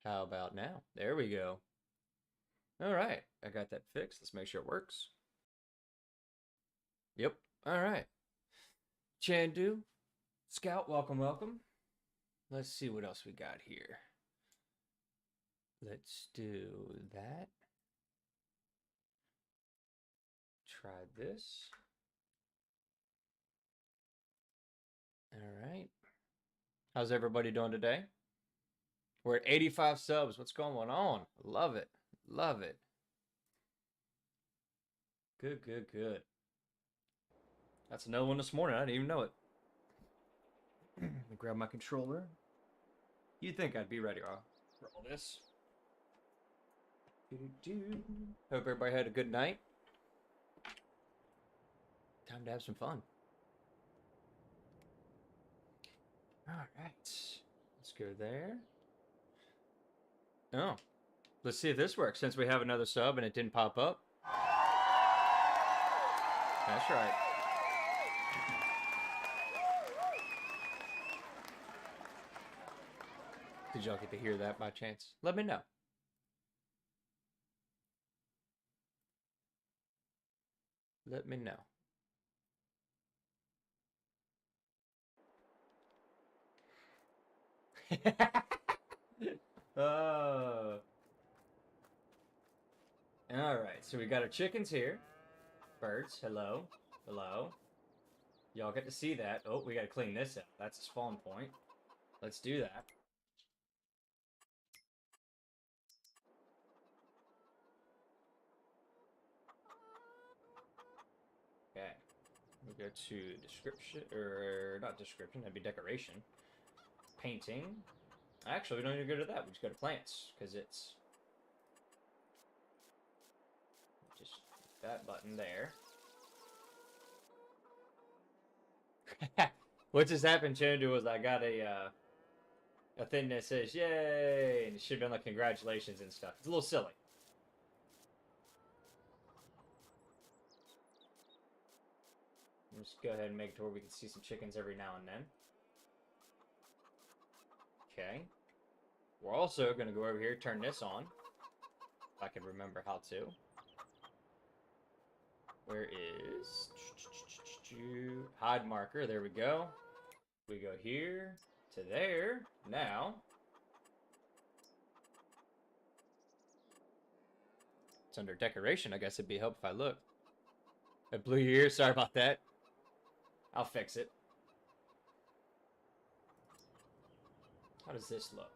How about now? There we go. All right, I got that fixed. Let's make sure it works. Yep. All right. Chandu, Scout, welcome, welcome. Let's see what else we got here. Let's do that. Try this. All right. How's everybody doing today? We're at 85 subs. What's going on? Love it. Love it. Good, good, good. That's another one this morning. I didn't even know it. Let me grab my controller. You'd think I'd be ready for all this. Hope everybody had a good night. Time to have some fun. All right. Let's go there. Oh. Let's see if this works since we have another sub and it didn't pop up. That's right. Did y'all get to hear that by chance? Let me know. Let me know. Oh. All right, so we got our chickens here. Birds, hello. Hello. Y'all get to see that. Oh, we got to clean this up. That's a spawn point. Let's do that. Okay. We go to description, or not description, that'd be decoration. Painting. Actually, we don't need to go to that. We just go to plants, because it's just that button there. What just happened, Chandu, was I got a thing that says "Yay!" and it should have been like congratulations and stuff. It's a little silly. Let's go ahead and make it to where we can see some chickens every now and then. Okay. We're also going to go over here, turn this on. If I can remember how to. Where is hide marker? There we go. We go here to there. Now it's under decoration. I guess it'd be help if I look. I blew your ear. Sorry about that. I'll fix it. How does this look?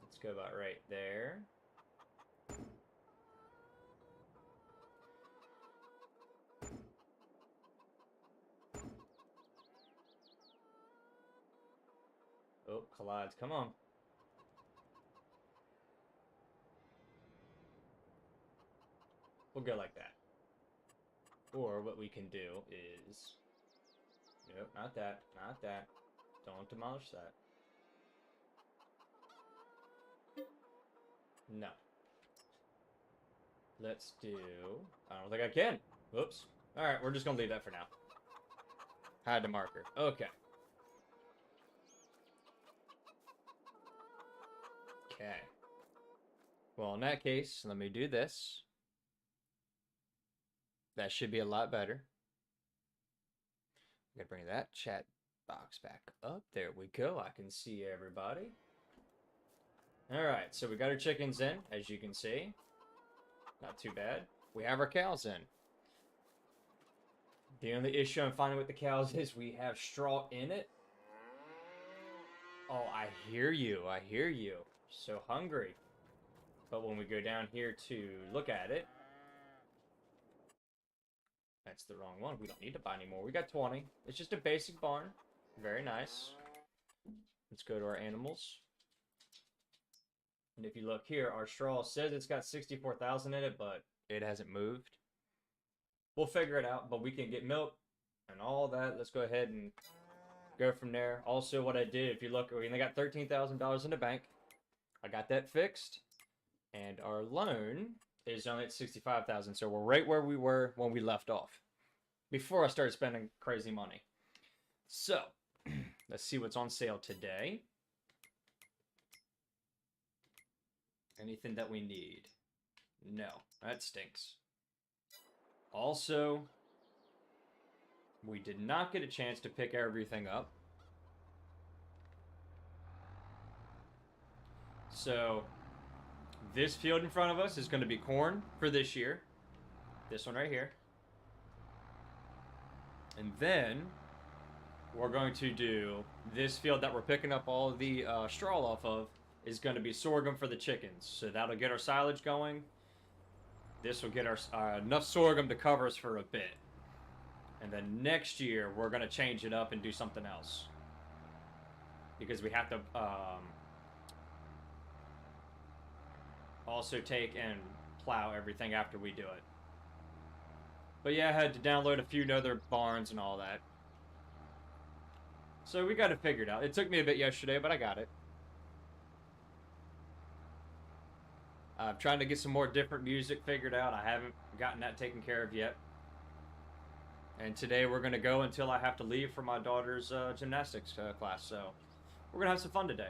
Let's go about right there. Oh, collides. Come on. We'll go like that. Or what we can do is... Nope, not that. Not that. Don't demolish that. No. Let's do... I don't think I can. Whoops. Alright, we're just going to leave that for now. Hide the marker. Okay. Okay. Well, in that case, let me do this. That should be a lot better. I'm going to bring that chat box back up. There we go. I can see everybody. Alright, so we got our chickens in, as you can see. Not too bad. We have our cows in. The only issue I'm finding with the cows is we have straw in it. Oh, I hear you. I hear you. So hungry. But when we go down here to look at it, that's the wrong one. We don't need to buy any more. We got 20. It's just a basic barn. Very nice. Let's go to our animals. And if you look here, our straw says it's got 64,000 in it, but it hasn't moved. We'll figure it out, but we can get milk and all that. Let's go ahead and go from there. Also, what I did, if you look, we only got $13,000 in the bank. I got that fixed, and our loan is only at 65,000. So we're right where we were when we left off, before I started spending crazy money. So let's see what's on sale today. Anything that we need? No, that stinks. Also, we did not get a chance to pick everything up. So, this field in front of us is going to be corn for this year. This one right here. And then, we're going to do this field that we're picking up all the straw off of is going to be sorghum for the chickens. So that'll get our silage going. This will get our enough sorghum to cover us for a bit. And then next year, we're going to change it up and do something else. Because we have to also take and plow everything after we do it. But yeah, I had to download a few other barns and all that. So we got it figured out. It took me a bit yesterday, but I got it. I'm trying to get some more different music figured out. I haven't gotten that taken care of yet. And today we're going to go until I have to leave for my daughter's gymnastics class. So we're going to have some fun today.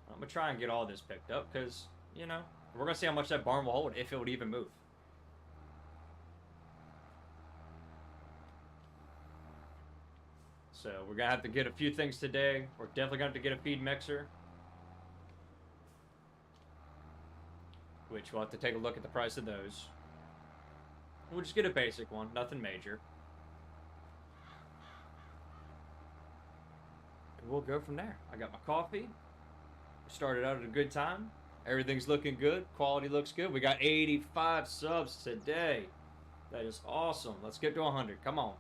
I'm going to try and get all this picked up because, you know, we're going to see how much that barn will hold, if it would even move. So we're going to have to get a few things today. We're definitely going to have to get a feed mixer. Which we'll have to take a look at the price of those. We'll just get a basic one, nothing major. And we'll go from there. I got my coffee. We started out at a good time. Everything's looking good. Quality looks good. We got 85 subs today. That is awesome. Let's get to 100. Come on.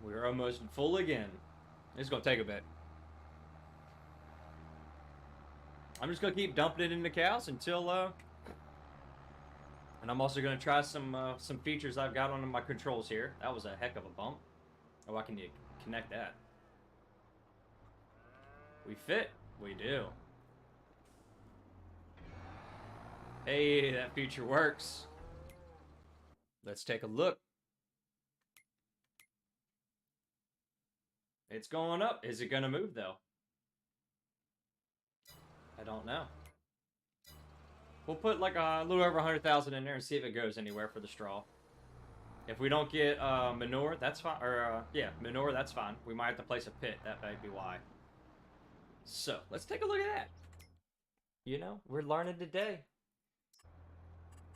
We're almost full again. It's going to take a bit. I'm just going to keep dumping it into cows until, and I'm also going to try some features I've got on my controls here. That was a heck of a bump. Oh, I can connect that. We fit. We do. Hey, that feature works. Let's take a look. It's going up. Is it going to move, though? I don't know. We'll put like a little over 100,000 in there and see if it goes anywhere for the straw. If we don't get manure, that's fine. Or yeah, manure, that's fine. We might have to place a pit. That might be why. So let's take a look at that. You know, we're learning today.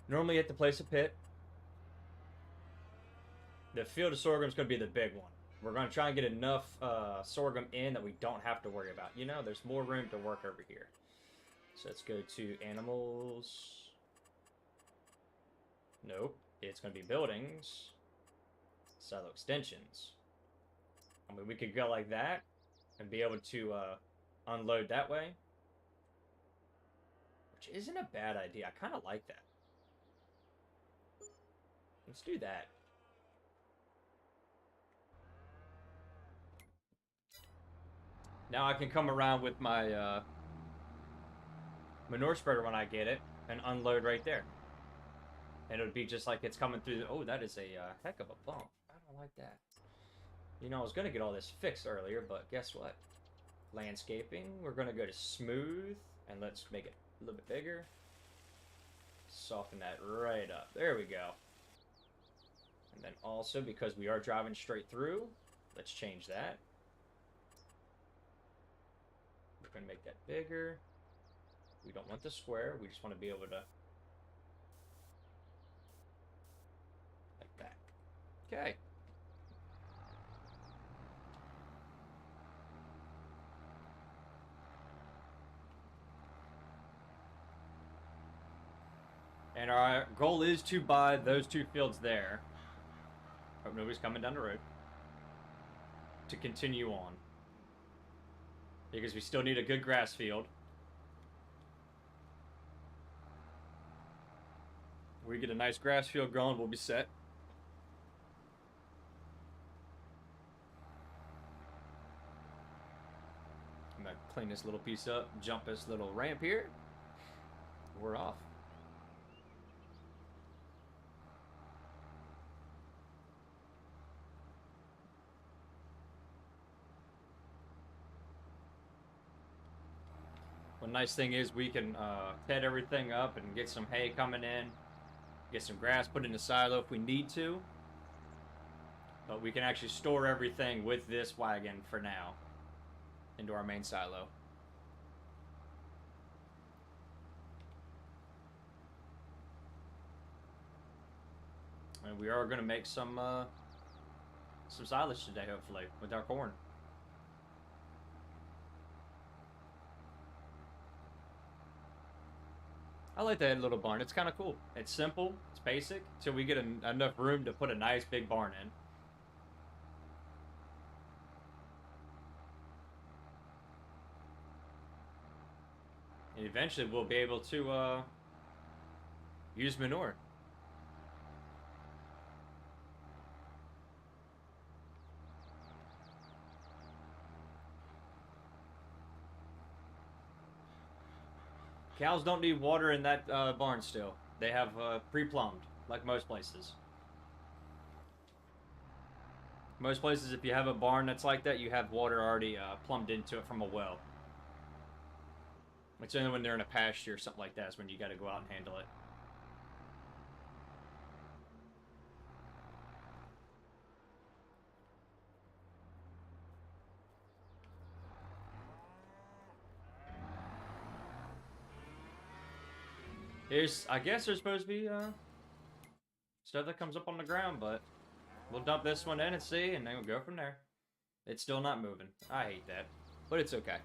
Normally you have to place a pit. The field of sorghum is going to be the big one. We're going to try and get enough sorghum in that we don't have to worry about. You know, there's more room to work over here. So let's go to animals. Nope. It's going to be buildings. Silo extensions. I mean, we could go like that and be able to unload that way. Which isn't a bad idea. I kind of like that. Let's do that. Now I can come around with my manure spreader when I get it and unload right there. And it would be just like it's coming through. Oh, that is a heck of a bump. I don't like that. You know, I was going to get all this fixed earlier, but guess what? Landscaping. We're going to go to smooth. And let's make it a little bit bigger. Soften that right up. There we go. And then also, because we are driving straight through, let's change that. We're going to make that bigger. We don't want the square. We just want to be able to... like that. Okay. And our goal is to buy those two fields there. Hope nobody's coming down the road. To continue on. Because we still need a good grass field. We get a nice grass field going, we'll be set. gonna clean this little piece up, jump this little ramp here. We're off. One nice thing is we can pet everything up and get some hay coming in, get some grass put in the silo if we need to. But we can actually store everything with this wagon for now into our main silo. And we are going to make some silage today, hopefully, with our corn. I like that little barn. It's kind of cool. It's simple. It's basic. So we get enough room to put a nice big barn in. And eventually we'll be able to use manure. Cows don't need water in that barn still. They have pre-plumbed, like most places. Most places, if you have a barn that's like that, you have water already plumbed into it from a well. It's only when they're in a pasture or something like that is when you got to go out and handle it. I guess there's supposed to be stuff that comes up on the ground, but we'll dump this one in and see, and then we'll go from there. It's still not moving. I hate that, but it's okay.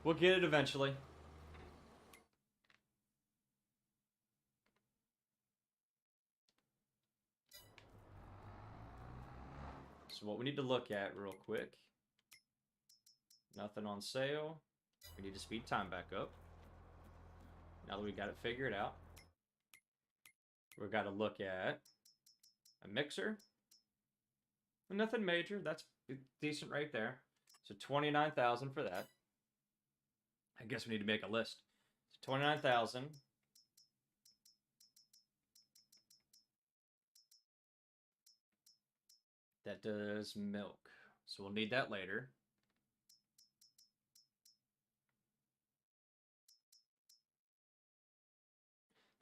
We'll get it eventually. So what we need to look at real quick. Nothing on sale. We need to speed time back up. Now that we got it figured out. We've got to look at a mixer. Nothing major. That's decent right there. So 29,000 for that. I guess we need to make a list. So 29,000. That does milk. So we'll need that later.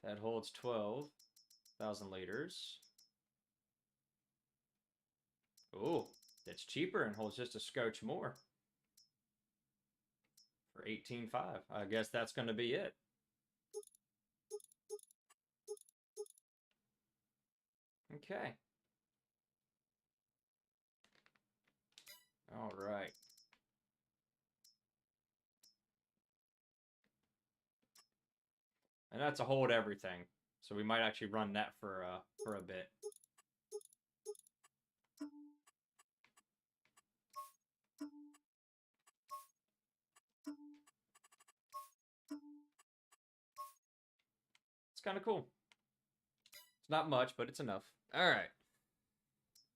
That holds 12,000 liters. Oh, that's cheaper and holds just a scotch more. For 18.5. I guess that's going to be it. Okay. All right. And that's a hold everything. So we might actually run that for a bit. It's kind of cool. It's not much, but it's enough. All right.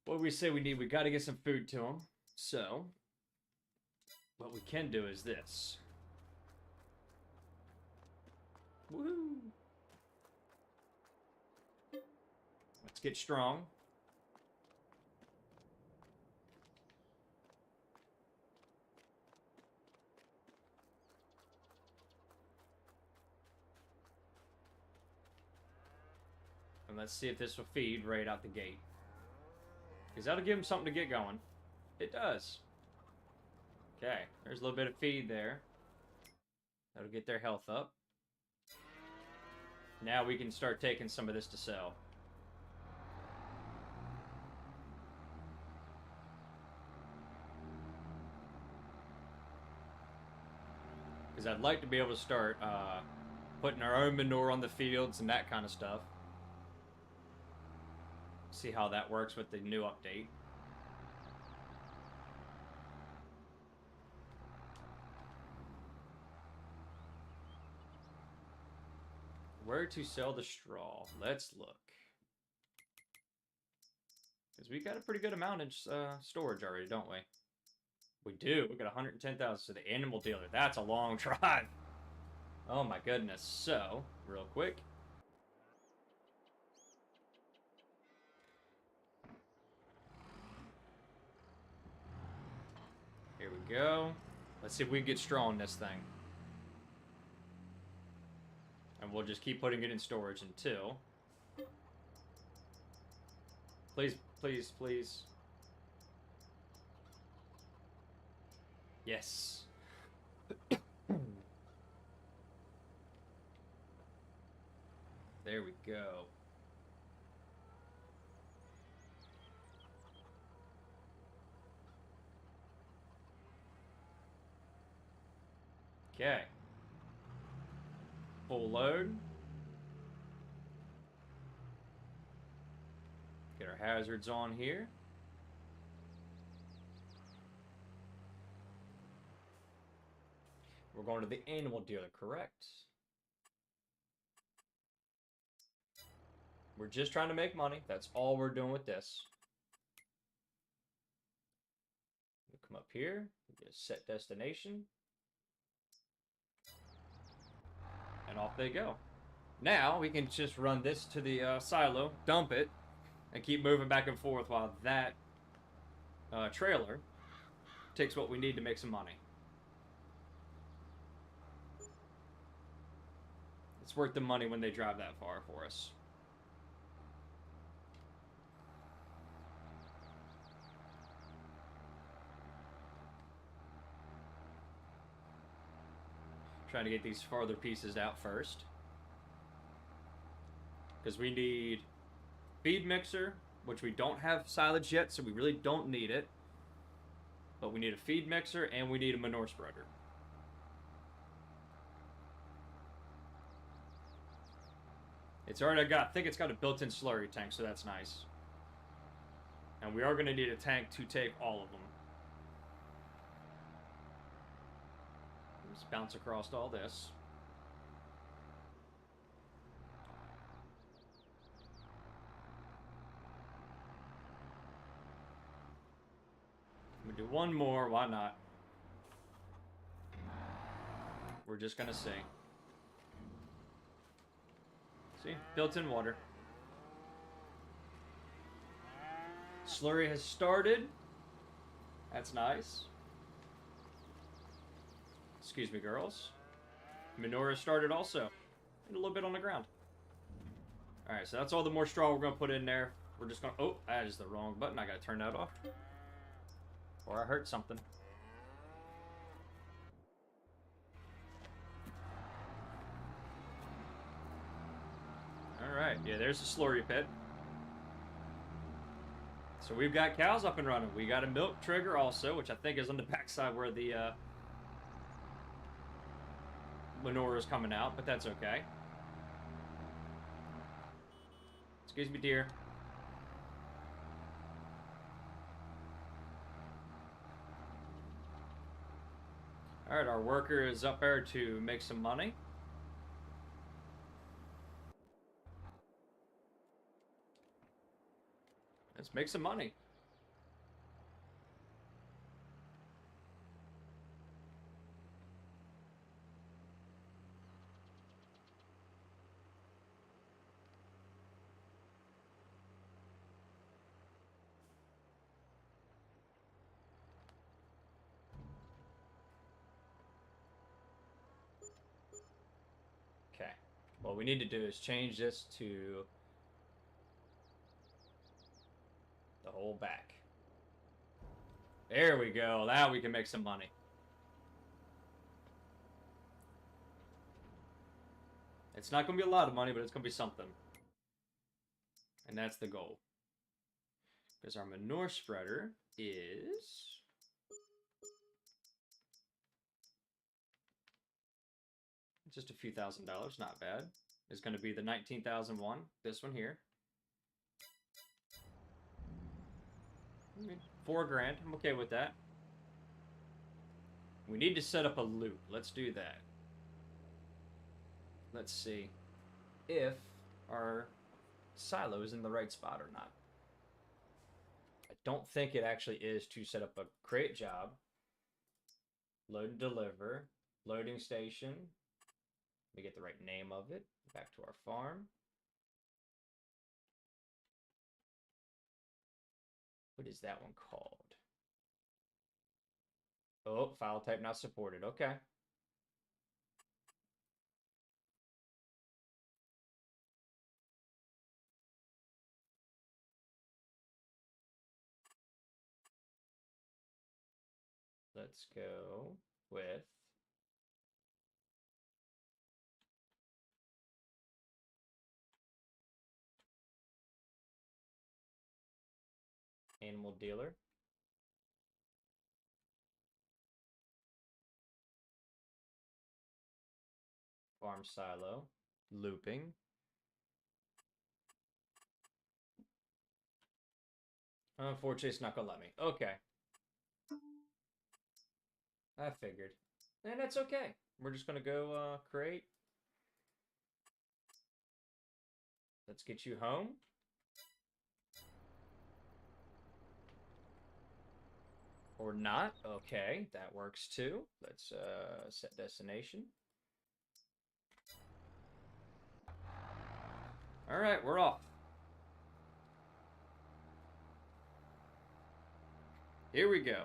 What we say we need, we got to get some food to them. So, what we can do is this. Woo! Let's get strong. And let's see if this will feed right out the gate. Because that'll give them something to get going. It does. Okay, there's a little bit of feed there. That'll get their health up. Now we can start taking some of this to sell. Because I'd like to be able to start putting our own manure on the fields and that kind of stuff. See how that works with the new update. Where to sell the straw? Let's look. Because we got a pretty good amount in storage already, don't we? We do. We got 110,000. So the animal dealer. That's a long drive. Oh my goodness. So, real quick. Here we go. Let's see if we can get straw in this thing. And we'll just keep putting it in storage until... Please, please, please. Yes. There we go. Okay. Full load. Get our hazards on here. We're going to the animal dealer, correct? We're just trying to make money. That's all we're doing with this. We'll come up here. Just set destination. And off they go. Now we can just run this to the silo, dump it, and keep moving back and forth while that trailer takes what we need to make some money. It's worth the money when they drive that far for us. Trying to get these farther pieces out first. Because we need feed mixer, which we don't have silage yet, so we really don't need it. But we need a feed mixer and we need a manure spreader. It's already got, I think it's got a built-in slurry tank, so that's nice. And we are going to need a tank to take all of them. Just bounce across all this. We do one more, why not? We're just gonna see. See, built-in water. Slurry has started. That's nice. Excuse me, girls. Manure has started also. And a little bit on the ground. Alright, so that's all the more straw we're gonna put in there. We're just gonna... Oh, that is the wrong button. I gotta turn that off. Or I hurt something. Alright, yeah, there's the slurry pit. So we've got cows up and running. We got a milk trigger also, which I think is on the backside where the manure is coming out, but that's okay. Excuse me, dear. Alright, our worker is up there to make some money. Let's make some money. Okay. What we need to do is change this to the whole back. There we go. Now we can make some money. It's not going to be a lot of money, but it's going to be something. And that's the goal. Because our manure spreader is... just a few $1,000s, not bad. It's going to be the 19,001, this one here. $4 grand, I'm okay with that. We need to set up a loop. Let's do that. Let's see if our silo is in the right spot or not. I don't think it actually is to set up a crate job. Load and deliver. Loading station. Let me get the right name of it. Back to our farm. What is that one called? Oh, file type not supported. Okay. Let's go with animal dealer. Farm silo. Looping. Unfortunately, it's not gonna let me. Okay. I figured. And that's okay. We're just gonna go create. Let's get you home. Or not. Okay, that works too. Let's set destination. All right, we're off. Here we go.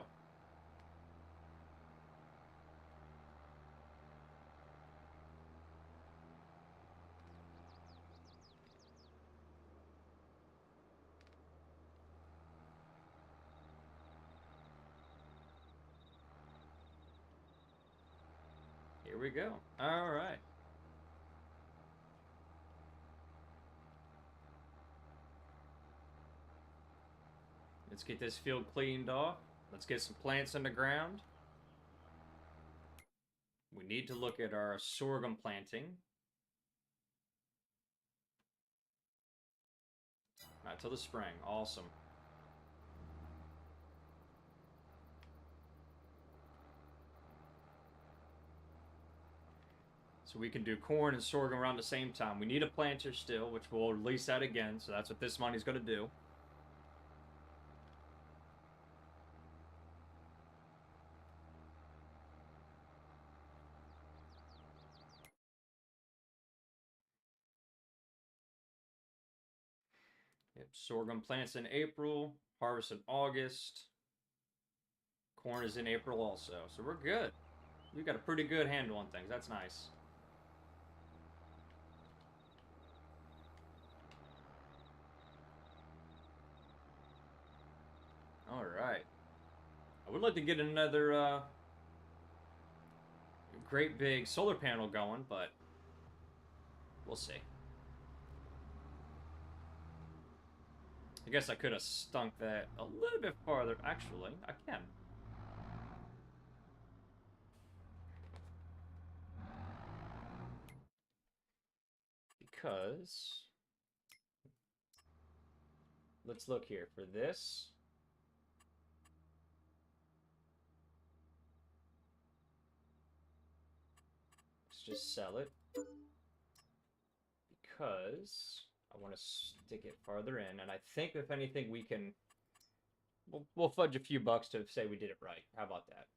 Here we go. All right. Let's get this field cleaned off. Let's get some plants in the ground. We need to look at our sorghum planting. Not till the spring. Awesome. So we can do corn and sorghum around the same time. We need a planter still, which we'll release that again. So that's what this money's going to do. Yep, sorghum plants in April, harvest in August. Corn is in April also. So we're good. We've got a pretty good handle on things. That's nice. All right. I would like to get another great big solar panel going, but we'll see. I guess I could have stunk that a little bit farther. Actually, I can. Because let's look here for this. Let's just sell it. Because I want to stick it farther in, and I think if anything we can we'll fudge a few bucks to say we did it right. How about that?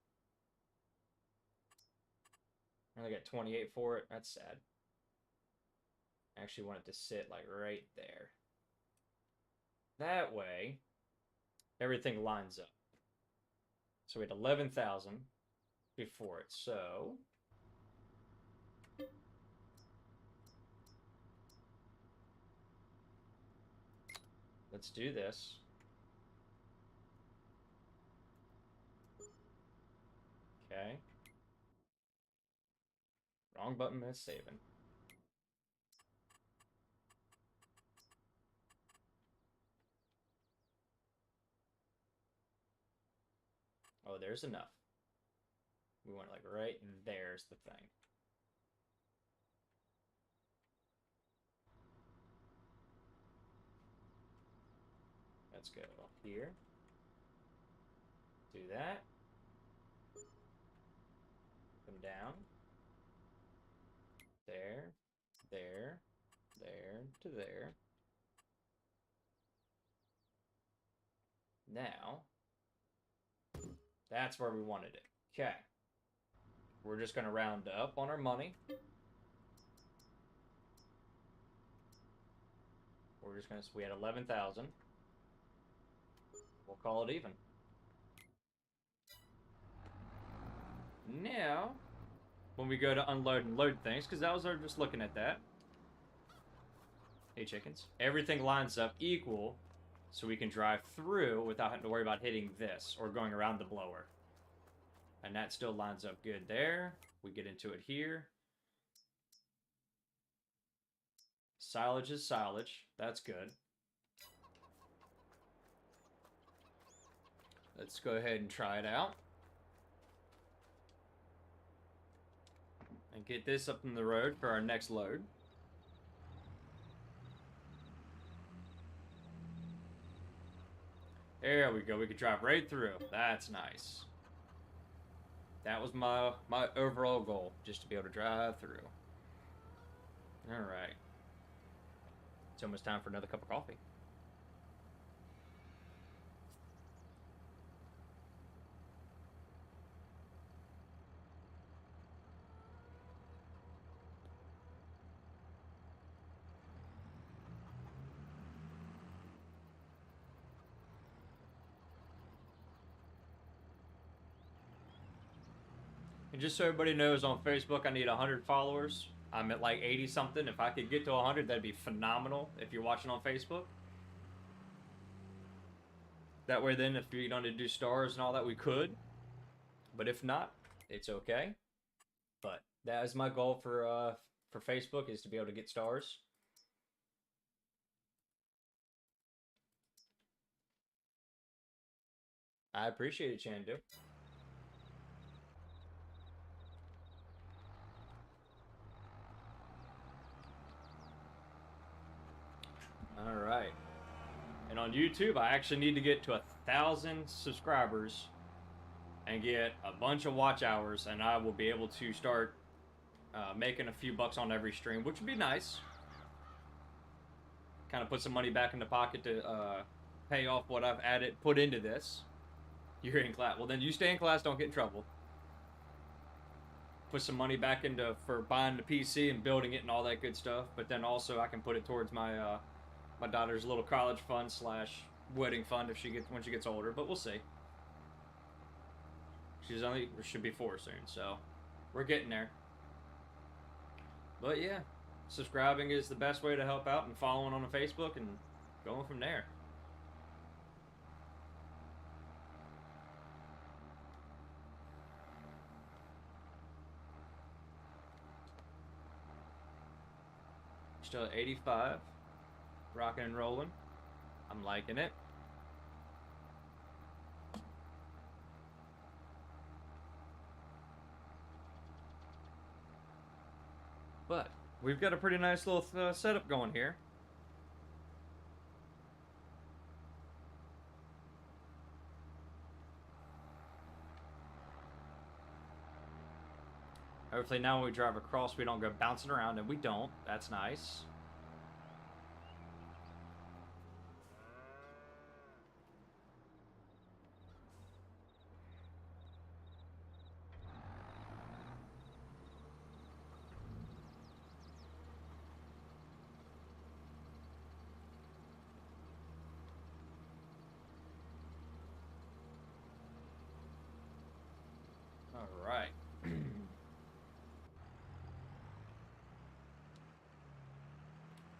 I only got 28 for it. That's sad. I actually want it to sit like right there. That way, everything lines up. So we had 11,000 before it. So let's do this. Okay. Wrong button, but it's saving. Oh, there's enough. We want like right there's the thing. Let's go here. Do that. Come down. There, there, there to there. Now, that's where we wanted it. Okay. We're just going to round up on our money. We're just going to, we had 11,000. We'll call it even. Now, when we go to unload and load things, because that was our just looking at that. Hey, chickens. Everything lines up equal, so we can drive through without having to worry about hitting this or going around the blower. And that still lines up good there. We get into it here. Silage is silage. That's good. Let's go ahead and try it out. And get this up in the road for our next load. There we go. We could drive right through. That's nice. That was my overall goal, just to be able to drive through. All right. It's almost time for another cup of coffee. And just so everybody knows, on Facebook, I need 100 followers. I'm at like 80 something. If I could get to 100, that'd be phenomenal if you're watching on Facebook. That way then, if you don't do stars and all that, we could. But if not, it's okay. But that is my goal for Facebook, is to be able to get stars. I appreciate it, Chandu. All right. And on YouTube, I actually need to get to 1,000 subscribers and get a bunch of watch hours, and I will be able to start making a few bucks on every stream, which would be nice. Kind of put some money back in the pocket to pay off what I've put into this. You're in class. Well, then you stay in class. Don't get in trouble. Put some money back into for buying the PC and building it and all that good stuff. But then also I can put it towards my my daughter's little college fund / wedding fund if when she gets older. But we'll see. Should be 4 soon, so we're getting there. But yeah, subscribing is the best way to help out, and following on Facebook and going from there. Still at 85, rocking and rolling. I'm liking it. But we've got a pretty nice little setup going here. Hopefully now when we drive across, we don't go bouncing around, and we don't. That's nice. All right.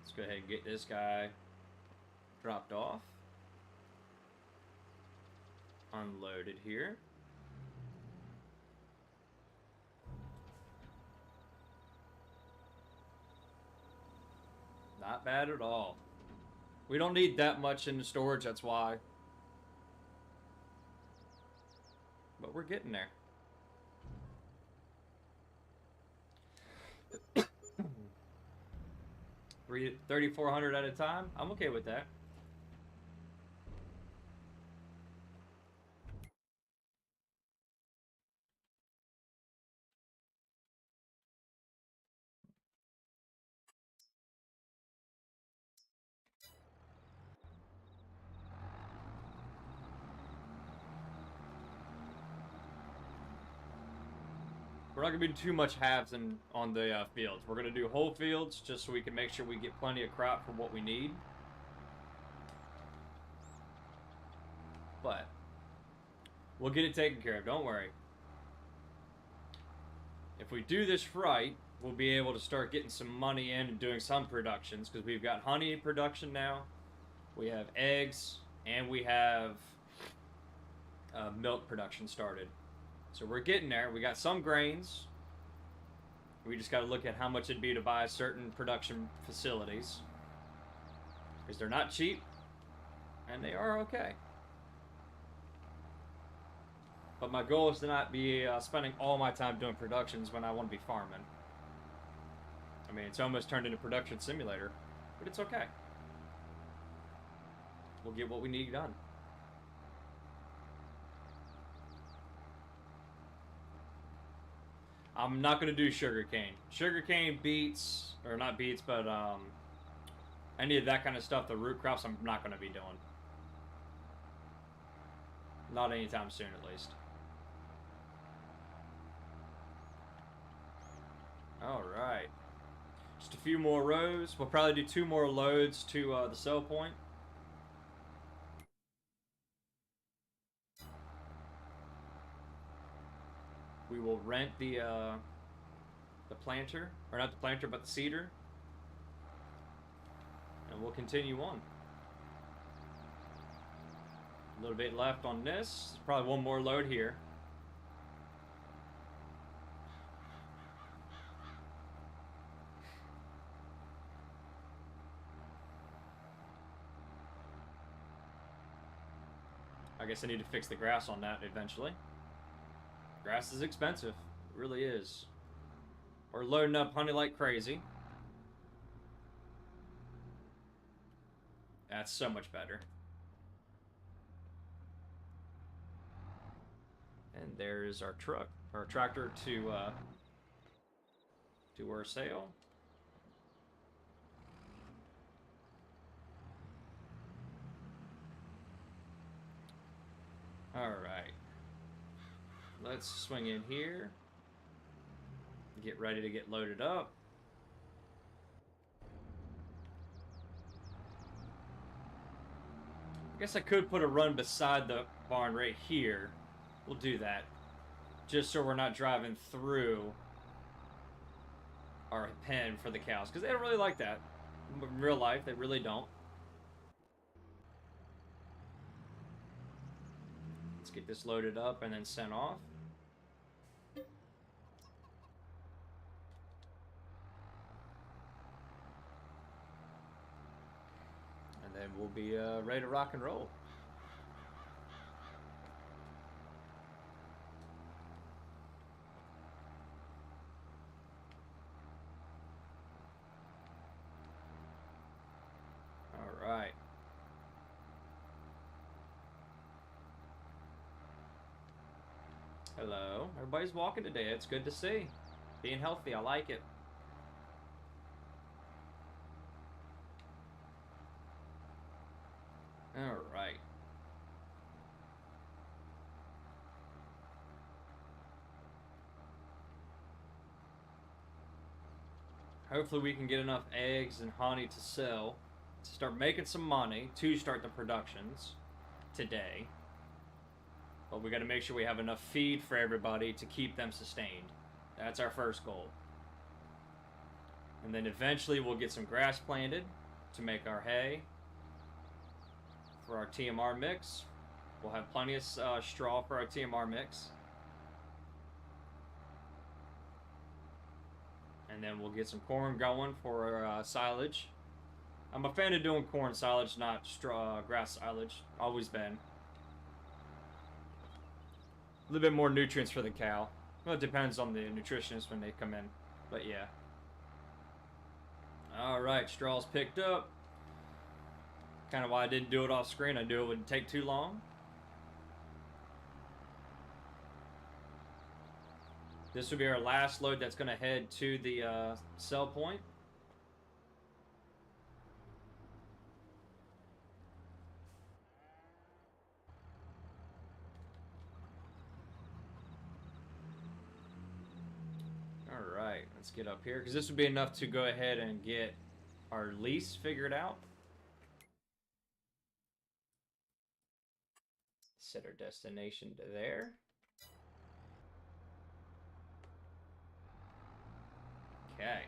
Let's go ahead and get this guy dropped off. Unloaded here. Not bad at all. We don't need that much in the storage, that's why. But we're getting there. 3,400 at a time. I'm okay with that. We're not going to be too much halves on the fields. We're going to do whole fields just so we can make sure we get plenty of crop for what we need. But we'll get it taken care of, don't worry. If we do this right, we'll be able to start getting some money in and doing some productions, because we've got honey production now, we have eggs, and we have milk production started. So we're getting there. We got some grains. We just got to look at how much it'd be to buy certain production facilities, because they're not cheap, and they are okay. But my goal is to not be spending all my time doing productions when I want to be farming. I mean, it's almost turned into production simulator, but it's okay. We'll get what we need done. I'm not going to do sugarcane. Sugarcane, beets, or not beets, but any of that kind of stuff, the root crops, I'm not going to be doing. Not anytime soon, at least. Alright. Just a few more rows. We'll probably do 2 more loads to the sell point. We will rent the planter. Or not the planter, but the seeder. And we'll continue on. A little bit left on this. There's probably 1 more load here. I guess I need to fix the grass on that eventually. Grass is expensive. It really is. We're loading up honey like crazy. That's so much better. And there's our truck, our tractor to our sale. Alright. Let's swing in here. Get ready to get loaded up. I guess I could put a run beside the barn right here. We'll do that. Just so we're not driving through our pen for the cows. Because they don't really like that. In real life, they really don't. Let's get this loaded up and then sent off. And then we'll be ready to rock and roll. All right. Hello. Everybody's walking today. It's good to see. Being healthy. I like it. Alright. Hopefully we can get enough eggs and honey to sell, to start making some money, to start the productions today. But we got to make sure we have enough feed for everybody to keep them sustained. That's our first goal. And then eventually we'll get some grass planted to make our hay for our TMR mix. We'll have plenty of straw for our TMR mix. And then we'll get some corn going for our silage. I'm a fan of doing corn silage, not straw grass silage. Always been. A little bit more nutrients for the cow. Well, it depends on the nutritionist when they come in. But yeah. Alright, straw's picked up. Kind of why I didn't do it off screen. I knew it wouldn't take too long. This will be our last load that's going to head to the sell point. Let's get up here, because this would be enough to go ahead and get our lease figured out. Set our destination to there. Okay.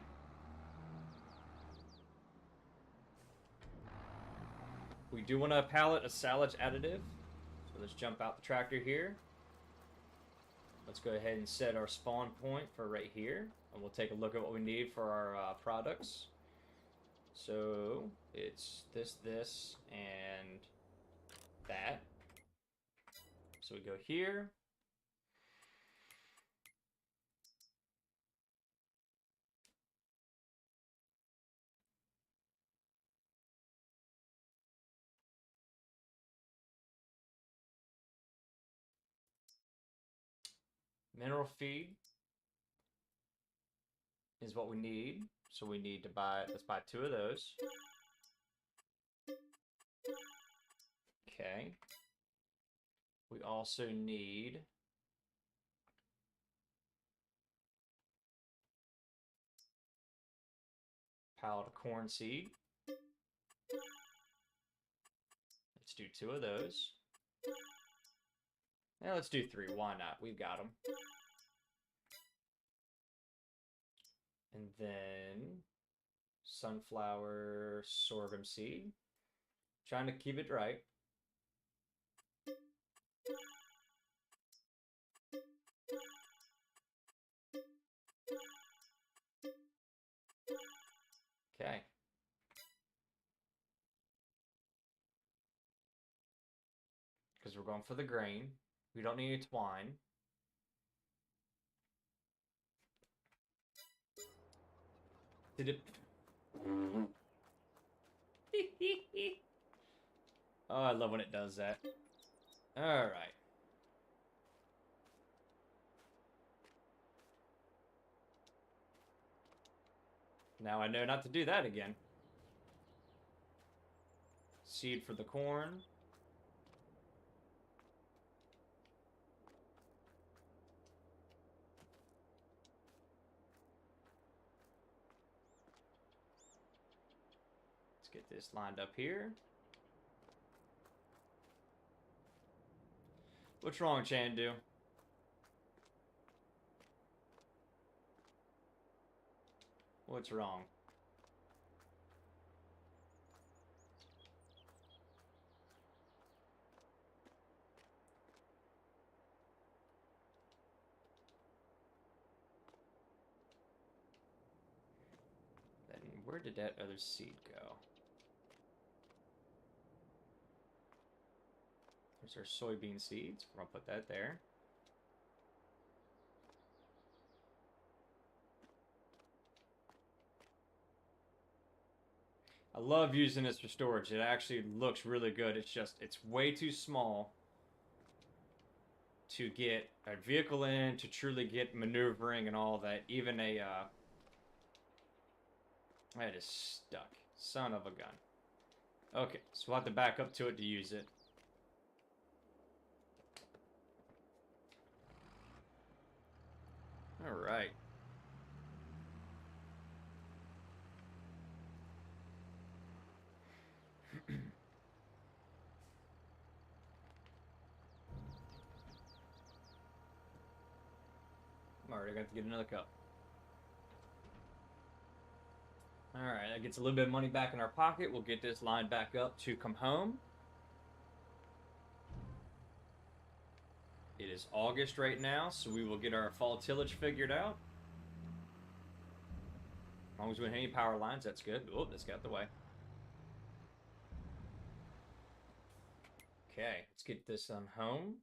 We do want to pallet a silage additive. So let's jump out the tractor here. Let's go ahead and set our spawn point for right here. And we'll take a look at what we need for our products. So it's this, and that. So we go here. Mineral feed is what we need. So we need to buy, let's buy 2 of those. Okay. We also need pallet of corn seed. Let's do 2 of those. Yeah, let's do 3. Why not? We've got them. And then sunflower sorghum seed. Trying to keep it right. Okay. Because we're going for the grain. We don't need any twine. Did it... Oh, I love when it does that. Alright. Now I know not to do that again. Seed for the corn. Let's get this lined up here. What's wrong, Chandu? What's wrong? Then where did that other seed go? There's our soybean seeds. We're gonna put that there. I love using this for storage. It actually looks really good. It's just, it's way too small to get a vehicle in, to truly get maneuvering and all that. Even a, it is stuck. Son of a gun. Okay, so we'll have to back up to it to use it. Alright. I'm already going to get another cup. Alright, that gets a little bit of money back in our pocket. We'll get this line back up to come home. It is August right now, so we will get our fall tillage figured out. As long as we don't hit any power lines, that's good. Oh, let's get out the way. Okay, let's get this on home.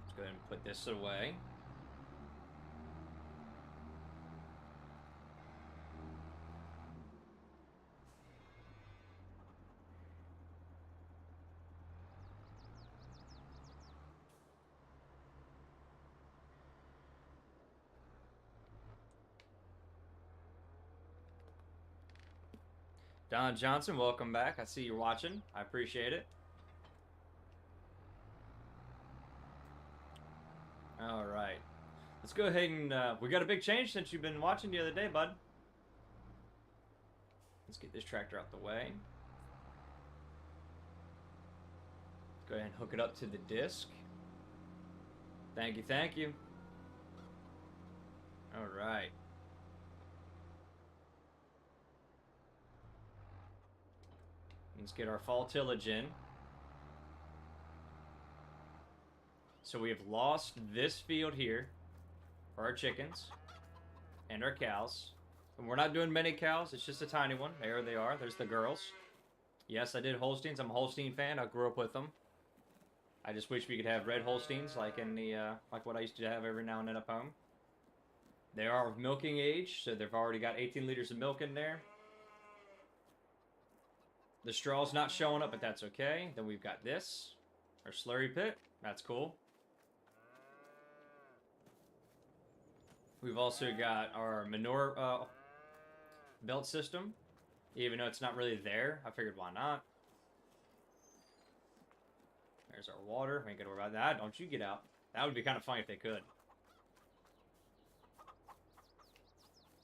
Let's go ahead and put this away. Don Johnson, welcome back. I see you're watching. I appreciate it. All right. Let's go ahead and... we got a big change since you've been watching the other day, bud. Let's get this tractor out the way. Go ahead and hook it up to the disc. Thank you, thank you. All right. Let's get our fall tillage in. So we have lost this field here for our chickens and our cows. And we're not doing many cows, it's just a tiny one. There they are, there's the girls. Yes, I did Holsteins, I'm a Holstein fan, I grew up with them. I just wish we could have red Holsteins like in the, like what I used to have every now and then up home. They are of milking age, so they've already got 18 liters of milk in there. The straw's not showing up, but that's okay. Then we've got this, our slurry pit. That's cool. We've also got our manure belt system. Even though it's not really there, I figured why not. There's our water. We ain't gonna worry about that. Don't you get out. That would be kind of funny if they could.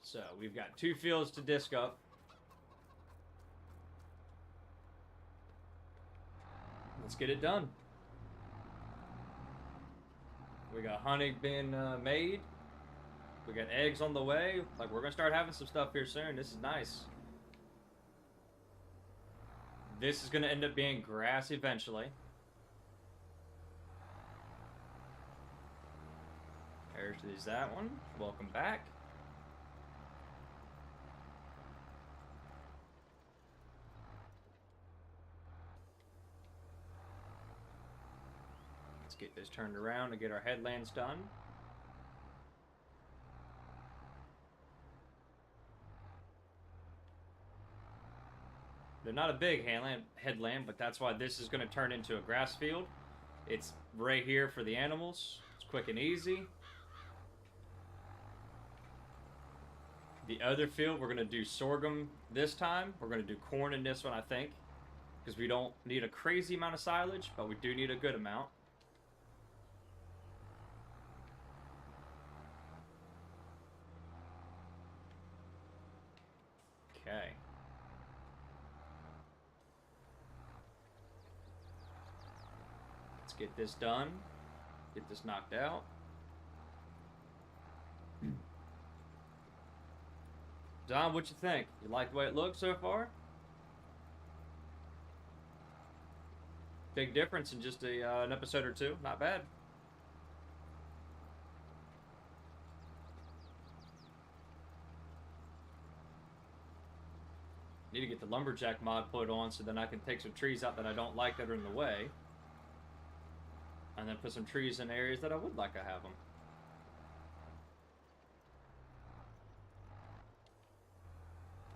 So, we've got 2 fields to disc up. Let's get it done. We got honey being made. We got eggs on the way. Like, we're gonna start having some stuff here soon. This is nice. This is gonna end up being grass eventually. There's that one. Welcome back. Let's get this turned around and get our headlands done. They're not a big headland, but that's why this is going to turn into a grass field. It's right here for the animals. It's quick and easy. The other field, we're going to do sorghum this time. We're going to do corn in this one, I think. Because we don't need a crazy amount of silage, but we do need a good amount. Okay. Let's get this done. Get this knocked out. Don, what you think? You like the way it looks so far? Big difference in just an episode or two. Not bad. Need to get the lumberjack mod put on so then I can take some trees out that I don't like that are in the way. And then put some trees in areas that I would like to have them.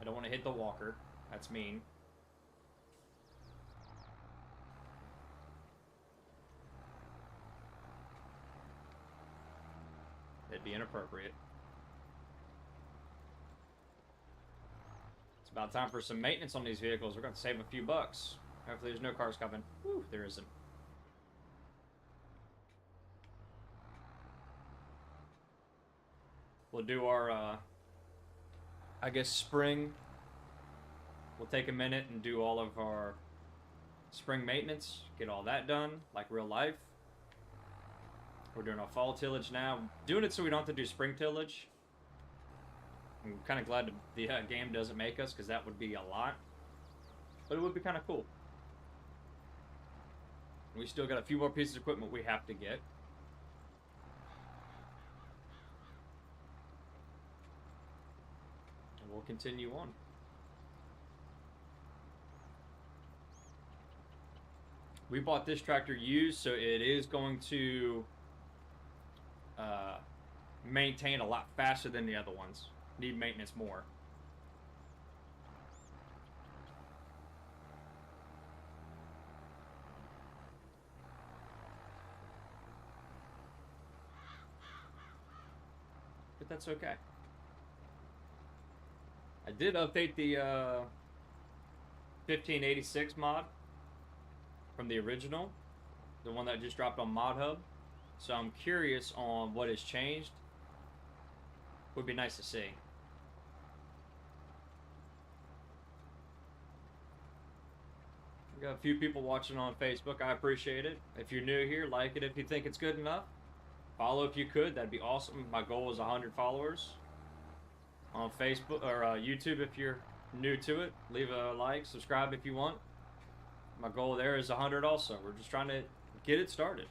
I don't want to hit the walker. That's mean. That'd be inappropriate. It's about time for some maintenance on these vehicles. We're going to save a few bucks. Hopefully there's no cars coming. Whew, there isn't. We'll do our, I guess, spring. We'll take a minute and do all of our spring maintenance. Get all that done, like real life. We're doing our fall tillage now. Doing it so we don't have to do spring tillage. I'm kind of glad the game doesn't make us, because that would be a lot. But it would be kind of cool. We still got a few more pieces of equipment we have to get. And we'll continue on. We bought this tractor used, so it is going to maintain a lot faster than the other ones. Need maintenance more. But that's okay. I did update the 1586 mod from the original, the one that just dropped on Mod Hub. So I'm curious on what has changed. Would be nice to see. We got a few people watching on Facebook. I appreciate it. If you're new here, like it if you think it's good enough. Follow if you could. That'd be awesome. My goal is 100 followers on Facebook or YouTube. If you're new to it, leave a like, subscribe if you want. My goal there is 100 also. We're just trying to get it started.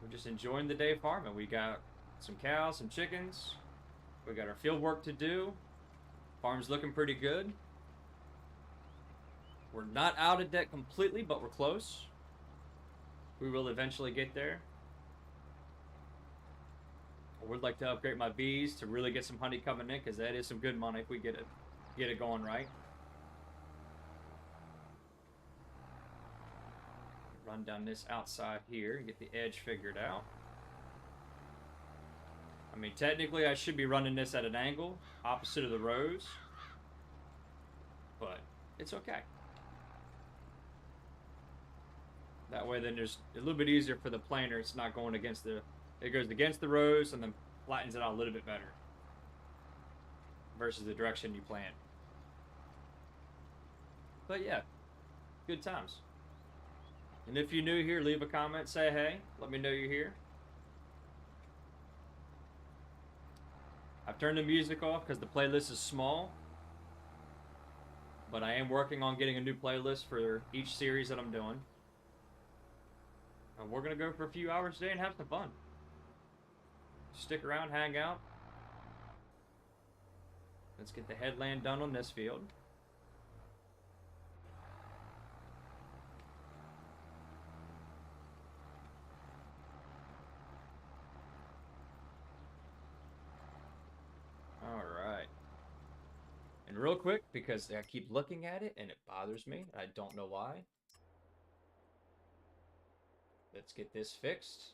We're just enjoying the day farming. We got some cows, some chickens. We got our field work to do. Farm's looking pretty good. We're not out of debt completely, but we're close. We will eventually get there. I would like to upgrade my bees to really get some honey coming in, because that is some good money if we get it going right. Run down this outside here and get the edge figured out. I mean, technically I should be running this at an angle opposite of the rows, but it's okay. That way then there's a little bit easier for the planer. It's not going against the, it goes against the rows and then flattens it out a little bit better versus the direction you plant. But yeah, good times. And if you're new here, leave a comment, say hey, let me know you're here. I've turned the music off because the playlist is small, but I am working on getting a new playlist for each series that I'm doing. And we're going to go for a few hours today and have some fun. Stick around, hang out. Let's get the headland done on this field. Alright. And real quick, because I keep looking at it and it bothers me, I don't know why. Let's get this fixed.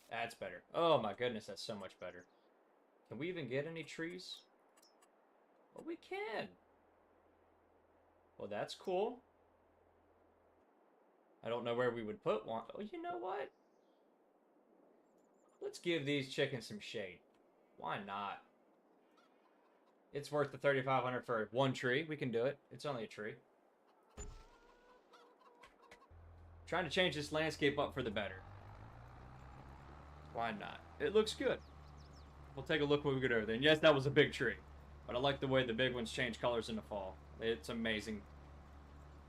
That's better. Oh my goodness, that's so much better. Can we even get any trees? Well, we can. Well, that's cool. I don't know where we would put one. Oh, you know what? Let's give these chickens some shade. Why not? It's worth the $3,500 for one tree. We can do it. It's only a tree. Trying to change this landscape up for the better. Why not? It looks good. We'll take a look when we get over there. And yes, that was a big tree. But I like the way the big ones change colors in the fall. It's amazing.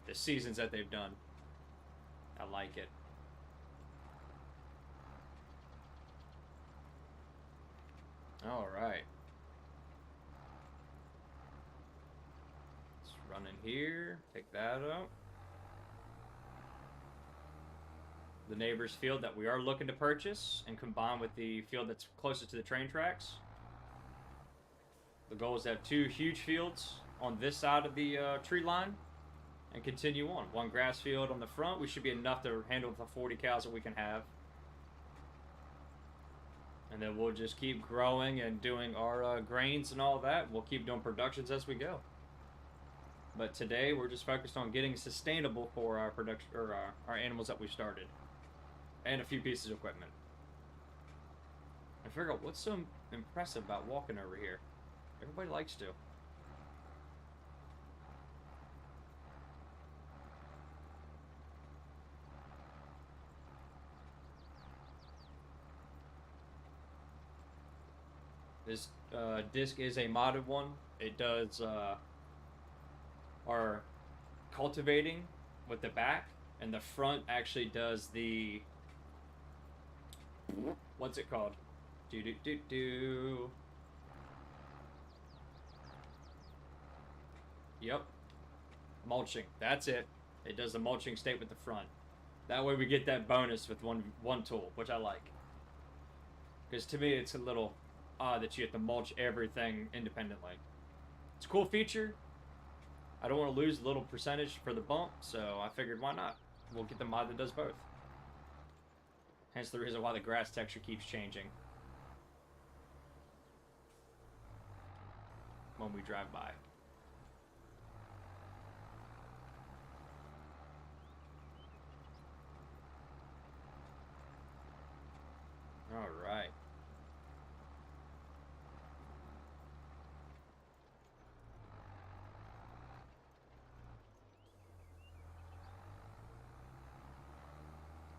The seasons that they've done. I like it. Alright. Let's run in here. Take that out. The neighbor's field that we are looking to purchase and combine with the field that's closest to the train tracks. The goal is to have two huge fields on this side of the tree line and continue on. One grass field on the front. We should be enough to handle the 40 cows that we can have. And then we'll just keep growing and doing our grains and all that. We'll keep doing productions as we go. But today we're just focused on getting sustainable for our production, or our animals that we started, and a few pieces of equipment. I figure out what's so impressive about walking over here. Everybody likes to. This disc is a modded one. It does our cultivating with the back, and the front actually does the, what's it called? Yep. Mulching. That's it. It does the mulching state with the front. That way we get that bonus with one tool, which I like. Because to me it's a little odd that you have to mulch everything independently. It's a cool feature. I don't want to lose a little percentage for the bump, so I figured why not? we'll get the mod that does both. Hence the reason why the grass texture keeps changing when we drive by. All right.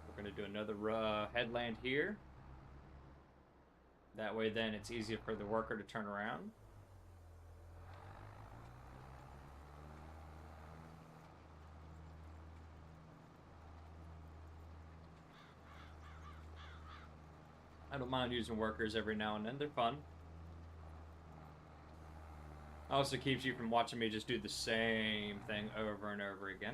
We're going to do another headland here. That way then it's easier for the worker to turn around. I don't mind using workers every now and then. They're fun. Also keeps you from watching me just do the same thing over and over again.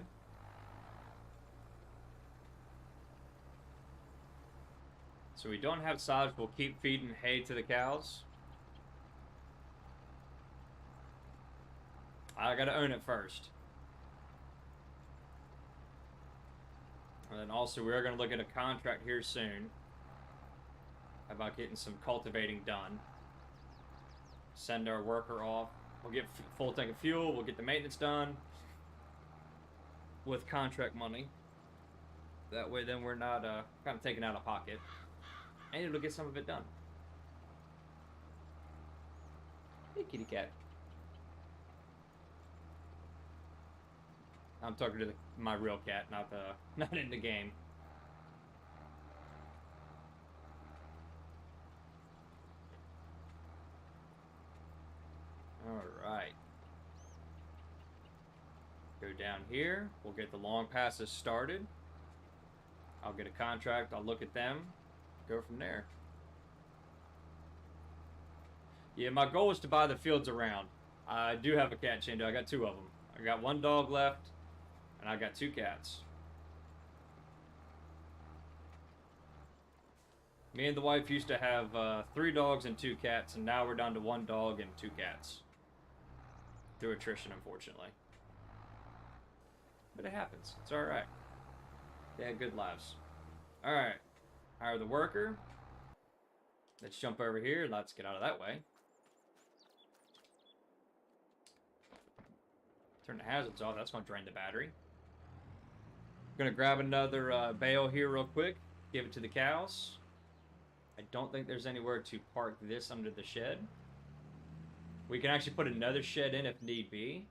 So we don't have silage. We'll keep feeding hay to the cows. I gotta own it first. And then also we are gonna look at a contract here soon about getting some cultivating done. Send our worker off. We'll get full tank of fuel. We'll get the maintenance done with contract money. That way then we're not kind of taking out of pocket. And it'll get some of it done. Hey, kitty cat. I'm talking to my real cat, not in the game. Alright. Go down here. We'll get the long passes started. I'll get a contract. I'll look at them. Go from there. Yeah, my goal is to buy the fields around. I do have a cat chain. I got 2 of them. I got 1 dog left, and I got 2 cats. Me and the wife used to have 3 dogs and 2 cats, and now we're down to 1 dog and 2 cats. Through attrition, unfortunately. But it happens. It's alright. They had good lives. Alright. Hire the worker. Let's jump over here. Let's get out of that way. Turn the hazards off. That's going to drain the battery. I'm going to grab another bale here real quick. Give it to the cows. I don't think there's anywhere to park this under the shed. We can actually put another shed in if need be.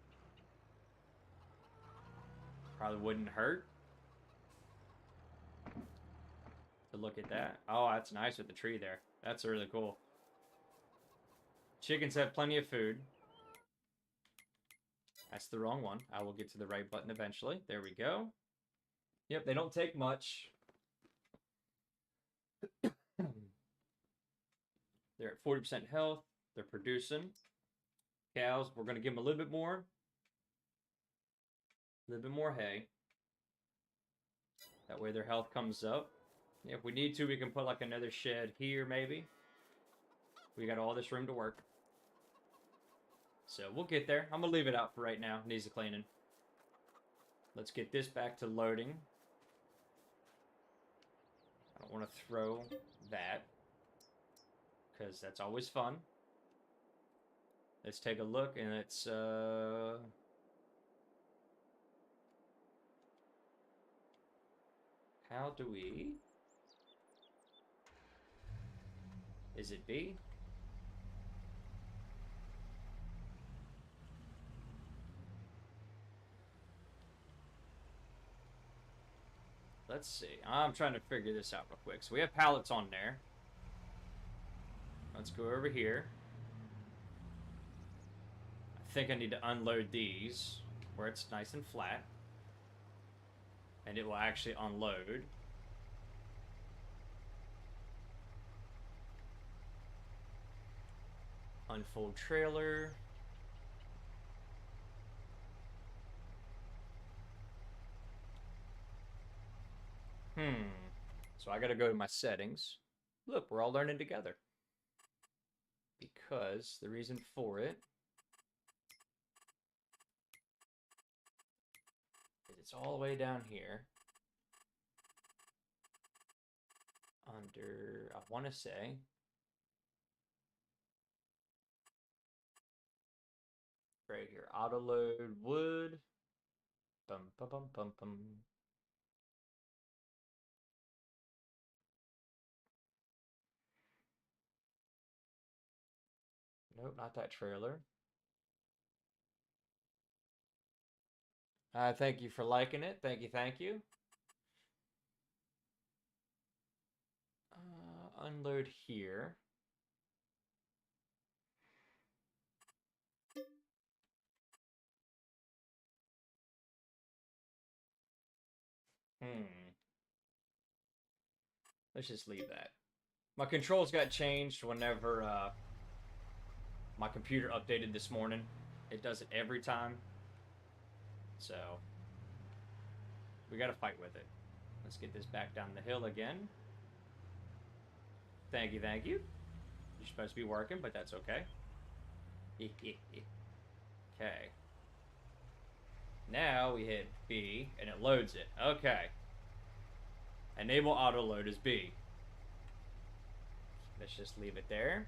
Probably wouldn't hurt. To look at that. Oh, that's nice with the tree there. That's really cool. Chickens have plenty of food. That's the wrong one. I will get to the right button eventually. There we go. Yep, they don't take much. They're at 40% health. They're producing. Cows, we're going to give them a little bit more. A little bit more hay. That way their health comes up. If we need to, we can put like another shed here, maybe. We got all this room to work. So we'll get there. I'm going to leave it out for right now. Needs a cleaning. Let's get this back to loading. I don't want to throw that, because that's always fun. Let's take a look, and it's how do we... Is it B? Let's see. I'm trying to figure this out real quick. So we have pallets on there. Let's go over here. I think I need to unload these where it's nice and flat. And it will actually unload. Unfold trailer. So I gotta go to my settings. Look, we're all learning together. Because the reason for it is it's all the way down here. under, I want to say, right here, auto load wood. Bum, bum, bum, bum, bum. Nope, not that trailer. Thank you for liking it. Thank you, thank you. Unload here. Hmm. Let's just leave that. My controls got changed whenever my computer updated this morning. It does it every time. So, we gotta fight with it. Let's get this back down the hill again. Thank you, thank you. You're supposed to be working, but that's okay. Okay. Now we hit B, and it loads it. Okay. Enable auto load is B. Let's just leave it there.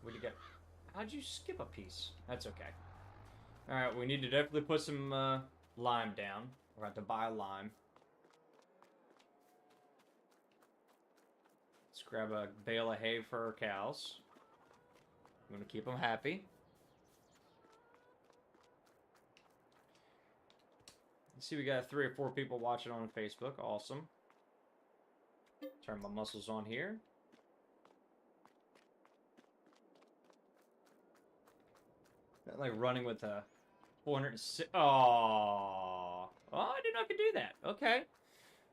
Where'd you go? How'd you skip a piece? That's okay. Alright, we need to definitely put some lime down. We're going to have to buy lime. Let's grab a bale of hay for our cows. I'm going to keep them happy. Let's see, we got 3 or 4 people watching on Facebook. Awesome. Turn my muscles on here. Not like running with a 406. Oh, I did not do that. Okay.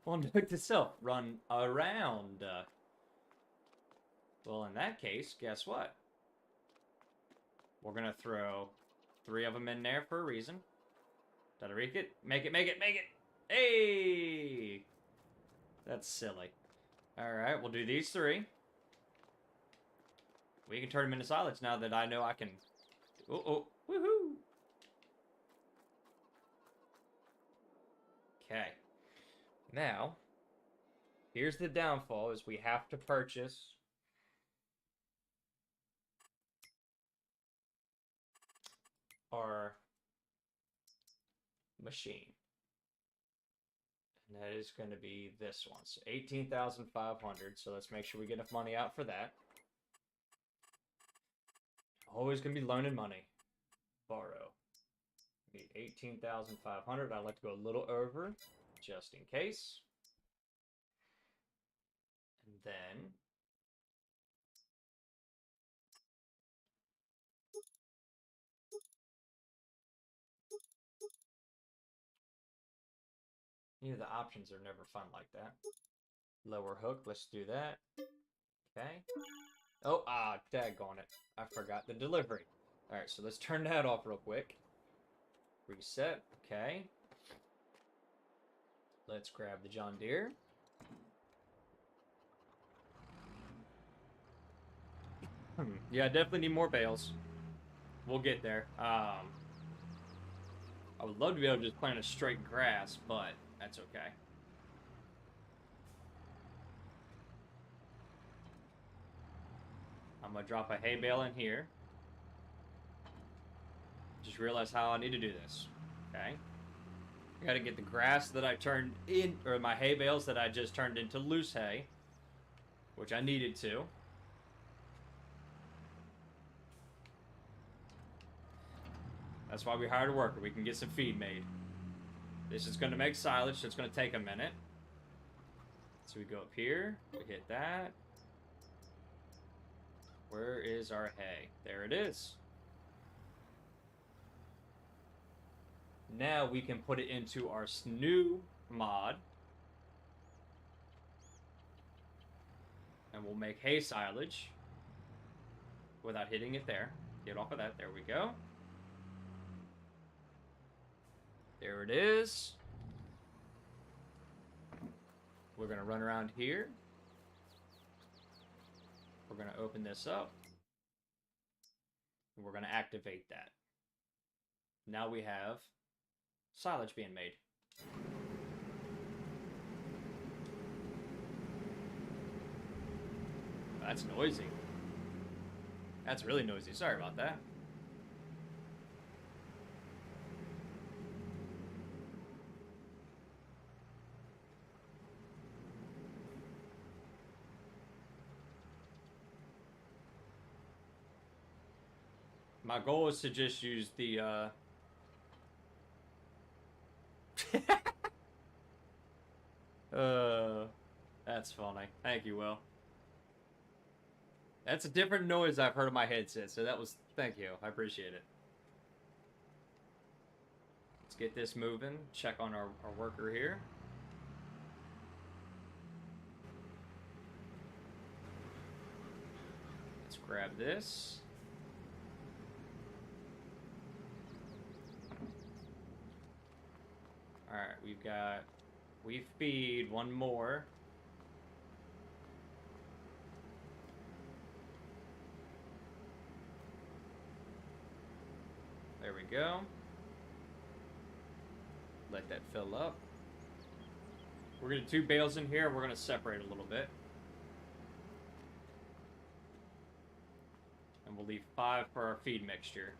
Well, note to self, run around. Well, in that case, guess what? We're gonna throw 3 of them in there for a reason. Did I read it? Make it, make it, make it! Hey! That's silly. Alright, we'll do these 3. We can turn them into silage now that I know I can... Oh, woohoo! Okay. Now, here's the downfall, is we have to purchase... our machine. And that is going to be this one. So 18,500. So let's make sure we get enough money out for that. Always going to be loaning money. Borrow. Need 18,500. I'd like to go a little over, just in case. And then... you know, the options are never fun like that. Lower hook, let's do that. Okay. Oh, daggone it. I forgot the delivery. Alright, so let's turn that off real quick. Reset, okay. Let's grab the John Deere. Yeah, I definitely need more bales. We'll get there. I would love to be able to just plant a straight grass, but that's okay. I'm gonna drop a hay bale in here. Just realized how I need to do this. Okay. I gotta get the grass that I turned in, or my hay bales that I just turned into loose hay, which I needed to. That's why we hired a worker. We can get some feed made. This is gonna make silage, so it's gonna take a minute. So we go up here, we hit that. Where is our hay? There it is. Now we can put it into our new mod. And we'll make hay silage without hitting it there. Get off of that. There we go. There it is. We're going to run around here. We're going to open this up. And we're going to activate that. Now we have silage being made. That's noisy. That's really noisy. Sorry about that. My goal is to just use the, that's funny. Thank you, Will. That's a different noise I've heard in my headset, so that was... Thank you. I appreciate it. Let's get this moving. Check on our worker here. Let's grab this. Alright, we've got... We feed one more. There we go. Let that fill up. We're going to do 2 bales in here. We're going to separate a little bit. And we'll leave 5 for our feed mixture.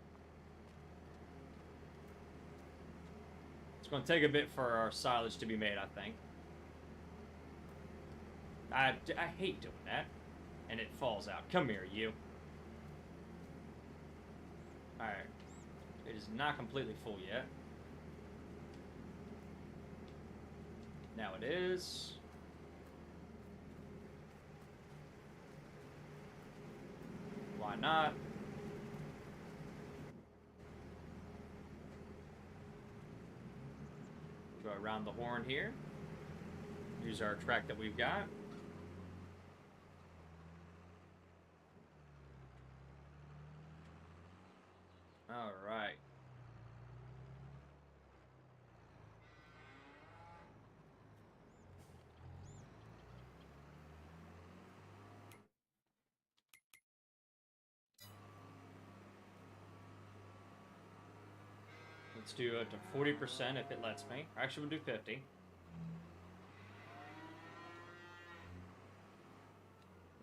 It's going to take a bit for our silage to be made, I think. I hate doing that. And it falls out. Come here, you. Alright. It is not completely full yet. Now it is. Why not? Go around the horn here. Use our track that we've got. All right. Let's do it to 40% if it lets me. Actually, we'll do 50.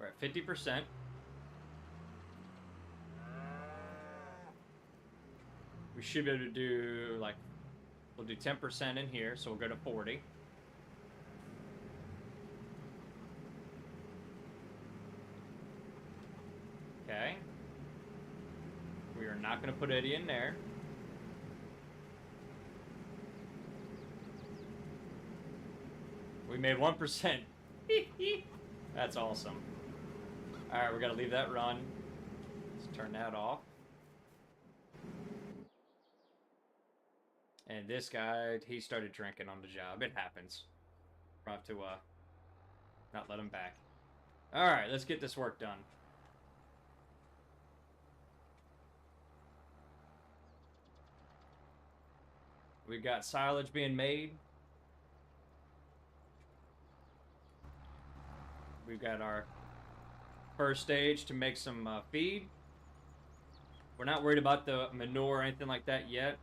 We're at 50%. We should be able to do, like, we'll do 10% in here, so we'll go to 40. Okay. We are not going to put any in there. We made 1%. That's awesome. Alright, we're going to leave that run. Let's turn that off. And this guy, he started drinking on the job. It happens. We'll have to, not let him back. Alright, let's get this work done. We've got silage being made. We've got our first stage to make some feed. We're not worried about the manure or anything like that yet.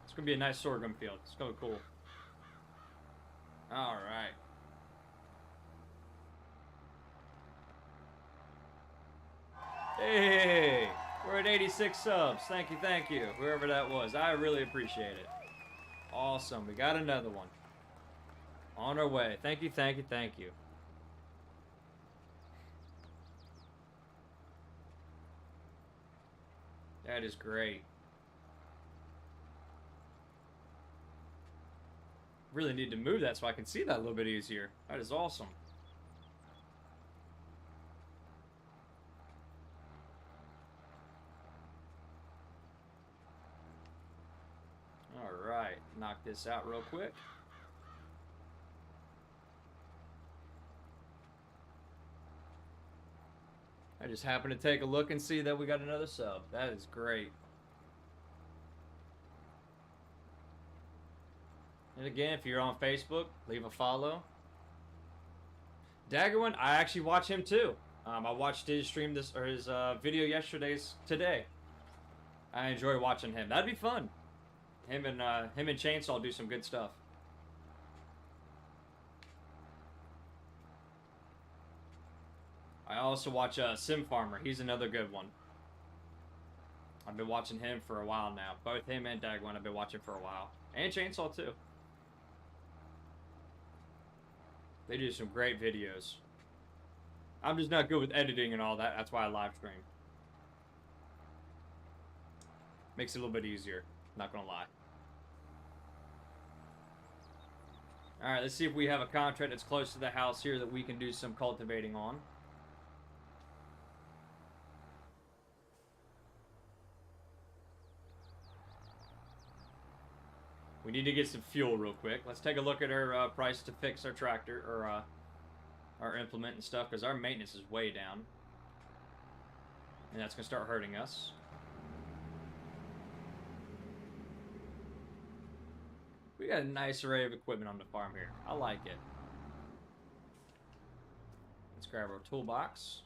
It's going to be a nice sorghum field. It's going to be cool. All right. Hey! We're at 86 subs. Thank you, whoever that was. I really appreciate it. Awesome. We got another one. On our way. Thank you. That is great. Really need to move that so I can see that a little bit easier. That is awesome. Alright, knock this out real quick. I just happened to take a look and see that we got another sub. That is great. And again, if you're on Facebook, leave a follow. Daggerwin, I actually watch him too. I watched his stream or his video today. I enjoy watching him. That'd be fun. Him and Chainsaw do some good stuff. I also watch Sim Farmer. He's another good one. I've been watching him for a while now. Both him and Dagwin I've been watching for a while. And Chainsaw too. They do some great videos. I'm just not good with editing and all that. That's why I live stream. Makes it a little bit easier. Not gonna lie. Alright, let's see if we have a contract that's close to the house here that we can do some cultivating on. We need to get some fuel real quick. Let's take a look at our price to fix our tractor, or our implement and stuff, because our maintenance is way down. And that's going to start hurting us. We got a nice array of equipment on the farm here. I like it. Let's grab our toolbox.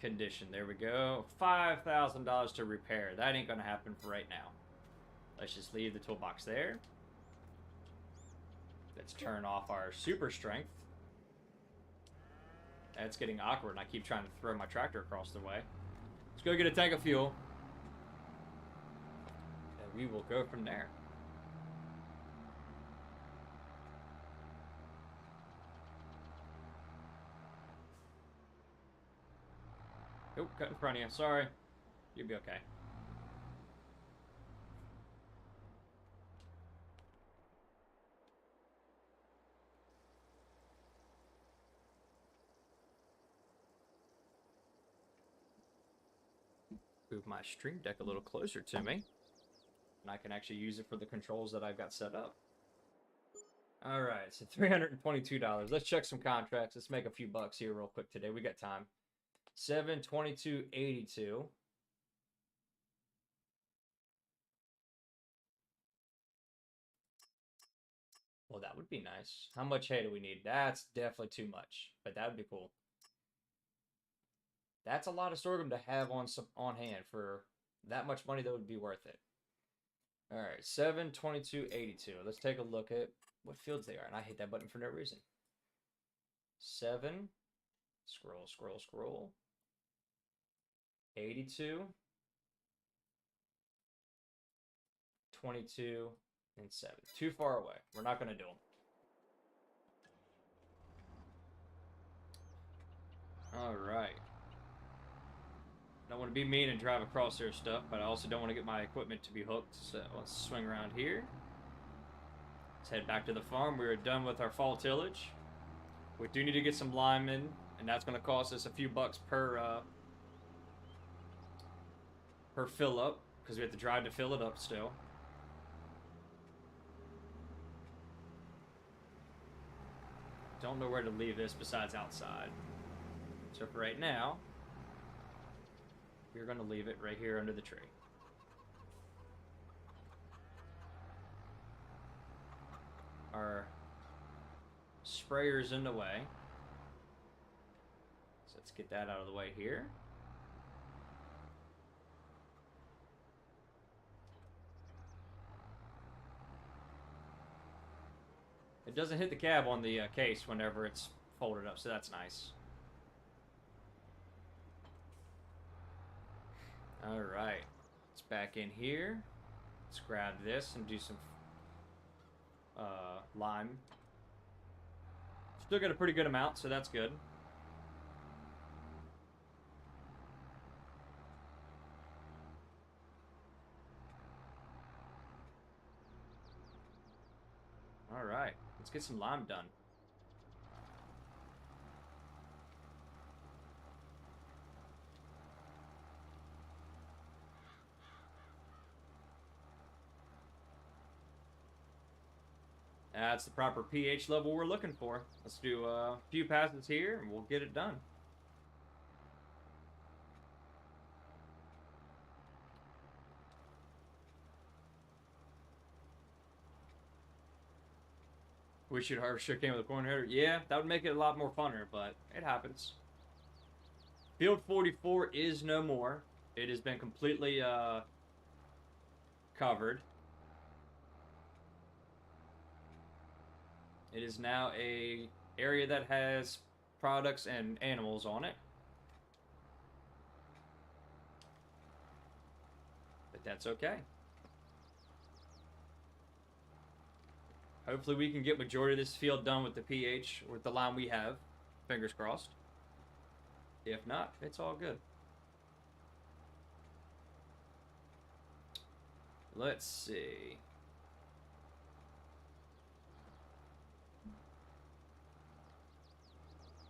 Condition. There we go. $5,000 to repair. That ain't gonna happen for right now. Let's just leave the toolbox there. Let's turn off our super strength. That's getting awkward, and I keep trying to throw my tractor across the way. Let's go get a tank of fuel. And we will go from there. Oh, cut in front of you. Sorry. You'll be okay. Move my stream deck a little closer to me. And I can actually use it for the controls that I've got set up. Alright, so $322. Let's check some contracts. Let's make a few bucks here real quick today. We got time. 722.82. Well, that would be nice. How much hay do we need? That's definitely too much, but that would be cool. That's a lot of sorghum to have on hand for that much money. That would be worth it. All right, 722.82. Let's take a look at what fields they are, and I hit that button for no reason. 7. Scroll. 82. 22. And 7. Too far away. We're not going to do them. Alright. Don't want to be mean and drive across their stuff, but I also don't want to get my equipment to be hooked. So let's swing around here. Let's head back to the farm. We are done with our fall tillage. We do need to get some lime in, and that's going to cost us a few bucks per fill up, because we have to drive to fill it up still. Don't know where to leave this besides outside. So for right now, we're going to leave it right here under the tree. Our sprayer's in the way. So let's get that out of the way here. It doesn't hit the cab on the case whenever it's folded up, so that's nice. Alright, let's back in here. Let's grab this and do some lime. Still got a pretty good amount, so that's good. Alright, let's get some lime done. That's the proper pH level we're looking for. Let's do a few passes here and we'll get it done. Wish you'd harvest sugarcane with a corn header. Yeah, that would make it a lot more funner, but it happens. Field 44 is no more. It has been completely covered. It is now a area that has products and animals on it. But that's okay. Hopefully we can get majority of this field done with the pH, with the line we have. Fingers crossed. If not, it's all good. Let's see.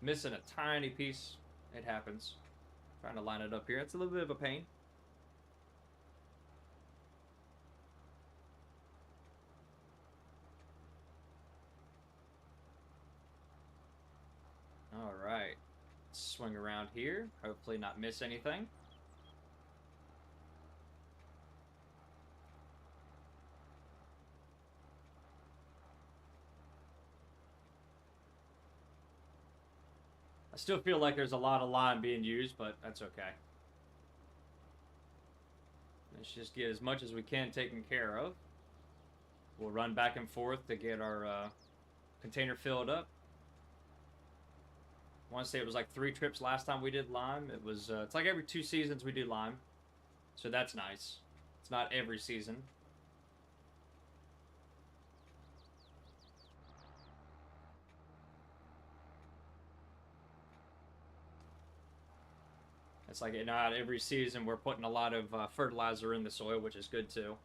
Missing a tiny piece. It happens. Trying to line it up here. It's a little bit of a pain. All right. Swing around here. Hopefully not miss anything. I still feel like there's a lot of lime being used, but that's okay. Let's just get as much as we can taken care of. We'll run back and forth to get our container filled up. I want to say it was like 3 trips last time we did lime. It was it's like every 2 seasons we do lime, so that's nice. It's not every season. It's like not every season we're putting a lot of fertilizer in the soil, which is good too.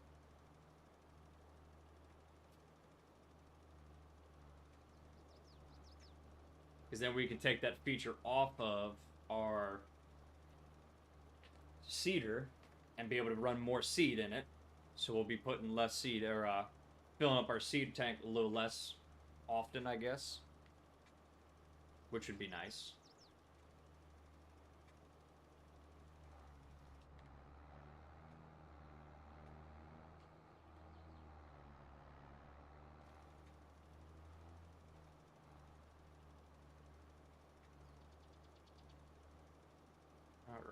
Because then we can take that feature off of our seeder and be able to run more seed in it. So we'll be putting less seed, or filling up our seed tank a little less often, I guess. Which would be nice.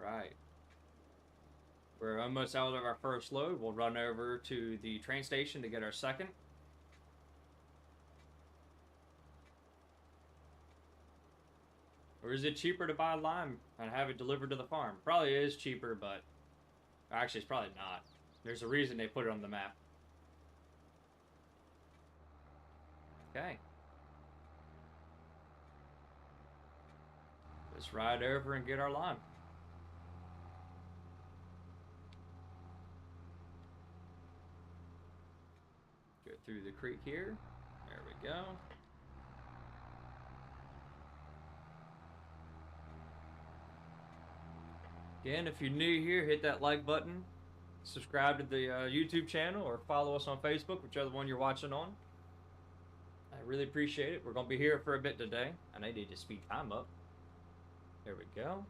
Alright. We're almost out of our first load. We'll run over to the train station to get our second. Or is it cheaper to buy lime and have it delivered to the farm? Probably is cheaper, but actually it's probably not. There's a reason they put it on the map. Okay. Let's ride over and get our lime. Go through the creek here. There we go. Again, if you're new here, hit that like button. Subscribe to the YouTube channel or follow us on Facebook, whichever one you're watching on. I really appreciate it. We're going to be here for a bit today, and I need to speed time up. There we go.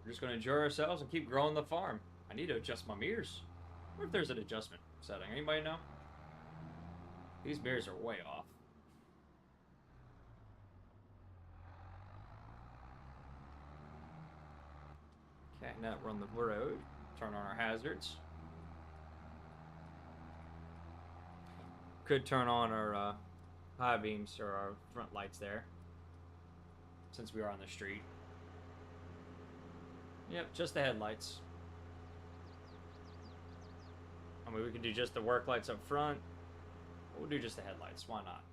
We're just going to enjoy ourselves and keep growing the farm. I need to adjust my mirrors. I wonder if there's an adjustment setting. Anybody know? These mirrors are way off. Okay, now run the road. Turn on our hazards. Could turn on our high beams or our front lights there, since we are on the street. Yep, just the headlights. I mean, we could do just the work lights up front. We'll do just the headlights. Why not?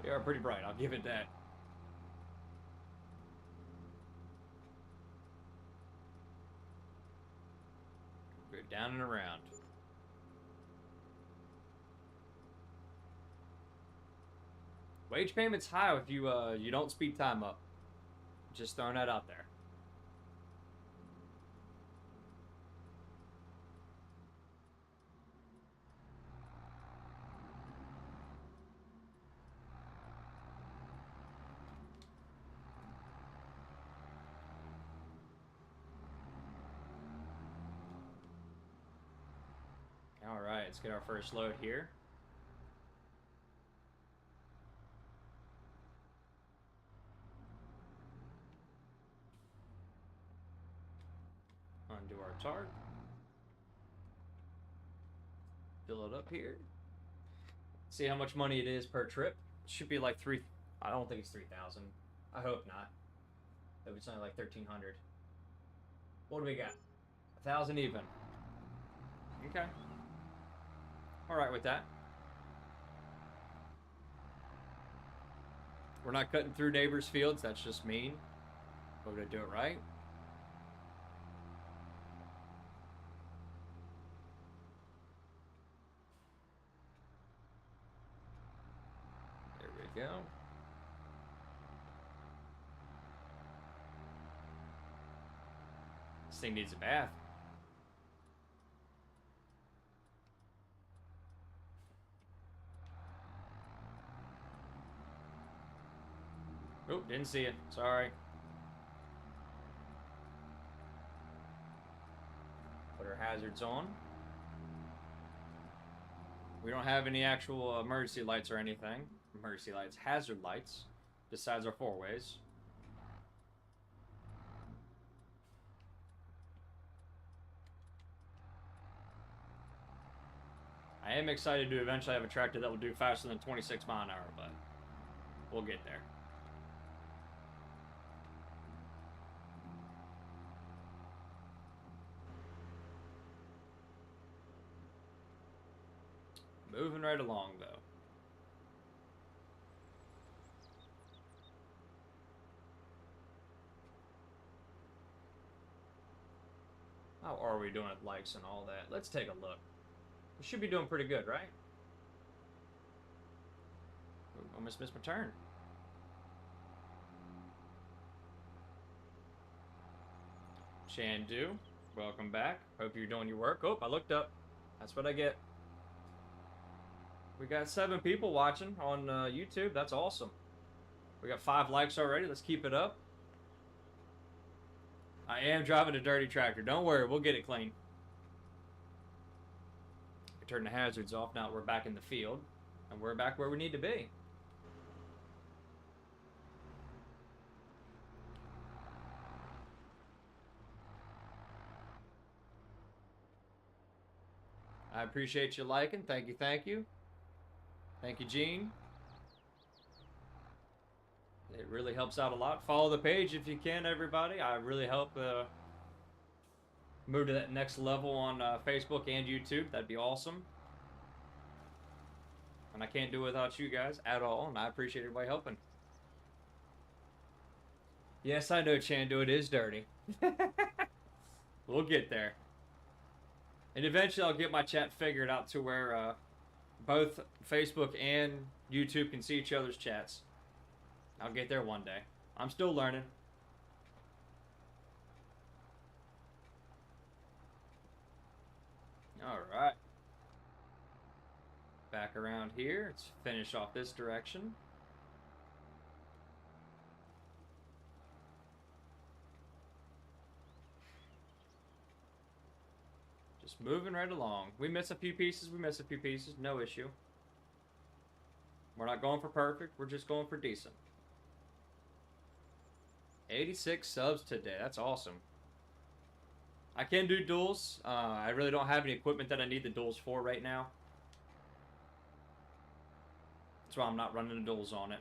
They are pretty bright, I'll give it that. Go down and around. Wage payment's high if you you don't speed time up. Just throwing that out there. Alright, let's get our first load here. Undo our tarp. Fill it up here. See how much money it is per trip. It should be like I don't think it's 3,000. I hope not. Maybe it's only like 1,300. What do we got? 1,000 even. Okay. Alright with that. We're not cutting through neighbors' fields. That's just mean. We're going to do it right. There we go. This thing needs a bath. Oh, didn't see it. Sorry. Put our hazards on. We don't have any actual emergency lights or anything. Emergency lights, hazard lights, besides our four-ways. I am excited to eventually have a tractor that will do faster than 26 miles an hour, but we'll get there. Moving right along, though. How are we doing with likes and all that? Let's take a look. We should be doing pretty good, right? Ooh, almost missed my turn. Chandu, welcome back. Hope you're doing your work. Oh, I looked up. That's what I get. We got 7 people watching on YouTube. That's awesome. We got 5 likes already. Let's keep it up. I am driving a dirty tractor. Don't worry, we'll get it clean. We turn the hazards off. Now we're back in the field. And we're back where we need to be. I appreciate you liking. Thank you, thank you. Thank you, Gene. It really helps out a lot. Follow the page if you can, everybody. I really help move to that next level on Facebook and YouTube. That'd be awesome. And I can't do it without you guys at all, and I appreciate everybody helping. Yes, I know, Chandu, it is dirty. We'll get there. And eventually I'll get my chat figured out to where both Facebook and YouTube can see each other's chats. I'll get there one day. I'm still learning. Alright. Back around here. Let's finish off this direction. Just moving right along. We miss a few pieces, no issue. We're not going for perfect, we're just going for decent. 86 subs today, that's awesome. I can do duels. I really don't have any equipment that I need the duels for right now. That's why I'm not running the duels on it.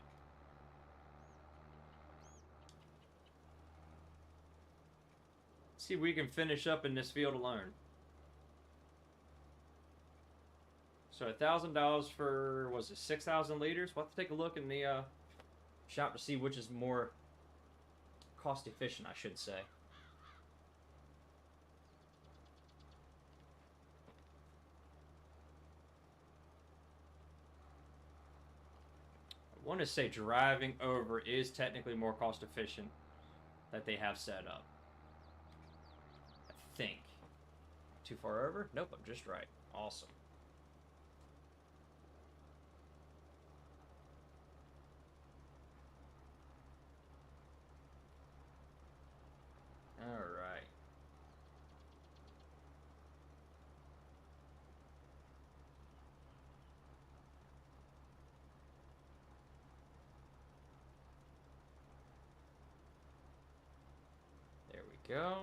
Let's see if we can finish up in this field alone. So $1,000 for, was it 6,000 liters? We'll have to take a look in the shop to see which is more cost efficient, I should say. I want to say driving over is technically more cost efficient that they have set up. I think. Too far over? Nope, I'm just right. Awesome. Alright. go.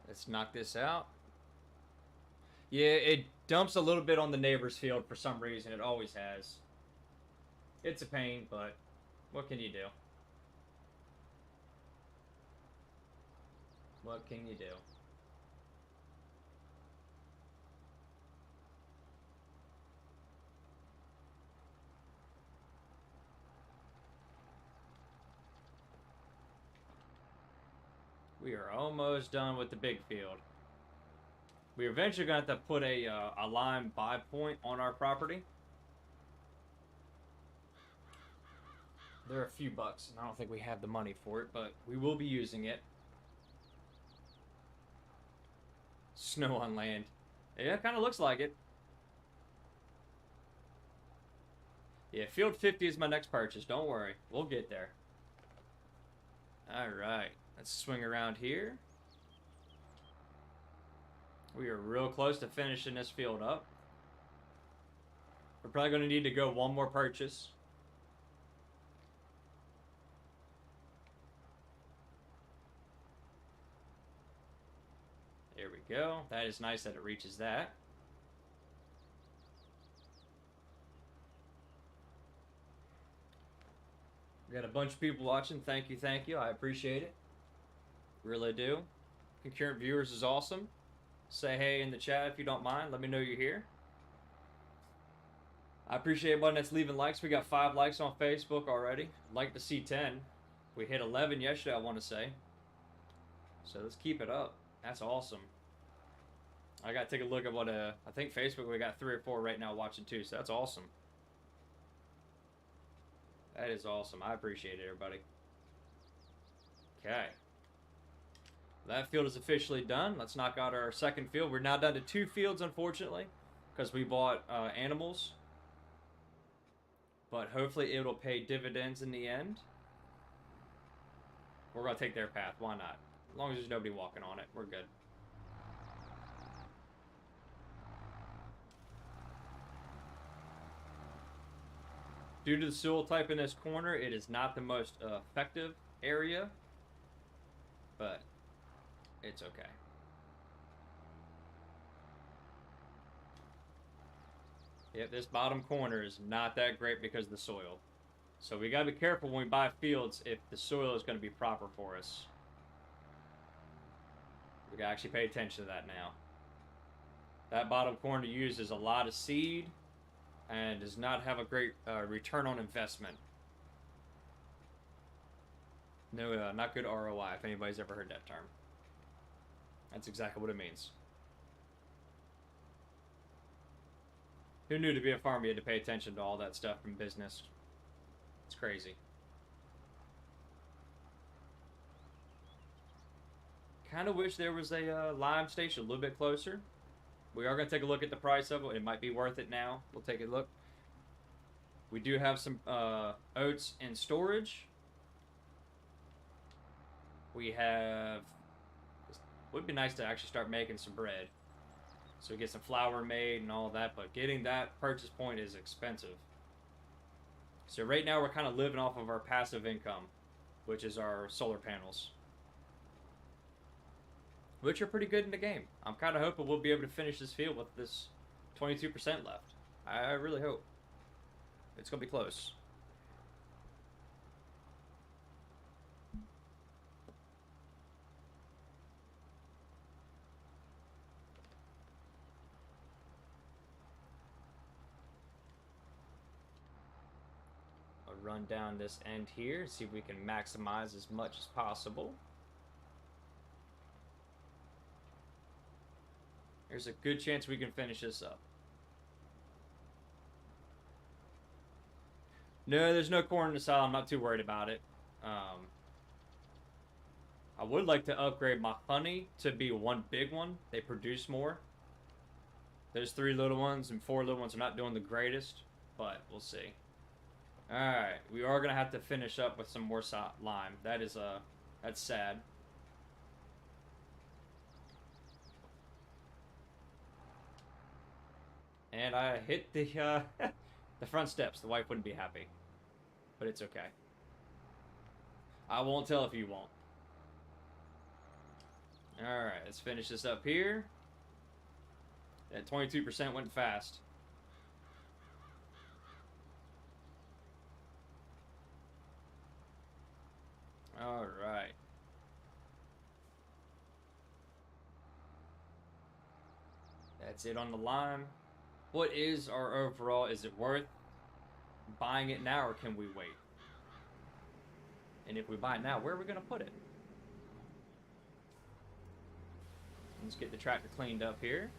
Let's knock this out. Yeah, it dumps a little bit on the neighbor's field for some reason. It always has. It's a pain, but what can you do? What can you do? We are almost done with the big field. We're eventually going to have to put a lime buy point on our property. They're a few bucks, and I don't think we have the money for it, but we will be using it. Snow on land. Yeah, it kind of looks like it. Yeah, field 50 is my next purchase. Don't worry. We'll get there. Alright. Let's swing around here. We are real close to finishing this field up. We're probably going to need to go one more purchase. There we go. That is nice that it reaches that. We got a bunch of people watching. Thank you, thank you. I appreciate it. Really do. Concurrent viewers is awesome. Say hey in the chat if you don't mind. Let me know you're here. I appreciate everyone that's leaving likes. We got 5 likes on Facebook already. Like to see 10. We hit 11 yesterday, I want to say. So let's keep it up. That's awesome. I got to take a look at what, I think Facebook, we got 3 or 4 right now watching too, so that's awesome. That is awesome. I appreciate it, everybody. Okay. That field is officially done. Let's knock out our second field. We're now down to 2 fields, unfortunately, because we bought animals. But hopefully it'll pay dividends in the end. We're going to take their path. Why not? As long as there's nobody walking on it, we're good. Due to the soil type in this corner, it is not the most effective area, but it's okay. Yep, this bottom corner is not that great because of the soil. So we gotta be careful when we buy fields if the soil is gonna be proper for us. We gotta actually pay attention to that now. That bottom corner uses a lot of seed and does not have a great return on investment. No, not good ROI, if anybody's ever heard that term. That's exactly what it means. Who knew to be a farmer you had to pay attention to all that stuff in business? It's crazy. Kind of wish there was a lime station a little bit closer. We are going to take a look at the price of it. It might be worth it now. We'll take a look. We do have some oats in storage. We have... It would be nice to actually start making some bread. So we get some flour made and all that. But getting that purchase point is expensive. So right now we're kind of living off of our passive income, which is our solar panels. Which are pretty good in the game. I'm kind of hoping we'll be able to finish this field with this 22% left. I really hope. It's going to be close. I'll run down this end here, see if we can maximize as much as possible. There's a good chance we can finish this up. No, there's no corn in the soil. I'm not too worried about it. I would like to upgrade my honey to be one big one. They produce more. There's 3 little ones and 4 little ones are not doing the greatest, but we'll see. Alright, we are going to have to finish up with some more lime. That is, that's sad. And I hit the the front steps. The wife wouldn't be happy, but it's okay. I won't tell if you won't. All right, let's finish this up here. That 22% went fast. All right. That's it on the lime. What is our overall? Is it worth buying it now, or can we wait? And if we buy it now, where are we going to put it? Let's get the tractor cleaned up here.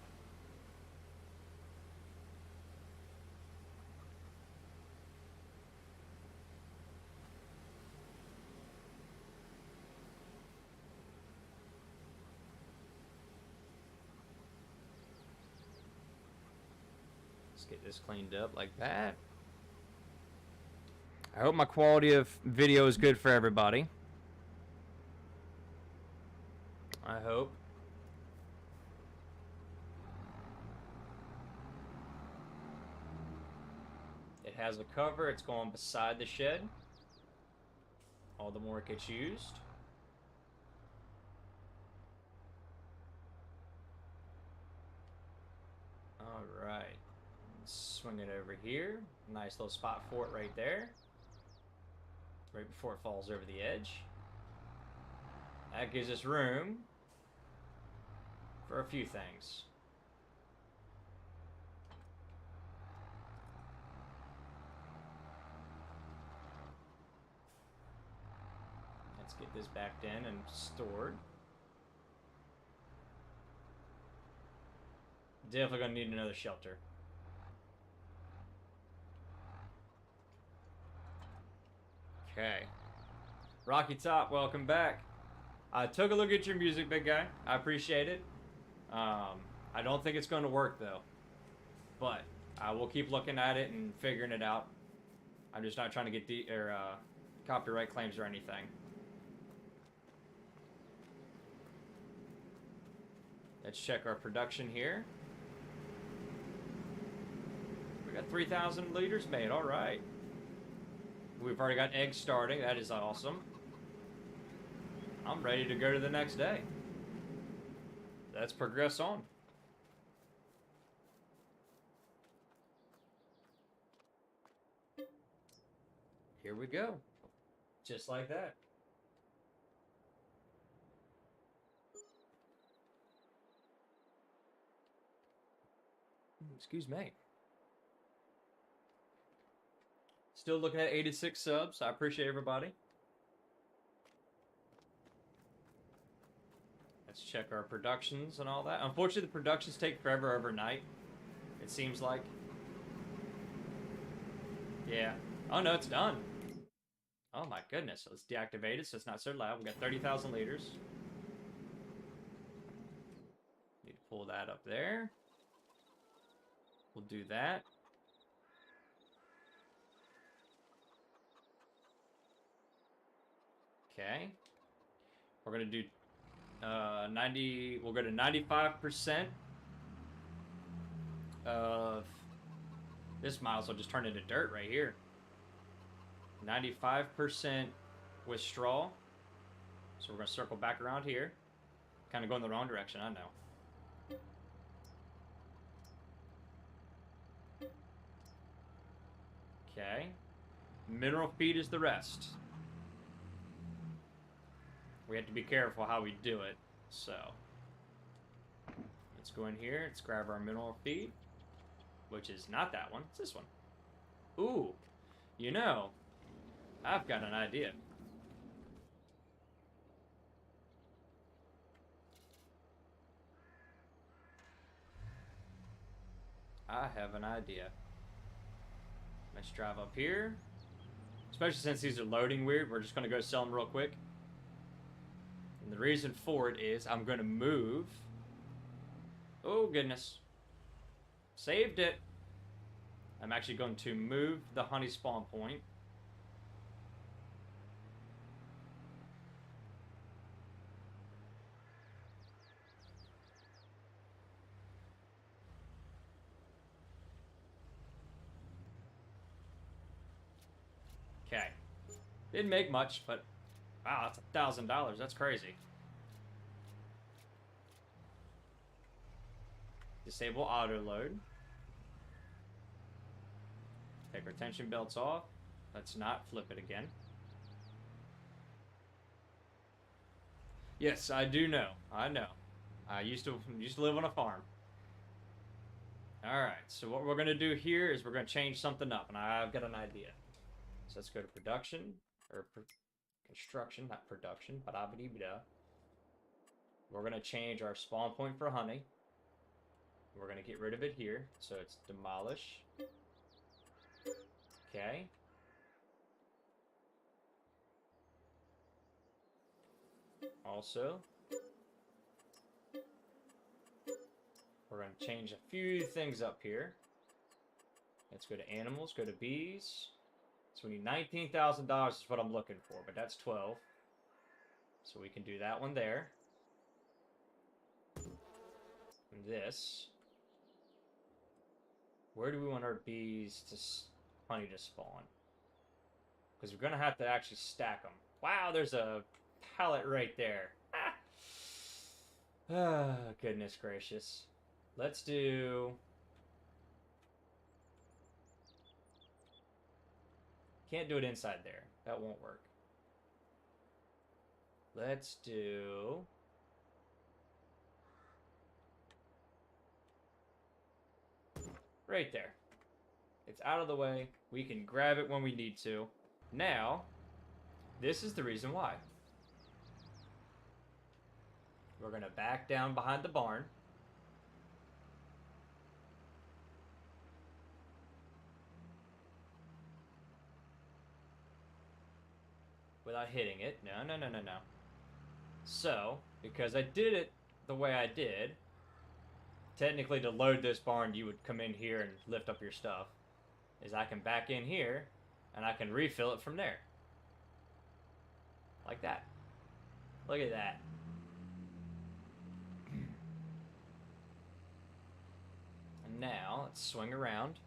Let's get this cleaned up like that. I hope my quality of video is good for everybody. I hope. It has a cover. It's going beside the shed. All the more it gets used. All right. Swing it over here. Nice little spot for it right there. Right before it falls over the edge. That gives us room for a few things. Let's get this backed in and stored. Definitely gonna need another shelter. Okay. Rocky Top, welcome back. I took a look at your music, big guy. I appreciate it. I don't think it's going to work, though. But I will keep looking at it and figuring it out. I'm just not trying to get copyright claims or anything. Let's check our production here. We got 3,000 liters made. All right. We've already got eggs starting. That is awesome. I'm ready to go to the next day. Let's progress on. Here we go. Just like that. Excuse me. Still looking at 86 subs. I appreciate everybody. Let's check our productions and all that. Unfortunately, the productions take forever overnight. It seems like. Yeah. Oh, no, it's done. Oh, my goodness. Let's deactivate it so it's not so loud. We got 30,000 liters. Need to pull that up there. We'll do that. Okay. We're going to do 90, we'll go to 95% of this miles. Will just turn into dirt right here. 95% with straw. So we're going to circle back around here. Kind of going the wrong direction, I know. Okay. Mineral feed is the rest. We have to be careful how we do it, so let's go in here. Let's grab our mineral feed, which is not that one. It's this one. Ooh, you know, I've got an idea. I have an idea. Let's drive up here. Especially since these are loading weird, we're just going to go sell them real quick. And the reason for it is I'm going to move. Oh, goodness. Saved it. I'm actually going to move the honey spawn point. Okay. Didn't make much, but wow, that's $1,000. That's crazy. Disable auto load. Take our tension belts off. Let's not flip it again. Yes, I do know. I know. I used to live on a farm. All right. So what we're gonna do here is we're gonna change something up, and I've got an idea. So let's go to production or construction, not production. Ba-da-ba-dee-ba-da. We're gonna change our spawn point for honey. We're gonna get rid of it here, so it's demolish. Okay. Also, we're going to change a few things up here. Let's go to animals, go to bees. So we need $19,000 is what I'm looking for, but that's 12. So we can do that one there. And this. Where do we want our bees to honey to spawn? Because we're going to have to actually stack them. Wow, there's a pallet right there. Ah, goodness gracious. Let's do... Can't do it inside there. That won't work. Let's do... Right there. It's out of the way. We can grab it when we need to. Now, this is the reason why. We're going to back down behind the barn. Without hitting it. No, no, no, no, no. So, because I did it the way I did, technically to load this barn, you would come in here and lift up your stuff. Is I can back in here, and I can refill it from there. Like that. Look at that. And now, let's swing around.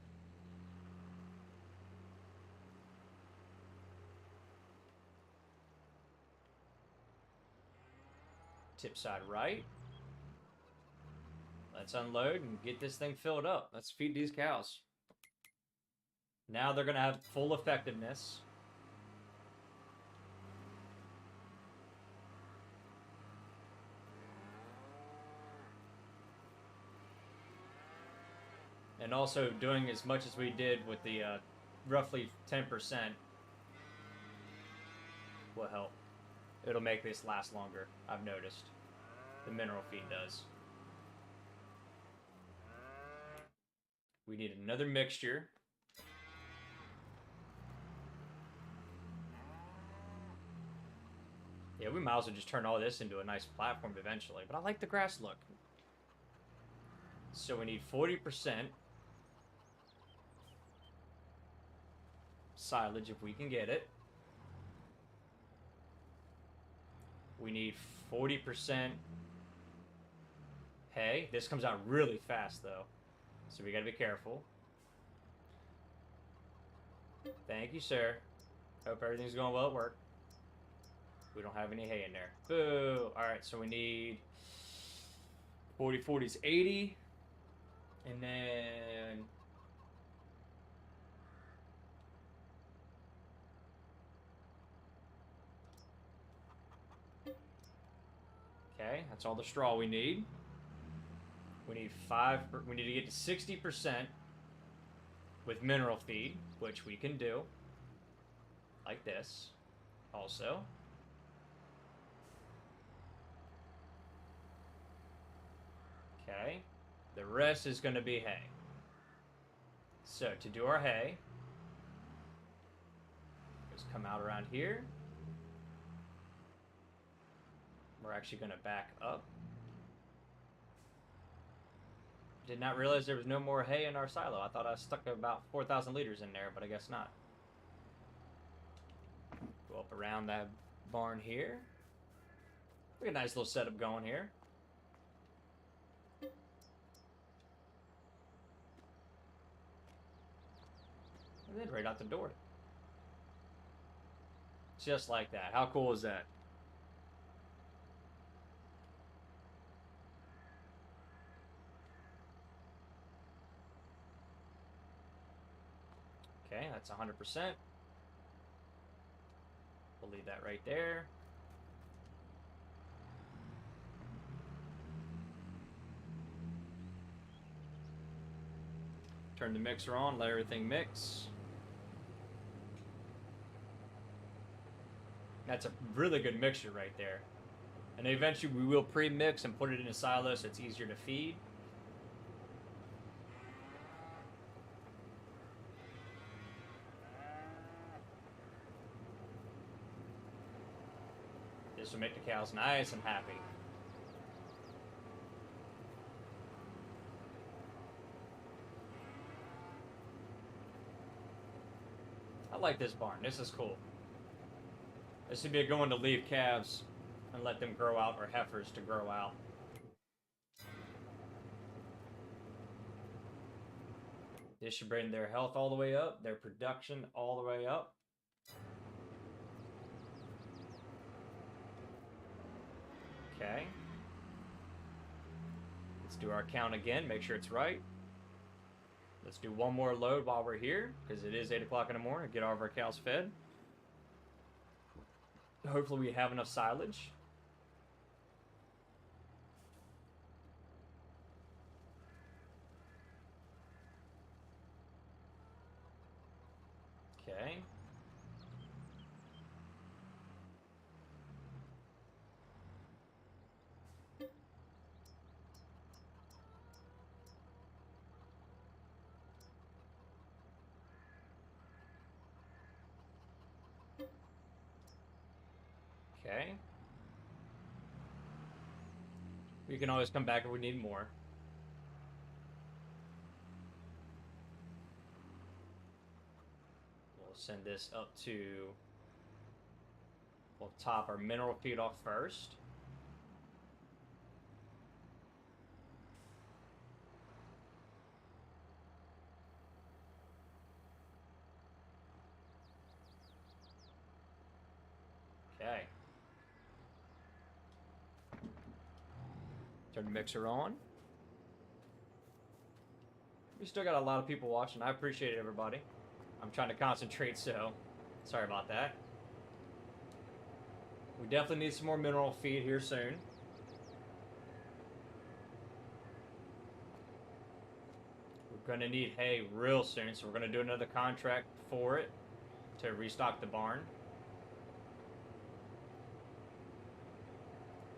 Tip side right. Let's unload and get this thing filled up. Let's feed these cows. Now they're going to have full effectiveness. And also doing as much as we did with the roughly 10% will help. It'll make this last longer, I've noticed. The mineral feed does. We need another mixture. Yeah, we might as well just turn all this into a nice platform eventually. But I like the grass look. So we need 40% silage if we can get it. We need 40% hay. This comes out really fast, though. So we gotta be careful. Thank you, sir. Hope everything's going well at work. We don't have any hay in there. Boo! Alright, so we need 40 is 80. And then... Okay, that's all the straw we need. We need we need to get to 60% with mineral feed, which we can do. Like this. Also. Okay. The rest is going to be hay. So, to do our hay, just come out around here. We're actually going to back up. Did not realize there was no more hay in our silo. I thought I stuck about 4,000 liters in there, but I guess not. Go up around that barn here. We got a nice little setup going here. And then right out the door. Just like that. How cool is that? Okay, that's 100%. We'll leave that right there. Turn the mixer on, let everything mix. That's a really good mixture right there. And eventually we will pre-mix and put it in a silo so it's easier to feed. This will make the cows nice and happy. I like this barn. This is cool. This would be a good one to leave calves and let them grow out, or heifers to grow out. This should bring their health all the way up, their production all the way up. Okay. Let's do our count again, make sure it's right. Let's do one more load while we're here, because it is 8 o'clock in the morning. Get all of our cows fed. Hopefully we have enough silage. Okay. Okay. We can always come back if we need more. We'll send this up to... We'll top our mineral feed off first. Okay. Turn the mixer on. We still got a lot of people watching. I appreciate it, everybody. I'm trying to concentrate, so sorry about that. We definitely need some more mineral feed here soon. We're going to need hay real soon, so we're going to do another contract for it to restock the barn.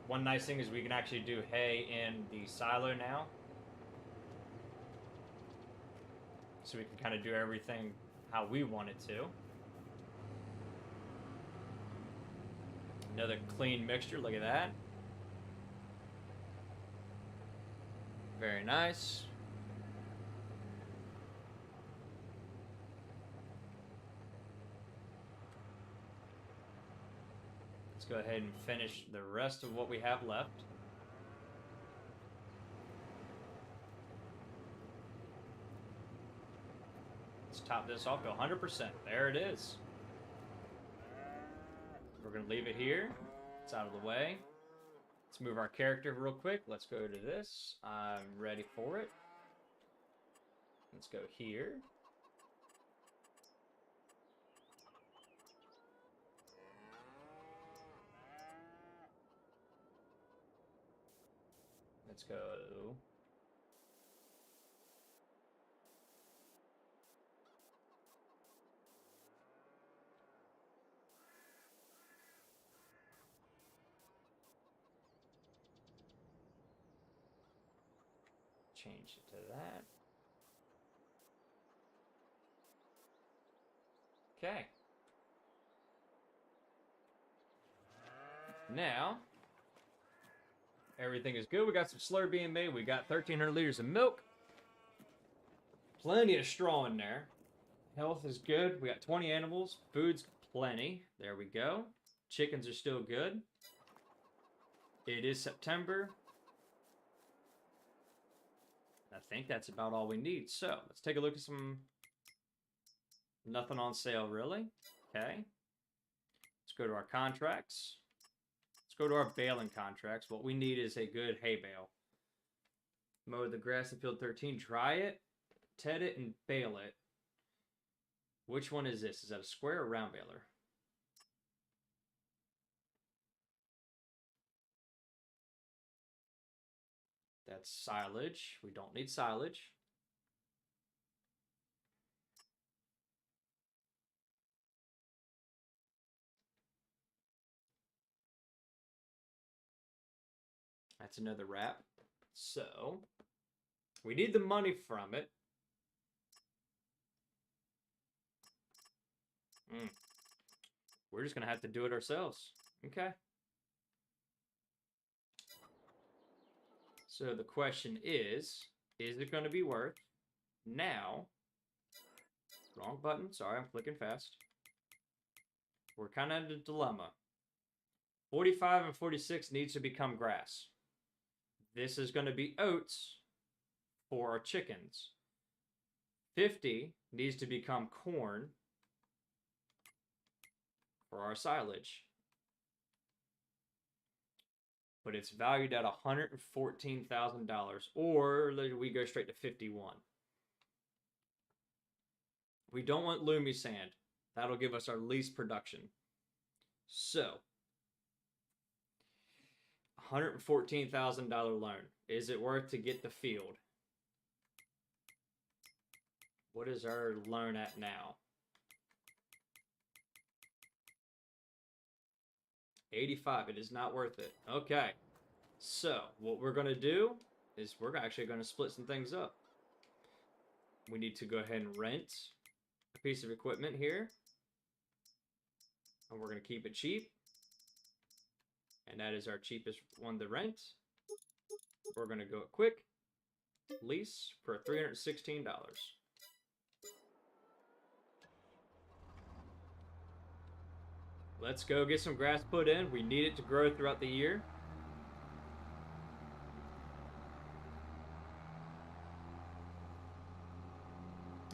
One nice thing is we can actually do hay in the silo now. So we can kind of do everything how we want it to. Another clean mixture, look at that. Very nice. Let's go ahead and finish the rest of what we have left. Let's top this off to 100%. There it is. We're going to leave it here. It's out of the way. Let's move our character real quick. Let's go to this. I'm ready for it. Let's go here. Let's go. Change it to that. Okay. Now, everything is good. We got some slurry being made. We got 1,300 liters of milk. Plenty of straw in there. Health is good. We got 20 animals. Food's plenty. There we go. Chickens are still good. It is September. I think that's about all we need. So, let's take a look at some... Nothing on sale, really. Okay. Let's go to our contracts. Let's go to our baling contracts. What we need is a good hay bale. Mow the grass in field 13. Dry it, ted it, and bale it. Which one is this? Is that a square or round baler? That's silage. We don't need silage. That's another wrap. So, we need the money from it. We're just going to have to do it ourselves. Okay. So the question is it going to be worth now? Wrong button. Sorry, I'm clicking fast. We're kind of in a dilemma. 45 and 46 needs to become grass. This is going to be oats for our chickens. 50 needs to become corn for our silage. But it's valued at $114,000, or we go straight to 51. We don't want Loomy sand. That'll give us our least production. So, $114,000 loan. Is it worth to get the field? What is our loan at now? 85. It is not worth it. Okay. So, what we're going to do is we're actually going to split some things up. We need to go ahead and rent a piece of equipment here. And we're going to keep it cheap. And that is our cheapest one to rent. We're going to go quick lease for $316. Let's go get some grass put in. We need it to grow throughout the year.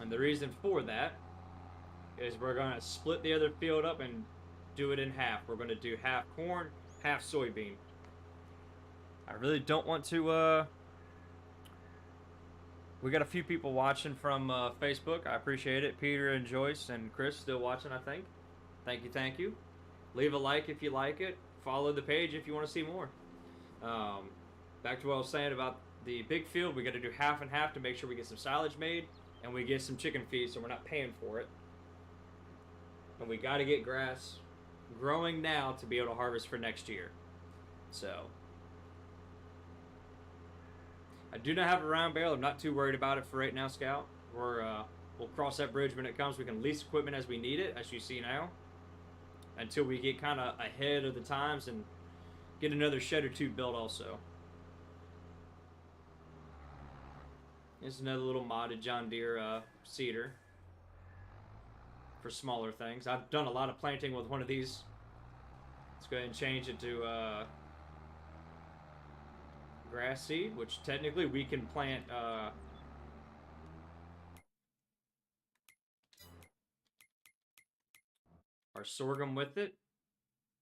And the reason for that is we're going to split the other field up and do it in half. We're going to do half corn, half soybean. I really don't want to, we got a few people watching from Facebook. I appreciate it. Peter and Joyce and Chris still watching, I think. Thank you. Leave a like if you like it. Follow the page if you want to see more. Back to what I was saying about the big field. We got to do half and half to make sure we get some silage made and we get some chicken feed so we're not paying for it. And we got to get grass growing now to be able to harvest for next year. So, I do not have a round bale. I'm not too worried about it for right now, Scout. We'll cross that bridge when it comes. We can lease equipment as we need it, as you see now, until we get kind of ahead of the times and get another shed or two built also. Here's another little modded John Deere seeder for smaller things. I've done a lot of planting with one of these. Let's go ahead and change it to grass seed, which technically we can plant our sorghum with it.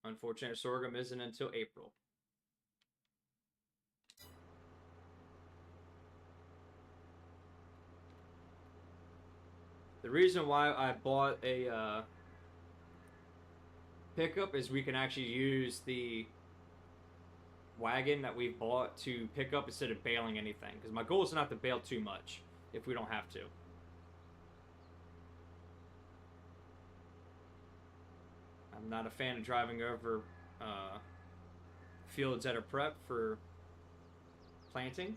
Unfortunately, sorghum isn't until April. The reason why I bought a pickup is we can actually use the wagon that we bought to pick up instead of baling anything. Because my goal is not to bale too much if we don't have to. I'm not a fan of driving over fields that are prepped for planting.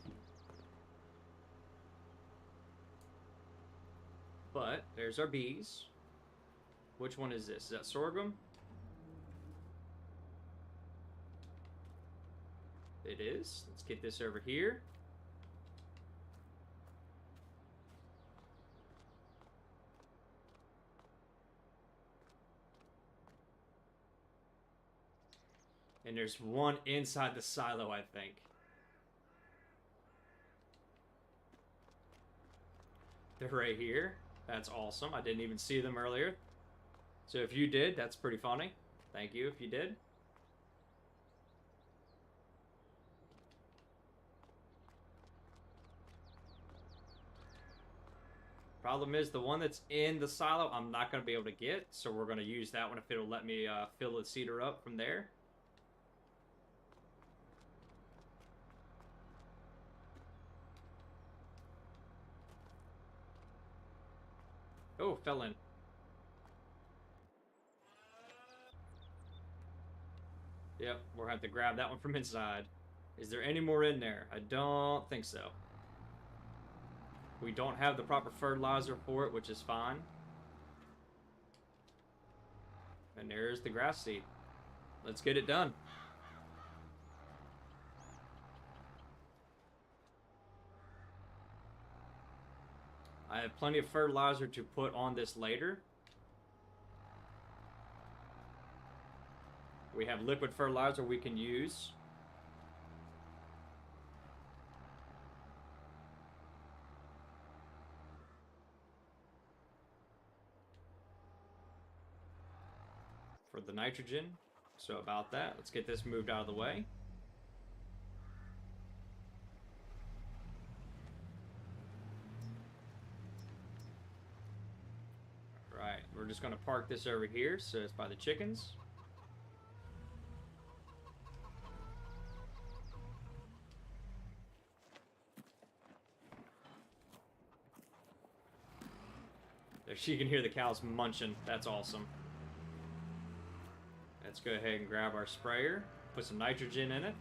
But there's our bees. Which one is this? Is that sorghum? It is. Let's get this over here. And there's one inside the silo, I think. They're right here. That's awesome. I didn't even see them earlier. So if you did, that's pretty funny. Thank you if you did. Problem is, the one that's in the silo, I'm not going to be able to get, so we're going to use that one if it'll let me fill the cedar up from there. Oh, fell in. Yep, we're going to have to grab that one from inside. Is there any more in there? I don't think so. We don't have the proper fertilizer for it, which is fine. And there's the grass seed. Let's get it done. I have plenty of fertilizer to put on this later. We have liquid fertilizer we can use. For the nitrogen. So about that, let's get this moved out of the way. Right, we're just going to park this over here so it's by the chickens. There, she can hear the cows munching. That's awesome. Let's go ahead and grab our sprayer, put some nitrogen in it.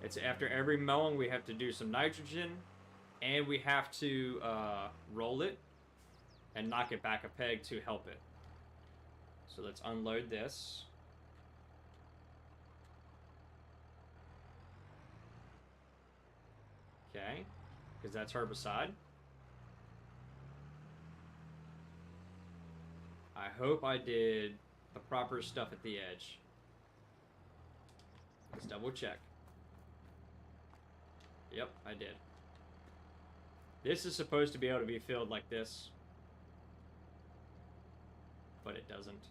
It's after every mowing we have to do some nitrogen, and we have to roll it and knock it back a peg to help it. So let's unload this. Okay, because that's herbicide. I hope I did the proper stuff at the edge. Let's double check. Yep, I did. This is supposed to be able to be filled like this, but it doesn't.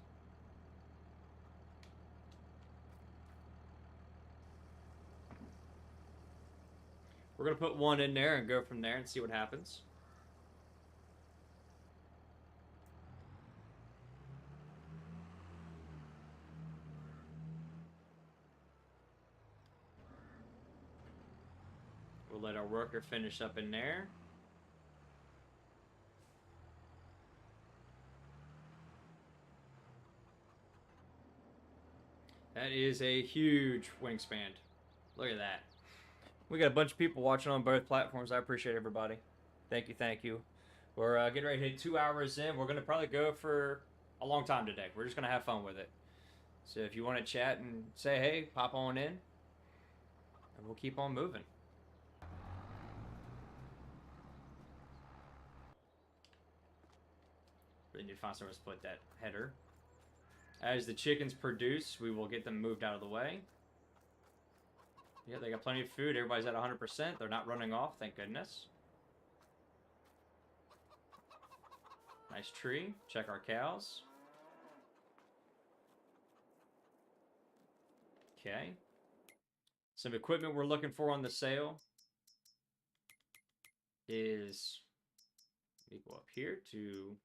We're going to put one in there and go from there and see what happens. We'll let our worker finish up in there. That is a huge wingspan. Look at that. We got a bunch of people watching on both platforms. I appreciate everybody. Thank you, thank you. We're getting ready to hit 2 hours in. We're going to probably go for a long time today. We're just going to have fun with it. So if you want to chat and say, hey, pop on in. And we'll keep on moving. Really need to find somewhere to put that header. As the chickens produce, we will get them moved out of the way. Yeah, they got plenty of food. Everybody's at 100%. They're not running off, thank goodness. Nice tree. Check our cows. Okay. Some equipment we're looking for on the sale is, let me go up here to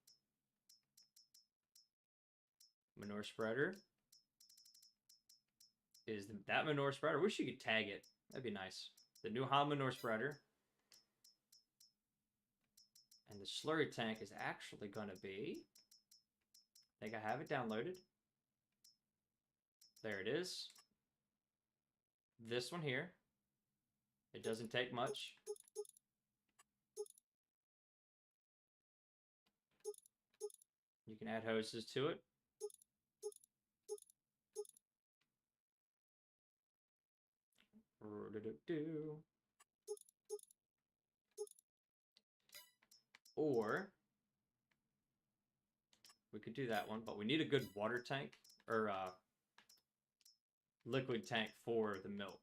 manure spreader. Is that manure spreader? I wish you could tag it. That'd be nice. The new Holland manure spreader. And the slurry tank is actually going to be, I think I have it downloaded. There it is. This one here. It doesn't take much. You can add hoses to it. Or we could do that one, but we need a good water tank or liquid tank for the milk.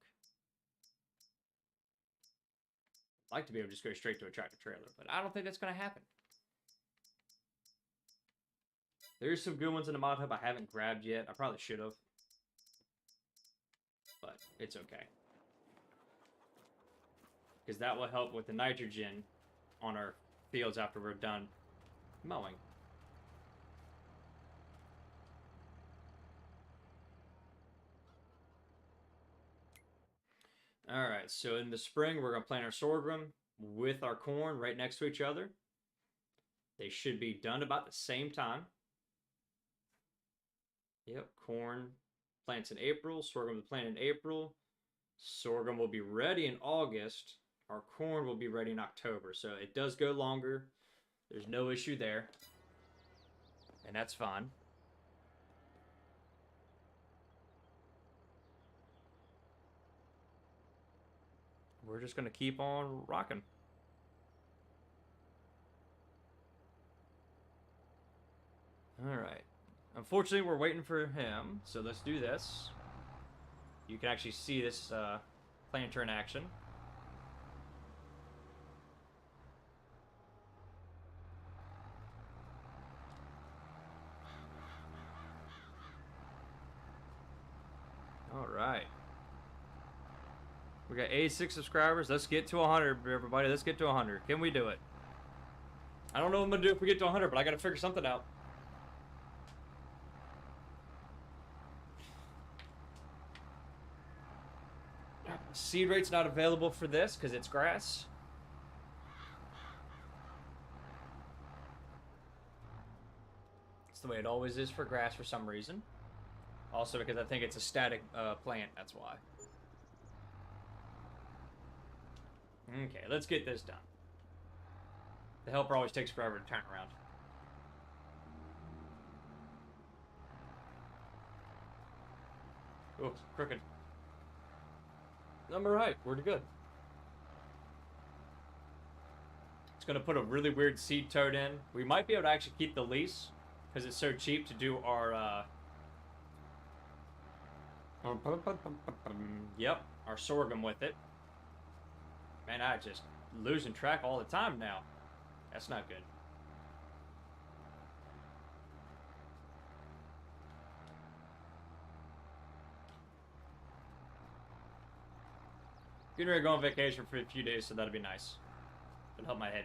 I'd like to be able to just go straight to a tractor trailer, but I don't think that's going to happen. There's some good ones in the mod hub I haven't grabbed yet. I probably should have. But it's okay. Because that will help with the nitrogen on our fields after we're done mowing. Alright, so in the spring, we're going to plant our sorghum with our corn right next to each other. They should be done about the same time. Yep, corn plants in April, sorghum will plant in April. Sorghum will be ready in August. Our corn will be ready in October. So it does go longer. There's no issue there. And that's fine. We're just going to keep on rocking. Alright. Unfortunately, we're waiting for him. So let's do this. You can actually see this planter in action. Alright. We got 86 subscribers. Let's get to 100, everybody. Let's get to 100. Can we do it? I don't know what I'm going to do if we get to 100, but I got to figure something out. Seed rate's not available for this because it's grass. It's the way it always is for grass for some reason. Also because I think it's a static plant, that's why. Okay, let's get this done. The helper always takes forever to turn around. Oh, crooked. I'm alright, we're good. It's gonna put a really weird seed toad in. We might be able to actually keep the lease because it's so cheap to do our yep, our sorghum with it. Man, I just losing track all the time now. That's not good. Getting ready to go on vacation for a few days, so that'll be nice. It'll help my head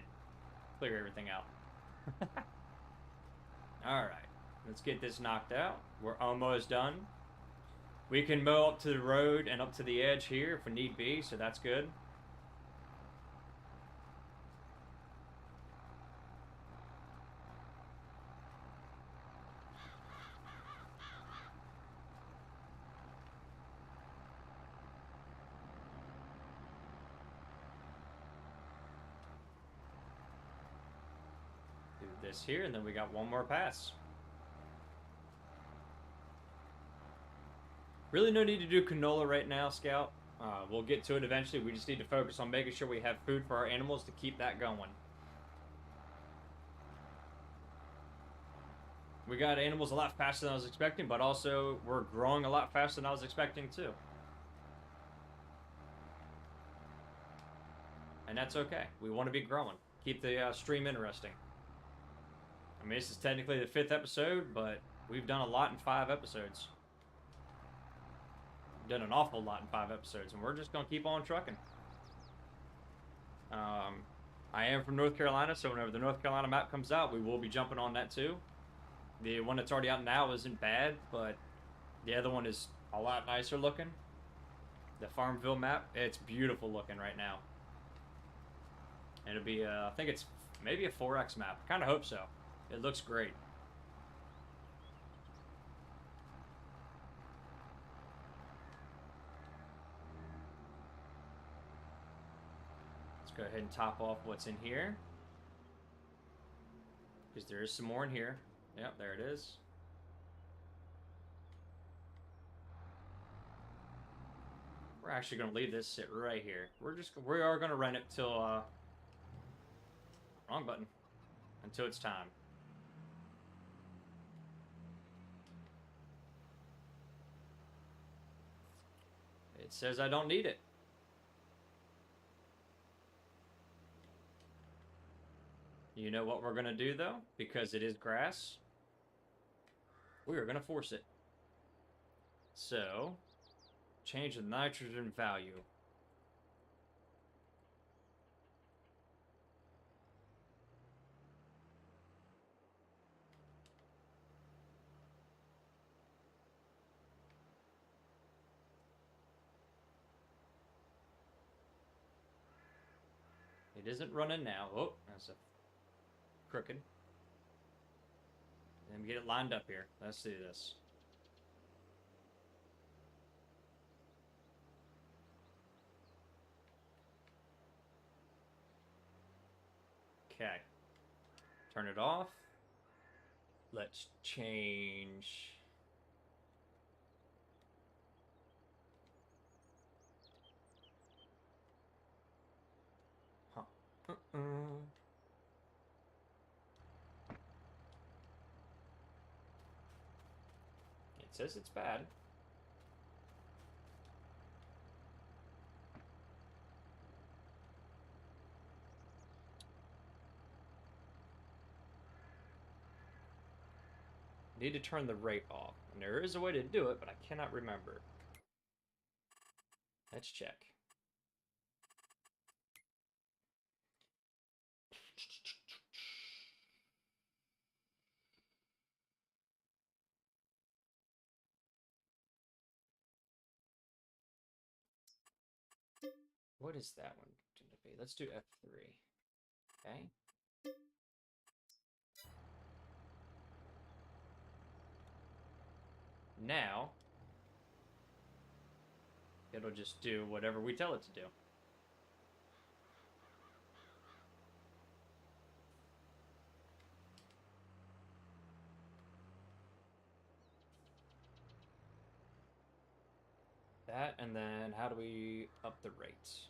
clear everything out. Alright, let's get this knocked out. We're almost done. We can mow up to the road and up to the edge here if we need be, so that's good. Do this here, and then we got one more pass. Really no need to do canola right now, Scout. We'll get to it eventually. We just need to focus on making sure we have food for our animals to keep that going. We got animals a lot faster than I was expecting, but also we're growing a lot faster than I was expecting too. And that's okay. We want to be growing. Keep the stream interesting. I mean, this is technically the 5th episode, but we've done a lot in 5 episodes. Done an awful lot in 5 episodes, and we're just gonna keep on trucking. I am from North Carolina, so whenever the North Carolina map comes out, we will be jumping on that too. The one that's already out now isn't bad, but the other one is a lot nicer looking. The Farmville map, it's beautiful looking right now. It'll be, I think it's maybe a 4X map. Kind of hope so. It looks great. Go ahead and top off what's in here. Because there is some more in here. Yep, there it is. We're actually going to leave this sit right here. We are going to run it till, wrong button. Until it's time. It says I don't need it. You know what we're going to do, though? Because it is grass. We are going to force it. So, change the nitrogen value. It isn't running now. Oh, that's a crooked. Let me get it lined up here. Let's do this. Okay. Turn it off. Let's change. Huh. It says it's bad. Need to turn the rate off. And there is a way to do it, but I cannot remember. Let's check. What is that one going to be? Let's do F3. Okay. Now, it'll just do whatever we tell it to do. That, and then how do we up the rates?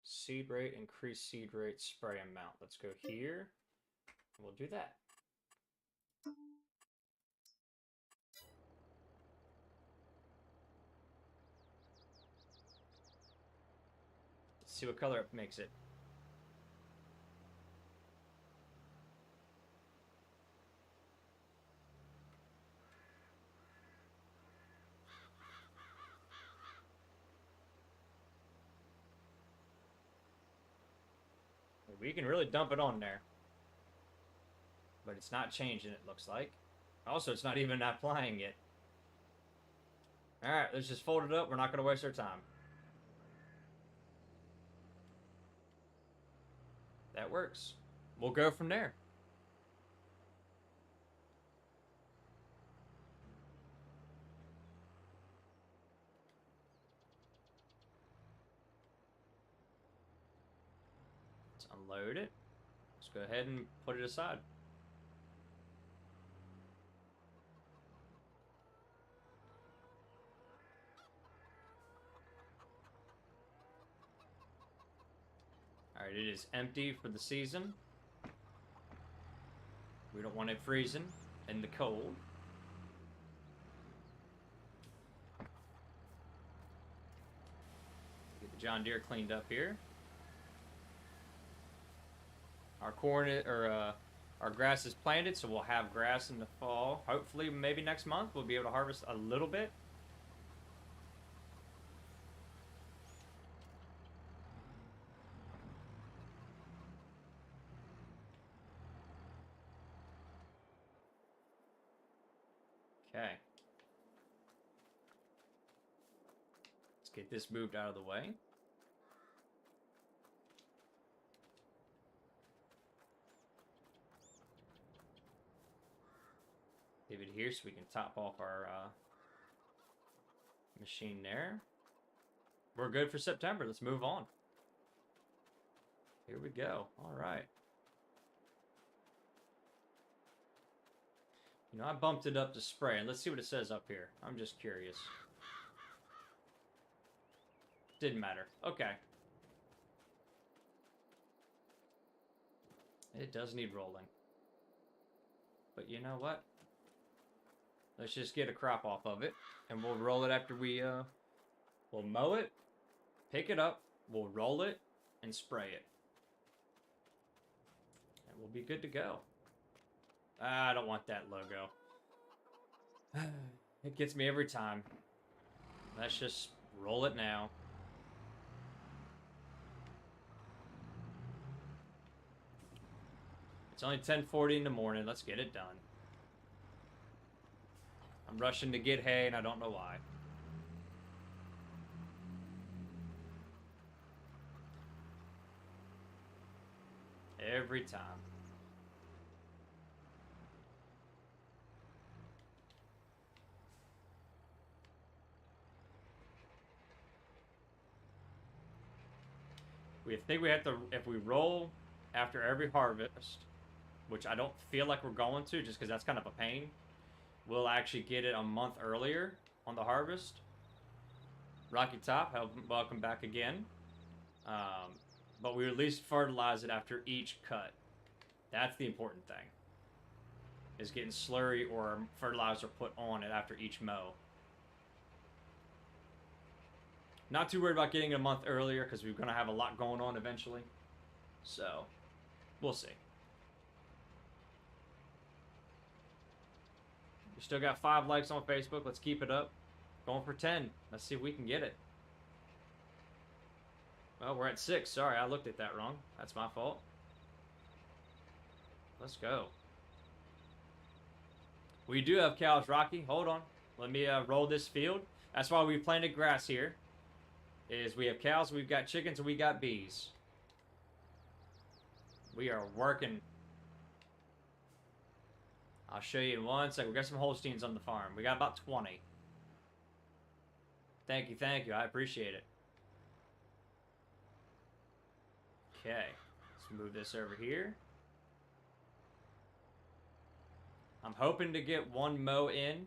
Seed rate, increase seed rate, spray amount. Let's go here. We'll do that. Let's see what color it makes it. We can really dump it on there. But it's not changing, it looks like. Also, it's not even applying it. Alright, let's just fold it up. We're not going to waste our time. That works. We'll go from there. Let's unload it. Let's go ahead and put it aside. Alright, it is empty for the season. We don't want it freezing in the cold. Get the John Deere cleaned up here. Our corn, our grass is planted, so we'll have grass in the fall. Hopefully, maybe next month, we'll be able to harvest a little bit. Okay. Let's get this moved out of the way. Leave it here so we can top off our machine there. We're good for September. Let's move on. Here we go. All right. You know, I bumped it up to spray, and let's see what it says up here. I'm just curious. Didn't matter. Okay. It does need rolling. But you know what? Let's just get a crop off of it, and we'll roll it after we, we'll mow it, pick it up, we'll roll it, and spray it. we'll be good to go. I don't want that logo. It gets me every time. Let's just roll it now. It's only 10:40 in the morning. Let's get it done. I'm rushing to get hay, and I don't know why. Every time. We think we have to, if we roll after every harvest, which I don't feel like we're going to, just because that's kind of a pain, we'll actually get it a month earlier on the harvest. Rocky Top, welcome back again. But we at least fertilize it after each cut. That's the important thing. Is getting slurry or fertilizer put on it after each mow. Not too worried about getting it a month earlier because we're going to have a lot going on eventually. So, we'll see. We still got 5 likes on Facebook. Let's keep it up. Going for 10. Let's see if we can get it. Well, we're at 6. Sorry, I looked at that wrong. That's my fault. Let's go. We do have cows, Rocky. Hold on. Let me roll this field. That's why we planted grass here. Is we have cows, we've got chickens, and we got bees. We are working. I'll show you in 1 second. We got some Holsteins on the farm. We got about 20. Thank you, thank you. I appreciate it. Okay. Let's move this over here. I'm hoping to get 1 mow in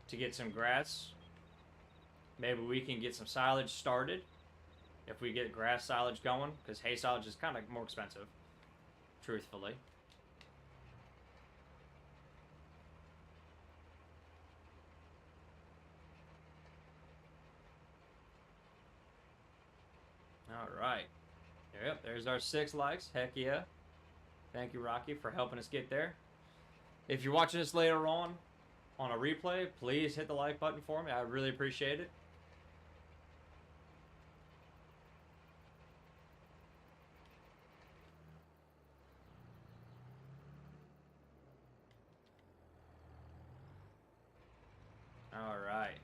to get some grass. Maybe we can get some silage started if we get grass silage going, because hay silage is kind of more expensive, truthfully. All right. Yep, there's our 6 likes. Heck yeah. Thank you, Rocky, for helping us get there. If you're watching this later on a replay, please hit the like button for me. I really appreciate it. All right.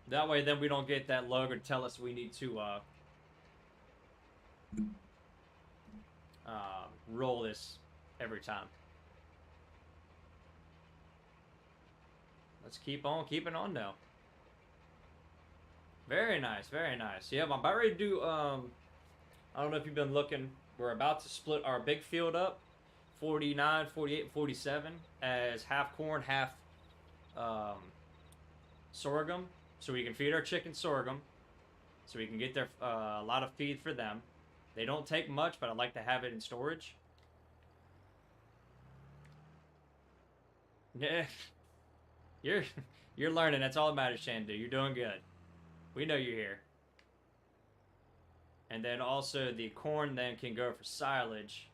That way, then we don't get that logo to tell us we need to roll this every time. Let's keep on keeping on now. Very nice, very nice. Yeah, I'm about ready to do, I don't know if you've been looking, we're about to split our big field up, 49, 48, 47, as half corn, half sorghum, so we can feed our chickens sorghum, so we can get their a lot of feed for them. They don't take much, but I'd like to have it in storage. Yeah, you're learning. That's all that matters, Shandu. You're doing good. We know you're here. And then also the corn then can go for silage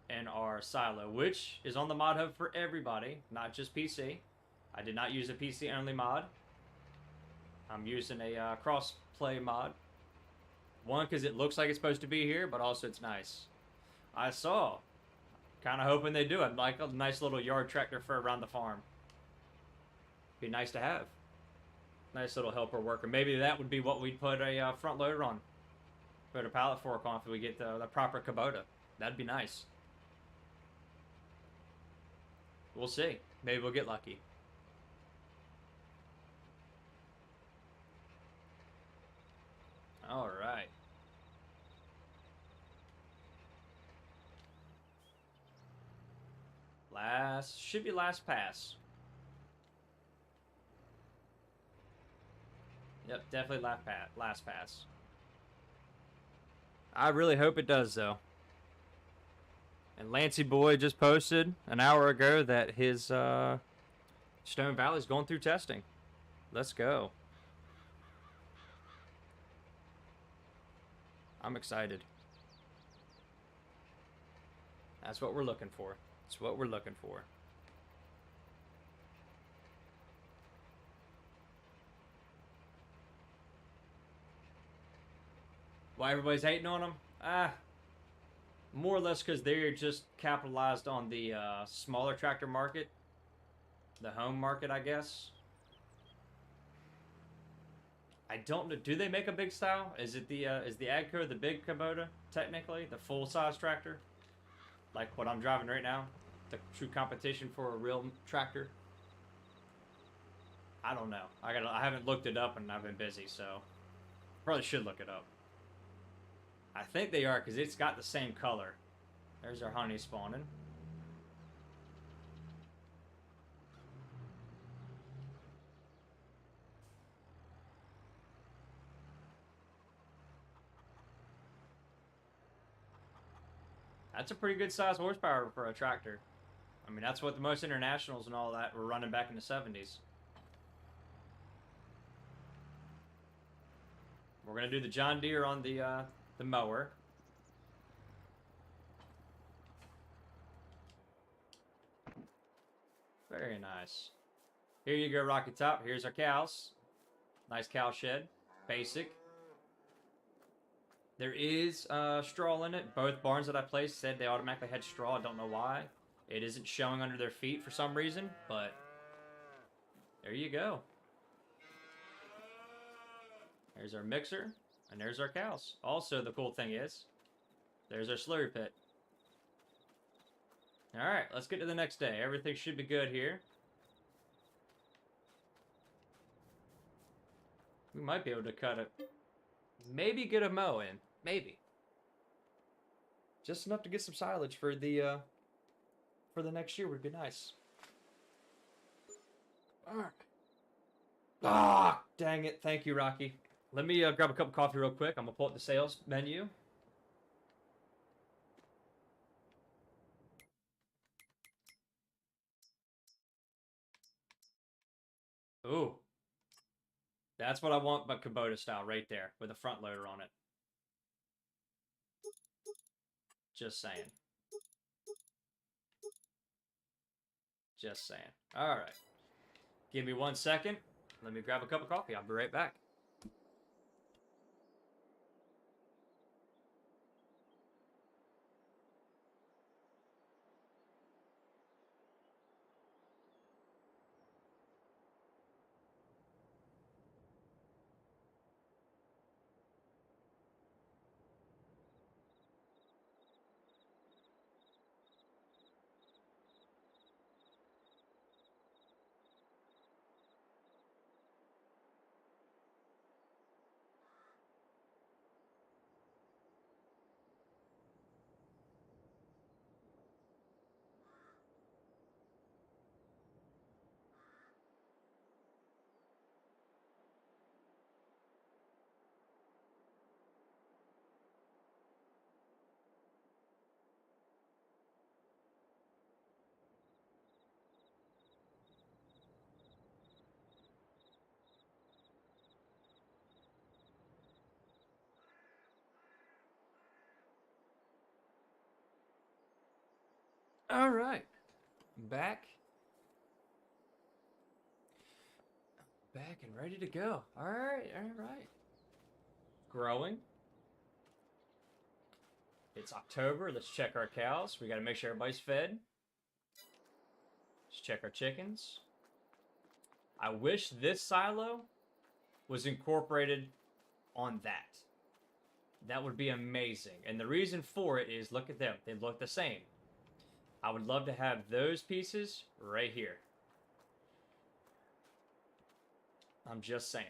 in our silo, which is on the mod hub for everybody, not just PC. I did not use a PC only mod. I'm using a cross-play mod. One, because it looks like it's supposed to be here, but also it's nice. I saw. Kind of hoping they do it. Like a nice little yard tractor for around the farm. Be nice to have. Nice little helper worker. Maybe that would be what we'd put a front loader on. Put a pallet fork on if we get the proper Kubota. That'd be nice. We'll see. Maybe we'll get lucky. All right. Should be last pass. Yep, definitely last pass. I really hope it does, though. And Lancey Boy just posted an hour ago that his Stone Valley's going through testing. Let's go. I'm excited. That's what we're looking for. That's what we're looking for. Why everybody's hating on them? More or less because they're just capitalized on the smaller tractor market. The home market, I guess. I don't know. Do they make a big style? Is it the is the Agco the big Kubota technically the full size tractor, like what I'm driving right now, the true competition for a real tractor? I don't know. I haven't looked it up and I've been busy, so probably should look it up. I think they are because it's got the same color. There's our honey spawning. That's a pretty good size horsepower for a tractor. I mean, that's what the most internationals and all that were running back in the 70s. We're gonna do the John Deere on the mower. Very nice. Here you go, Rocky Top. Here's our cows. Nice cow shed. Basic. There is straw in it. Both barns that I placed said they automatically had straw. I don't know why. It isn't showing under their feet for some reason, but there you go. There's our mixer, and there's our cows. Also, the cool thing is, there's our slurry pit. Alright, let's get to the next day. Everything should be good here. We might be able to cut it. Maybe get a mow in. Maybe. Just enough to get some silage for the next year would be nice. Alright. Ah, dang it. Thank you, Rocky. Let me grab a cup of coffee real quick. I'm going to pull up the sales menu. Ooh. That's what I want, but Kubota style right there with a front loader on it. Just saying. Just saying. Alright. Give me 1 second. Let me grab a cup of coffee. I'll be right back. Alright. Back. Back and ready to go. Alright, alright. Growing. It's October. Let's check our cows. We got to make sure everybody's fed. Let's check our chickens. I wish this silo was incorporated on that. That would be amazing. And the reason for it is, look at them. They look the same. I would love to have those pieces right here. I'm just saying.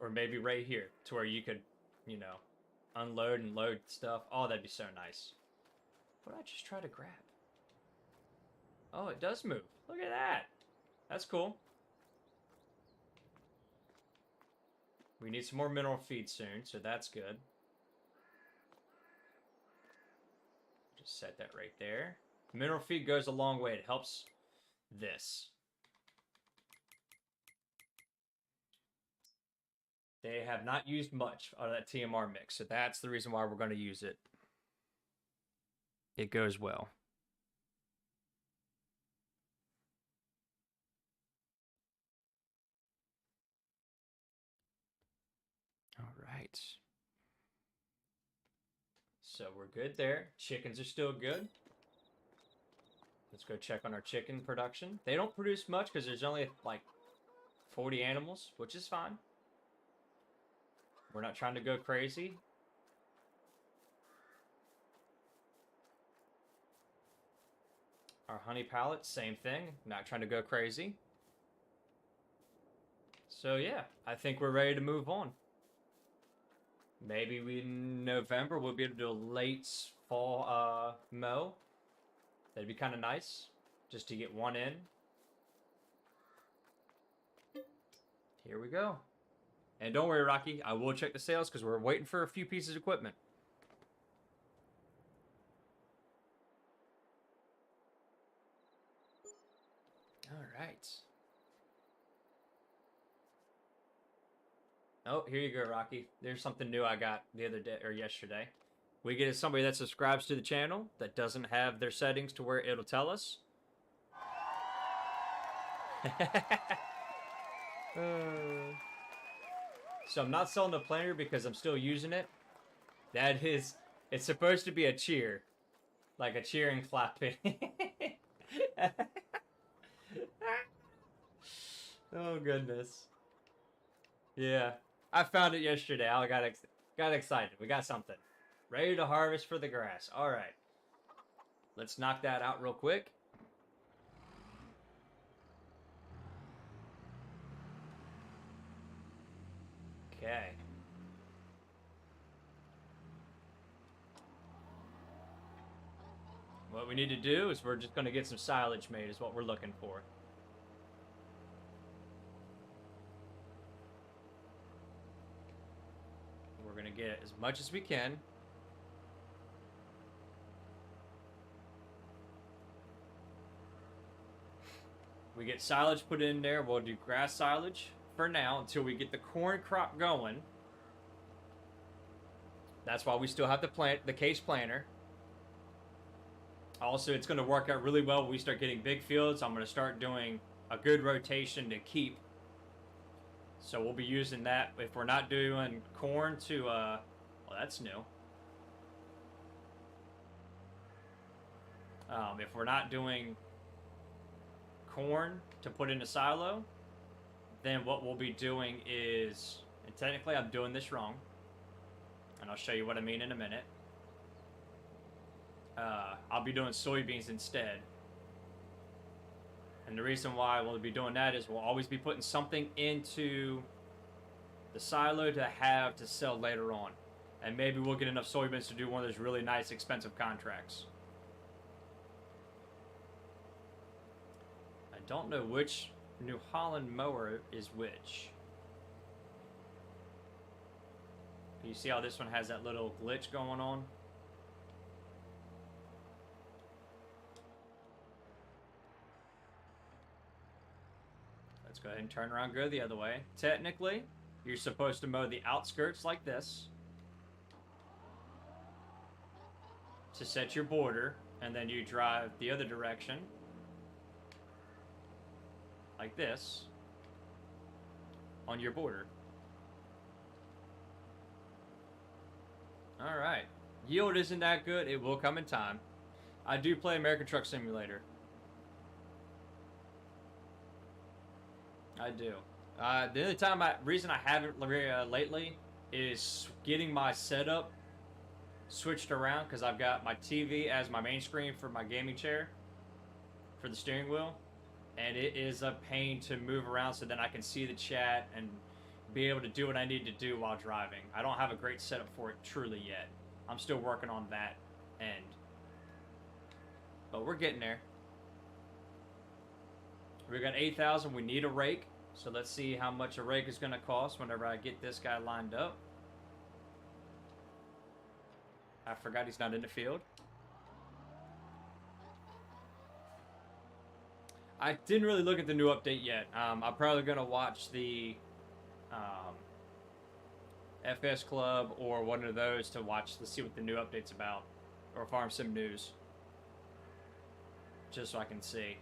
Or maybe right here, to where you could, you know, unload and load stuff. Oh, that'd be so nice. What did I just try to grab? Oh, it does move. Look at that. That's cool. We need some more mineral feed soon, so that's good. Just set that right there. Mineral feed goes a long way. It helps this. They have not used much of that TMR mix, so that's the reason why we're going to use it. It goes well. All right. So we're good there. Chickens are still good. Let's go check on our chicken production. They don't produce much because there's only like 40 animals, which is fine. We're not trying to go crazy. Our honey pallets, same thing. Not trying to go crazy. So yeah, I think we're ready to move on. Maybe in November we'll be able to do a late fall mow. That'd be kind of nice, just to get one in. Here we go. And don't worry, Rocky, I will check the sales because we're waiting for a few pieces of equipment. All right. Oh, here you go, Rocky. There's something new I got the other day or yesterday. We get somebody that subscribes to the channel that doesn't have their settings to where it'll tell us. So I'm not selling the planter because I'm still using it. That is, it's supposed to be a cheer. Like a cheering clapping. Oh, goodness. Yeah. I found it yesterday. I got excited. We got something. Ready to harvest for the grass. All right. Let's knock that out real quick. Okay. What we need to do is we're just going to get some silage made is what we're looking for. We're going to get as much as we can. We get silage put in there. We'll do grass silage for now until we get the corn crop going. That's why we still have the case planter. Also, it's going to work out really well when we start getting big fields. I'm going to start doing a good rotation to keep. So we'll be using that. If we're not doing corn to, well, that's new. If we're not doing corn to put in a silo, then what we'll be doing is, and technically I'm doing this wrong, and I'll show you what I mean in a minute. I'll be doing soybeans instead. And the reason why we'll be doing that is we'll always be putting something into the silo to have to sell later on. And maybe we'll get enough soybeans to do one of those really nice, expensive contracts. I don't know which New Holland mower is which. You see how this one has that little glitch going on? Let's go ahead and turn around and go the other way. Technically, you're supposed to mow the outskirts like this to set your border, and then you drive the other direction like this on your border. All right. Yield isn't that good. It will come in time. I do play American Truck Simulator. I do. The only time reason I haven't lately is getting my setup switched around because I've got my TV as my main screen for my gaming chair for the steering wheel, and it is a pain to move around so then I can see the chat and be able to do what I need to do while driving. I don't have a great setup for it truly yet. I'm still working on that end, but we're getting there. We got 8,000. We need a rake. So let's see how much a rake is going to cost whenever I get this guy lined up. I forgot he's not in the field. I didn't really look at the new update yet. I'm probably going to watch the FS Club or one of those to watch to see what the new update's about, or Farm Sim News, just so I can see.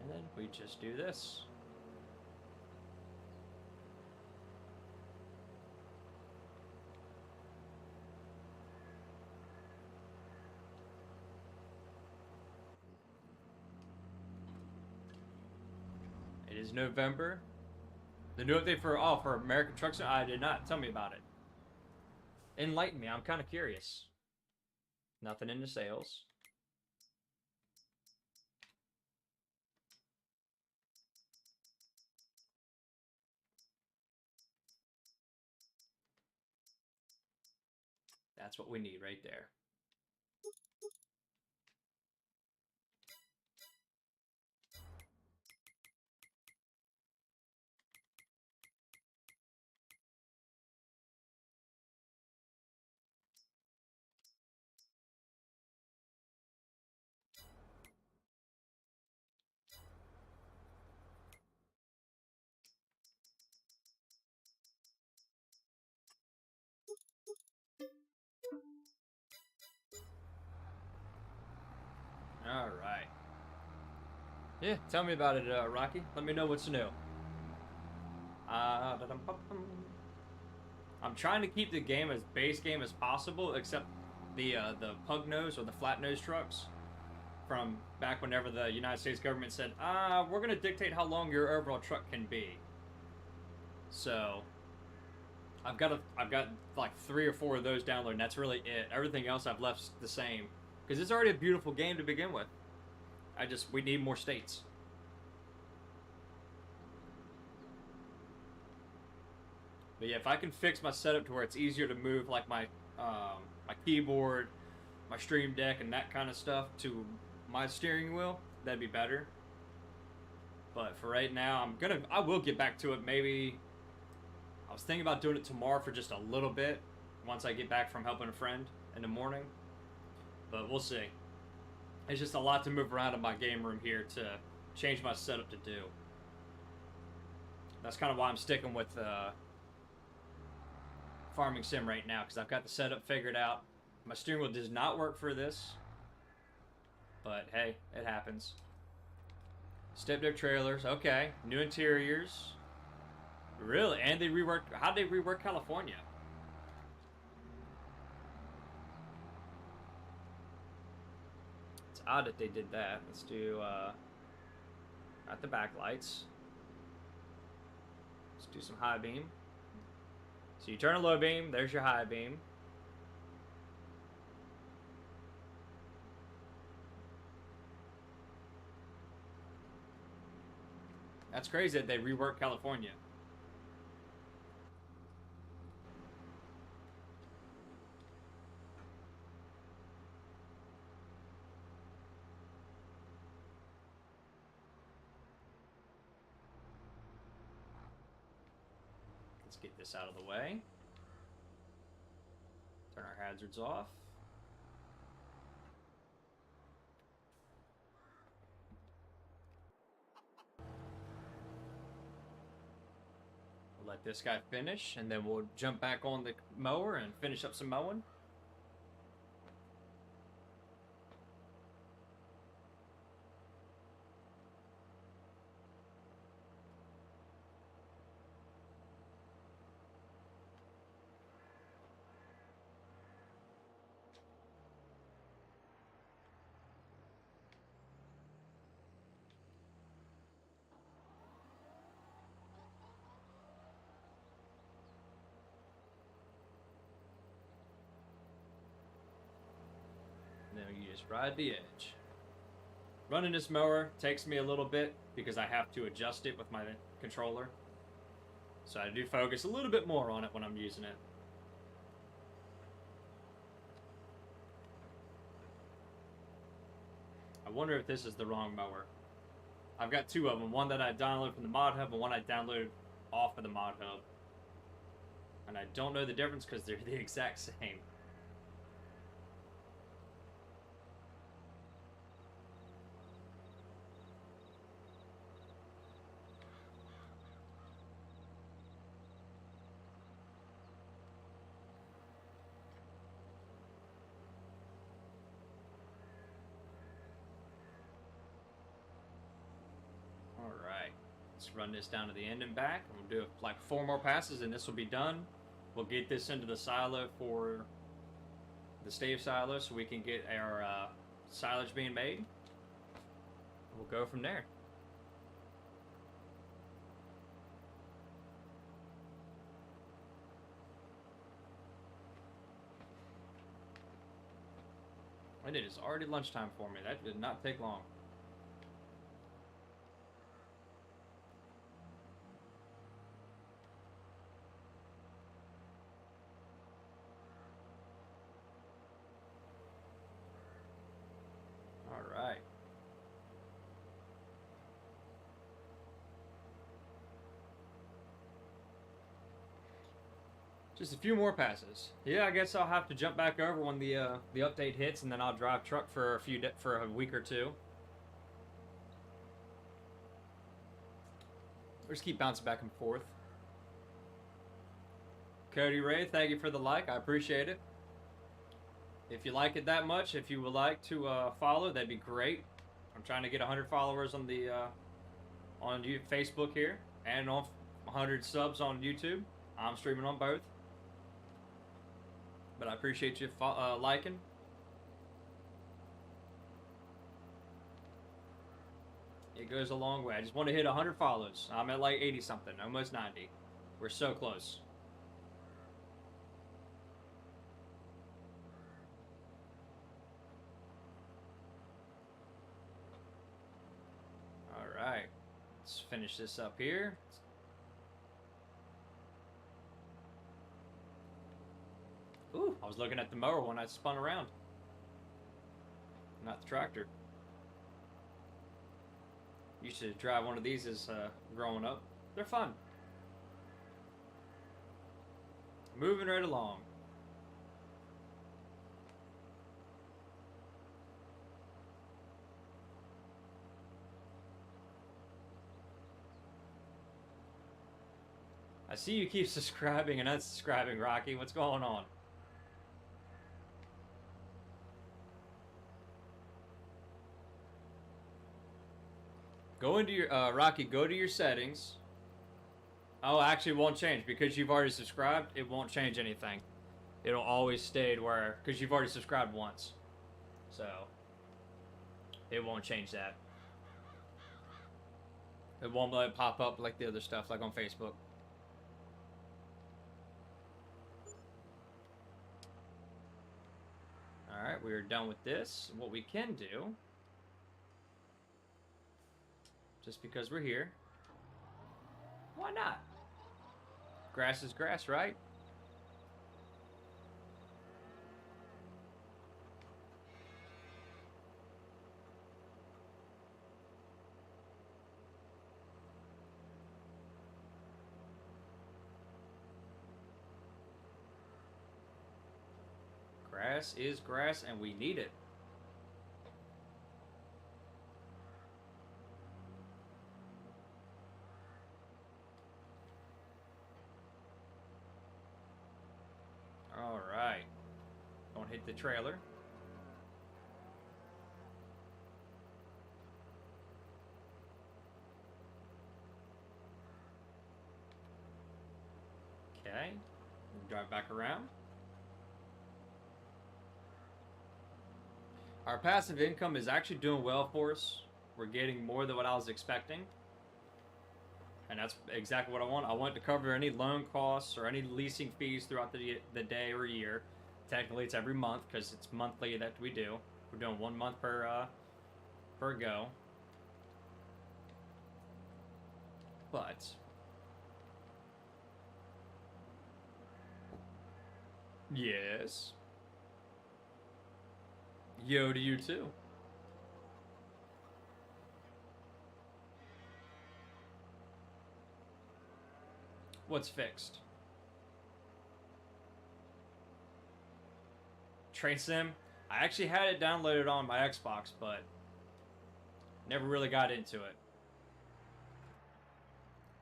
And then we just do this. It is November. The new update for American Trucks. I did not. Tell me about it. Enlighten me. I'm kind of curious. Nothing into sales. That's what we need right there. All right. Yeah, tell me about it, Rocky. Let me know what's new. I'm trying to keep the game as base game as possible, except the pug nose or the flat nose trucks from back whenever the United States government said, we're gonna dictate how long your overall truck can be. So I've got like 3 or 4 of those downloaded, and that's really it. Everything else I've left the same because it's already a beautiful game to begin with. We need more states. But yeah, if I can fix my setup to where it's easier to move, like my keyboard, my stream deck, and that kind of stuff to my steering wheel, that'd be better. But for right now, I will get back to it. Maybe I was thinking about doing it tomorrow for just a little bit once I get back from helping a friend in the morning. But we'll see. It's just a lot to move around in my game room here to change my setup to do. That's kind of why I'm sticking with Farming Sim right now, because I've got the setup figured out. My steering wheel does not work for this, but hey, it happens. Step deck trailers, okay. New interiors. Really? And they reworked. How'd they rework California? It's odd that they did that. Let's do not the backlights. Let's do some high beam. So you turn a low beam, there's your high beam. That's crazy that they reworked California. Let's get this out of the way. Turn our hazards off. We'll let this guy finish, and then we'll jump back on the mower and finish up some mowing. And then you just ride the edge. Running this mower takes me a little bit because I have to adjust it with my controller. So I do focus a little bit more on it when I'm using it. I wonder if this is the wrong mower. I've got 2 of them. One that I downloaded from the mod hub and one I downloaded off of the mod hub. And I don't know the difference because they're the exact same. Let's run this down to the end and back. And we'll do like 4 more passes and this will be done. We'll get this into the silo for the stave silo so we can get our silage being made. We'll go from there. And it is already lunchtime for me. That did not take long. All right. Just a few more passes. Yeah, I guess I'll have to jump back over when the update hits, and then I'll drive truck for a week or two. Or just keep bouncing back and forth. Cody Ray, thank you for the like. I appreciate it. If you like it that much, if you would like to follow, that'd be great. I'm trying to get 100 followers on the on Facebook here, and on 100 subs on YouTube. I'm streaming on both. But I appreciate you liking. It goes a long way. I just want to hit 100 follows. I'm at like 80 something, almost 90. We're so close. All right, let's finish this up here. Ooh, I was looking at the mower when I spun around. Not the tractor. Used to drive one of these as growing up. They're fun. Moving right along. I see you keep subscribing and unsubscribing, Rocky. What's going on? Go into your, Rocky, go to your settings. Oh, actually it won't change. Because you've already subscribed, it won't change anything. It'll always stay where, because you've already subscribed once. So, it won't change that. It won't let it pop up like the other stuff, like on Facebook. Alright, we are done with this. What we can do, just because we're here, why not? Grass is grass, right? Grass is grass, and we need it. Alright. Don't hit the trailer. Okay. Drive back around. Our passive income is actually doing well for us. We're getting more than what I was expecting. And that's exactly what I want. I want to cover any loan costs or any leasing fees throughout the day or year. Technically, it's every month because it's monthly that we do. We're doing 1 month per go. But yes. Yo to you too. What's fixed? Train Sim? I actually had it downloaded on my Xbox, but never really got into it.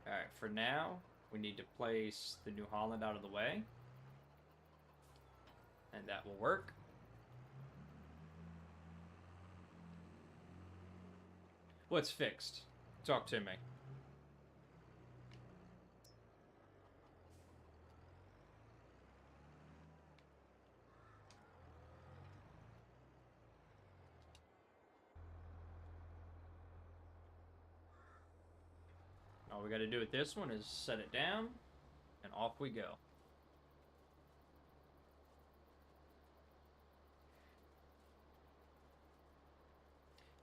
Alright, for now, we need to place the New Holland out of the way. And that will work. What's fixed? Talk to me. All we got to do with this one is set it down, and off we go.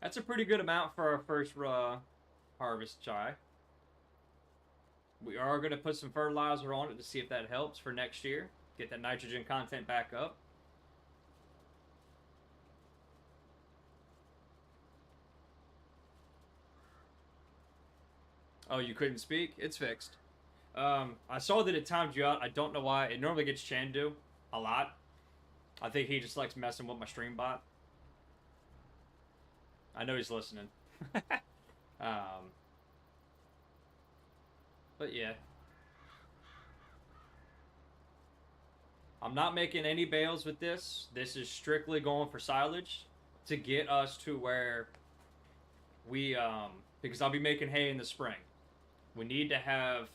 That's a pretty good amount for our first harvest chai. We are going to put some fertilizer on it to see if that helps for next year. Get that nitrogen content back up. Oh, you couldn't speak? It's fixed. I saw that it timed you out. I don't know why. It normally gets Chandu a lot. I think he just likes messing with my stream bot. I know he's listening. But yeah. I'm not making any bales with this. This is strictly going for silage to get us to where we, because I'll be making hay in the spring. We need to have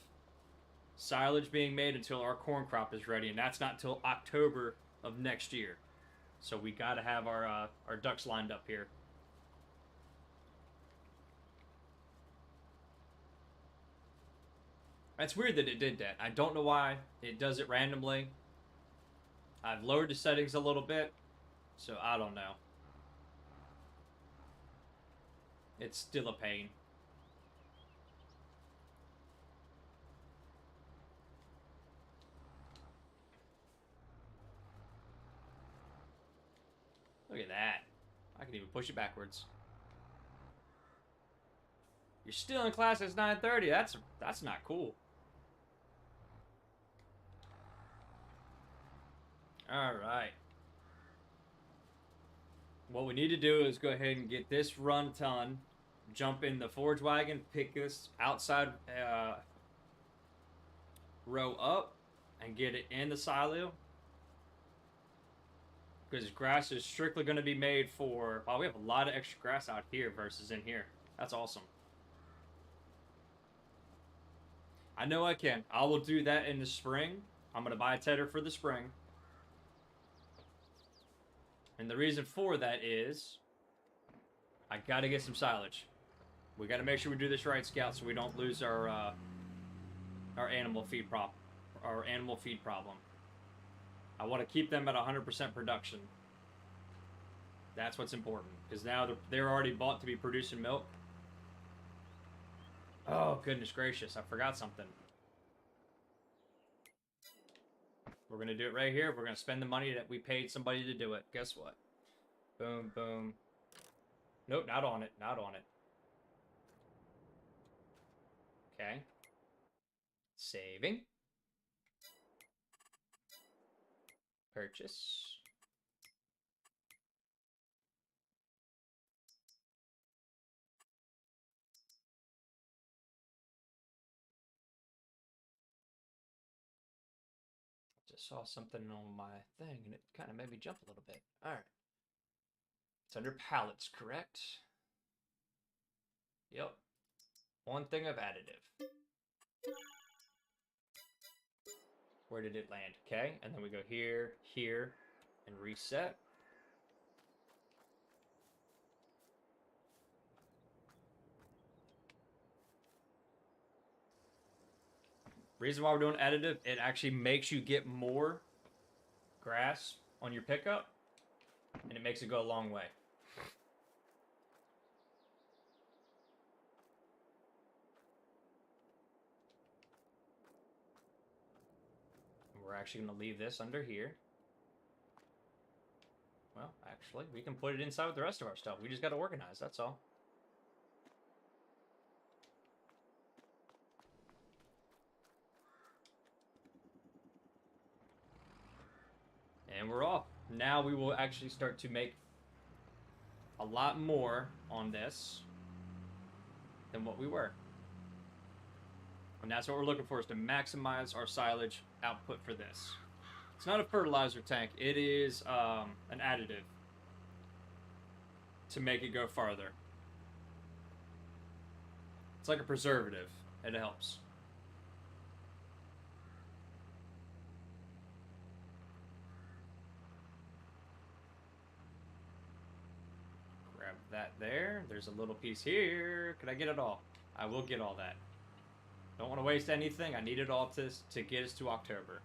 silage being made until our corn crop is ready, and that's not until October of next year. So we got to have our ducks lined up here. It's weird that it did that. I don't know why it does it randomly. I've lowered the settings a little bit, so I don't know. It's still a pain. Look at that. I can even push it backwards. You're still in class at 9:30. That's not cool. All right. What we need to do is go ahead and get this run done. Jump in the forage wagon, pick this outside row up, and get it in the silo. Because grass is strictly going to be made for... Oh, we have a lot of extra grass out here versus in here. That's awesome. I know I can. I will do that in the spring. I'm going to buy a tedder for the spring. And the reason for that is I got to get some silage. We got to make sure we do this right, Scout, so we don't lose our animal feed problem. I want to keep them at 100% production. That's what's important, because now they're already bought to be producing milk. Oh, goodness gracious, I forgot something. We're going to do it right here. We're going to spend the money that we paid somebody to do it. Guess what? Boom, boom. Nope, not on it. Not on it. Okay. Saving. Purchase. Just saw something on my thing and it kind of made me jump a little bit. All right. It's under pallets, correct? Yep. One thing of additive. Where did it land? Okay, and then we go here, here, and reset. Reason why we're doing additive, it actually makes you get more grass on your pickup, and it makes it go a long way. We're actually going to leave this under here. Well, actually, we can put it inside with the rest of our stuff. We just got to organize, that's all. And we're off. Now we will actually start to make a lot more on this than what we were. And that's what we're looking for, is to maximize our silage output for this. It's not a fertilizer tank. It is an additive to make it go farther. It's like a preservative. It helps. Grab that there. There's a little piece here. Could I get it all? I will get all that. Don't want to waste anything. I need it all to get us to October.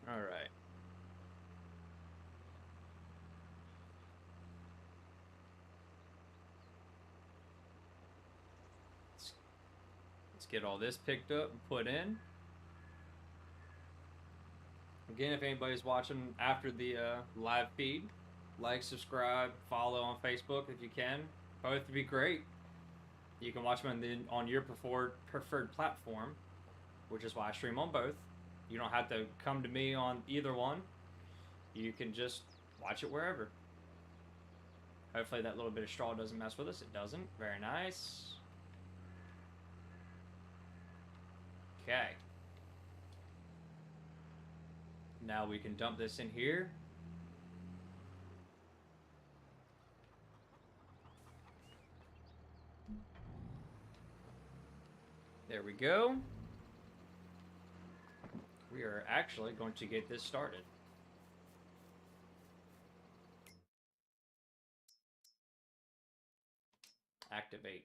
All right. Let's get all this picked up and put in. Again, if anybody's watching after the live feed, like, subscribe, follow on Facebook if you can. Both would be great. You can watch them on your preferred platform, which is why I stream on both. You don't have to come to me on either one. You can just watch it wherever. Hopefully that little bit of straw doesn't mess with us. It doesn't. Very nice. Okay. Now we can dump this in here. There we go. We are actually going to get this started. Activate.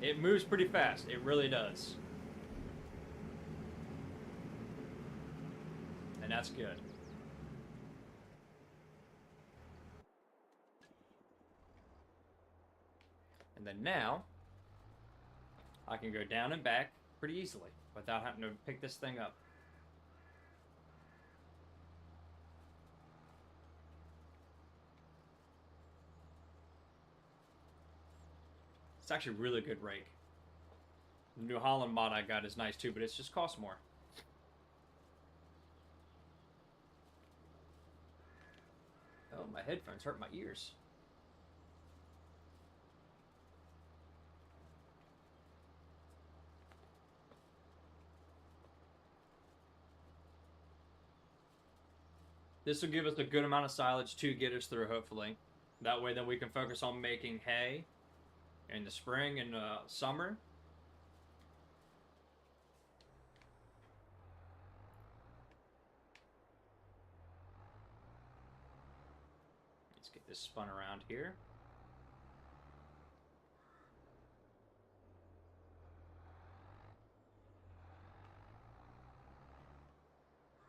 It moves pretty fast. It really does. And that's good. And then now, I can go down and back pretty easily without having to pick this thing up. It's actually a really good rake. The New Holland mod I got is nice too, but it just costs more. Oh, my headphones hurt my ears. This will give us a good amount of silage to get us through, hopefully. That way then we can focus on making hay in the spring and summer. Let's get this spun around here.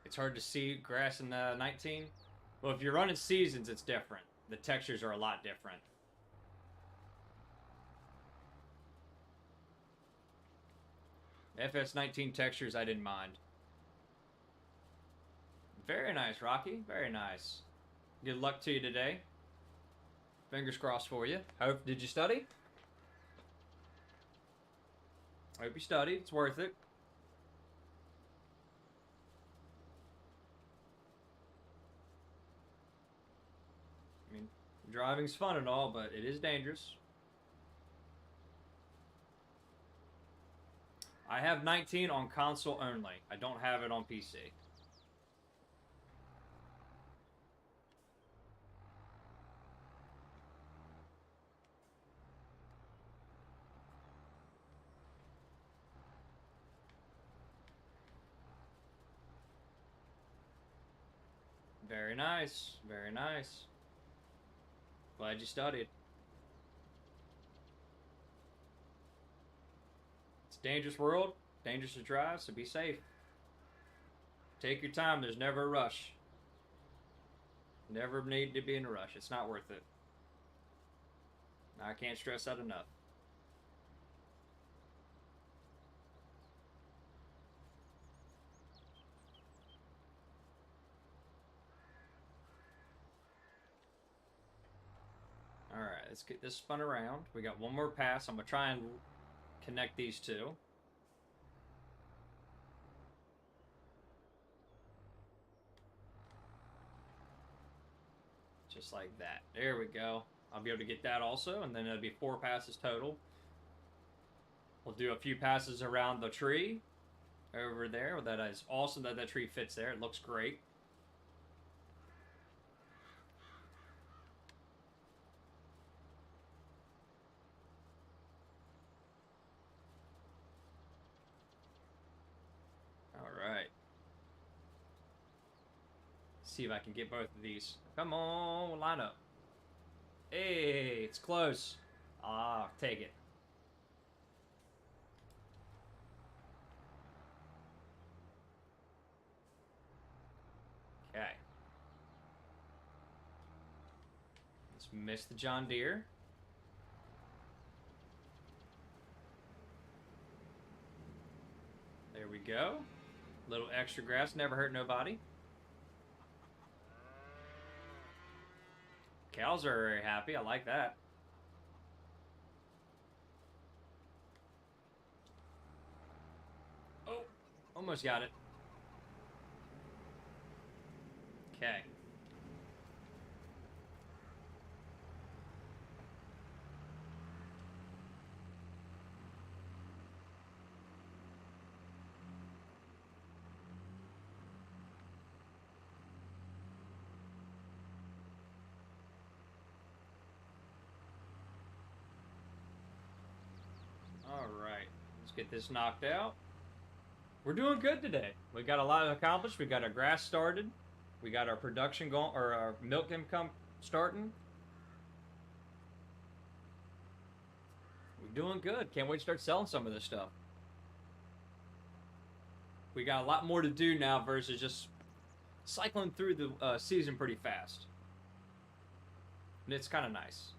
It's hard to see grass in 19. Well, if you're running seasons, it's different. The textures are a lot different. FS19 textures, I didn't mind. Very nice, Rocky. Very nice. Good luck to you today. Fingers crossed for you. Did you study? I hope you studied. It's worth it. I mean, driving's fun and all, but it is dangerous. I have 19 on console only. I don't have it on PC. Very nice. Very nice. Glad you studied. It's a dangerous world. Dangerous to drive, so be safe. Take your time. There's never a rush. Never need to be in a rush. It's not worth it. I can't stress that enough. Alright, let's get this spun around. We got one more pass. I'm going to try and connect these two. Just like that. There we go. I'll be able to get that also, and then it'll be 4 passes total. We'll do a few passes around the tree over there. That is awesome that that tree fits there. It looks great. See if I can get both of these. Come on, line up. Hey, it's close. Ah, take it. Okay. Let's miss the John Deere. There we go. Little extra grass, never hurt nobody. Cows are very happy. I like that. Oh, almost got it. Okay. All right. Let's get this knocked out. We're doing good today. We got a lot accomplished. We got our grass started. We got our production going, or our milk income starting. We're doing good. Can't wait to start selling some of this stuff. We got a lot more to do now versus just cycling through the season pretty fast. And it's kind of nice.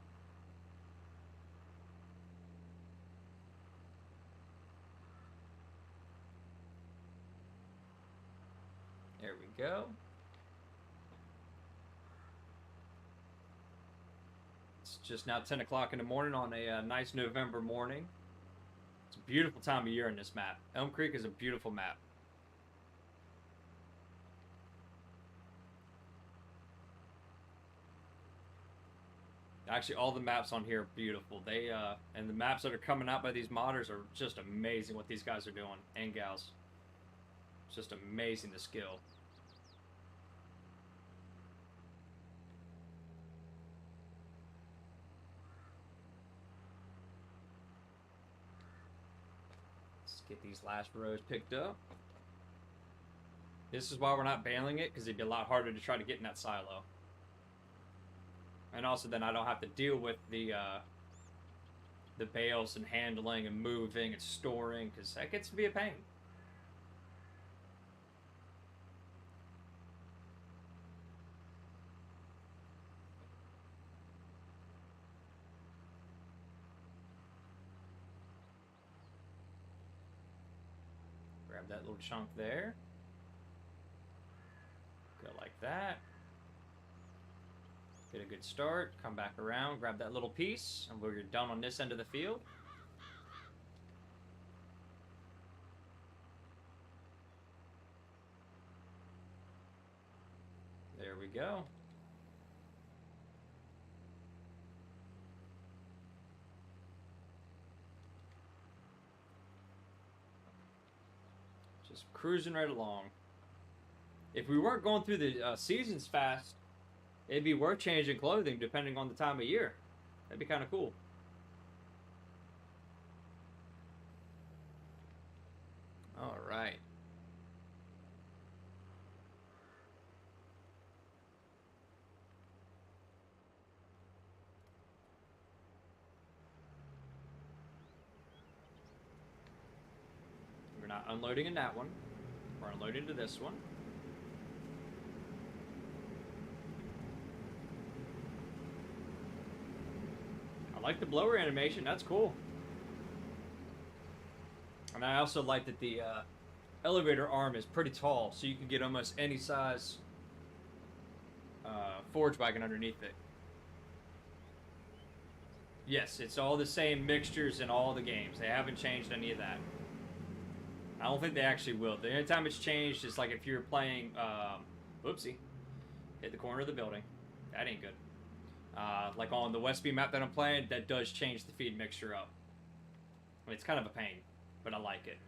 There we go. It's just now 10 o'clock in the morning on a nice November morning. It's a beautiful time of year in this map. Elm Creek is a beautiful map. Actually, all the maps on here are beautiful. They and the maps that are coming out by these modders are just amazing what these guys are doing, and gals. It's just amazing, the skill. Let's get these last rows picked up. This is why we're not baling it, because it'd be a lot harder to try to get in that silo. And also then I don't have to deal with the bales and handling and moving and storing, because that gets to be a pain. Grab that little chunk there. Go like that. Get a good start, come back around, grab that little piece, and we're done on this end of the field. There we go. Just cruising right along. If we weren't going through the seasons fast, it'd be worth changing clothing depending on the time of year. That'd be kind of cool. All right. We're not unloading in that one. We're unloading to this one. I like the blower animation. That's cool. And I also like that the elevator arm is pretty tall, so you can get almost any size forge wagon underneath it. Yes, it's all the same mixtures in all the games. They haven't changed any of that. I don't think they actually will. The only time it's changed is like if you're playing, whoopsie, hit the corner of the building. That ain't good. Like on the Westby map that I'm playing, that does change the feed mixture up. I mean, it's kind of a pain, but I like it.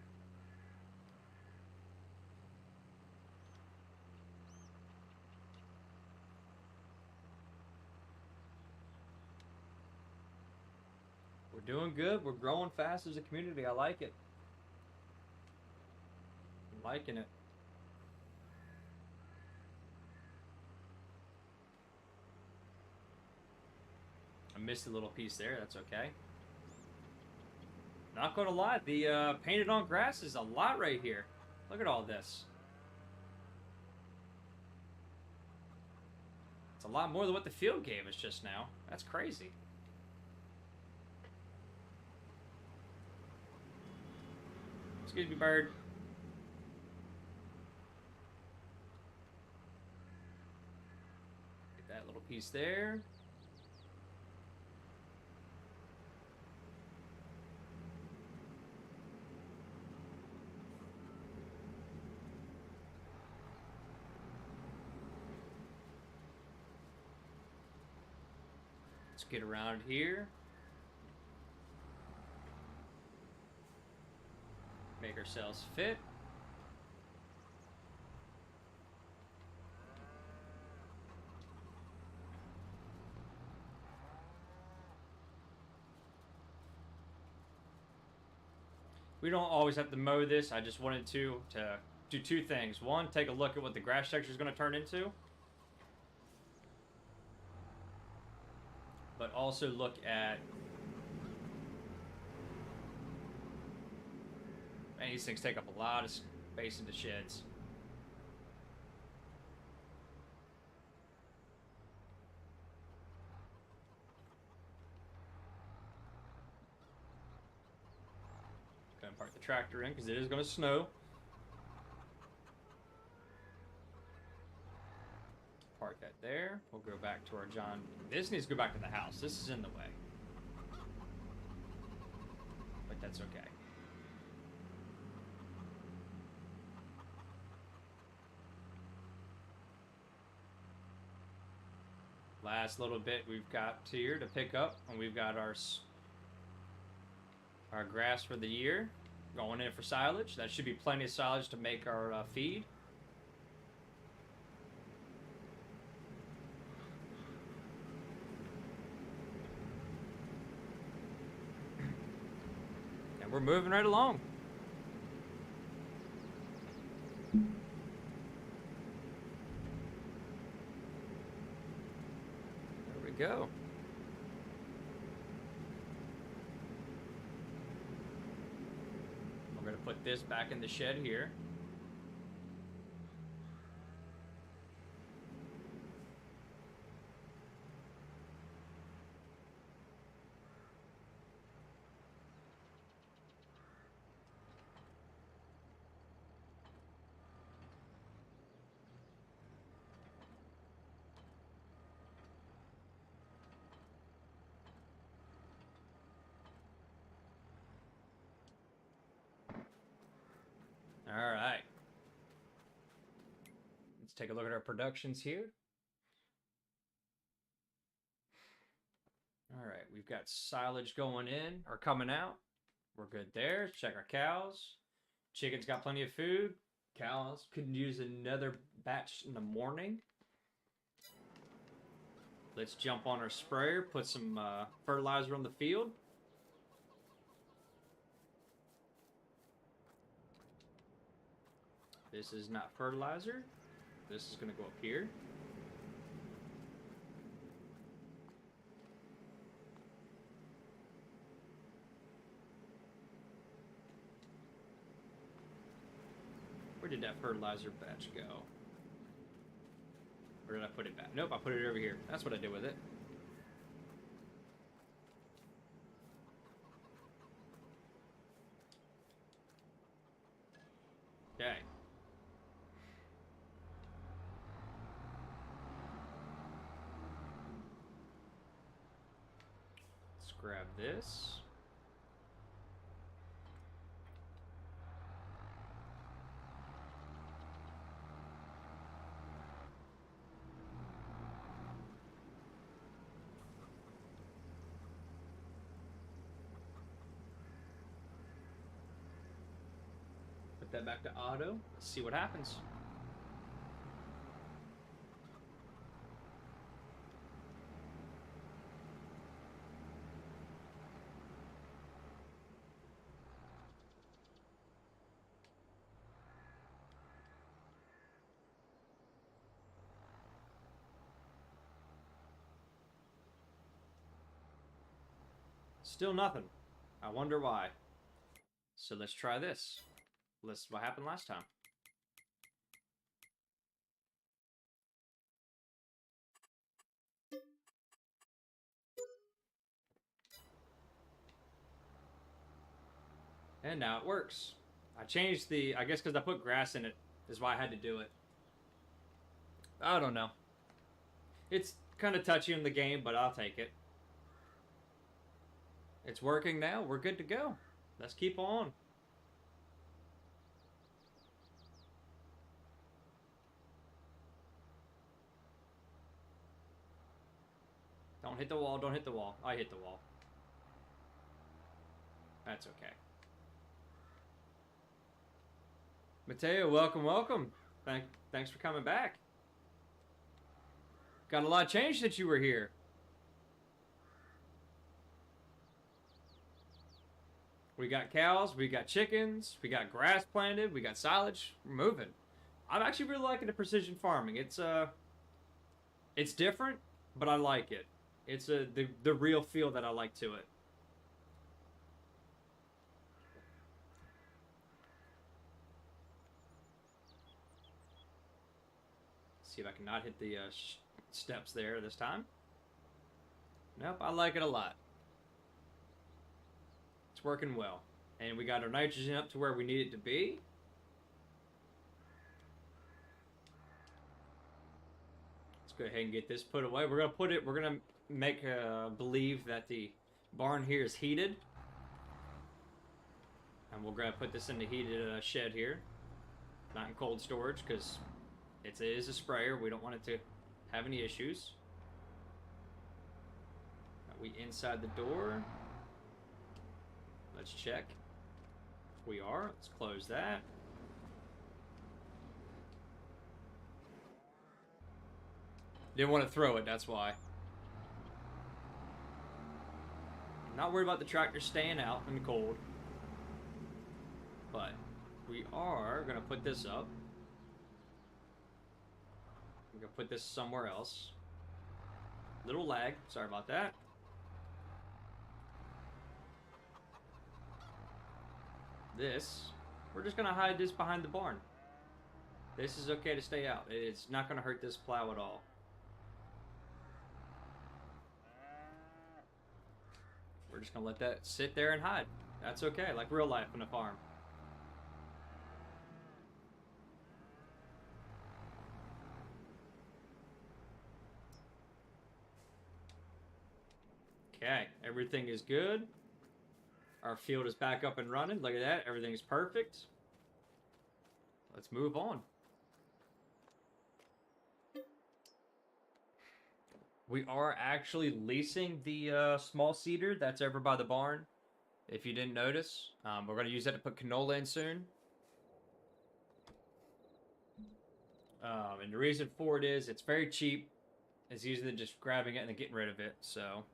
We're doing good. We're growing fast as a community. I like it. I'm liking it. missed a little piece there. That's okay. Not gonna lie, the painted on grass is a lot right here. Look at all this. It's a lot more than what the field gave us just now. That's crazy. Excuse me, bird. Get that little piece there. Let's get around here. Make ourselves fit. We don't always have to mow this. I just wanted to do two things. One, take a look at what the grass texture is going to turn into. But also look at... Man, these things take up a lot of space in the sheds. Gonna park the tractor in because it is going to snow. Park that there. We'll go back to our John. This needs to go back to the house. This is in the way. But that's okay. Last little bit we've got here to pick up, and we've got our grass for the year going in for silage. That should be plenty of silage to make our feed. And we're moving right along. Go. We're going to put this back in the shed here. All right. Let's take a look at our productions here. All right, we've got silage going in or coming out. We're good there. Check our cows. Chickens got plenty of food. Cows could use another batch in the morning. Let's jump on our sprayer, put some fertilizer on the field. This is not fertilizer. This is going to go up here. Where did that fertilizer batch go? Where did I put it back? Nope, I put it over here. That's what I did with it. Okay. Let's grab this. Put that back to auto. Let's see what happens. Still nothing. I wonder why. So let's try this. This is what happened last time. And now it works. I changed the, I guess because I put grass in it is why I had to do it. I don't know. It's kind of touchy in the game, but I'll take it. It's working now. We're good to go. Let's keep on. Don't hit the wall. Don't hit the wall. I hit the wall. That's okay. Mateo, welcome, welcome. Thanks for coming back. Got a lot changed since you were here. We got cows, we got chickens, we got grass planted, we got silage. We're moving. I'm actually really liking the precision farming. It's different, but I like it. It's the real feel that I like to it. See if I can not hit the steps there this time. Nope, I like it a lot. It's working well. And we got our nitrogen up to where we need it to be. Let's go ahead and get this put away. We're gonna make believe that the barn here is heated. And we're gonna put this in the heated shed here. Not in cold storage, because it is a sprayer. We don't want it to have any issues. Are we inside the door? Let's check. We are. Let's close that. Didn't want to throw it, that's why. Not worried about the tractor staying out in the cold. But we are going to put this up. We're going to put this somewhere else. Little lag. Sorry about that. This, we're just going to hide this behind the barn. This is okay to stay out. It's not going to hurt this plow at all. We're just going to let that sit there and hide. That's okay, like real life on a farm. Okay, everything is good. Our field is back up and running. Look at that. Everything is perfect. Let's move on. We are actually leasing the small seeder that's over by the barn. If you didn't notice, we're going to use that to put canola in soon. And the reason for it is it's very cheap. It's easier than just grabbing it and then getting rid of it. So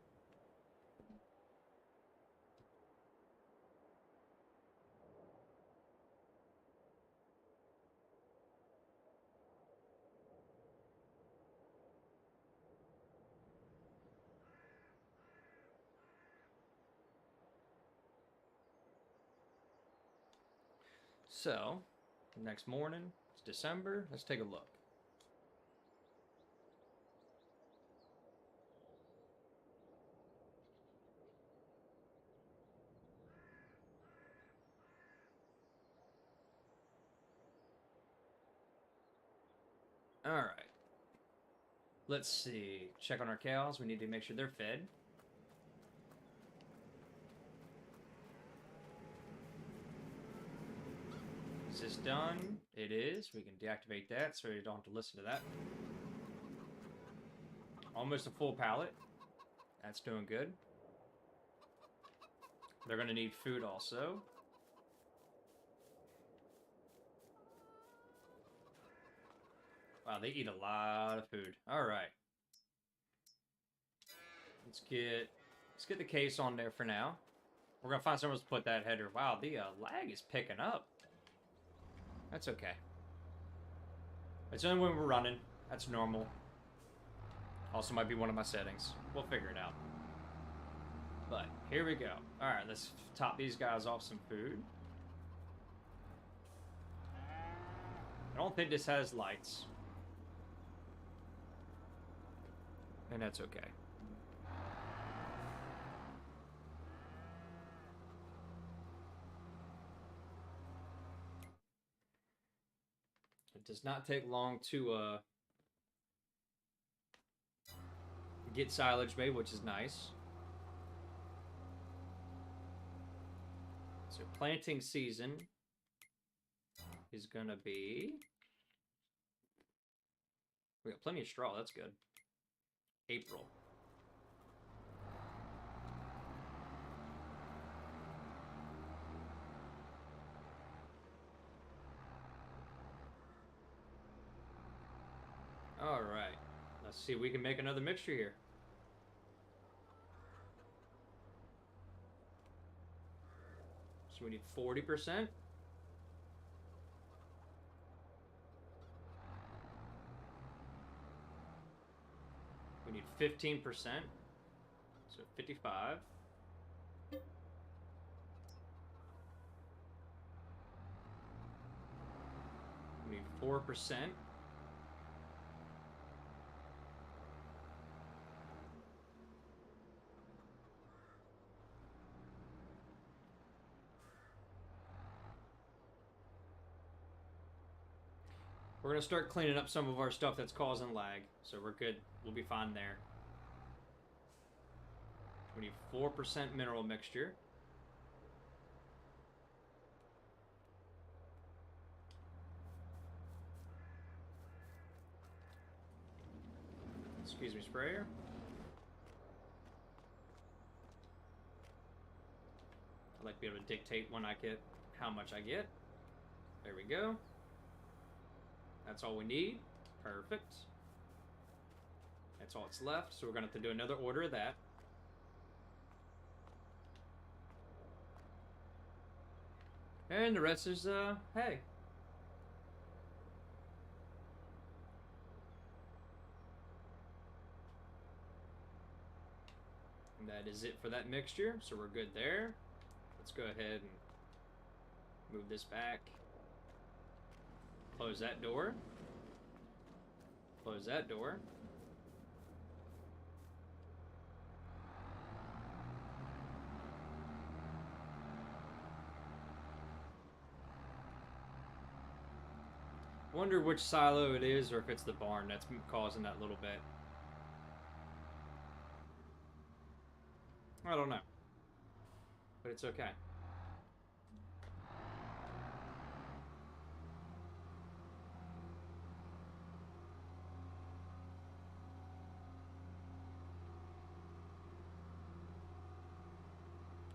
next morning, it's December. Let's take a look. All right. Let's see. Check on our cows. We need to make sure they're fed. Is this done? It is. We can deactivate that so you don't have to listen to that. Almost a full pallet. That's doing good. They're going to need food also. Wow, they eat a lot of food. All right. Let's get the case on there for now. We're going to find somewhere to put that header. Wow, the lag is picking up. That's okay. It's only when we're running. That's normal. Also might be one of my settings. We'll figure it out. But Here we go. Alright, let's top these guys off some food. I don't think this has lights. And that's okay. It does not take long to get silage made, which is nice. So planting season is gonna be... We got plenty of straw, that's good. April. All right, let's see if we can make another mixture here. So we need 40%. We need 15%. So 55. We need 4%. We're going to start cleaning up some of our stuff that's causing lag. So we're good. We'll be fine there. We need 4% mineral mixture. Excuse me, sprayer. I like to be able to dictate when I get how much I get. There we go. That's all we need. Perfect. That's all that's left. So we're going to have to do another order of that. And the rest is, hay. And that is it for that mixture. So we're good there. Let's go ahead and move this back. Close that door. Close that door. Wonder which silo it is, or if it's the barn that's causing that little bit. I don't know. But it's okay.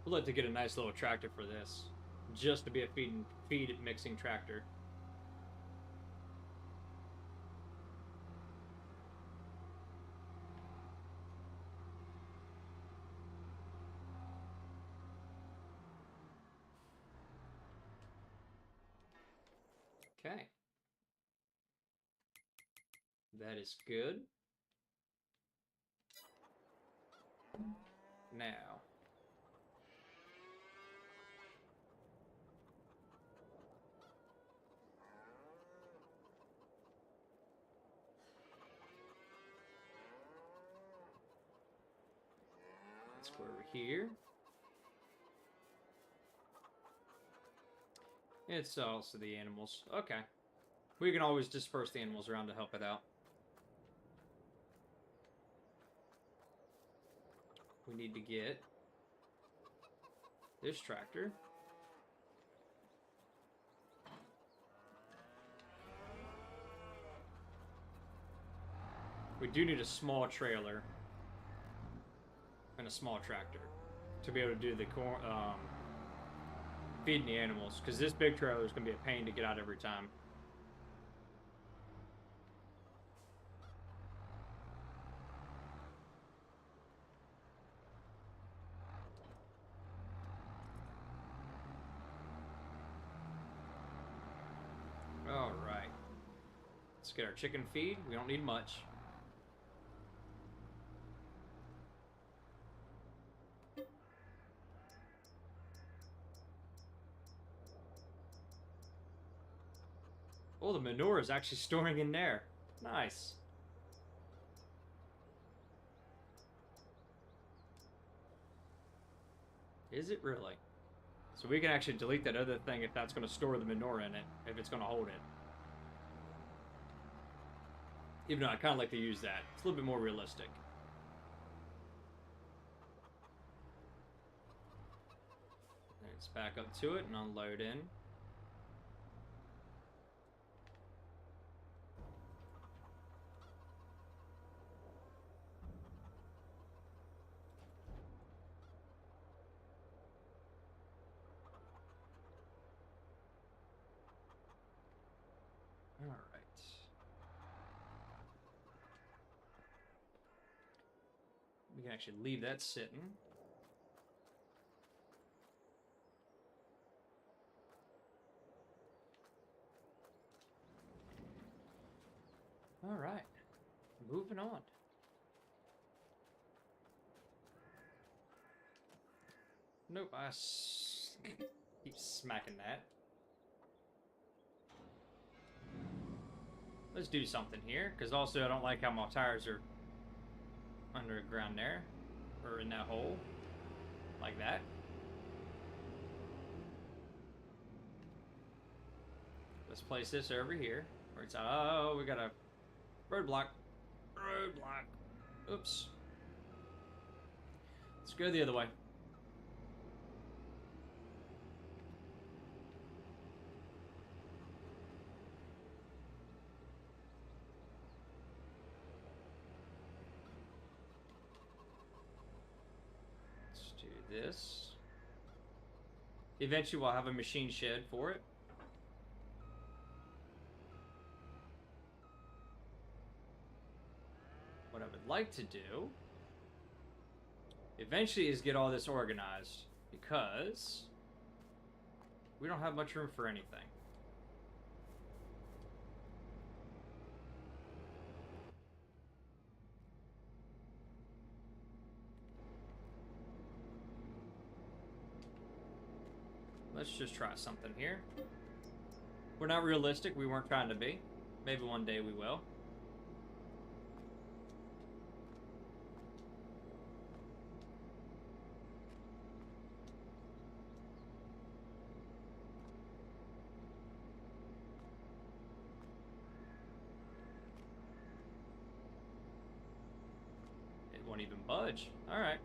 We'd like to get a nice little tractor for this. Just to be a feed mixing tractor. Okay. That is good. Now. Let's go over here. It's also the animals. Okay. We can always disperse the animals around to help it out. We need to get this tractor. We do need a small trailer and a small tractor to be able to do the feeding the animals, because this big trailer is going to be a pain to get out every time. All right. Let's get our chicken feed. We don't need much. Oh, the manure is actually storing in there. Nice. Is it really? So we can actually delete that other thing if that's going to store the manure in it, if it's going to hold it. Even though I kind of like to use that. It's a little bit more realistic. Let's back up to it and unload in. All right. We can actually leave that sitting. All right. Moving on. Nope, I keep smacking that. Let's do something here, because also I don't like how my tires are underground there, or in that hole, like that. Let's place this over here, where it's, oh, we got a roadblock. Roadblock. Oops. Let's go the other way. Let's do this. Eventually we'll have a machine shed for it. What I would like to do eventually is get all this organized, because we don't have much room for anything. Let's just try something here. We're not realistic. We weren't trying to be. Maybe one day we will. It won't even budge. All right.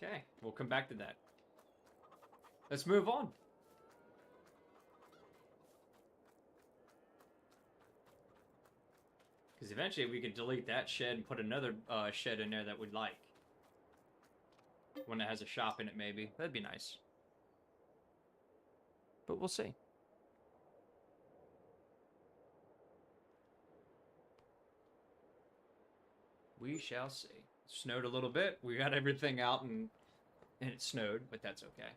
Okay, we'll come back to that. Let's move on. Because eventually we could delete that shed and put another shed in there that we'd like. One that has a shop in it, maybe. That'd be nice. But we'll see. We shall see. It snowed a little bit. We got everything out and it snowed, but that's okay.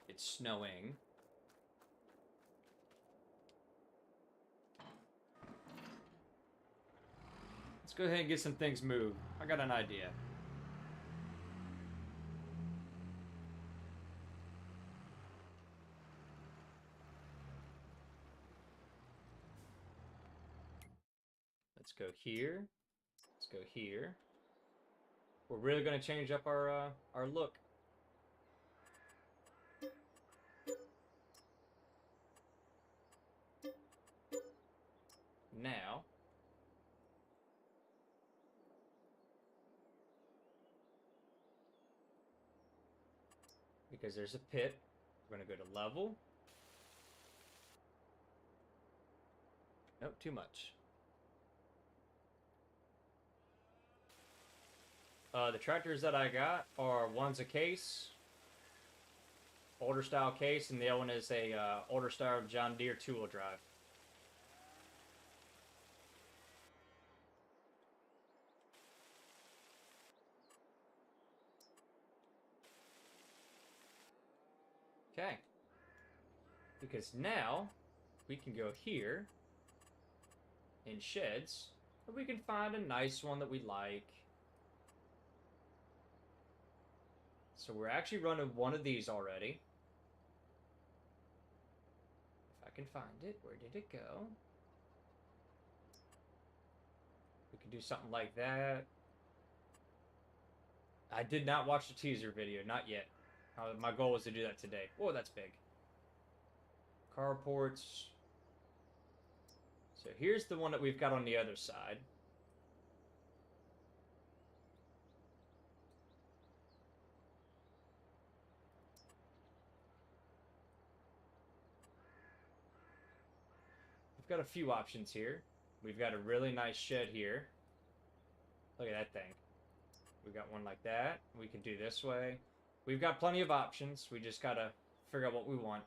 It's snowing. Let's go ahead and get some things moved. I got an idea. Let's go here. Let's go here. We're really going to change up our look. Now, because there's a pit, we're going to go to level. Nope, too much. The tractors that I got are, one's a case, older style case, and the other one is a older style John Deere two-wheel drive. Okay. Because now we can go here in sheds and we can find a nice one that we like. So we're actually running one of these already. If I can find it, where did it go? We can do something like that. I did not watch the teaser video, not yet. My goal was to do that today. Whoa, that's big. Carports. So here's the one that we've got on the other side. We've got a few options here. We've got a really nice shed here. Look at that thing. We got one like that. We can do this way. We've got plenty of options. We just gotta figure out what we want.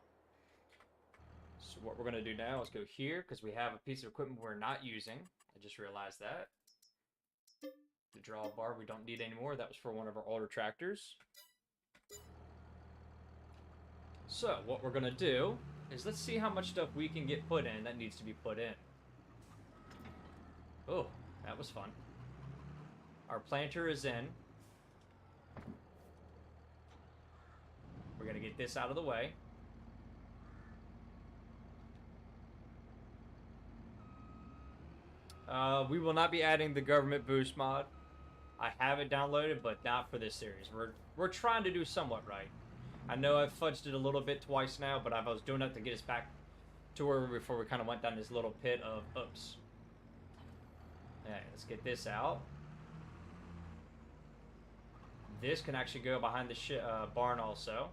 So what we're gonna do now is go here because we have a piece of equipment we're not using. I just realized that. The drawbar we don't need anymore. That was for one of our older tractors. So what we're gonna do is let's see how much stuff we can get put in that needs to be put in. Oh, that was fun. Our planter is in. We're gonna get this out of the way. We will not be adding the government boost mod. I have it downloaded, but not for this series. We're trying to do somewhat right. I know I've fudged it a little bit twice now, but I was doing that to get us back to where we were before we kind of went down this little pit of oops. Alright, let's get this out. This can actually go behind the barn also.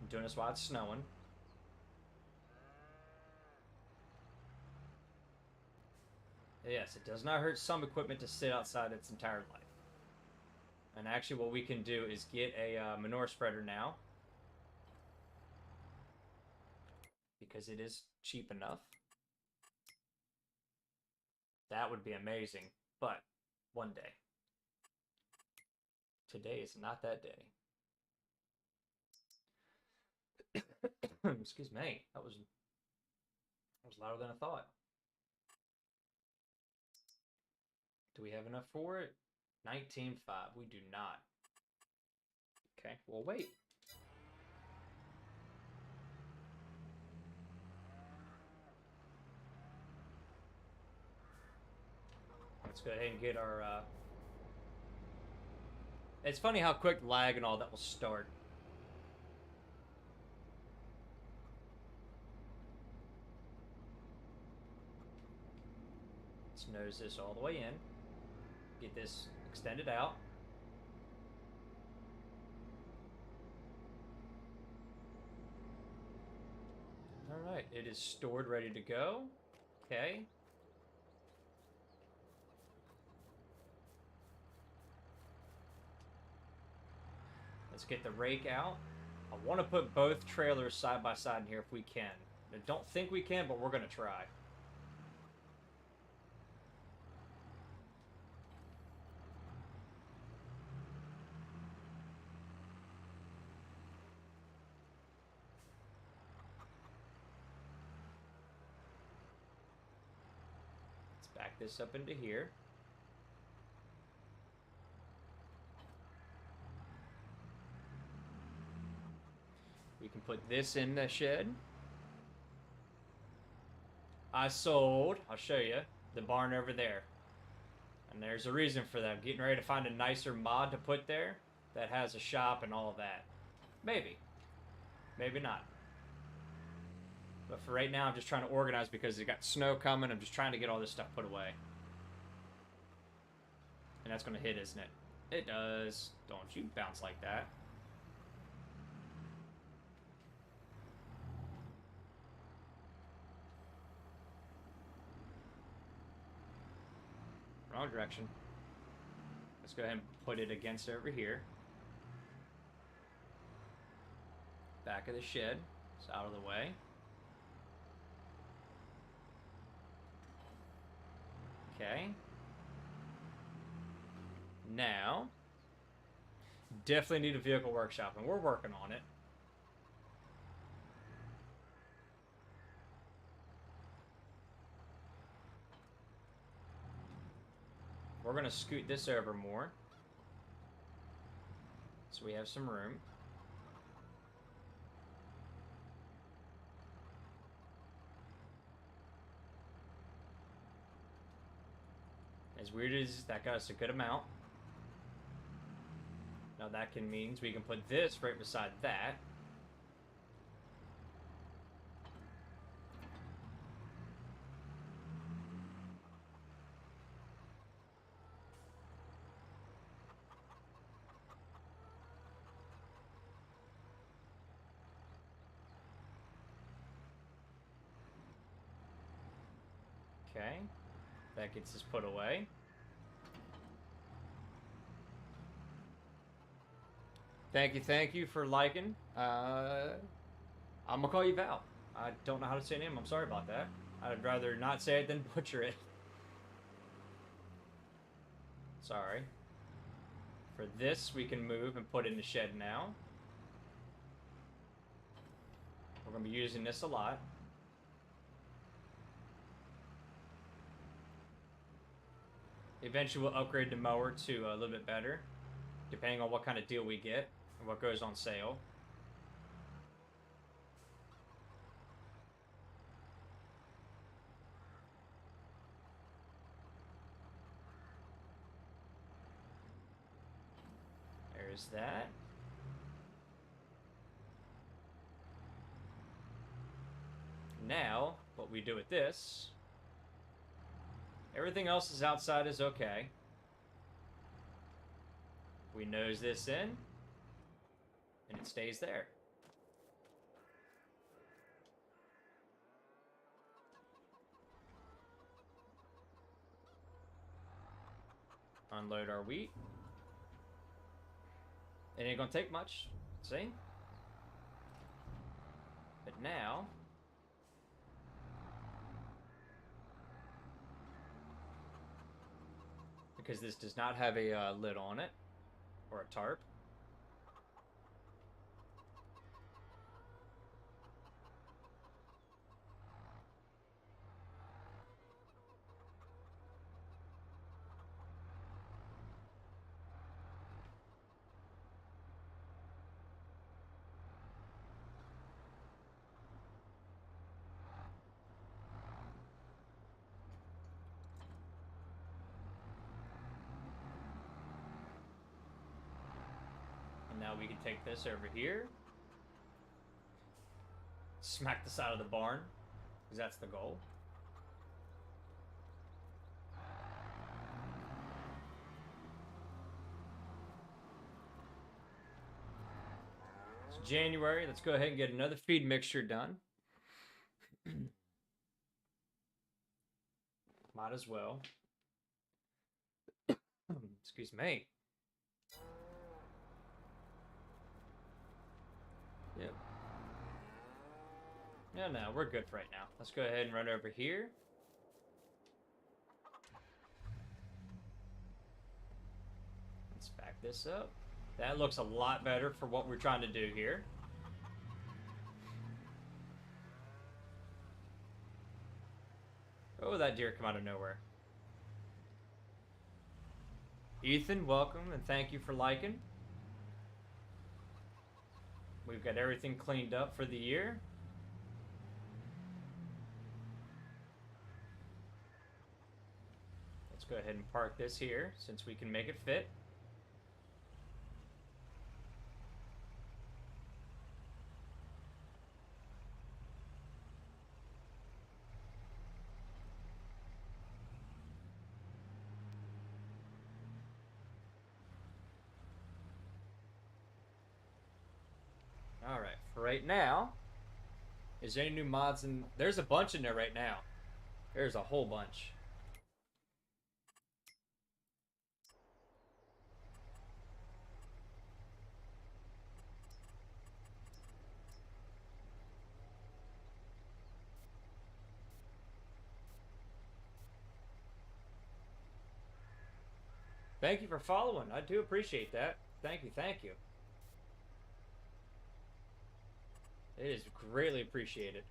I'm doing this while it's snowing. Yes, it does not hurt some equipment to sit outside its entire life. And actually what we can do is get a manure spreader now. Because it is cheap enough. That would be amazing. But one day. Today is not that day. Excuse me. That was louder than I thought. Do we have enough for it? 19.5. We do not. Okay, we'll wait. Let's go ahead and get our... It's funny how quick lag and all that will start. Let's nose this all the way in. Get this extended out. Alright, it is stored, ready to go. Okay. Let's get the rake out. I want to put both trailers side by side in here if we can. I don't think we can, but we're going to try. Let's back this up into here. We can put this in the shed. I sold, I'll show you, the barn over there. And there's a reason for that. I'm getting ready to find a nicer mod to put there that has a shop and all of that. Maybe. Maybe not. But for right now, I'm just trying to organize because it got snow coming. I'm just trying to get all this stuff put away. And that's going to hit, isn't it? It does. Don't you bounce like that. Wrong direction. Let's go ahead and put it against over here. Back of the shed. It's out of the way. Okay. Now, definitely need a vehicle workshop, and we're working on it. We're going to scoot this over more. So we have some room. As weird as that got us a good amount. Now that means we can put this right beside that. Okay, that gets us put away. Thank you for liking. I'm gonna call you Val. I don't know how to say your name. I'm sorry about that. I'd rather not say it than butcher it. Sorry. For this, we can move and put in the shed now. We're gonna be using this a lot. Eventually, we'll upgrade the mower to a little bit better, depending on what kind of deal we get and what goes on sale. There's that. Now, what we do with this, everything else is outside is okay. We nose this in, and it stays there. Unload our wheat. It ain't gonna take much, see? But now, because this does not have a lid on it, or a tarp. And now we can take this over here. Smack the side of the barn, because that's the goal. It's January. Let's go ahead and get another feed mixture done. Might as well. Excuse me. Yep. No, we're good for right now. Let's go ahead and run over here. Let's back this up. That looks a lot better for what we're trying to do here. Oh, that deer come out of nowhere. Ethan, welcome, and thank you for liking. We've got everything cleaned up for the year. Let's go ahead and park this here, since we can make it fit. Alright, for right now, is there any new mods in... There's a bunch in there right now. There's a whole bunch. Thank you for following. I do appreciate that. Thank you, thank you. It is greatly appreciated.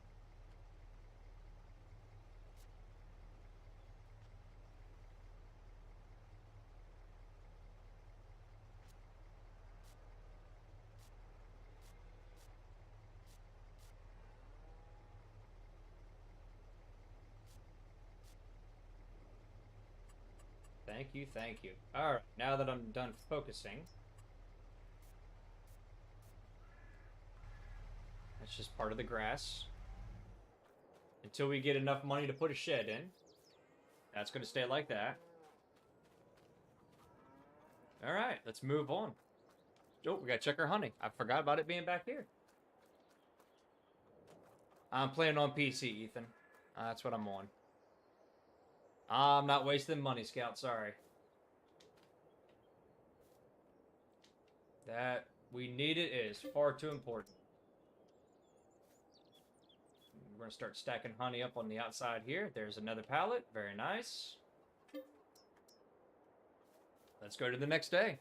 Thank you, thank you. Alright, now that I'm done focusing, that's just part of the grass. Until we get enough money to put a shed in. That's going to stay like that. Alright, let's move on. Oh, we got to check our honey. I forgot about it being back here. I'm playing on PC, Ethan. That's what I'm on. I'm not wasting money, Scout. Sorry. That we need it is far too important. We're going to start stacking honey up on the outside here. There's another pallet. Very nice. Let's go to the next day.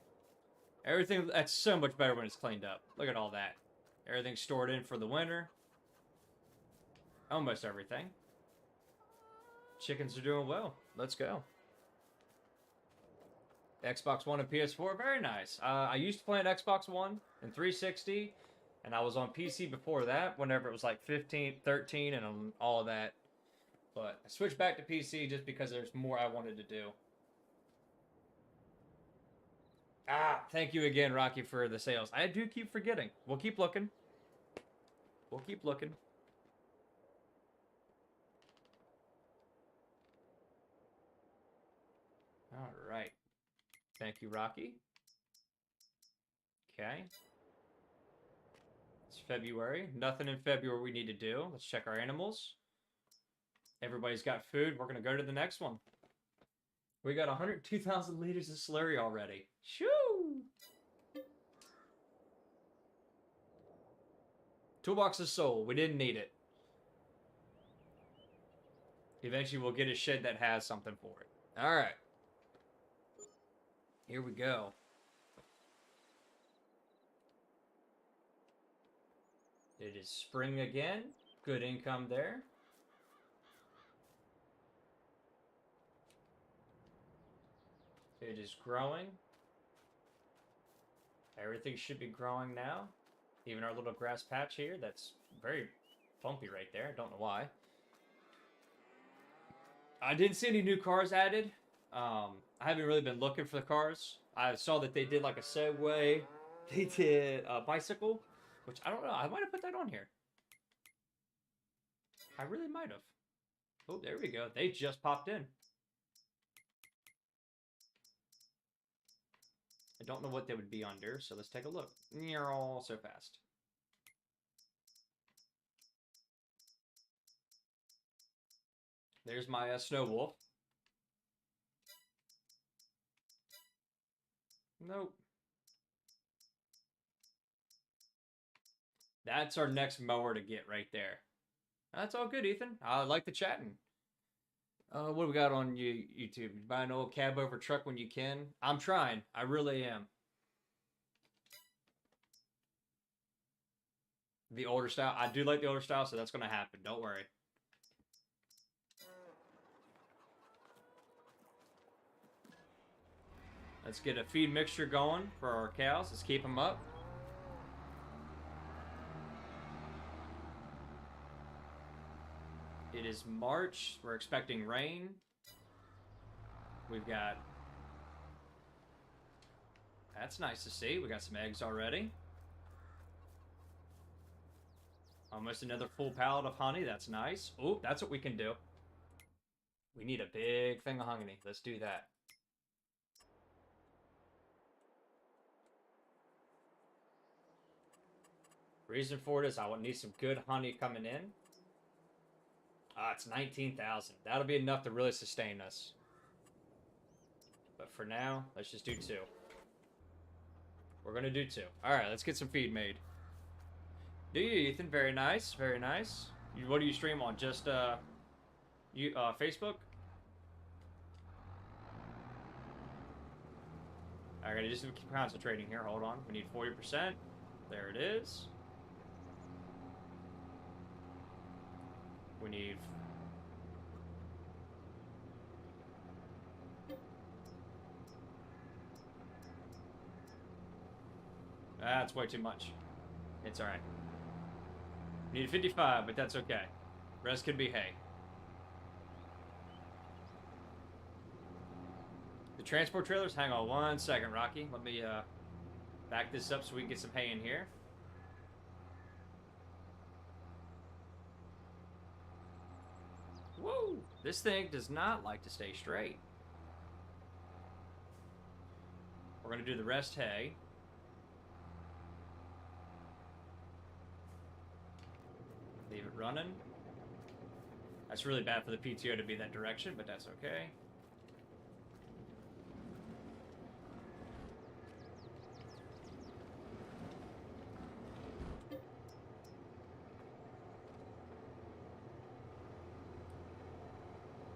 Everything, that's so much better when it's cleaned up. Look at all that. Everything's stored in for the winter. Almost everything. Chickens are doing well. Let's go. Xbox One and PS4, very nice. I used to play on Xbox One and 360, and I was on PC before that, whenever it was like 15, 13, and all of that. But I switched back to PC just because there's more I wanted to do. Thank you again, Rocky, for the sales. I do keep forgetting. We'll keep looking. We'll keep looking. All right. Thank you, Rocky. Okay. It's February. Nothing in February we need to do. Let's check our animals. Everybody's got food. We're going to go to the next one. We got 102,000 liters of slurry already. Shoo! Toolbox is sold. We didn't need it. Eventually we'll get a shed that has something for it. Alright. Here we go. It is spring again. Good income there. It is growing. Everything should be growing now. Even our little grass patch here, that's very bumpy right there. Don't know why. I didn't see any new cars added. I haven't really been looking for the cars. I saw that they did like a Segway. They did a bicycle, which I don't know. I might have put that on here. I really might have. Oh, there we go. They just popped in. I don't know what they would be under, so let's take a look. You're all so fast. There's my Snow Wolf. Nope. That's our next mower to get right there. That's all good, Ethan. I like the chatting. What do we got on YouTube? Buy an old cab over truck when you can. I'm trying. I really am. The older style. I do like the older style, so that's going to happen. Don't worry. Let's get a feed mixture going for our cows. Let's keep them up. It is March. We're expecting rain. We've got... That's nice to see. We got some eggs already. Almost another full pallet of honey. That's nice. Oh, that's what we can do. We need a big thing of honey. Let's do that. Reason for it is I would need some good honey coming in. It's 19,000. That'll be enough to really sustain us. But for now, let's just do 2. We're going to do 2. Alright, let's get some feed made. Do you, Ethan? Very nice. Very nice. What do you stream on? Just Facebook? I gotta just keep concentrating here. Hold on. We need 40%. There it is. We need... That's way too much. It's alright. We need 55, but that's okay. Rest could be hay. The transport trailers? Hang on 1 second, Rocky. Let me back this up so we can get some hay in here. Whoa! This thing does not like to stay straight. We're going to do the rest hay. Leave it running. That's really bad for the PTO to be that direction, but that's okay.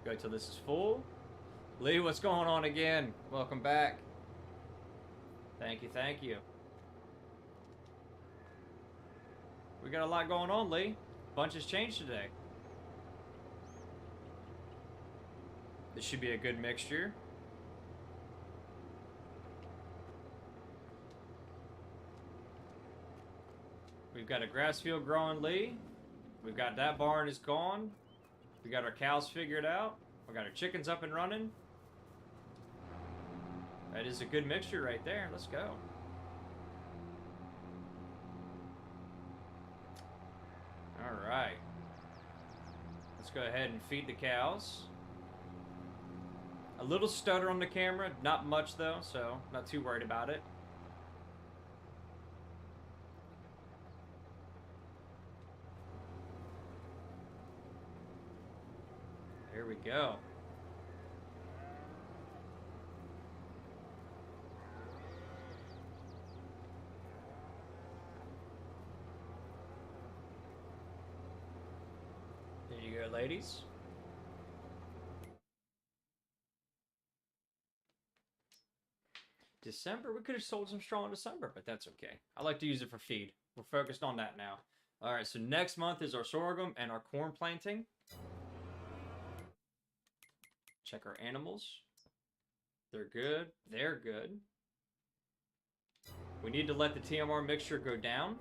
Go till this is full. Lee, what's going on again? Welcome back. Thank you, thank you. We got a lot going on, Lee. Bunch has changed today. This should be a good mixture. We've got a grass field growing, Lee. We've got that barn is gone. We got our cows figured out. We got our chickens up and running. That is a good mixture right there. Let's go. All right. Let's go ahead and feed the cows. A little stutter on the camera. Not much though, so not too worried about it. Here we go. There you go, ladies. December? We could have sold some straw in December, but that's okay. I like to use it for feed. We're focused on that now. All right, so next month is our sorghum and our corn planting. Check our animals. They're good. They're good. We need to let the TMR mixture go down.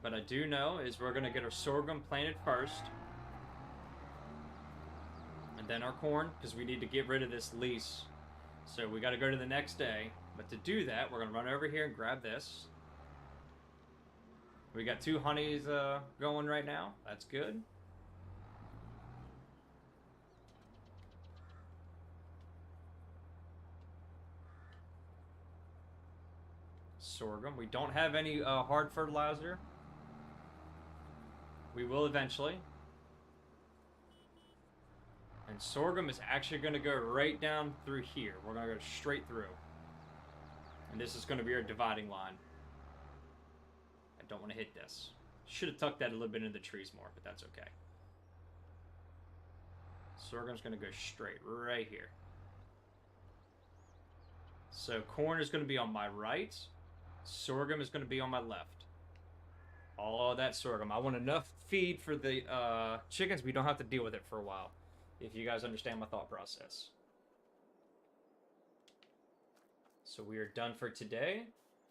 But I do know is we're going to get our sorghum planted first. And then our corn, because we need to get rid of this lease. So we got to go to the next day. But to do that, we're going to run over here and grab this. We got 2 honeys going right now. That's good. Sorghum. We don't have any hard fertilizer. We will eventually. And sorghum is actually going to go right down through here. We're going to go straight through. And this is going to be our dividing line. I don't want to hit this. Should have tucked that a little bit into the trees more, but that's okay. Sorghum's going to go straight right here. So corn is going to be on my right. Sorghum is going to be on my left. All that sorghum. I want enough feed for the chickens. We don't have to deal with it for a while. If you guys understand my thought process. So we are done for today.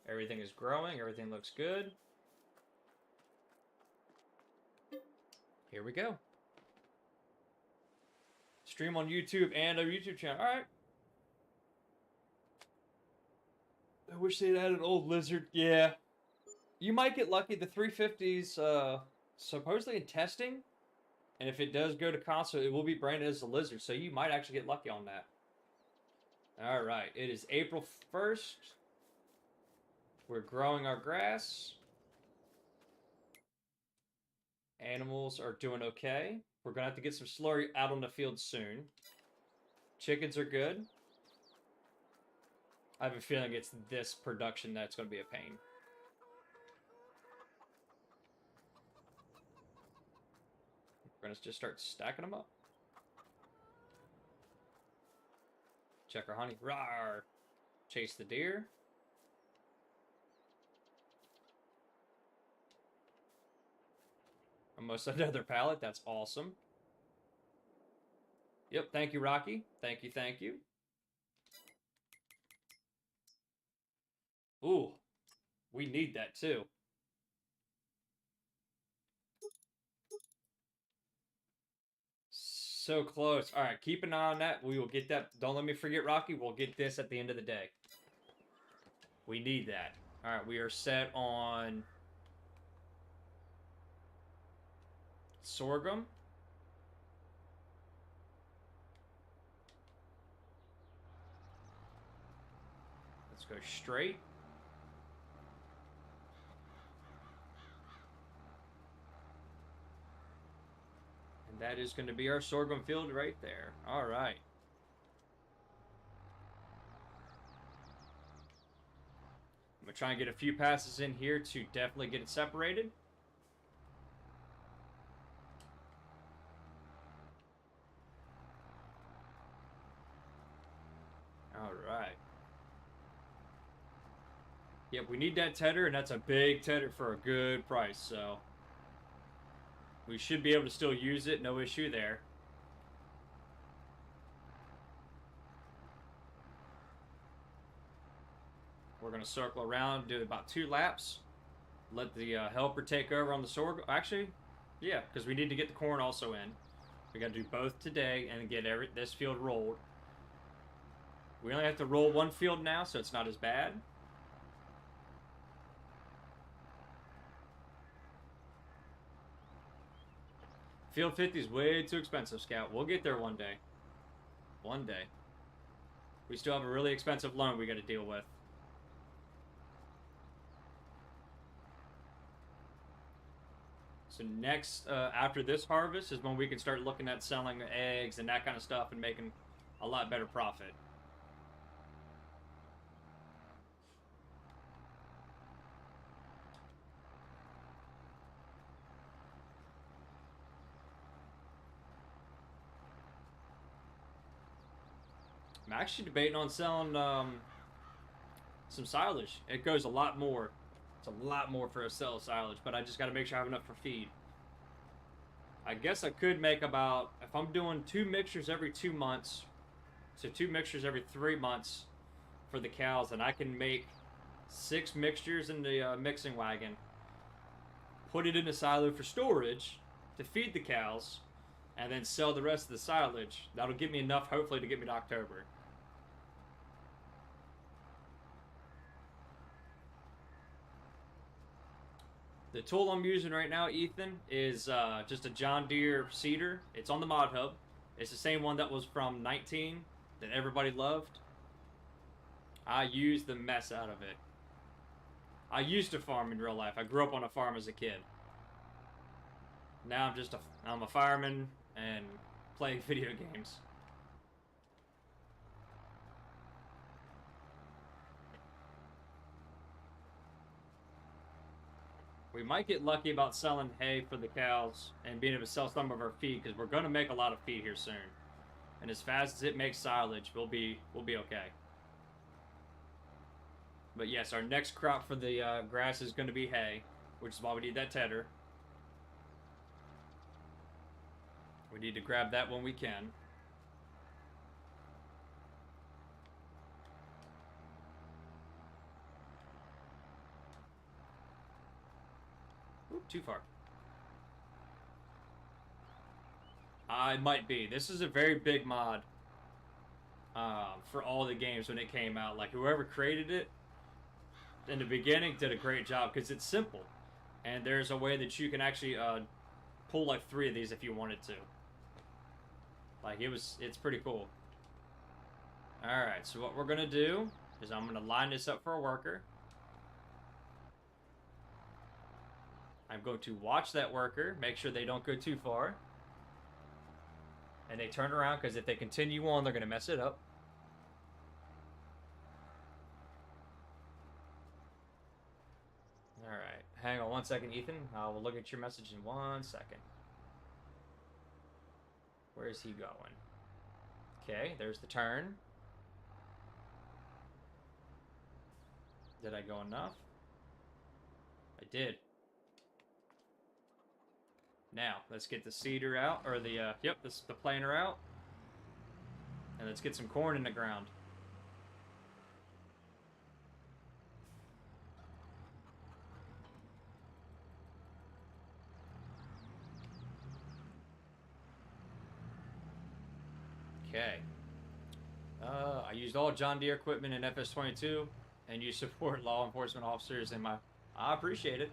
Everything is growing. Everything looks good. Here we go. Stream on YouTube and our YouTube channel. All right. I wish they'd add an old lizard. Yeah. You might get lucky. The 350's supposedly in testing. And if it does go to console, it will be branded as a lizard. So you might actually get lucky on that. All right. It is April 1st. We're growing our grass. Animals are doing okay. We're going to have to get some slurry out on the field soon. Chickens are good. I have a feeling it's this production that's going to be a pain. We're going to just start stacking them up. Check our honey. Rawr! Chase the deer. Almost another pallet. That's awesome. Yep, thank you, Rocky. Thank you, thank you. Ooh, we need that too. So close. All right, keep an eye on that. We will get that. Don't let me forget, Rocky. We'll get this at the end of the day. We need that. All right, we are set on sorghum. Let's go straight. And that is going to be our sorghum field right there. All right. I'm going to try and get a few passes in here to definitely get it separated. All right. Yep, we need that tedder, and that's a big tedder for a good price, so we should be able to still use it. No issue there. We're going to circle around, do about 2 laps. Let the helper take over on the sorghum. Actually, yeah, because we need to get the corn also in. We got to do both today and get this field rolled. We only have to roll 1 field now, so it's not as bad. Field 50 is way too expensive, Scout. We'll get there one day. One day. We still have a really expensive loan we got to deal with. So next, after this harvest, is when we can start looking at selling eggs and that kind of stuff and making a lot better profit. I'm actually debating on selling some silage. It goes a lot more. It's a lot more for a sell silage, but I just got to make sure I have enough for feed. I guess I could make about, if I'm doing 2 mixtures every 2 months, so 2 mixtures every 3 months for the cows, and I can make 6 mixtures in the mixing wagon, put it in a silo for storage to feed the cows, and then sell the rest of the silage. That'll give me enough, hopefully, to get me to October. The tool I'm using right now, Ethan, is just a John Deere seeder. It's on the Mod Hub. It's the same one that was from 19 that everybody loved. I used the mess out of it. I used to farm in real life. I grew up on a farm as a kid. Now I'm a fireman and playing video games. We might get lucky about selling hay for the cows and being able to sell some of our feed, because we're going to make a lot of feed here soon. And as fast as it makes silage, we'll be okay. But yes, our next crop for the grass is going to be hay, which is why we need that tedder. We need to grab that when we can. Oop, too far. It might be. This is a very big mod for all the games when it came out. Like, whoever created it in the beginning did a great job, because it's simple. And there's a way that you can actually pull like 3 of these if you wanted to. Like, it's pretty cool. Alright, so what we're going to do is I'm going to line this up for a worker. I'm going to watch that worker, make sure they don't go too far. And they turn around, because if they continue on, they're going to mess it up. Alright, hang on 1 second, Ethan. I will look at your message in 1 second. Where is he going? Okay, there's the turn. Did I go enough? I did. Now, let's get the seeder out, or the, the planer out. And let's get some corn in the ground. Okay. I used all John Deere equipment in FS22, and you support law enforcement officers in my... I appreciate it.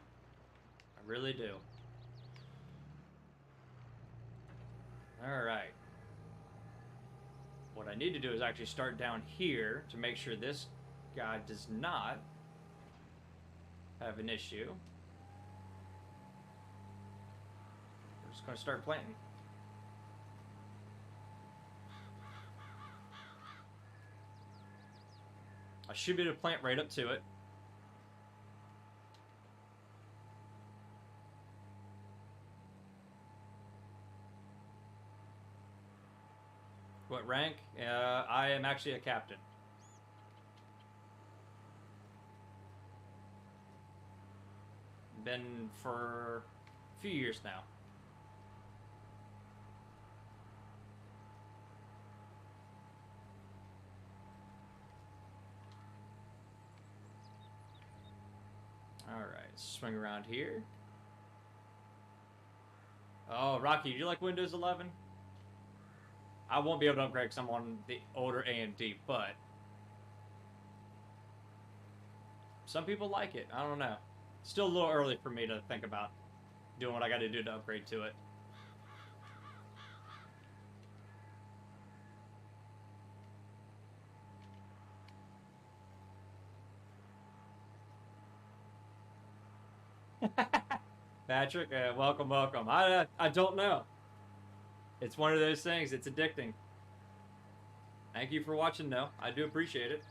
I really do. Alright. What I need to do is actually start down here to make sure this guy does not have an issue. We're just going to start planting. I should be able to plant right up to it. What rank? I am actually a captain. Been for a few years now. Alright, swing around here. Oh, Rocky, do you like Windows 11? I won't be able to upgrade because I'm on the older AMD, but some people like it. I don't know. Still a little early for me to think about doing what I got to do to upgrade to it. Patrick, welcome, welcome. I don't know. It's one of those things. It's addicting. Thank you for watching, though. I do appreciate it.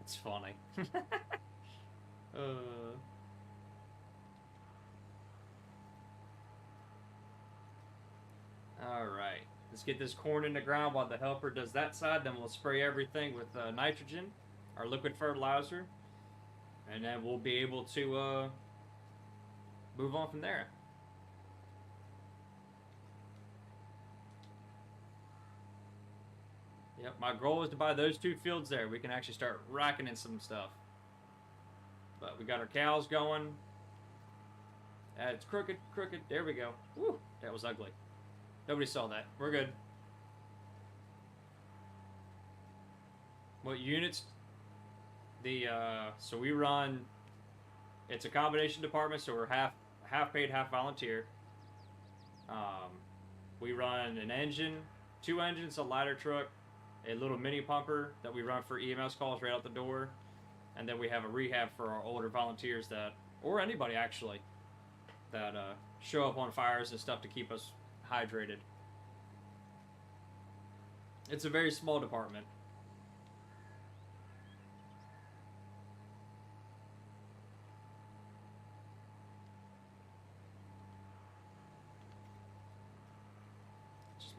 It's funny. Alright. Let's get this corn in the ground while the helper does that side. Then we'll spray everything with nitrogen, our liquid fertilizer. And then we'll be able to move on from there. Yep, my goal is to buy those 2 fields there. We can actually start racking in some stuff. But we got our cows going. It's crooked, crooked. There we go. Woo, that was ugly. Nobody saw that. We're good. What units? So we run... It's a combination department, so we're half paid, half volunteer. We run an engine, 2 engines, a ladder truck, a little mini pumper that we run for EMS calls right out the door, and then we have a rehab for our older volunteers that, or anybody actually, that show up on fires and stuff to keep us hydrated. It's a very small department.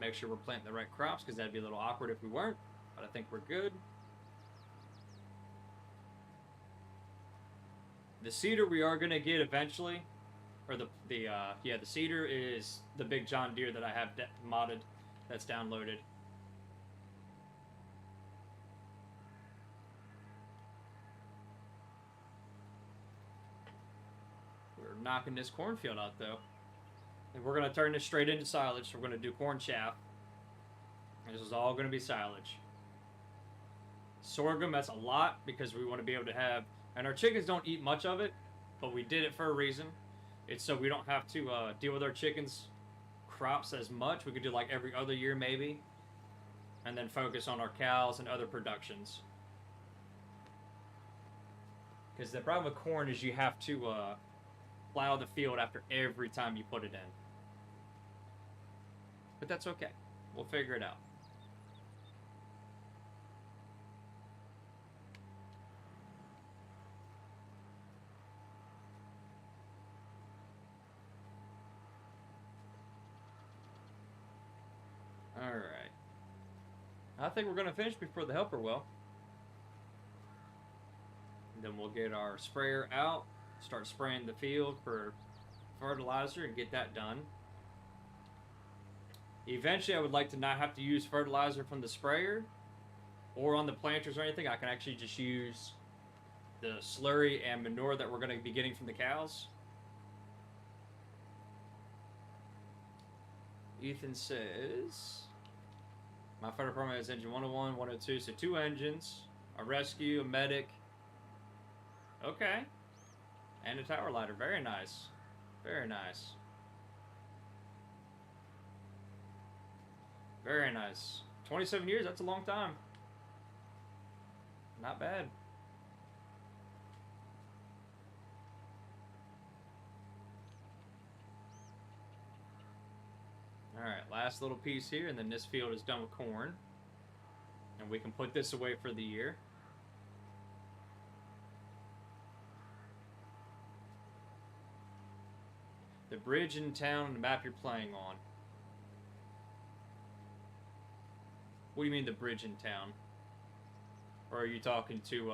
Make sure we're planting the right crops, because that'd be a little awkward if we weren't, but I think we're good. The cedar we are going to get eventually, or the cedar is the big John Deere that I have modded, that's downloaded. We're knocking this cornfield out though. And we're going to turn this straight into silage. So we're going to do corn chaff. And this is all going to be silage. Sorghum, that's a lot because we want to be able to have... And our chickens don't eat much of it, but we did it for a reason. It's so we don't have to deal with our chickens' crops as much. We could do like every other year maybe. And then focus on our cows and other productions. Because the problem with corn is you have to plow the field after every time you put it in. But that's okay. We'll figure it out. Alright. I think we're going to finish before the helper will. And then we'll get our sprayer out, start spraying the field for fertilizer and get that done. Eventually, I would like to not have to use fertilizer from the sprayer or on the planters or anything. I can actually just use the slurry and manure that we're going to be getting from the cows. Ethan says, My fire department has engine 101, 102, so 2 engines, a rescue, a medic. Okay. And a tower ladder. Very nice. Very nice. Very nice. 27 years, that's a long time. Not bad. Alright, last little piece here, and then this field is done with corn. And we can put this away for the year. The bridge in town and the map you're playing on. What do you mean the bridge in town? Or are you talking to,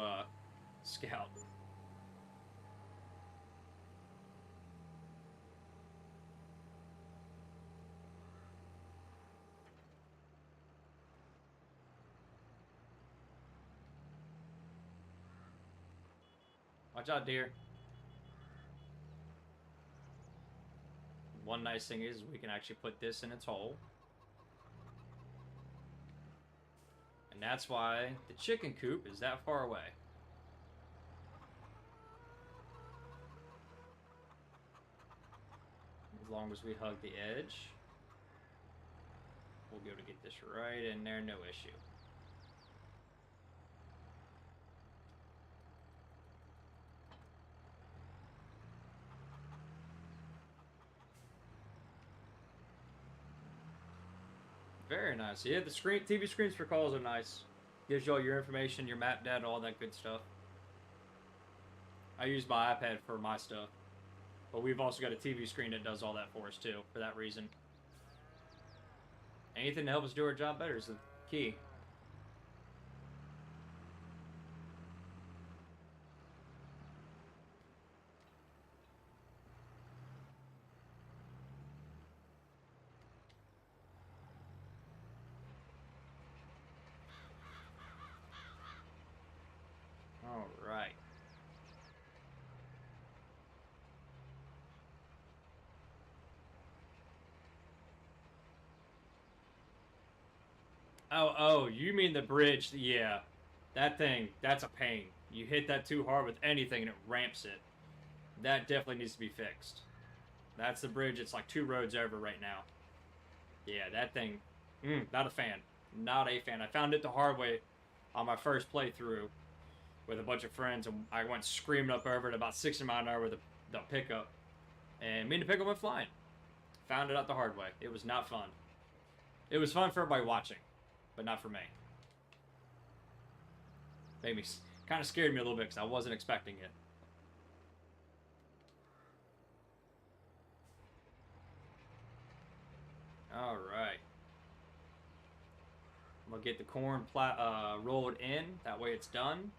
Scout? Watch out, dear. One nice thing is we can actually put this in its hole. And that's why the chicken coop is that far away. As long as we hug the edge, we'll be able to get this right in there, no issue. Very nice. Yeah, the TV screens for calls are nice. Gives you all your information, your map data, all that good stuff. I use my iPad for my stuff. But we've also got a TV screen that does all that for us too, for that reason. Anything to help us do our job better is the key. Alright. Oh, you mean the bridge? Yeah. That thing, that's a pain. You hit that too hard with anything and it ramps it. That definitely needs to be fixed. That's the bridge. It's like 2 roads over right now. Yeah, that thing, not a fan. Not a fan. I found it the hard way on my first playthrough with a bunch of friends, and I went screaming up over it about 60 miles an hour with the pickup. And me and the pickup went flying. Found it out the hard way. It was not fun. It was fun for everybody watching, but not for me. Made me, kind of scared me a little bit because I wasn't expecting it. Alright. I'm going to get the corn rolled in. That way it's done.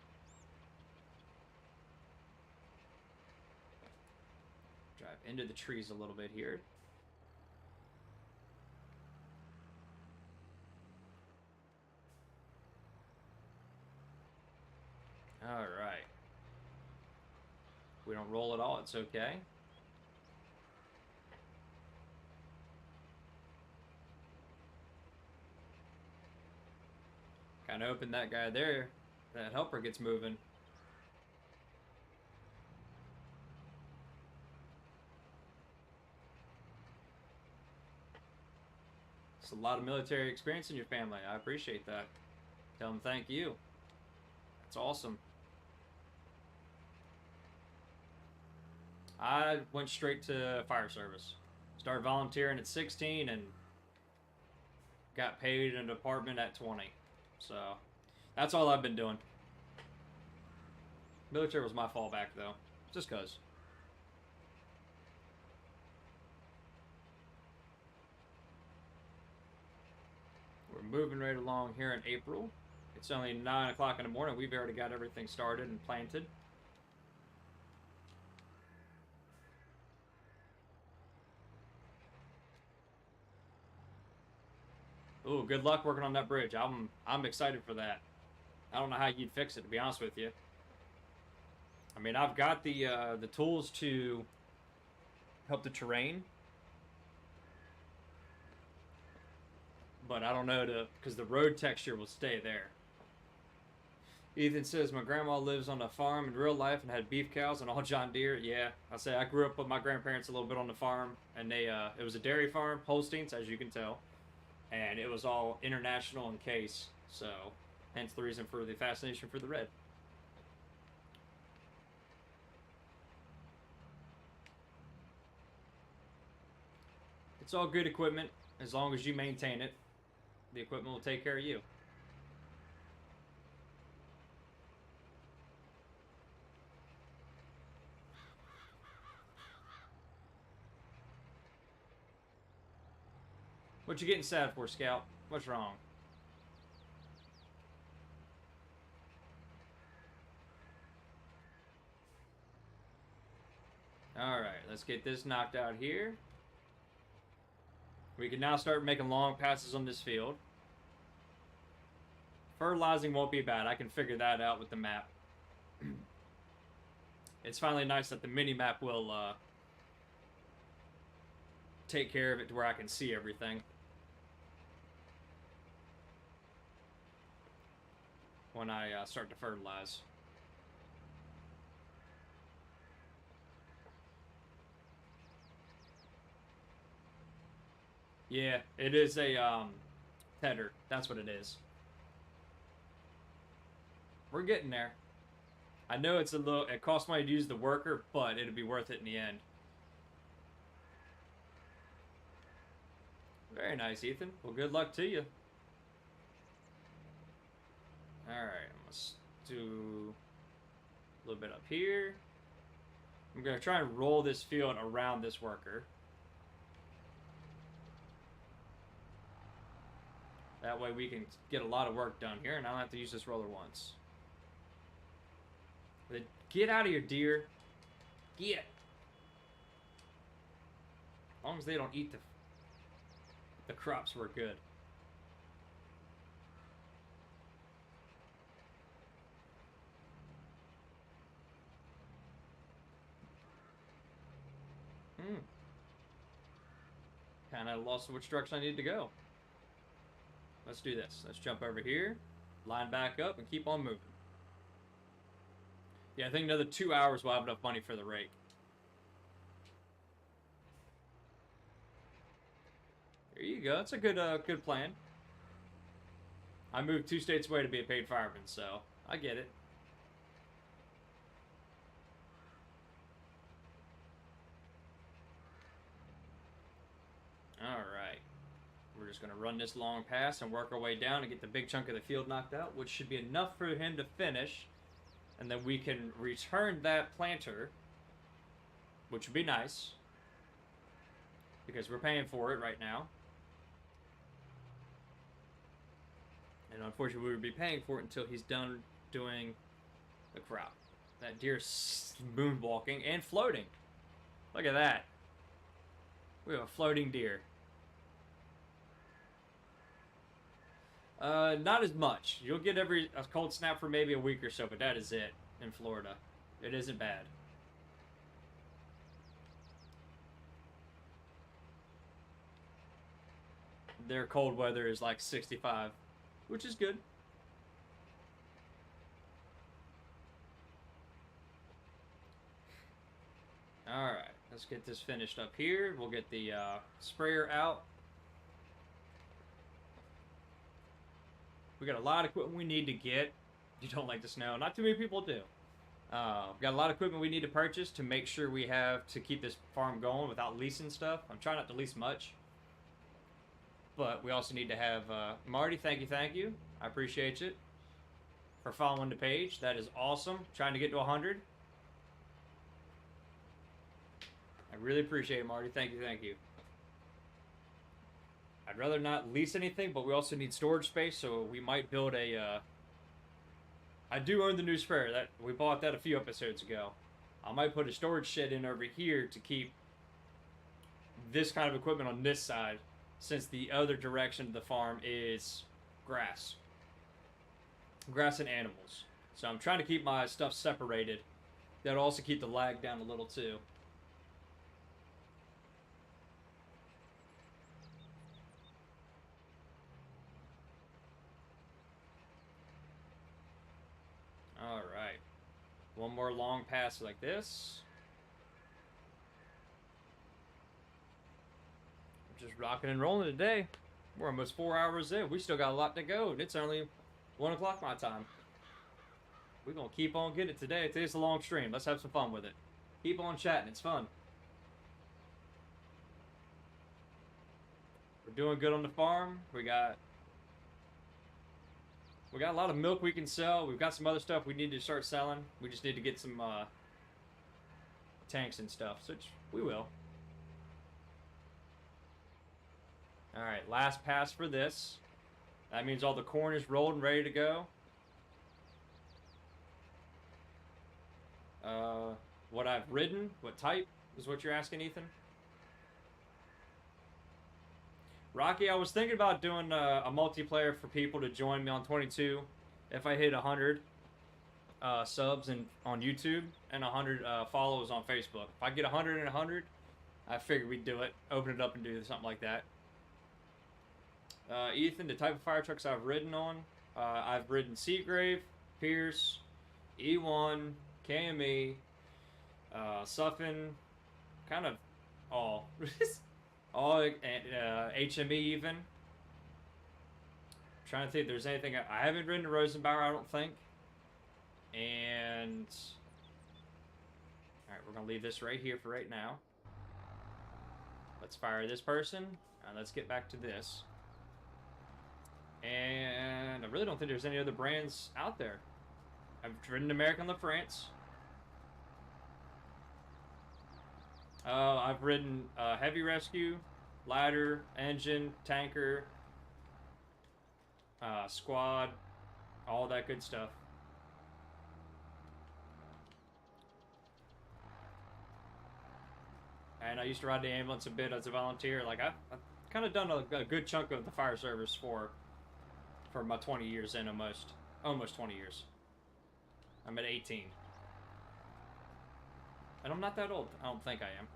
Drive into the trees a little bit here. Alright. We don't roll at all, it's okay. Kind of hoping that guy there, that helper gets moving. It's a lot of military experience in your family. I appreciate that. Tell them thank you. That's awesome. I went straight to fire service. Started volunteering at 16 and got paid in a department at 20. So, that's all I've been doing. Military was my fallback, though. Just because. We're moving right along here in April. It's only 9 o'clock in the morning. We've already got everything started and planted. Ooh, good luck working on that bridge. I'm excited for that. I don't know how you'd fix it, to be honest with you. I mean, I've got the tools to help the terrain, but I don't know because the road texture will stay there. Ethan says, my grandma lives on a farm in real life and had beef cows and all John Deere. Yeah, I say I grew up with my grandparents a little bit on the farm, and it was a dairy farm, Holsteins, as you can tell, and it was all international in case, so hence the reason for the fascination for the red. It's all good equipment as long as you maintain it. The equipment will take care of you. What you getting sad for, Scout? What's wrong? Alright, let's get this knocked out here. We can now start making long passes on this field. Fertilizing won't be bad. I can figure that out with the map. It's finally nice that the mini-map will take care of it to where I can see everything. When I start to fertilize. Yeah, it is a header. That's what it is. We're getting there. I know it's it costs money to use the worker, but it'll be worth it in the end. Very nice, Ethan. Well, good luck to you. Alright, let's do a little bit up here. I'm going to try and roll this field around this worker. That way we can get a lot of work done here, and I don't have to use this roller once. But get out of here, deer. Get. As long as they don't eat the crops, we're good. Kind of lost which direction I need to go. Let's do this. Let's jump over here, line back up, and keep on moving. Yeah, I think another 2 hours we'll have enough money for the rake. There you go. That's a good plan. I moved 2 states away to be a paid fireman, so I get it. Alright. We're just going to run this long pass and work our way down and get the big chunk of the field knocked out, which should be enough for him to finish. And then we can return that planter, which would be nice, because we're paying for it right now. And unfortunately, we would be paying for it until he's done doing the crop. That deer's moonwalking and floating. Look at that. We have a floating deer. Not as much. You'll get a cold snap for maybe a week or so, but that is it in Florida. It isn't bad. Their cold weather is like 65, which is good. Alright, let's get this finished up here. We'll get the sprayer out. We got a lot of equipment we need to get. You don't like the snow. Not too many people do. We've got a lot of equipment we need to purchase to make sure we have to keep this farm going without leasing stuff. I'm trying not to lease much. But we also need to have... Marty, thank you. I appreciate it for following the page. That is awesome. Trying to get to 100. I really appreciate it, Marty. Thank you. I'd rather not lease anything, but we also need storage space, so we might build a... I do own the new sprayer. We bought that a few episodes ago. I might put a storage shed in over here to keep this kind of equipment on this side, since the other direction of the farm is grass. Grass and animals. So I'm trying to keep my stuff separated. That'll also keep the lag down a little too. One more long pass like this. Just rocking and rolling today. We're almost 4 hours in. We still got a lot to go. It's only 1 o'clock my time. We're going to keep on getting it today. Today's a long stream. Let's have some fun with it. Keep on chatting. It's fun. We're doing good on the farm. We got a lot of milk we can sell. We've got some other stuff we need to start selling. We just need to get some tanks and stuff, which we will. Alright, last pass for this. That means all the corn is rolled and ready to go. What I've ridden, what type is what you're asking, Ethan? Rocky, I was thinking about doing a multiplayer for people to join me on 22 if I hit 100 subs on YouTube and 100 follows on Facebook. If I get 100 and 100, I figured we'd do it. Open it up and do something like that. Ethan, the type of fire trucks I've ridden on, I've ridden Seagrave, Pierce, E1, KME, Suffin, kind of all. All, and HME even. Trying to think if there's anything. I haven't ridden a Rosenbauer, I don't think. And alright, we're going to leave this right here for right now. Let's fire this person, and let's get back to this. And I really don't think there's any other brands out there. I've ridden American LaFrance. I've ridden Heavy Rescue, Ladder, Engine, Tanker, Squad, all that good stuff. And I used to ride the ambulance a bit as a volunteer. Like, I've kind of done a good chunk of the fire service for my 20 years in, almost 20 years. I'm at 18. And I'm not that old. I don't think I am.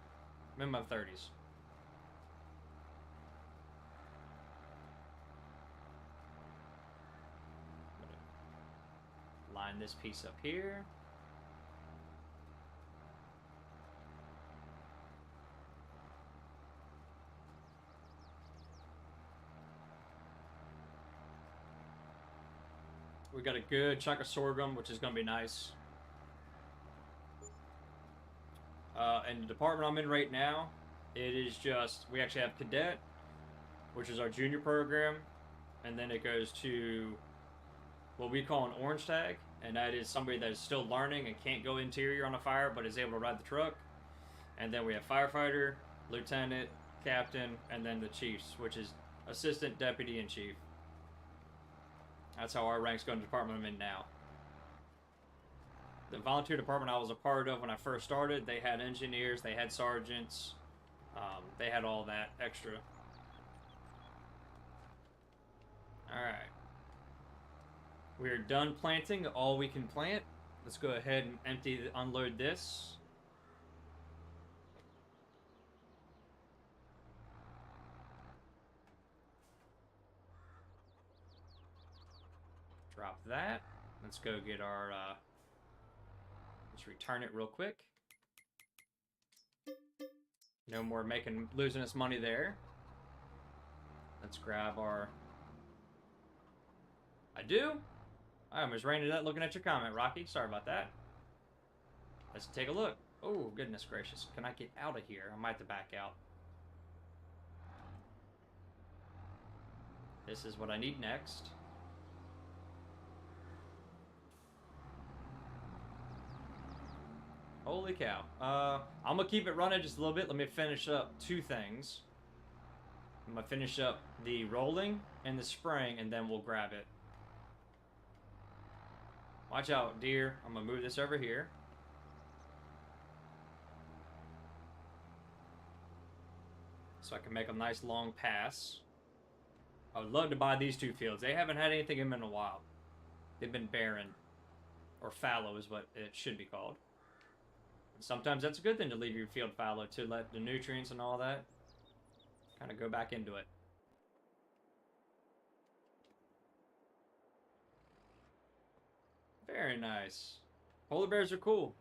I'm in my 30s. Line this piece up here. We got a good chunk of sorghum, which is going to be nice. And the department I'm in right now, it is just, we actually have cadet, which is our junior program, and then it goes to what we call an orange tag, and that is somebody that is still learning and can't go interior on a fire, but is able to ride the truck. And then we have firefighter, lieutenant, captain, and then the chiefs, which is assistant, deputy, and chief. That's how our ranks go in the department I'm in now. The volunteer department I was a part of when I first started, they had engineers, they had sergeants, they had all that extra. Alright. We're done planting all we can plant. Let's go ahead and unload this. Drop that. Let's go get our, let's return it real quick. No more losing us money there. Let's grab our... I do? I almost ran into that looking at your comment, Rocky. Sorry about that. Let's take a look. Oh, goodness gracious. Can I get out of here? I might have to back out. This is what I need next. Holy cow. I'm going to keep it running just a little bit. Let me finish up two things. I'm going to finish up the rolling and the spraying, and then we'll grab it. Watch out, deer. I'm going to move this over here. So I can make a nice long pass. I would love to buy these two fields. They haven't had anything in them in a while. They've been barren. Or fallow is what it should be called. And sometimes that's a good thing to leave your field fallow, to let the nutrients and all that kind of go back into it. Very nice. Polar bears are cool.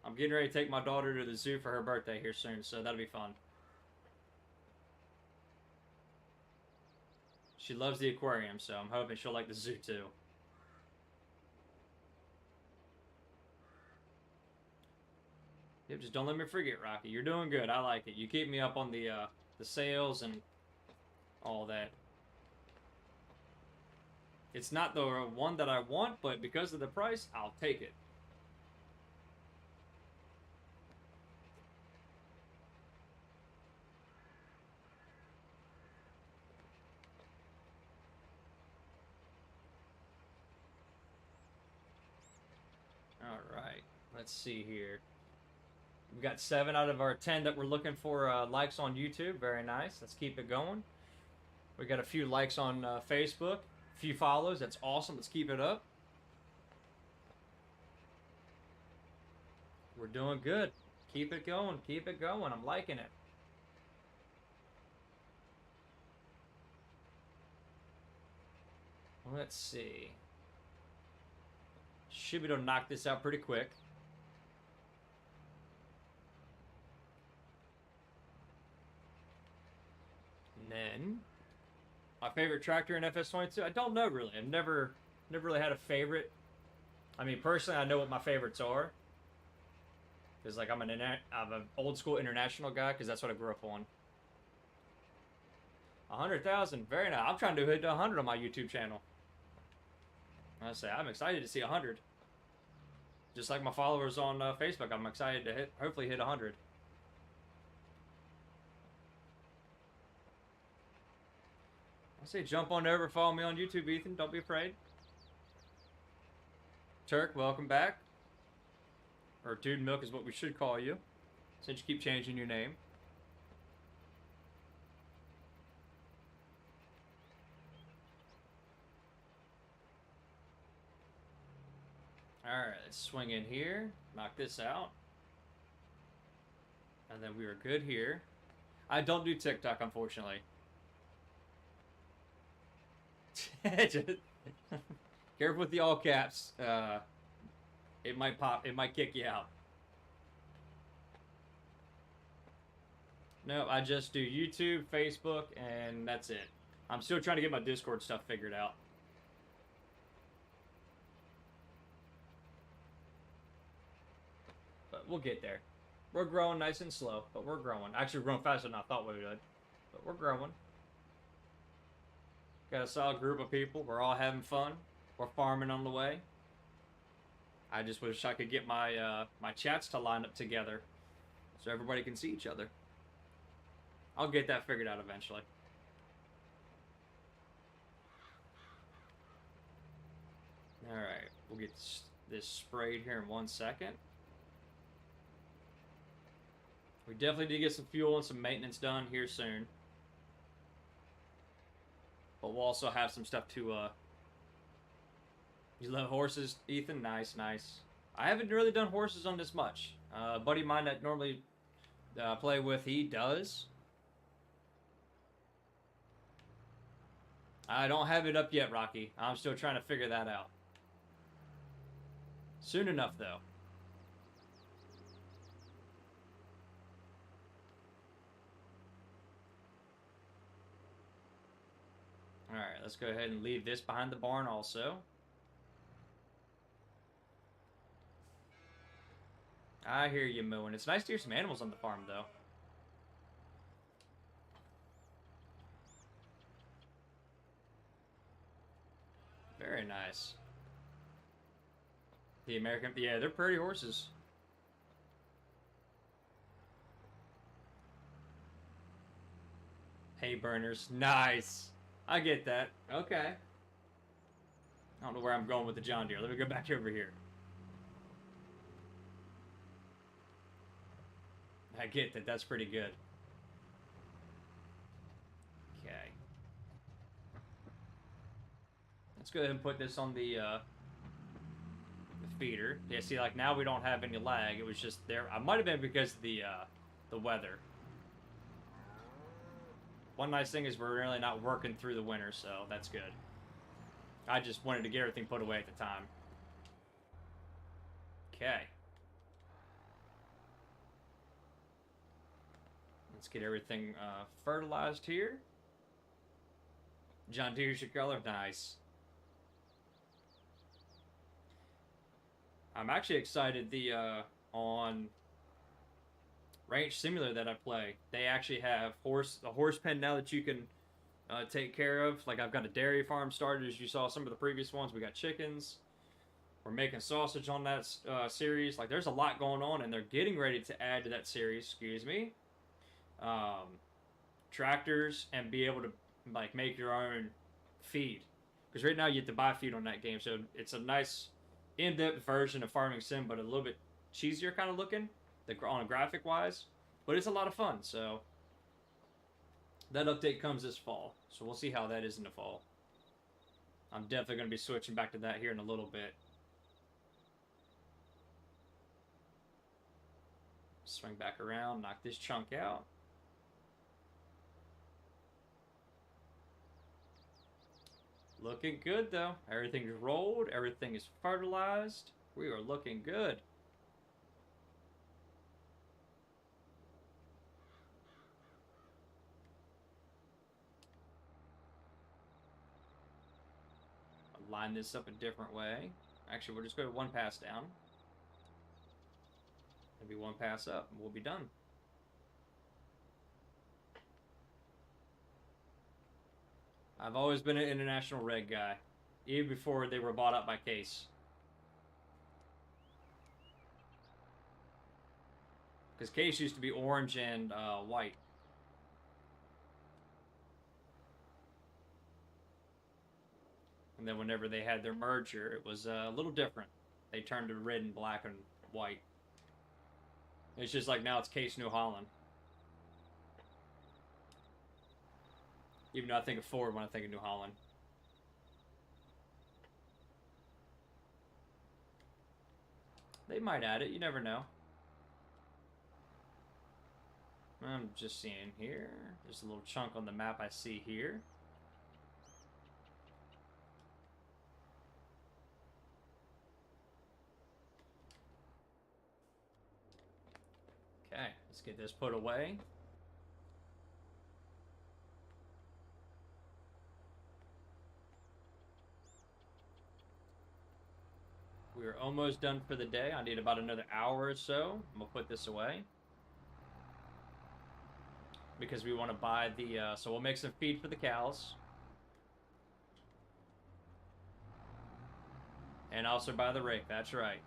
I'm getting ready to take my daughter to the zoo for her birthday here soon, so that'll be fun. She loves the aquarium, so I'm hoping she'll like the zoo too. Yep, just don't let me forget, Rocky. You're doing good. I like it. You keep me up on the sales and all that. It's not the one that I want, but because of the price, I'll take it. Alright, let's see here. We got 7 out of our 10 that we're looking for likes on YouTube. Very nice. Let's keep it going. We got a few likes on Facebook. A few follows. That's awesome. Let's keep it up. We're doing good. Keep it going. Keep it going. I'm liking it. Let's see. Should be able to knock this out pretty quick. And then, my favorite tractor in FS22, I don't know really. I've never really had a favorite. I mean, personally, I know what my favorites are. Because, like, I'm an old school international guy, because that's what I grew up on. 100,000, very nice. I'm trying to hit 100 on my YouTube channel. I say, I'm excited to see 100. Just like my followers on Facebook, I'm excited to hopefully hit 100. I say jump on over, follow me on YouTube, Ethan. Don't be afraid. Turk, welcome back. Or Dude Milk is what we should call you, since you keep changing your name. Alright, let's swing in here. Knock this out. And then we are good here. I don't do TikTok, unfortunately. Careful with the all caps. It might pop. It might kick you out. No, I just do YouTube, Facebook, and that's it. I'm still trying to get my Discord stuff figured out. But we'll get there. We're growing nice and slow, but we're growing. Actually, we're growing faster than I thought we would. But we're growing. Got a solid group of people. We're all having fun. We're farming on the way. I just wish I could get my my chats to line up together so everybody can see each other. I'll get that figured out eventually. Alright, we'll get this sprayed here in 1 second. We definitely need to get some fuel and some maintenance done here soon. But we'll also have some stuff to, You love horses, Ethan? Nice, nice. I haven't really done horses on this much. A buddy of mine that normally play with, he does. I don't have it up yet, Rocky. I'm still trying to figure that out. Soon enough, though. Alright, let's go ahead and leave this behind the barn also. I hear you mooing. It's nice to hear some animals on the farm, though. Very nice. The American... Yeah, they're pretty horses. Hay burners. Nice. I get that. Okay. I don't know where I'm going with the John Deere. Let me go back over here. I get that. That's pretty good. Okay. Let's go ahead and put this on the feeder. Yeah, see, like, now we don't have any lag. It was just there. I might have been because of the weather. One nice thing is we're really not working through the winter, so that's good. I just wanted to get everything put away at the time. Okay. Let's get everything fertilized here. John Deere's your color. Nice. I'm actually excited on Ranch Simulator that I play. They actually have a horse pen now that you can take care of. Like I've got a dairy farm started, as you saw some of the previous ones. We got chickens. We're making sausage on that series. Like there's a lot going on, and they're getting ready to add to that series. Excuse me. Tractors and be able to like make your own feed. Because right now you have to buy feed on that game, so it's a nice in-depth version of Farming Sim, but a little bit cheesier kind of looking, on graphic wise. But it's a lot of fun. So that update comes this fall, so we'll see how that is in the fall. I'm definitely going to be switching back to that here in a little bit. Swing back around, knock this chunk out. Looking good though. Everything's rolled, everything is fertilized. We are looking good. I'll line this up a different way. Actually, we'll just go one pass down. Maybe one pass up, and we'll be done. I've always been an International Red guy, even before they were bought up by Case. Because Case used to be orange and white. And then whenever they had their merger, it was a little different. They turned to red and black and white. It's just like now it's Case New Holland. Even though I think of Ford when I think of New Holland. They might add it, you never know. I'm just seeing here. There's a little chunk on the map I see here. Okay, let's get this put away. We are almost done for the day. I need about another hour or so. I'm gonna put this away. Because we want to buy the, so we'll make some feed for the cows. And also buy the rake, that's right.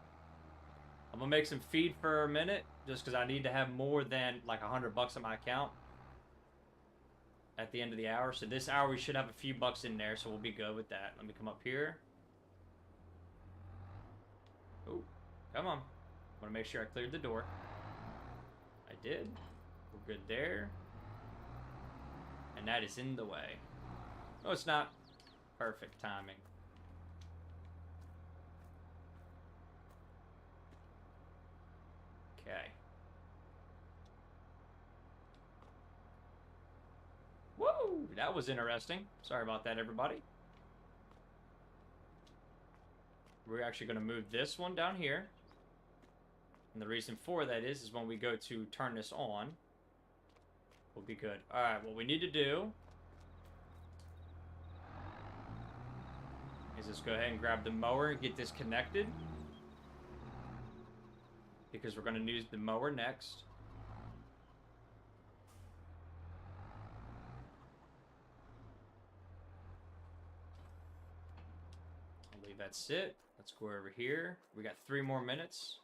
I'm gonna make some feed for a minute, just because I need to have more than like $100 in my account at the end of the hour. So this hour we should have a few bucks in there, so we'll be good with that. Let me come up here. Oh, come on. I want to make sure I cleared the door. I did. We're good there. And that is in the way. Oh, it's not. Perfect timing. Okay. Woo! That was interesting. Sorry about that, everybody. We're actually going to move this one down here. And the reason for that is when we go to turn this on, we'll be good. Alright, what we need to do is just go ahead and grab the mower and get this connected. Because we're going to use the mower next. I'll leave that sit. Let's go over here. We got 3 more minutes.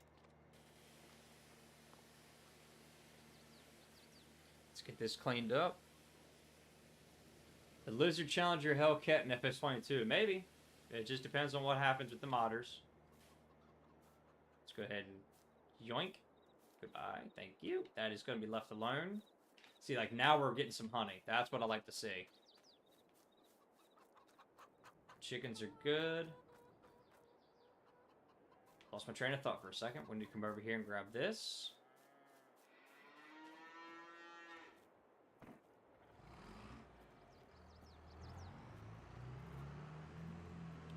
Let's get this cleaned up. The Lizard Challenger Hellcat in FS22. Maybe. It just depends on what happens with the modders. Let's go ahead and yoink. Goodbye. Thank you. That is going to be left alone. See, like, now we're getting some honey. That's what I like to see. Chickens are good. Lost my train of thought for a second. We need to come over here and grab this.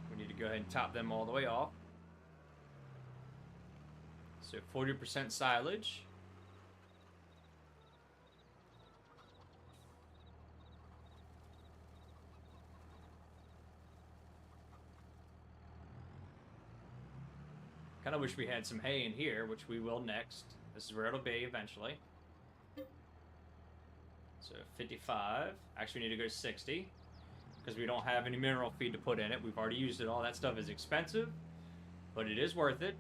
We need to go ahead and top them all the way off. So 40% silage. Kind of wish we had some hay in here, which we will next. This is where it'll be eventually. So 55. Actually, we need to go 60 because we don't have any mineral feed to put in it. We've already used it all. That stuff is expensive, but it is worth it.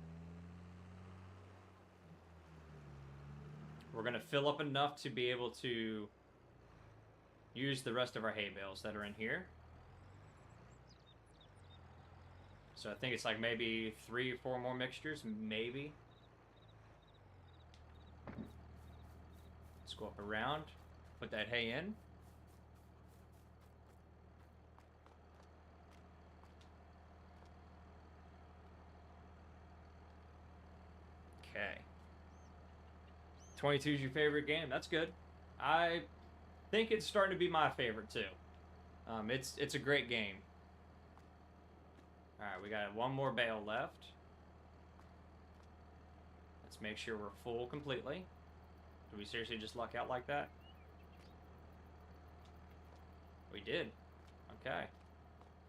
We're going to fill up enough to be able to use the rest of our hay bales that are in here. So I think it's like maybe 3 or 4 more mixtures, maybe. Let's go up around, put that hay in. Okay. 22 is your favorite game? That's good. I think it's starting to be my favorite too. It's a great game. Alright, we got 1 more bale left. Let's make sure we're full completely. Did we seriously just luck out like that? We did. Okay.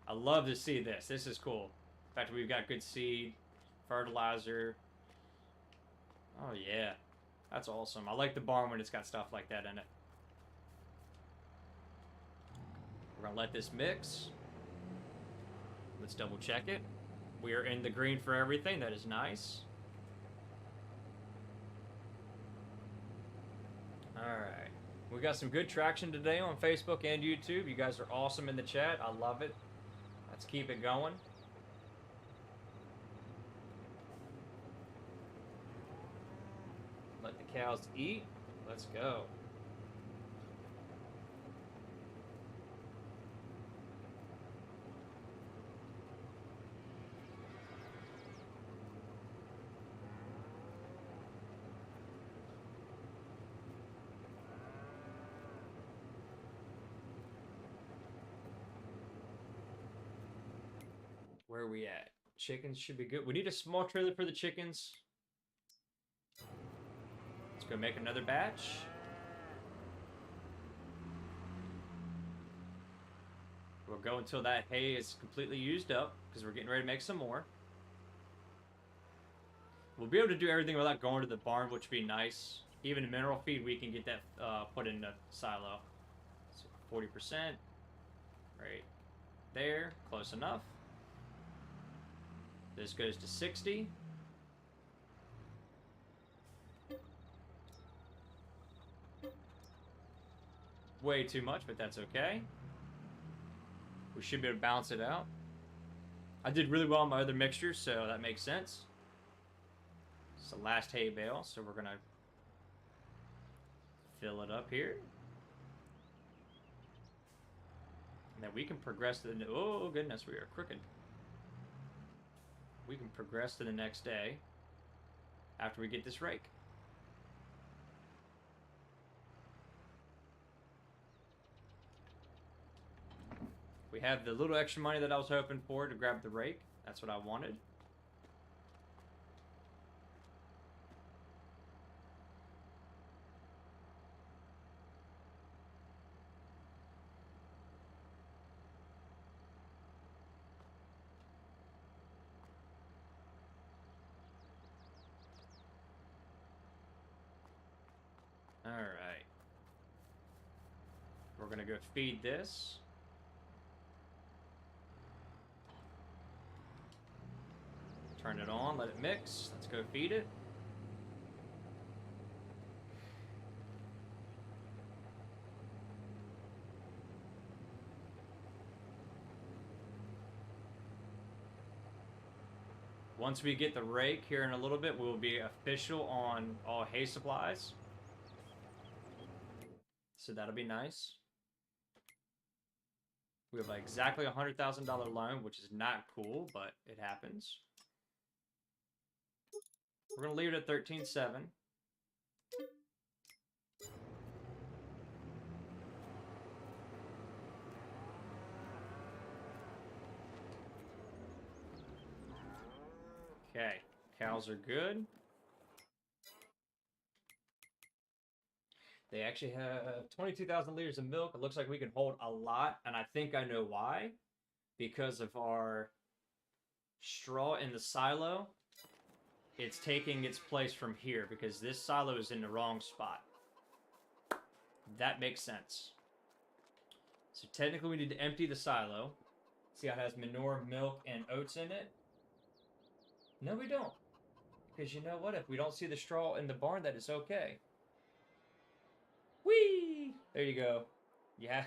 I love to see this. This is cool. The fact that we've got good seed, fertilizer. Oh yeah. That's awesome. I like the barn when it's got stuff like that in it. We're gonna let this mix. Let's double check it. We are in the green for everything. That is nice. Alright. We got some good traction today on Facebook and YouTube. You guys are awesome in the chat. I love it. Let's keep it going. Let the cows eat. Let's go. Where are we at? Chickens should be good. We need a small trailer for the chickens. Let's go make another batch. We'll go until that hay is completely used up because we're getting ready to make some more. We'll be able to do everything without going to the barn, which would be nice. Even mineral feed, we can get that put in the silo. So 40%. Right there. Close enough. This goes to 60. Way too much, but that's okay. We should be able to balance it out. I did really well on my other mixtures, so that makes sense. It's the last hay bale, so we're gonna fill it up here. And then we can progress to the... Oh, goodness, we are crooked. We can progress to the next day after we get this rake. We have the little extra money that I was hoping for to grab the rake. That's what I wanted. Alright. We're gonna go feed this. Turn it on, let it mix. Let's go feed it. Once we get the rake here in a little bit, we'll be official on all hay supplies. So that'll be nice. We have exactly a $100,000 loan, which is not cool, but it happens. We're going to leave it at 13.7. Okay, cows are good. They actually have 22,000 liters of milk. It looks like we can hold a lot, and I think I know why. Because of our straw in the silo, it's taking its place from here because this silo is in the wrong spot. That makes sense. So technically we need to empty the silo. See how it has manure, milk, and oats in it? No, we don't. Because you know what? If we don't see the straw in the barn, that is okay. Whee! There you go. Yeah.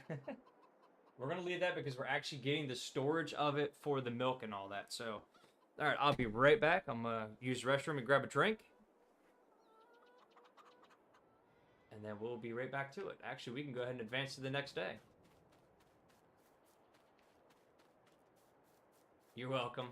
We're going to leave that because we're actually getting the storage of it for the milk and all that. So, all right, I'll be right back. I'm going to use the restroom and grab a drink. And then we'll be right back to it. Actually, we can go ahead and advance to the next day. You're welcome.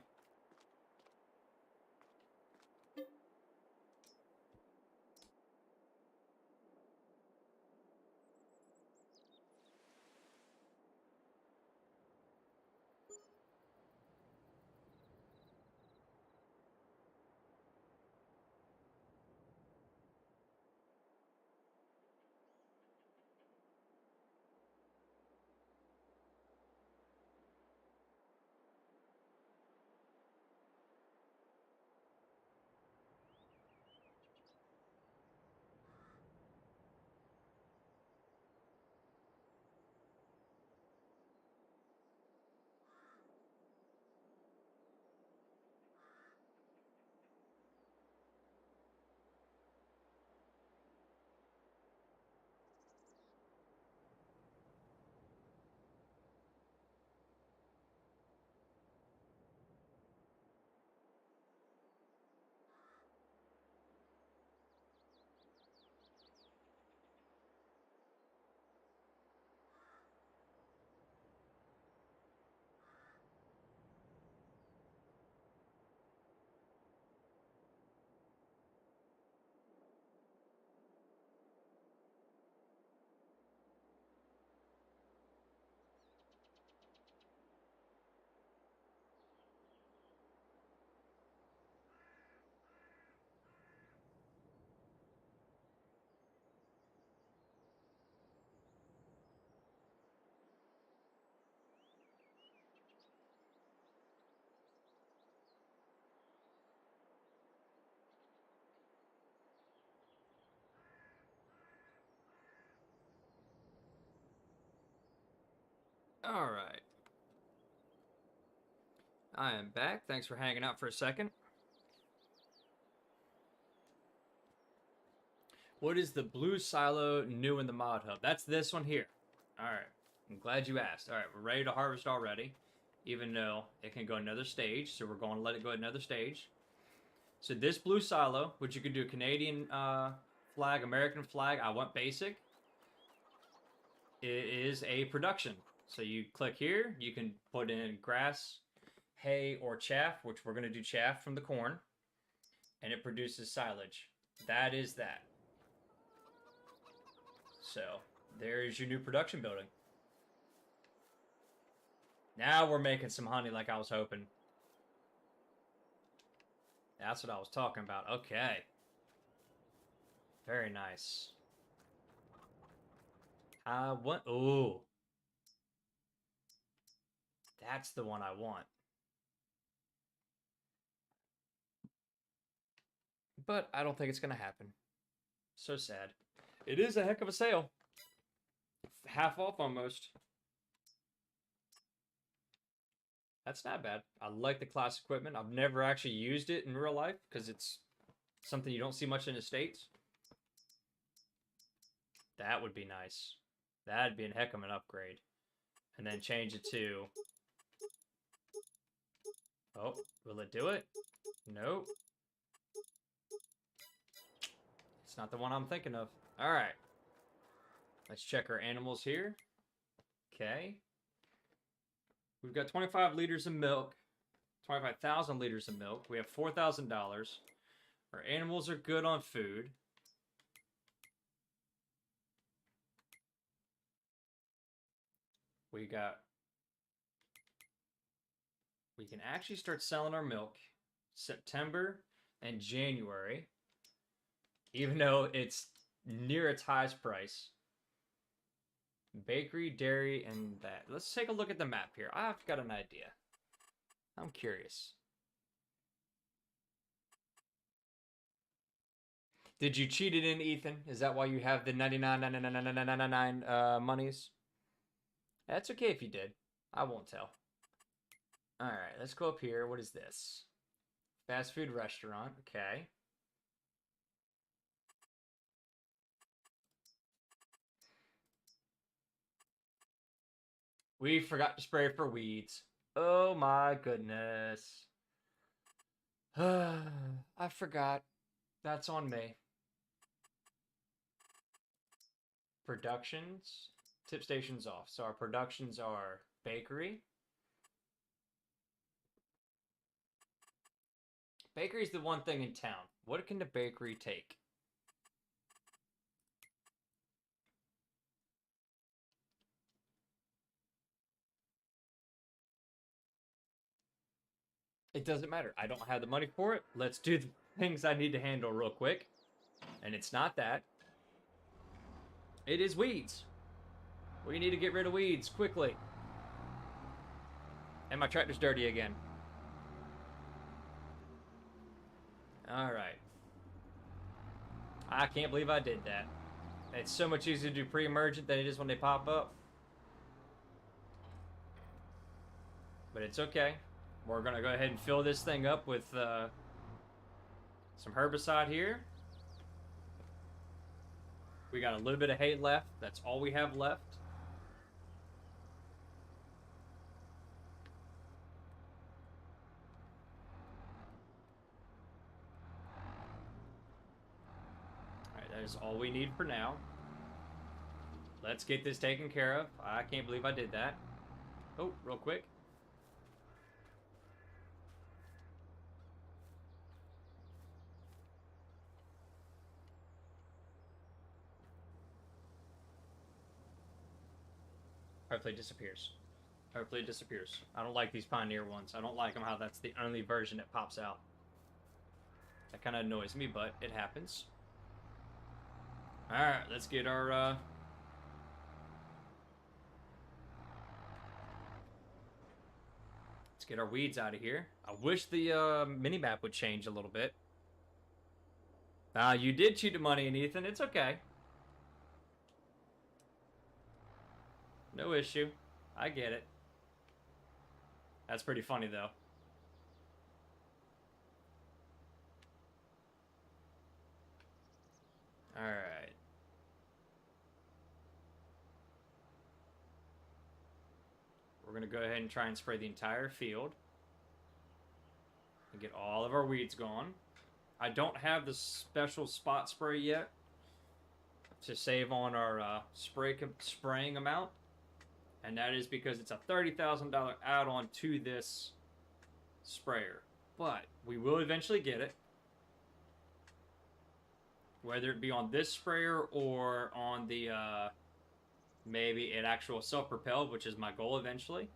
All right. I am back. Thanks for hanging out for a second. What is the blue silo new in the mod hub? That's this one here. All right. I'm glad you asked. All right, we're ready to harvest already, even though it can go another stage. So we're going to let it go another stage. So this blue silo, which you can do Canadian flag, American flag, I want basic. It is a production. So you click here, you can put in grass, hay, or chaff, which we're going to do chaff from the corn, and it produces silage. That is that. So there's your new production building. Now we're making some honey like I was hoping. That's what I was talking about. Okay. Very nice. What? Ooh. That's the one I want. But I don't think it's going to happen. So sad. It is a heck of a sale. Half off almost. That's not bad. I like the class equipment. I've never actually used it in real life because it's something you don't see much in the States. That would be nice. That'd be a heck of an upgrade. And then change it to... Oh, will it do it? Nope. It's not the one I'm thinking of. Alright. Let's check our animals here. Okay. We've got 25 liters of milk. 25,000 liters of milk. We have $4,000. Our animals are good on food. We can actually start selling our milk September and January, even though it's near its highest price. Bakery, dairy, and that. Let's take a look at the map here. I've got an idea. I'm curious. Did you cheat it in, Ethan? Is that why you have the 99 monies? That's okay if you did. I won't tell. Alright, let's go up here. What is this? Fast food restaurant. Okay. We forgot to spray for weeds. Oh my goodness. I forgot. That's on me. Productions. Tip stations off. So our productions are bakery. Bakery's the one thing in town. What can the bakery take? It doesn't matter. I don't have the money for it. Let's do the things I need to handle real quick. And it's not that. It is weeds. We need to get rid of weeds quickly. And my tractor's dirty again. Alright. I can't believe I did that. It's so much easier to do pre-emergent than it is when they pop up. But it's okay. We're going to go ahead and fill this thing up with some herbicide here. We got a little bit of hay left. That's all we have left. Alright, that is all we need for now. Let's get this taken care of. I can't believe I did that. Oh, real quick. Hopefully it disappears. Hopefully it disappears. I don't like these Pioneer ones. I don't like them how that's the only version that pops out. That kind of annoys me, but it happens. Alright, let's get our... Let's get our weeds out of here. I wish the mini-map would change a little bit. You did cheat the money in, Ethan. It's okay. No issue. I get it. That's pretty funny, though. Alright. We're going to go ahead and try and spray the entire field. And get all of our weeds gone. I don't have the special spot spray yet to save on our spraying amount. And that is because it's a $30,000 add-on to this sprayer. But we will eventually get it. Whether it be on this sprayer or on the, maybe an actual self-propelled, which is my goal eventually.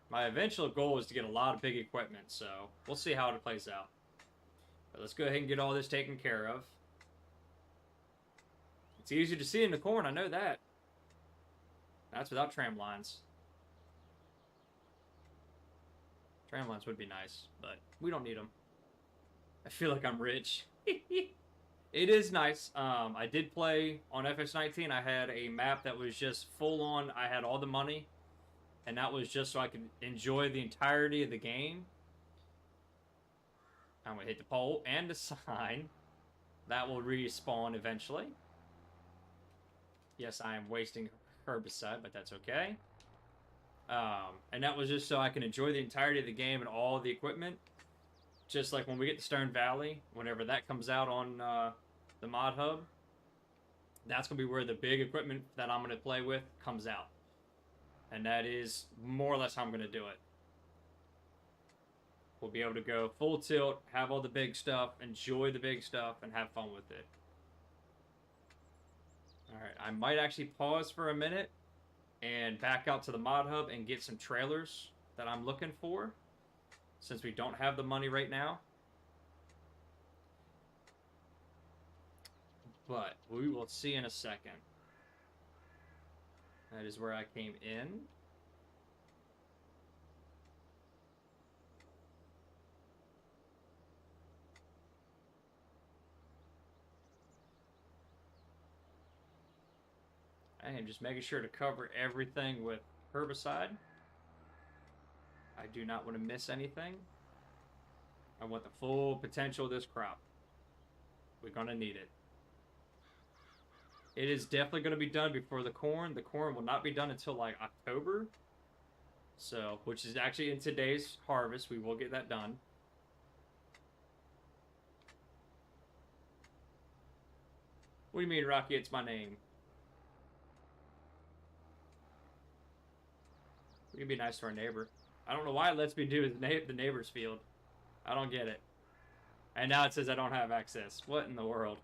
My eventual goal is to get a lot of big equipment, so we'll see how it plays out. But let's go ahead and get all this taken care of. It's easy to see in the corn, I know that. That's without tram lines. Tram lines would be nice, but we don't need them. I feel like I'm rich. It is nice. I did play on FS19. I had a map that was just full on. I had all the money, and that was just so I could enjoy the entirety of the game. I'm going to hit the pole and the sign. That will respawn eventually. Yes, I am wasting herbicide, but that's okay. And that was just so I can enjoy the entirety of the game and all the equipment. Just like when we get to Stern Valley, whenever that comes out on the mod hub, that's going to be where the big equipment that I'm going to play with comes out. And that is more or less how I'm going to do it. We'll be able to go full tilt, have all the big stuff, enjoy the big stuff, and have fun with it. Alright, I might actually pause for a minute and back out to the mod hub and get some trailers that I'm looking for, since we don't have the money right now. But we will see in a second. That is where I came in. I am just making sure to cover everything with herbicide. I do not want to miss anything. I want the full potential of this crop. We're going to need it. It is definitely going to be done before the corn. The corn will not be done until like October. So, which is actually in today's harvest. We will get that done. What do you mean, Rocky? It's my name. We can be nice to our neighbor. I don't know why it lets me do the neighbor's field. I don't get it. And now it says I don't have access. What in the world?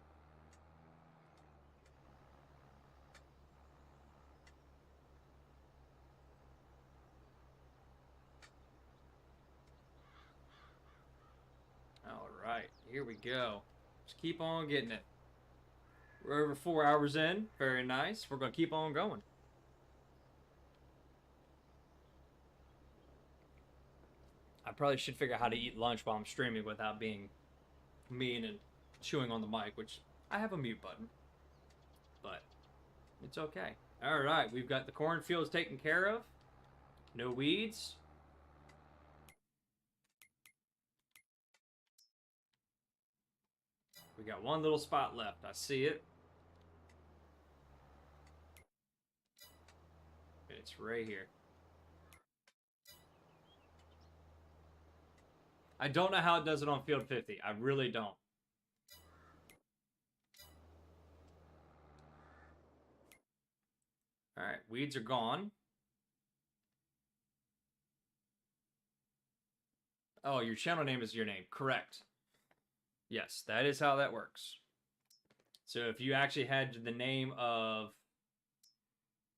Alright, here we go. Just keep on getting it. We're over 4 hours in. Very nice. We're going to keep on going. I probably should figure out how to eat lunch while I'm streaming without being mean and chewing on the mic, which I have a mute button. But it's okay. Alright, we've got the cornfields taken care of. No weeds. We got one little spot left. I see it. It's right here. I don't know how it does it on field 50. I really don't. Alright, weeds are gone. Oh, your channel name is your name. Correct. Yes, that is how that works. So if you actually had the name of,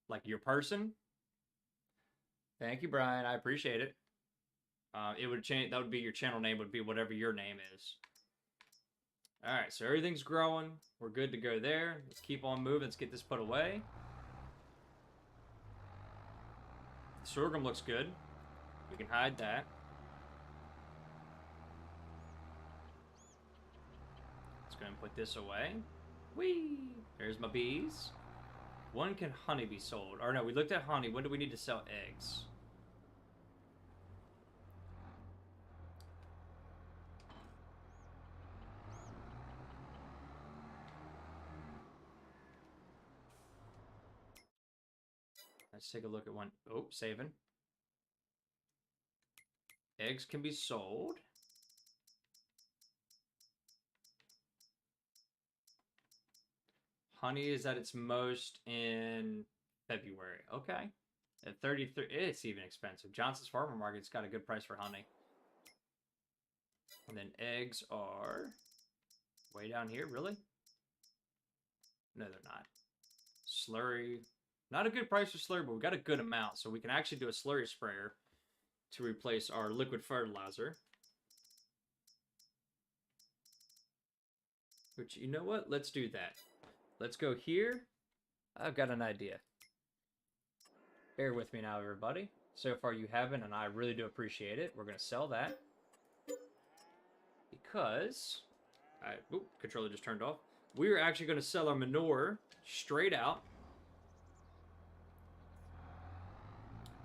like, your person. Thank you, Brian. I appreciate it. It would change. That would be your channel name. Would be whatever your name is. All right, so everything's growing. We're good to go there. Let's keep on moving. Let's get this put away. The sorghum looks good. We can hide that. Let's go and put this away. Whee! There's my bees. When can honey be sold? Or no, we looked at honey. When do we need to sell eggs? Let's take a look at one. Oh, saving. Eggs can be sold. Honey is at its most in February. Okay. At 33, it's even expensive. Johnson's Farmer Market's got a good price for honey. And then eggs are way down here, really? No, they're not. Slurry. Not a good price for slurry, but we got a good amount, so we can actually do a slurry sprayer to replace our liquid fertilizer. Which, you know what? Let's do that. Let's go here. I've got an idea. Bear with me now, everybody. So far you haven't, and I really do appreciate it. We're going to sell that. Because... Oop, controller just turned off. We're actually going to sell our manure straight out.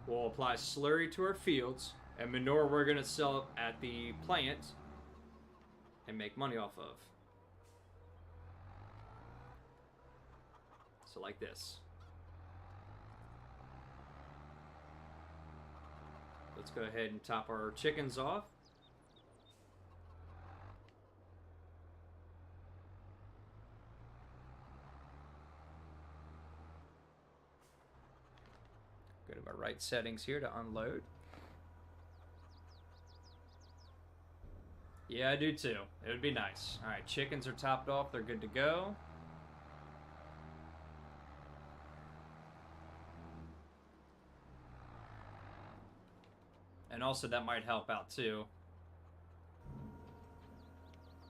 We'll apply slurry to our fields, and manure we're going to sell at the plant and make money off of. So like this. Let's go ahead and top our chickens off. Go to my right settings here to unload. Yeah, I do too. It would be nice. Alright, chickens are topped off. They're good to go. And also that might help out too.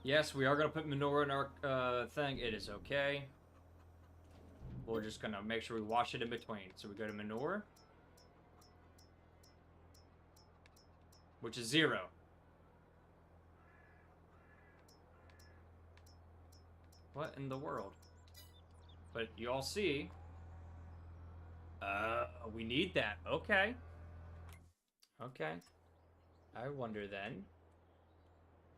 Yes, we are going to put manure in our thing. It is okay. we're just gonna make sure we wash it in between. So we go to manure, which is 0. What in the world? But you all see, we need that. Okay. Okay. I wonder then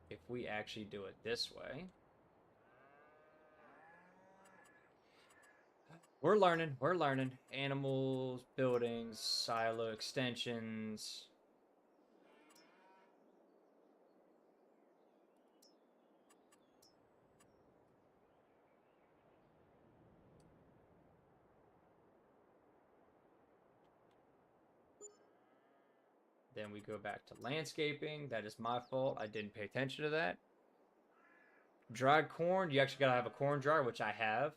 if we actually do it this way. We're learning. We're learning. Animals, buildings, silo extensions. Then we go back to landscaping. That is my fault. I didn't pay attention to that. Dried corn. You actually gotta have a corn dryer, which I have.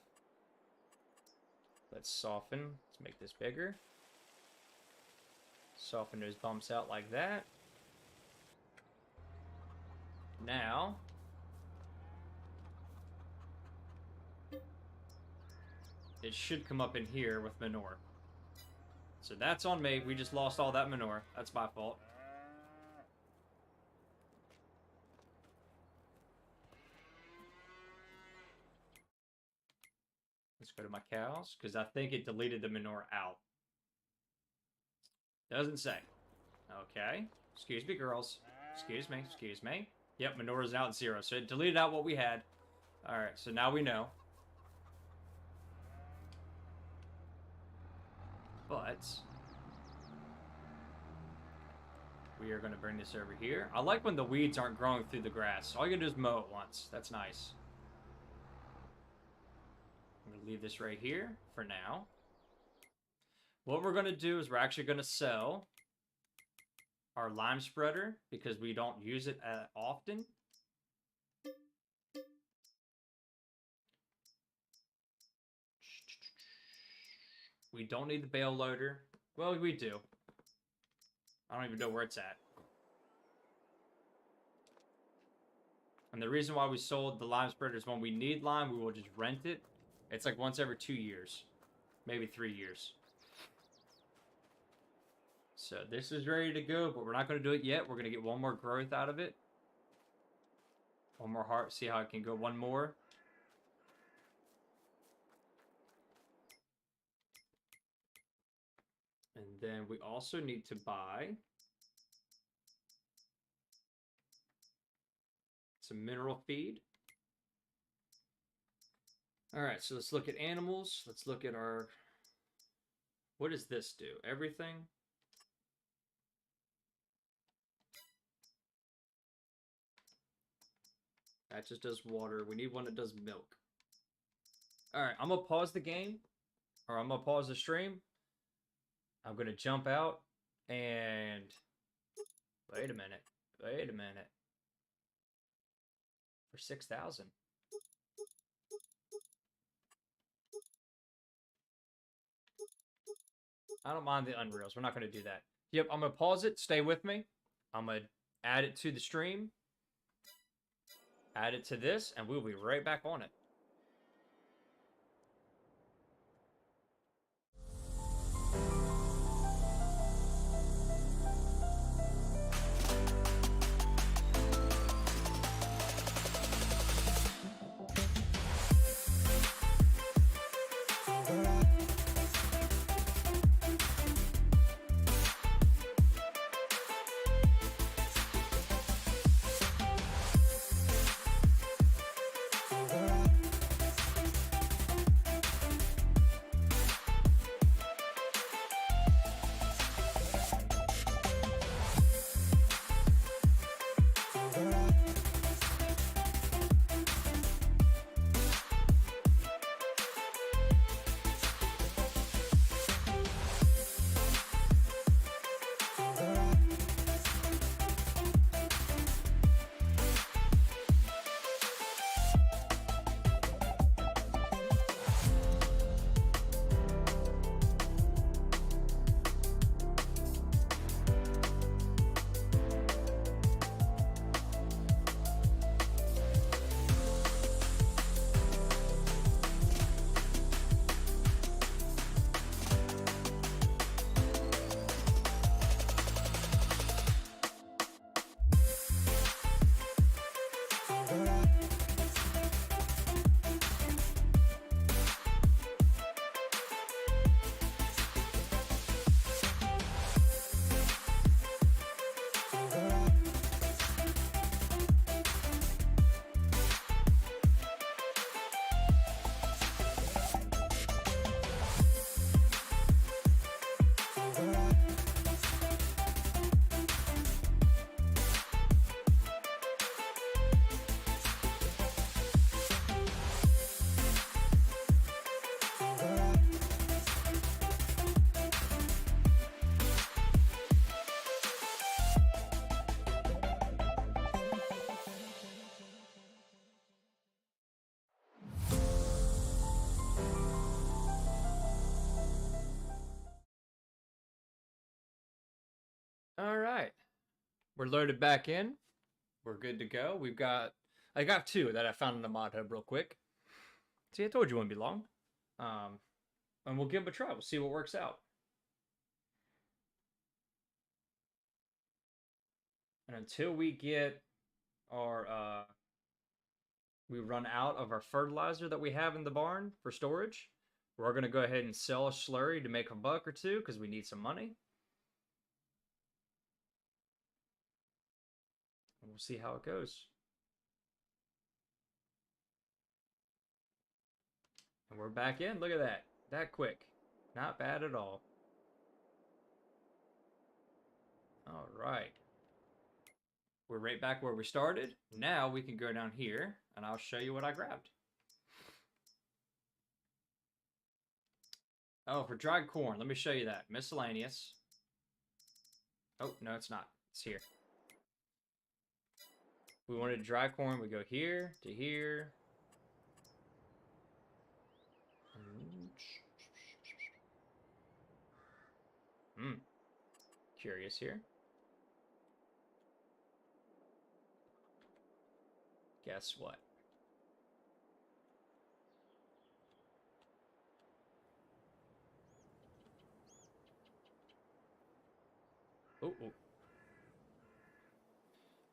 Let's soften. Let's make this bigger. Soften those bumps out like that. Now, it should come up in here with manure. So that's on me. We just lost all that manure. That's my fault. Let's go to my cows, because I think it deleted the manure out. Doesn't say. Okay. Excuse me, girls. Excuse me. Excuse me. Yep, manure is out at 0. So it deleted out what we had. Alright, so now we know. But we are going to bring this over here. I like when the weeds aren't growing through the grass. All you gotta do is mow it once. That's nice. I'm going to leave this right here for now. What we're going to do is we're actually going to sell our lime spreader because we don't use it often. We don't need the bale loader. Well, we do. I don't even know where it's at. And the reason why we sold the lime spreader is when we need lime, we will just rent it. It's like once every 2 years. Maybe 3 years. So this is ready to go, but we're not going to do it yet. We're going to get one more growth out of it. One more heart. See how it can go one more. And then we also need to buy some mineral feed. All right, so let's look at animals. Let's look at our... What does this do? Everything? That just does water. We need one that does milk. All right, I'm going to pause the game. Or I'm going to pause the stream. I'm going to jump out and... Wait a minute. Wait a minute. For 6,000. I don't mind the Unreals. We're not going to do that. Yep, I'm going to pause it. Stay with me. I'm going to add it to the stream. Add it to this, and we'll be right back on it. All right. We're loaded back in. We're good to go. I got two that I found in the mod hub real quick. See, I told you it wouldn't be long. Um, and we'll give them a try. We'll see what works out. And until we get our, we run out of our fertilizer that we have in the barn for storage, we're going to go ahead and sell a slurry to make a buck or two because we need some money. And we'll see how it goes. And we're back in. Look at that. That quick. Not bad at all. All right. We're right back where we started. Now we can go down here and I'll show you what I grabbed. Oh, for dried corn. Let me show you that. Miscellaneous. Oh, no, it's not. It's here. We wanted dry corn. We go here to here. Curious here. Guess what? Oh,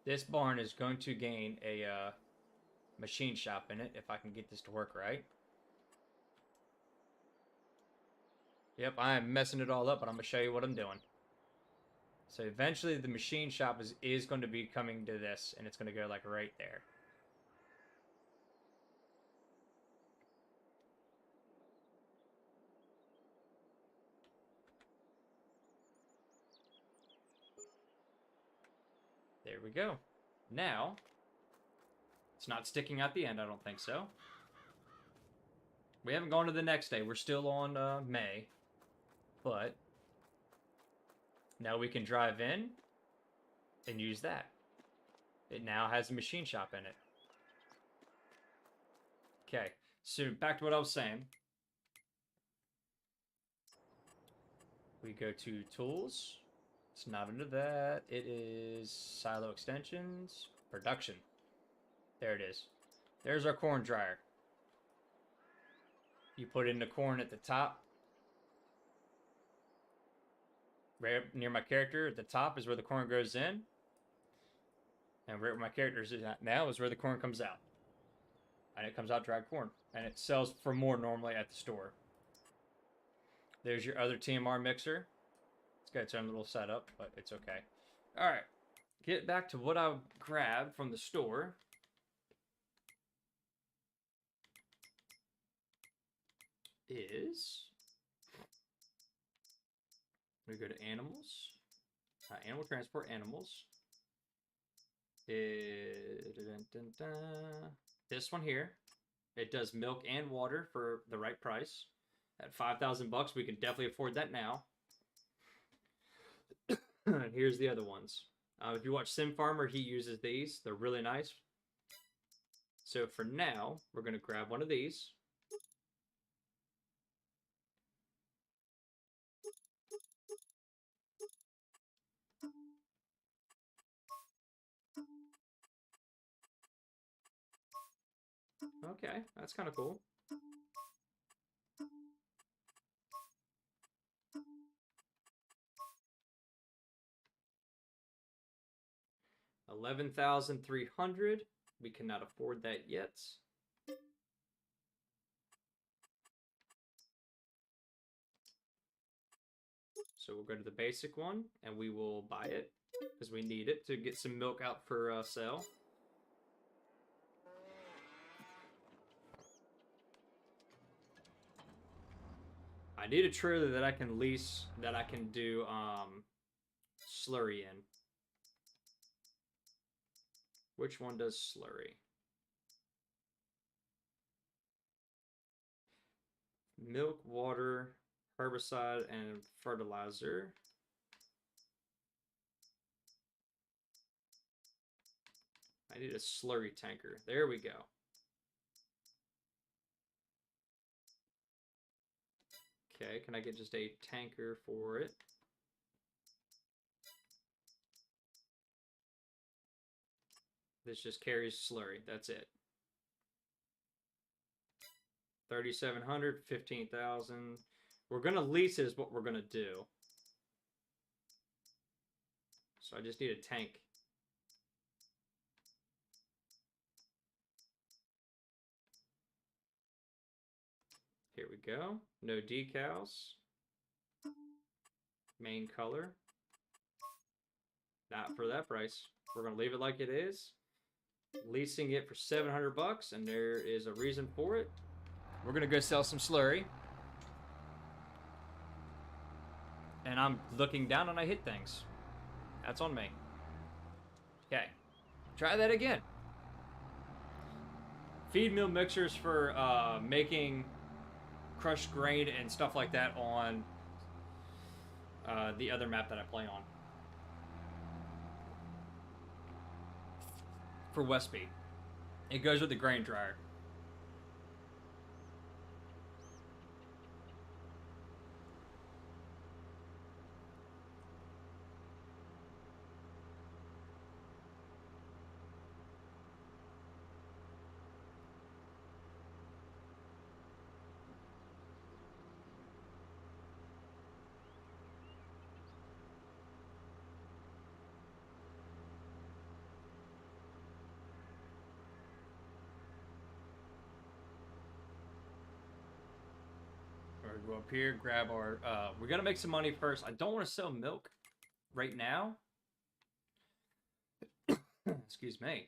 this barn is going to gain a machine shop in it if I can get this to work right. Yep, I am messing it all up, but I'm going to show you what I'm doing. So eventually the machine shop is going to be coming to this, and it's going to go like right there. There we go. Now, it's not sticking out the end, I don't think so. We haven't gone to the next day. We're still on May. But now we can drive in and use that. It now has a machine shop in it. Okay, so back to what I was saying. We go to Tools. It's not under that. It is Silo Extensions. Production. There it is. There's our corn dryer. You put in the corn at the top. Right near my character at the top is where the corn goes in. And right where my character is at now is where the corn comes out. And it comes out dried corn. And it sells for more normally at the store. There's your other TMR mixer. It's got its own little setup, but it's okay. Alright. Get back to what I grabbed from the store. Is... we go to animals. Animal transport animals. This one here. It does milk and water for the right price. At 5,000 bucks, we can definitely afford that now. And here's the other ones. If you watch Sim Farmer, he uses these. They're really nice. So for now, we're going to grab one of these. Okay, that's kind of cool. $11,300. We cannot afford that yet. So we'll go to the basic one, and we will buy it, because we need it to get some milk out for sale. I need a trailer that I can lease, that I can do slurry in. Which one does slurry? Milk, water, herbicide, and fertilizer. I need a slurry tanker. There we go. Okay, can I get just a tanker for it? This just carries slurry. That's it. 3,700, 15,000. We're gonna lease it is what we're gonna do. So I just need a tank. Here we go. No decals. Main color. Not for that price. We're gonna leave it like it is. Leasing it for 700 bucks, and there is a reason for it. We're gonna go sell some slurry. And I'm looking down and I hit things. That's on me. Okay. Try that again. Feed meal mixers for making crushed grain and stuff like that on the other map that I play on. For Westby. It goes with the grain dryer. Go up here, grab our we're gonna make some money first. I don't want to sell milk right now. Excuse me.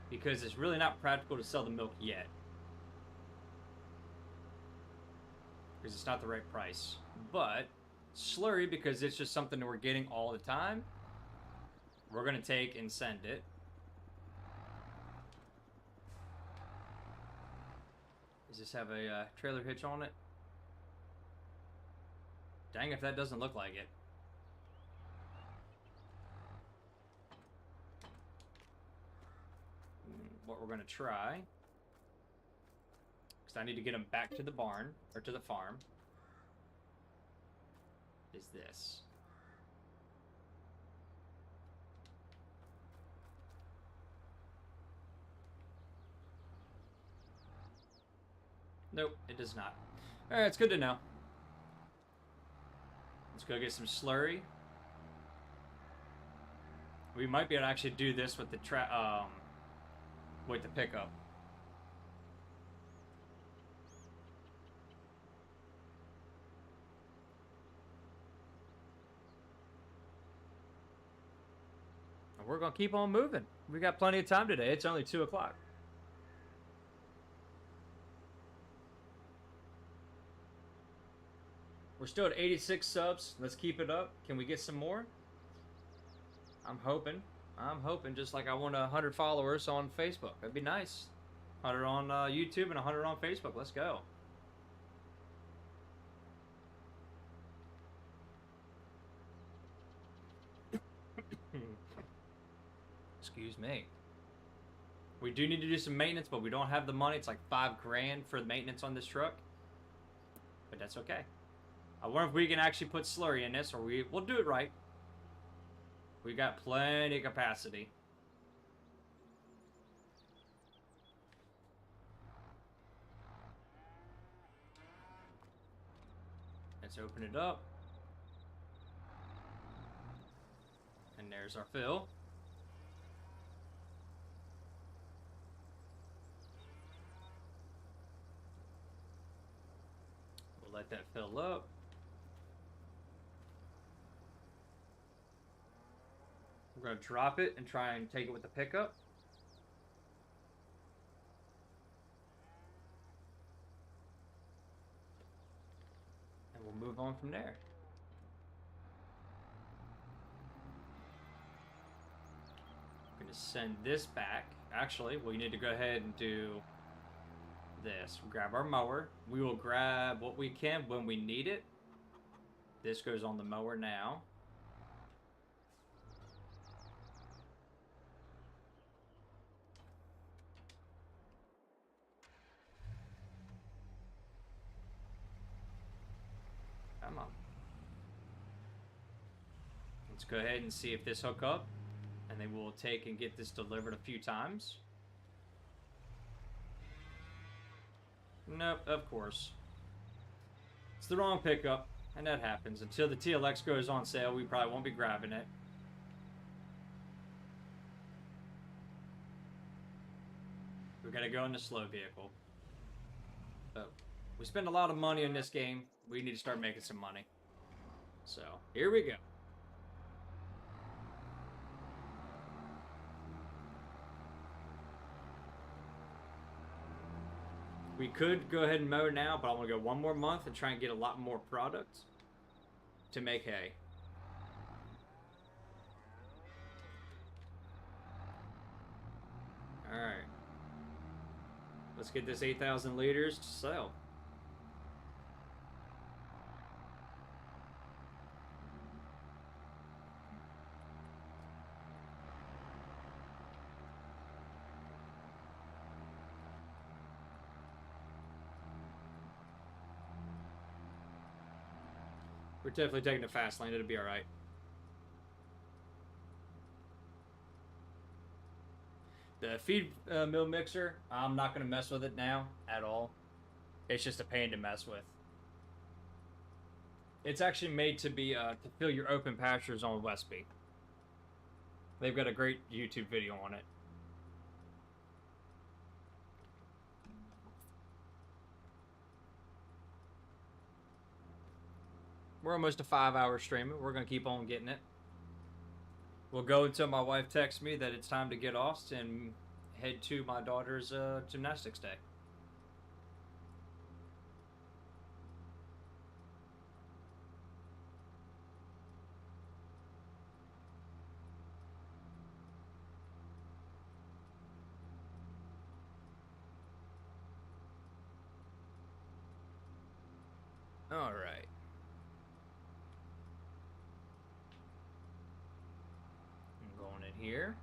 Because it's really not practical to sell the milk yet. Because it's not the right price. But slurry, because it's just something that we're getting all the time, we're gonna take and send it. Does this have a trailer hitch on it? Dang if that doesn't look like it. What we're going to try, because I need to get them back to the barn, or to the farm, is this. Nope, it does not. Alright, it's good to know. Let's go get some slurry. We might be able to actually do this with the pickup. And we're gonna keep on moving. We got plenty of time today. It's only 2 o'clock. We're still at 86 subs. Let's keep it up. Can we get some more? I'm hoping. I'm hoping, just like I want 100 followers on Facebook. That'd be nice. 100 on YouTube and 100 on Facebook. Let's go. Excuse me. We do need to do some maintenance, but we don't have the money. It's like $5 grand for the maintenance on this truck. But that's okay. I wonder if we can actually put slurry in this, or we'll do it right. We got plenty of capacity. Let's open it up. And there's our fill. We'll let that fill up. We're going to drop it and try and take it with the pickup. And we'll move on from there. I'm going to send this back. Actually, we need to go ahead and do this. We'll grab our mower. We will grab what we can when we need it. This goes on the mower now. Come on. Let's go ahead and see if this hook up, and then we'll take and get this delivered a few times. Nope, of course. It's the wrong pickup, and that happens. Until the TLX goes on sale, we probably won't be grabbing it. We gotta go in the slow vehicle. But we spend a lot of money on this game. We need to start making some money. So, here we go. We could go ahead and mow now, but I want to go one more month and try and get a lot more product to make hay. Alright. Let's get this 8,000 liters to sell. We're definitely taking the fast lane. It'll be alright. The feed mill mixer, I'm not going to mess with it now at all. It's just a pain to mess with. It's actually made to be to fill your open pastures on Westby. They've got a great YouTube video on it. We're almost a 5-hour stream. We're going to keep on getting it. We'll go until my wife texts me that it's time to get off and head to my daughter's gymnastics day. All right. Here.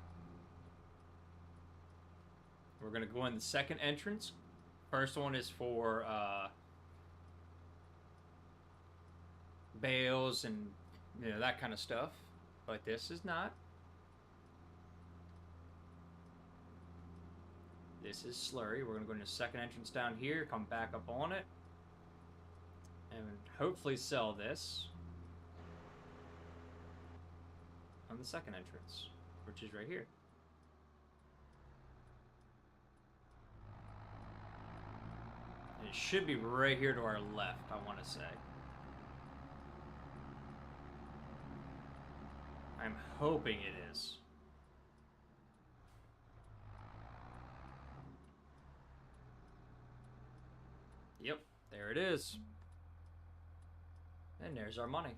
We're going to go in the second entrance. First one is for bales and that kind of stuff. But this is not. This is slurry. We're going to go in the second entrance down here, come back up on it, and hopefully sell this on the second entrance, which is right here. And it should be right here to our left, I want to say. I'm hoping it is. Yep, there it is. And there's our money.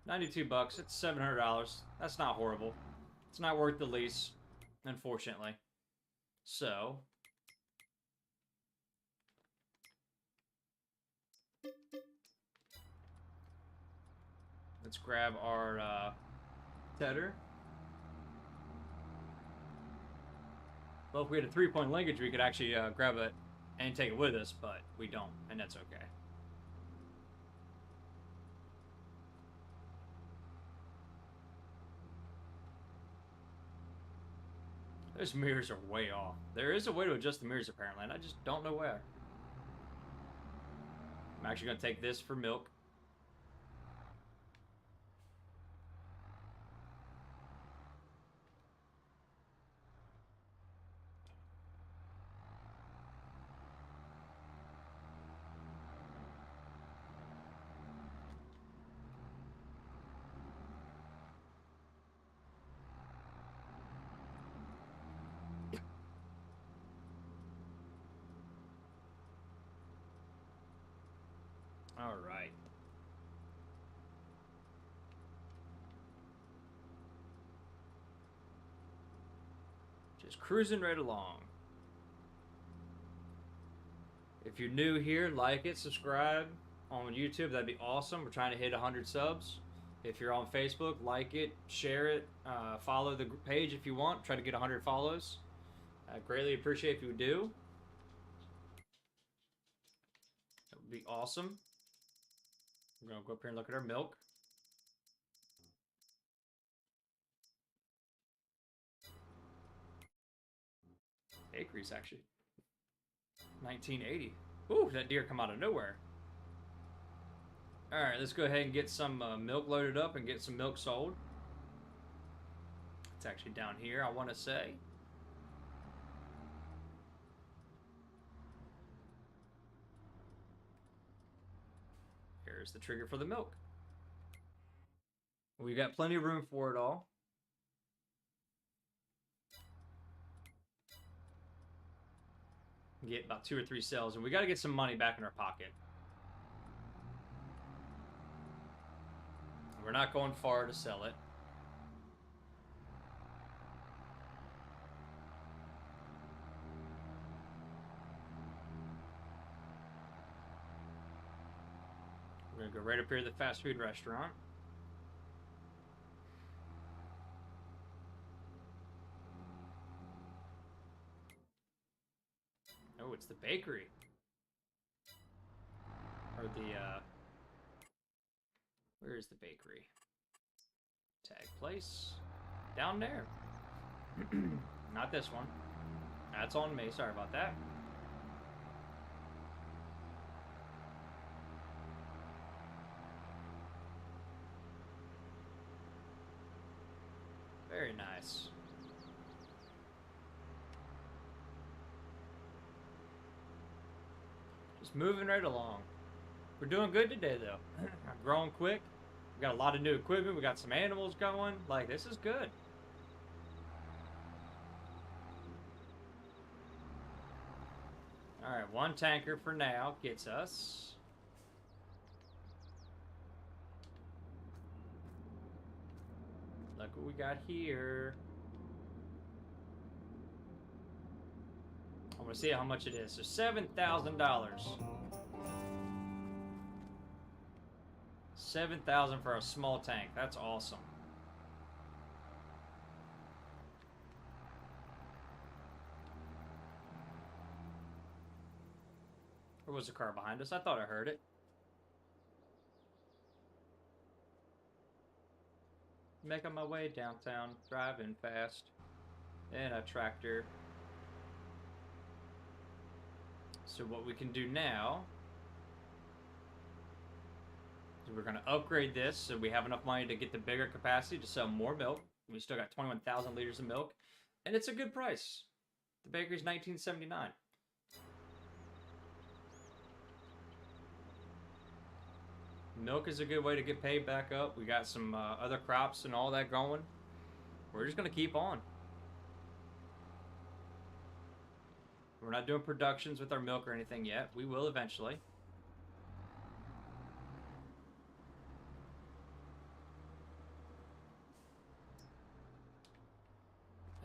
$92. It's $700. That's not horrible. It's not worth the lease, unfortunately. So let's grab our tedder. Well, if we had a 3-point linkage, we could actually grab it and take it with us, but we don't, and that's okay. Those mirrors are way off. There is a way to adjust the mirrors, apparently, and I just don't know where. I'm actually going to take this for milk. All right. Just cruising right along. If you're new here, like it, subscribe on YouTube. That'd be awesome. We're trying to hit 100 subs. If you're on Facebook, like it, share it, follow the page if you want. Try to get 100 follows. I greatly appreciate if you do. That would be awesome. We're going to go up here and look at our milk. Bakery's actually 1980. Ooh, that deer come out of nowhere. All right, let's go ahead and get some milk loaded up and get some milk sold. It's actually down here, I want to say. Here's the trigger for the milk. We got plenty of room for it all. Get about 2 or 3 cells, and we got to get some money back in our pocket. We're not going far to sell it. We're going to go right up here to the fast food restaurant. Oh, it's the bakery. Or the, where is the bakery? Tag place. Down there. Not this one. That's on me. Sorry about that. Very nice. Just moving right along. We're doing good today, though. Growing quick. We got a lot of new equipment. We got some animals going. Like, this is good. Alright, 1 tanker for now gets us. Look what we got here. I want to see how much it is. So $7,000. $7,000 for a small tank. That's awesome. Or was the car behind us? I thought I heard it. Making my way downtown, driving fast. And a tractor. So what we can do now is we're going to upgrade this so we have enough money to get the bigger capacity to sell more milk. We still got 21,000 liters of milk, and it's a good price. The bakery's $19.79. Milk is a good way to get paid back up. We got some other crops and all that going. We're just going to keep on. We're not doing productions with our milk or anything yet. We will eventually.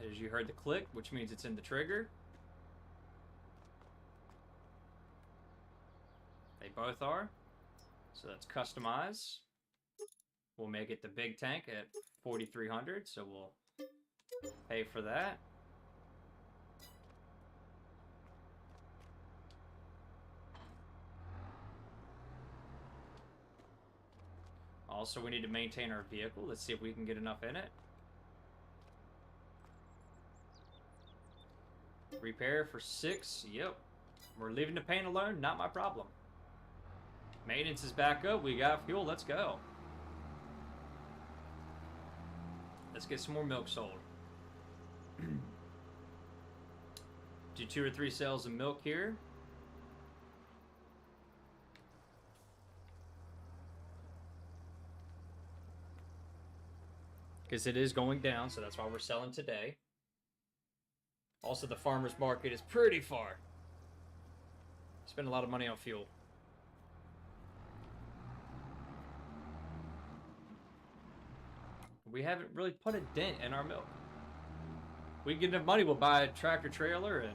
As you heard the click, which means it's in the trigger. They both are. So let's customize. We'll make it the big tank at 4,300, so we'll pay for that. Also, we need to maintain our vehicle. Let's see if we can get enough in it. Repair for 6. Yep. We're leaving the paint alone. Not my problem. Maintenance is back up. We got fuel. Let's go. Let's get some more milk sold. Do 2 or 3 sales of milk here. Because it is going down, so that's why we're selling today. Also, the farmer's market is pretty far. Spend a lot of money on fuel. We haven't really put a dent in our milk. We get enough money, we'll buy a tractor trailer and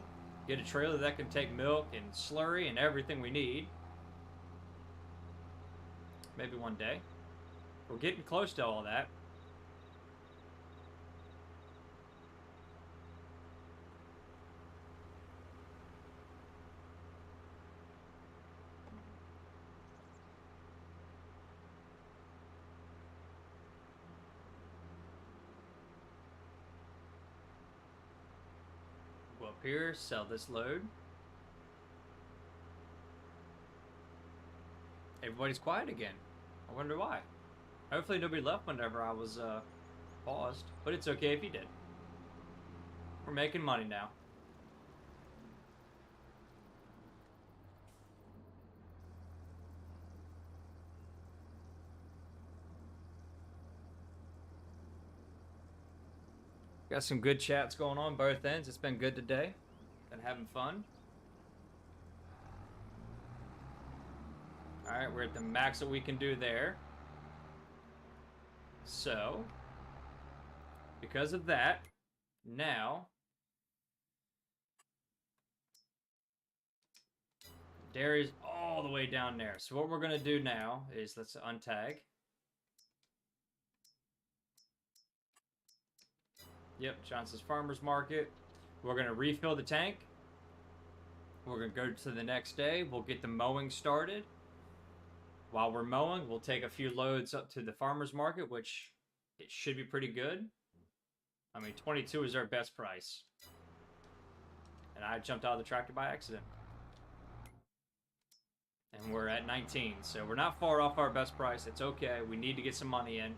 get a trailer that can take milk and slurry and everything we need. Maybe one day. We're getting close to all that. Go up here, sell this load. Everybody's quiet again. I wonder why. Hopefully nobody left whenever I was paused, but it's okay if you did. We're making money now. Got some good chats going on both ends. It's been good today. Been having fun. Alright, we're at the max that we can do there. So, because of that, now dairy's all the way down there. So what we're going to do now is let's untag. Yep, Johnson's Farmers Market. We're going to refill the tank. We're going to go to the next day. We'll get the mowing started. While we're mowing, we'll take a few loads up to the farmer's market, which it should be pretty good. I mean, 22 is our best price. And I jumped out of the tractor by accident. And we're at 19, so we're not far off our best price. It's okay. We need to get some money in.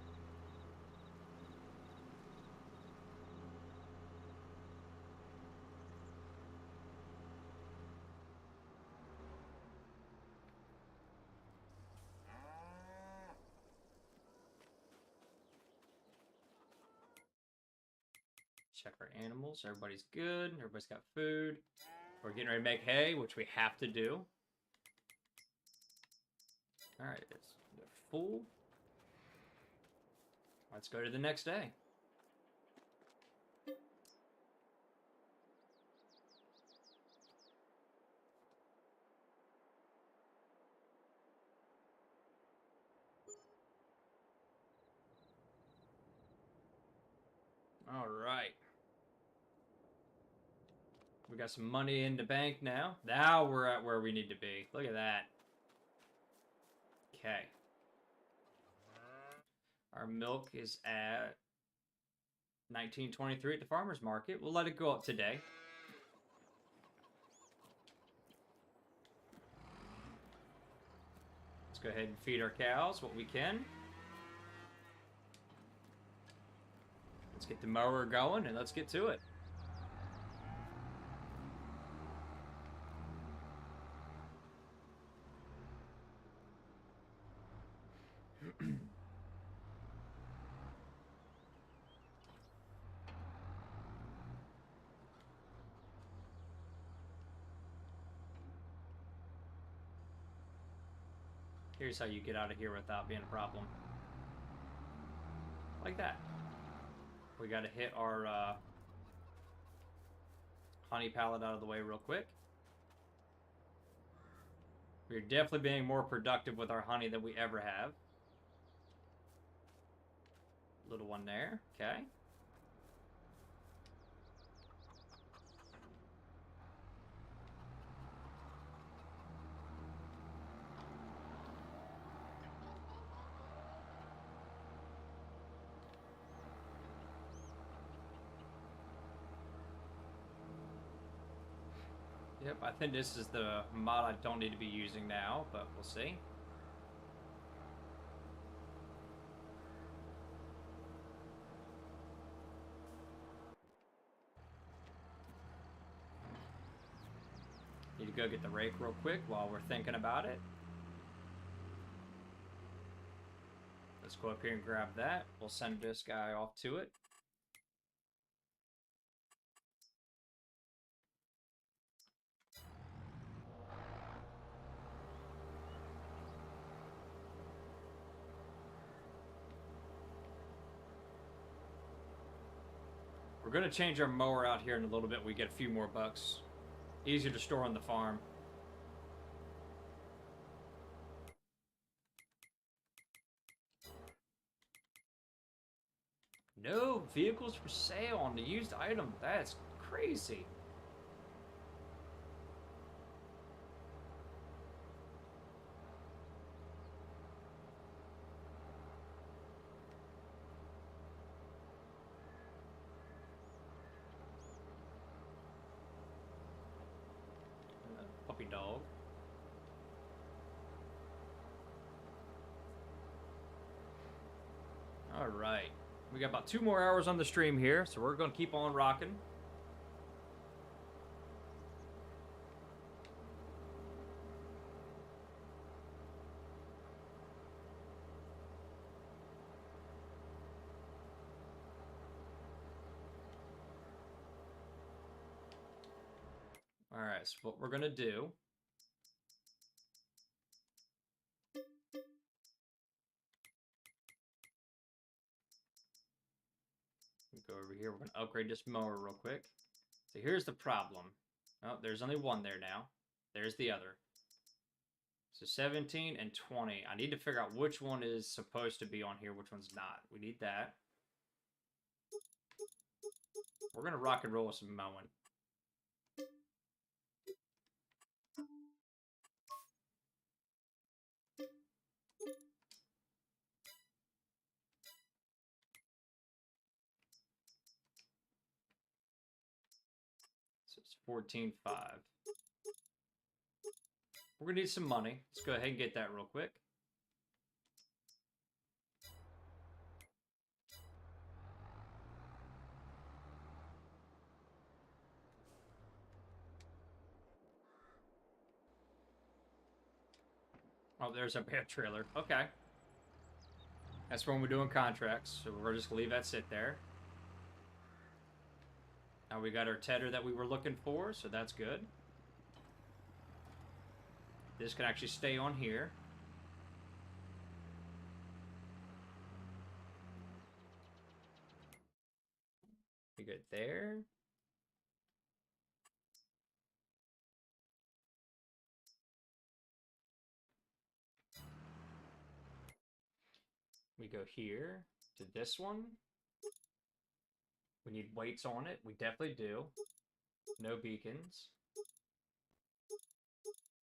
Check our animals. Everybody's good. Everybody's got food. We're getting ready to make hay, which we have to do. Alright, it's full. Let's go to the next day. Alright. We got some money in the bank now. Now we're at where we need to be. Look at that. Okay. Our milk is at 19.23 at the farmer's market. We'll let it go up today. Let's go ahead and feed our cows what we can. Let's get the mower going and let's get to it. Here's how you get out of here without being a problem. Like that. We gotta hit our honey pallet out of the way real quick. We're definitely being more productive with our honey than we ever have. Little one there, okay. Yep, I think this is the mod I don't need to be using now, but we'll see. Need to go get the rake real quick while we're thinking about it. Let's go up here and grab that. We'll send this guy off to it. We're going to change our mower out here in a little bit. We get a few more bucks. Easier to store on the farm. No vehicles for sale on the used item. That's crazy. Puppy dog. All right. We got about 2 more hours on the stream here, so we're going to keep on rocking. All right, so what we're going to do... Go over here. We're going to upgrade this mower real quick. So here's the problem. Oh, there's only one there now. There's the other. So 17 and 20. I need to figure out which one is supposed to be on here, which one's not. We need that. We're going to rock and roll with some mowing. So it's 14.5. We're going to need some money. Let's go ahead and get that real quick. Oh, there's a bad trailer. Okay. That's when we're doing contracts, so we're just going to leave that sit there. Now we got our tedder that we were looking for, so that's good. This can actually stay on here. We good there. We go here to this one. We need weights on it. We definitely do. No beacons.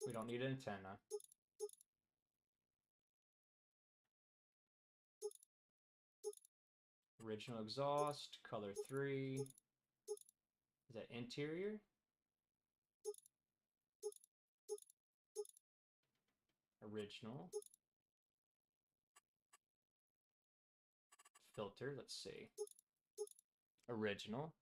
We don't need an antenna. Original exhaust, color 3. Is that interior? Original. Filter, let's see. Original.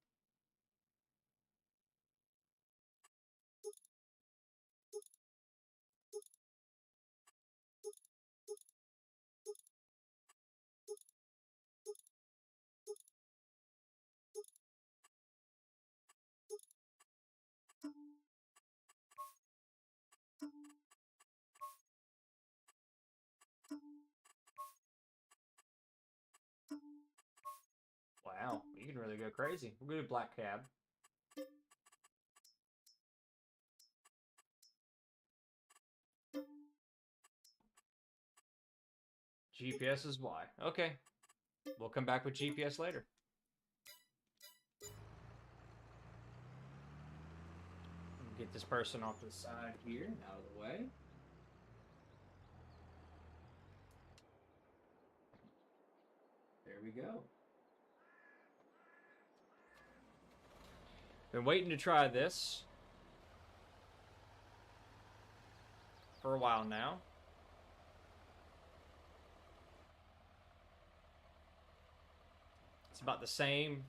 Wow, you can really go crazy. We're gonna do black cab. GPS is Y. Okay. We'll come back with GPS later. Get this person off to the side here, out of the way. There we go. Been waiting to try this for a while now. It's about the same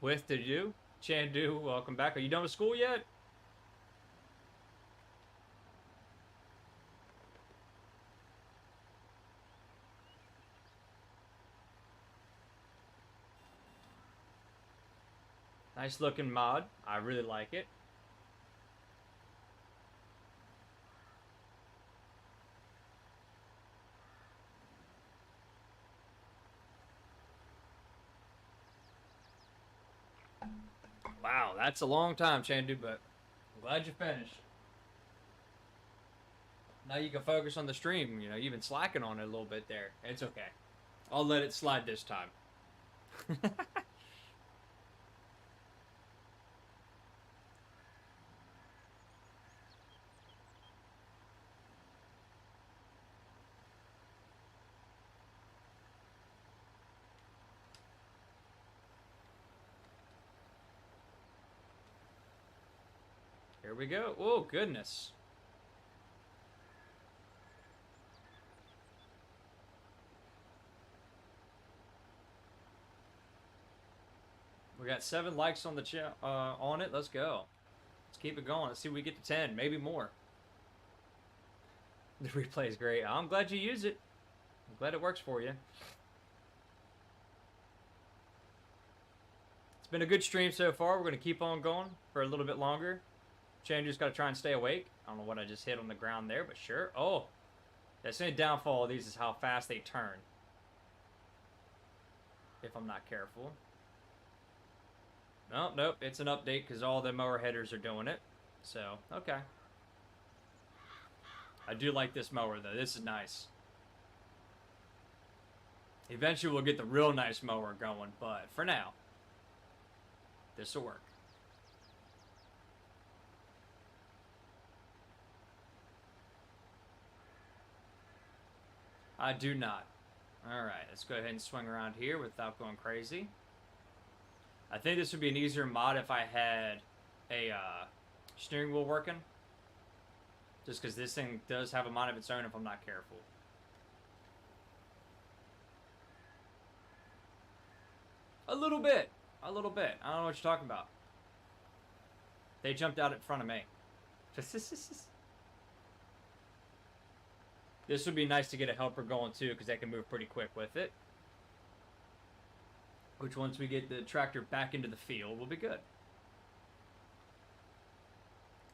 width to do. Chandu, welcome back. Are you done with school yet? Nice looking mod. I really like it. Wow, that's a long time, Chandu, but I'm glad you finished. Now you can focus on the stream. You know, you've been slacking on it a little bit there. It's okay. I'll let it slide this time. Here we go. Oh, goodness. We got 7 likes on the on it. Let's go. Let's keep it going. Let's see if we get to 10, maybe more. The replay is great. I'm glad you use it. I'm glad it works for you. It's been a good stream so far. We're going to keep on going for a little bit longer. Changer's got to try and stay awake. I don't know what I just hit on the ground there, but sure. Oh, that's the only downfall of these is how fast they turn. If I'm not careful. Oh, nope, it's an update because all the mower headers are doing it. So, okay. I do like this mower, though. This is nice. Eventually, we'll get the real nice mower going, but for now, this will work. I do not. Alright, let's go ahead and swing around here without going crazy. I think this would be an easier mod if I had a steering wheel working. Just because this thing does have a mind of its own if I'm not careful. A little bit. A little bit. I don't know what you're talking about. They jumped out in front of me. This would be nice to get a helper going too, because they can move pretty quick with it. Which once we get the tractor back into the field will be good.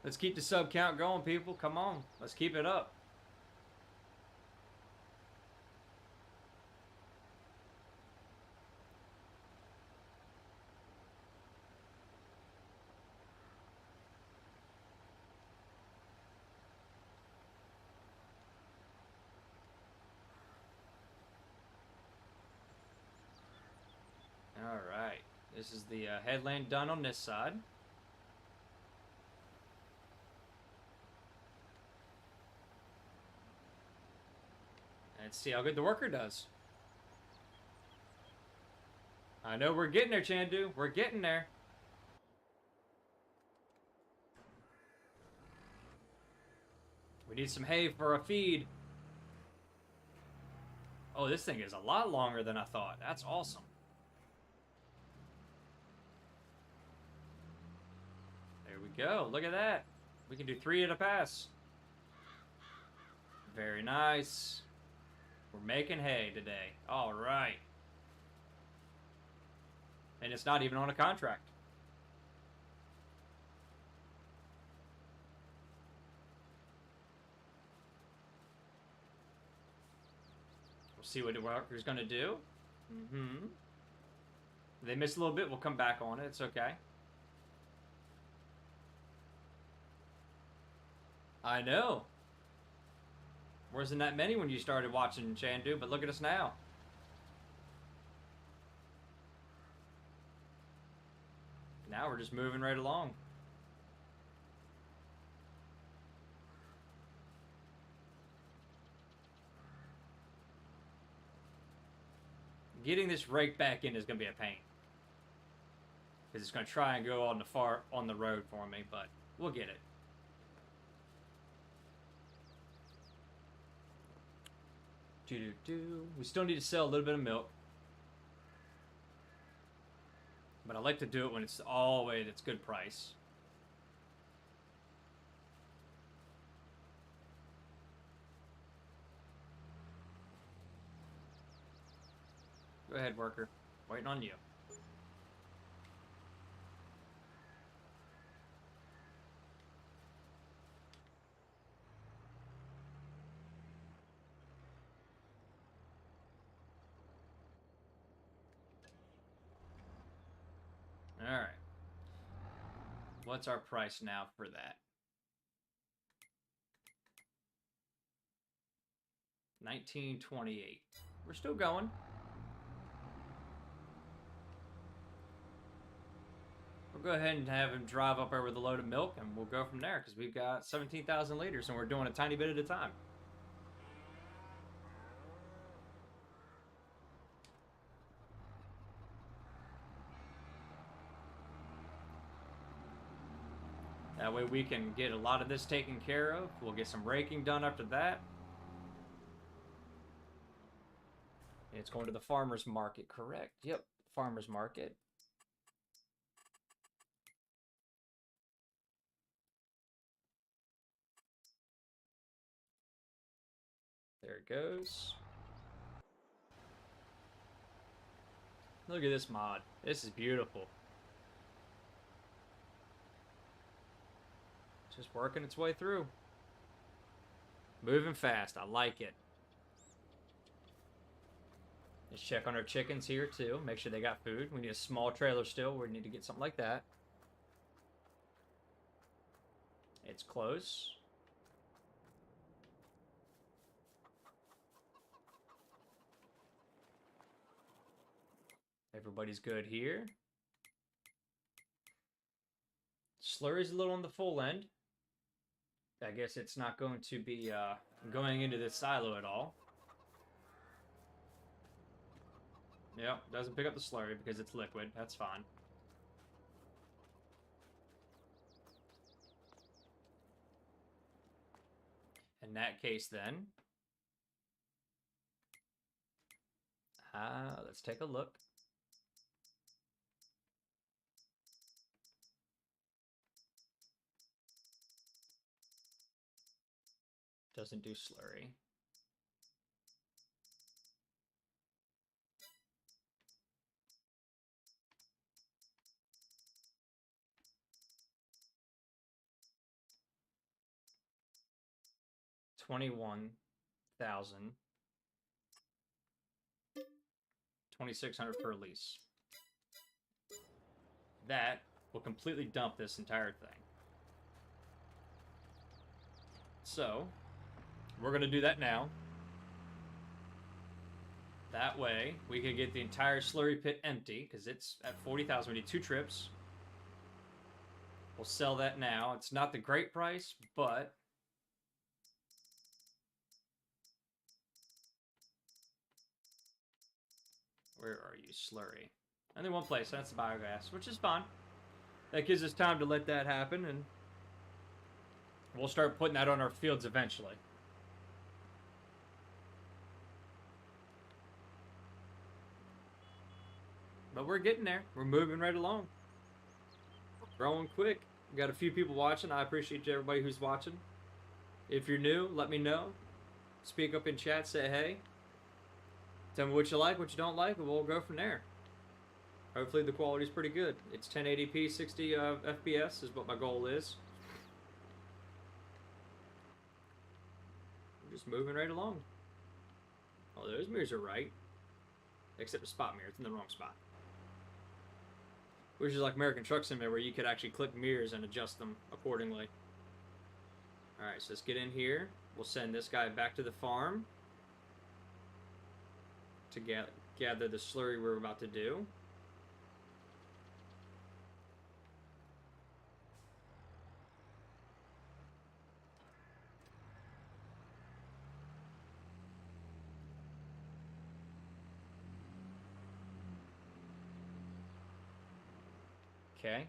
Let's keep the sub count going, people. Come on. Let's keep it up. Alright. This is the headland done on this side. Let's see how good the worker does. I know we're getting there, Chandu. We're getting there. We need some hay for a feed. Oh, this thing is a lot longer than I thought. That's awesome. There we go. Look at that. We can do 3 at a pass. Very nice. We're making hay today. All right. And it's not even on a contract. We'll see what the worker's going to do. Mm-hmm. If they miss a little bit, we'll come back on it. It's okay. I know. Wasn't that many when you started watching Chandu, but look at us now. Now we're just moving right along. Getting this rake back in is going to be a pain. Because it's going to try and go on the road for me, but we'll get it. We still need to sell a little bit of milk. But I like to do it when it's all the way that's good price. Go ahead, worker. Waiting on you. Alright. What's our price now for that? 1928. We're still going. we'll go ahead and have him drive up over with a load of milk, and we'll go from there, because we've got 17,000 liters, and we're doing a tiny bit at a time. That way we can get a lot of this taken care of. We'll get some raking done after that. It's going to the farmer's market, correct? Yep, farmer's market. There it goes. Look at this mod. This is beautiful. Just working its way through. Moving fast. I like it. Let's check on our chickens here, too. Make sure they got food. We need a small trailer still. We need to get something like that. It's close. Everybody's good here. Slurry's a little on the full end. I guess it's not going to be going into this silo at all. Yep, doesn't pick up the slurry because it's liquid. That's fine. In that case, then, let's take a look. Doesn't do slurry. $21,000. 2,600 per lease. That will completely dump this entire thing. So, we're going to do that now. That way, we can get the entire slurry pit empty, because it's at 40,000. We need 2 trips. We'll sell that now. It's not the great price, but where are you, slurry? Only one place, that's the biogas, which is fine. That gives us time to let that happen, and we'll start putting that on our fields eventually. But we're getting there. We're moving right along. Growing quick. We got a few people watching. I appreciate everybody who's watching. If you're new, let me know. Speak up in chat, say hey. Tell me what you like, what you don't like, and we'll go from there. Hopefully the quality's pretty good. It's 1080p, 60 FPS is what my goal is. We're just moving right along. Oh, those mirrors are right. Except the spot mirror, it's in the wrong spot. Which is like American Truck Simulator, where you could actually click mirrors and adjust them accordingly. Alright, so let's get in here. We'll send this guy back to the farm to gather the slurry we're about to do. Okay,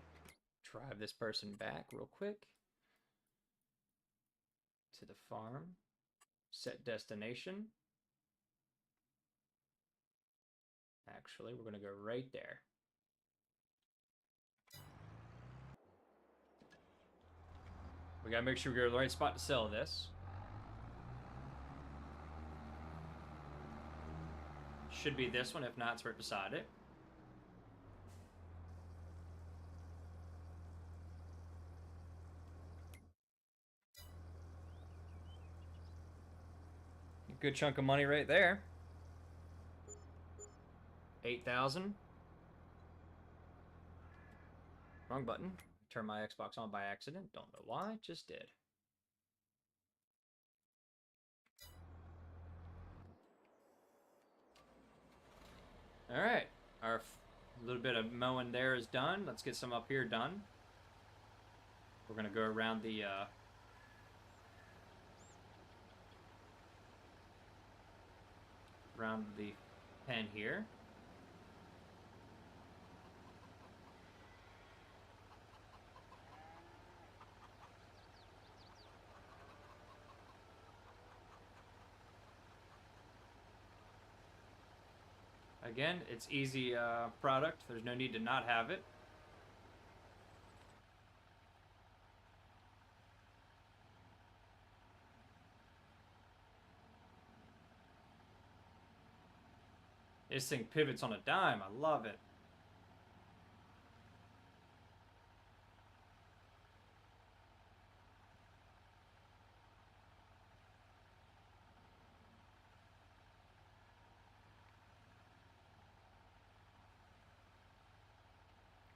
drive this person back real quick to the farm. Set destination. Actually, we're going to go right there. We got to make sure we go to the right spot to sell this. Should be this one. If not, it's right beside it. Good chunk of money right there. 8,000. Wrong button. Turn my Xbox on by accident. Don't know why. Just did. All right. Our A little bit of mowing there is done. Let's get some up here done. We're gonna go around the pen here. Again, it's easy product. There's no need to not have it. This thing pivots on a dime. I love it.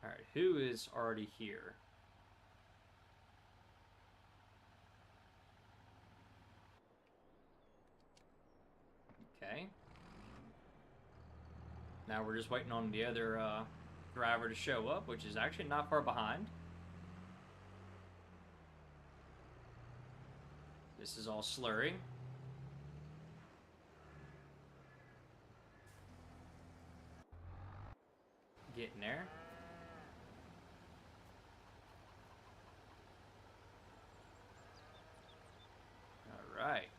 Alright, who is already here? Okay. Now we're just waiting on the other driver to show up, which is actually not far behind. This is all slurry. Getting there. All right.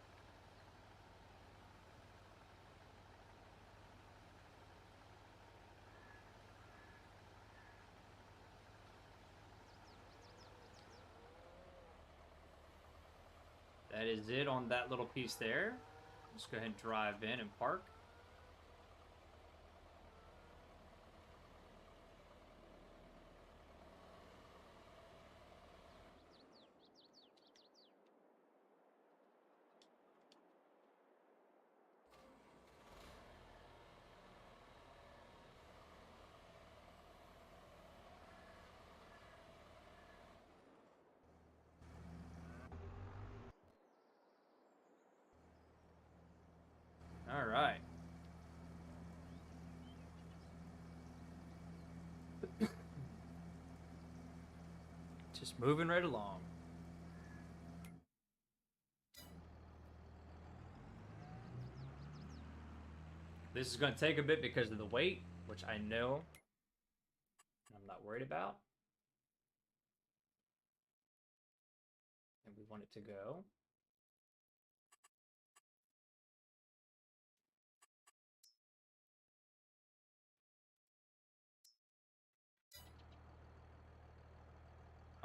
That is it on that little piece there. Let's go ahead and drive in and park. All right. Just moving right along. This is going to take a bit because of the weight, which I know I'm not worried about. And we want it to go.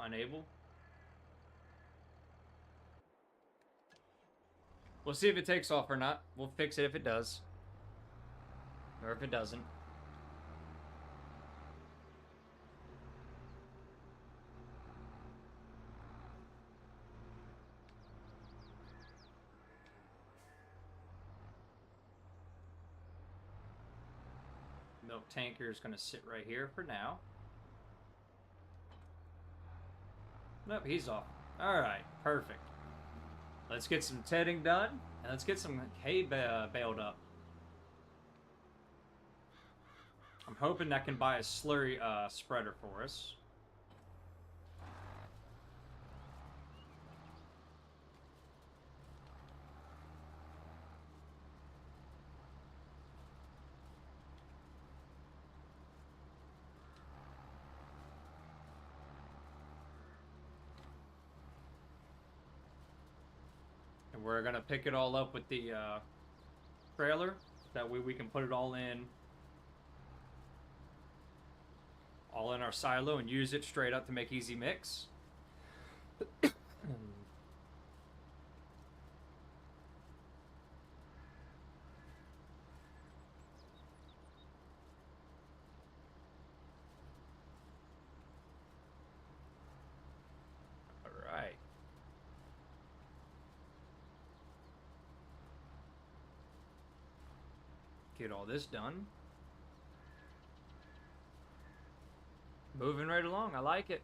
Unable. We'll see if it takes off or not. We'll fix it if it does. Or if it doesn't. Milk tanker is going to sit right here for now. Nope, he's off. Alright, perfect. Let's get some tedding done, and let's get some hay baled up. I'm hoping that can buy a slurry spreader for us. And we're gonna pick it all up with the trailer. That way we can put it all in our silo and use it straight up to make easy mix. Alright. Get all this done. Moving right along, I like it.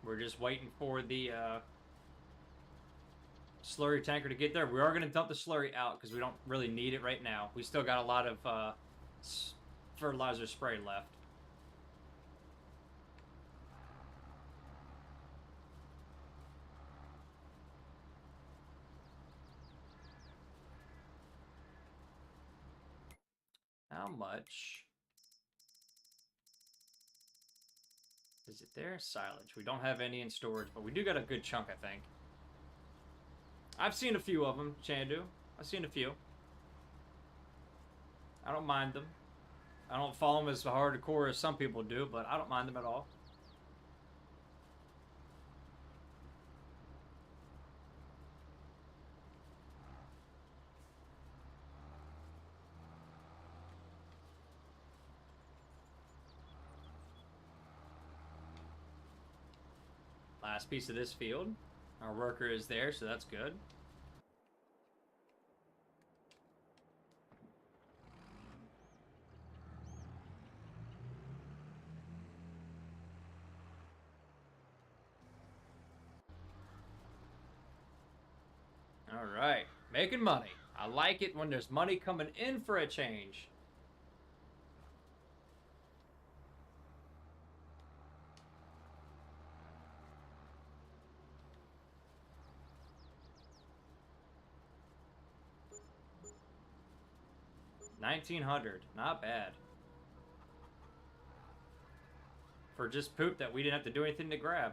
We're just waiting for the slurry tanker to get there. We are going to dump the slurry out because we don't really need it right now. We still got a lot of fertilizer spray left. How much is it there? Silage. We don't have any in storage, but we do got a good chunk, I think. I've seen a few of them, Chandu. I've seen a few. I don't mind them. I don't follow them as hardcore as some people do, but I don't mind them at all. Last piece of this field. Our worker is there, so that's good. All right, making money. I like it when there's money coming in for a change. $1,900, not bad. For just poop that we didn't have to do anything to grab.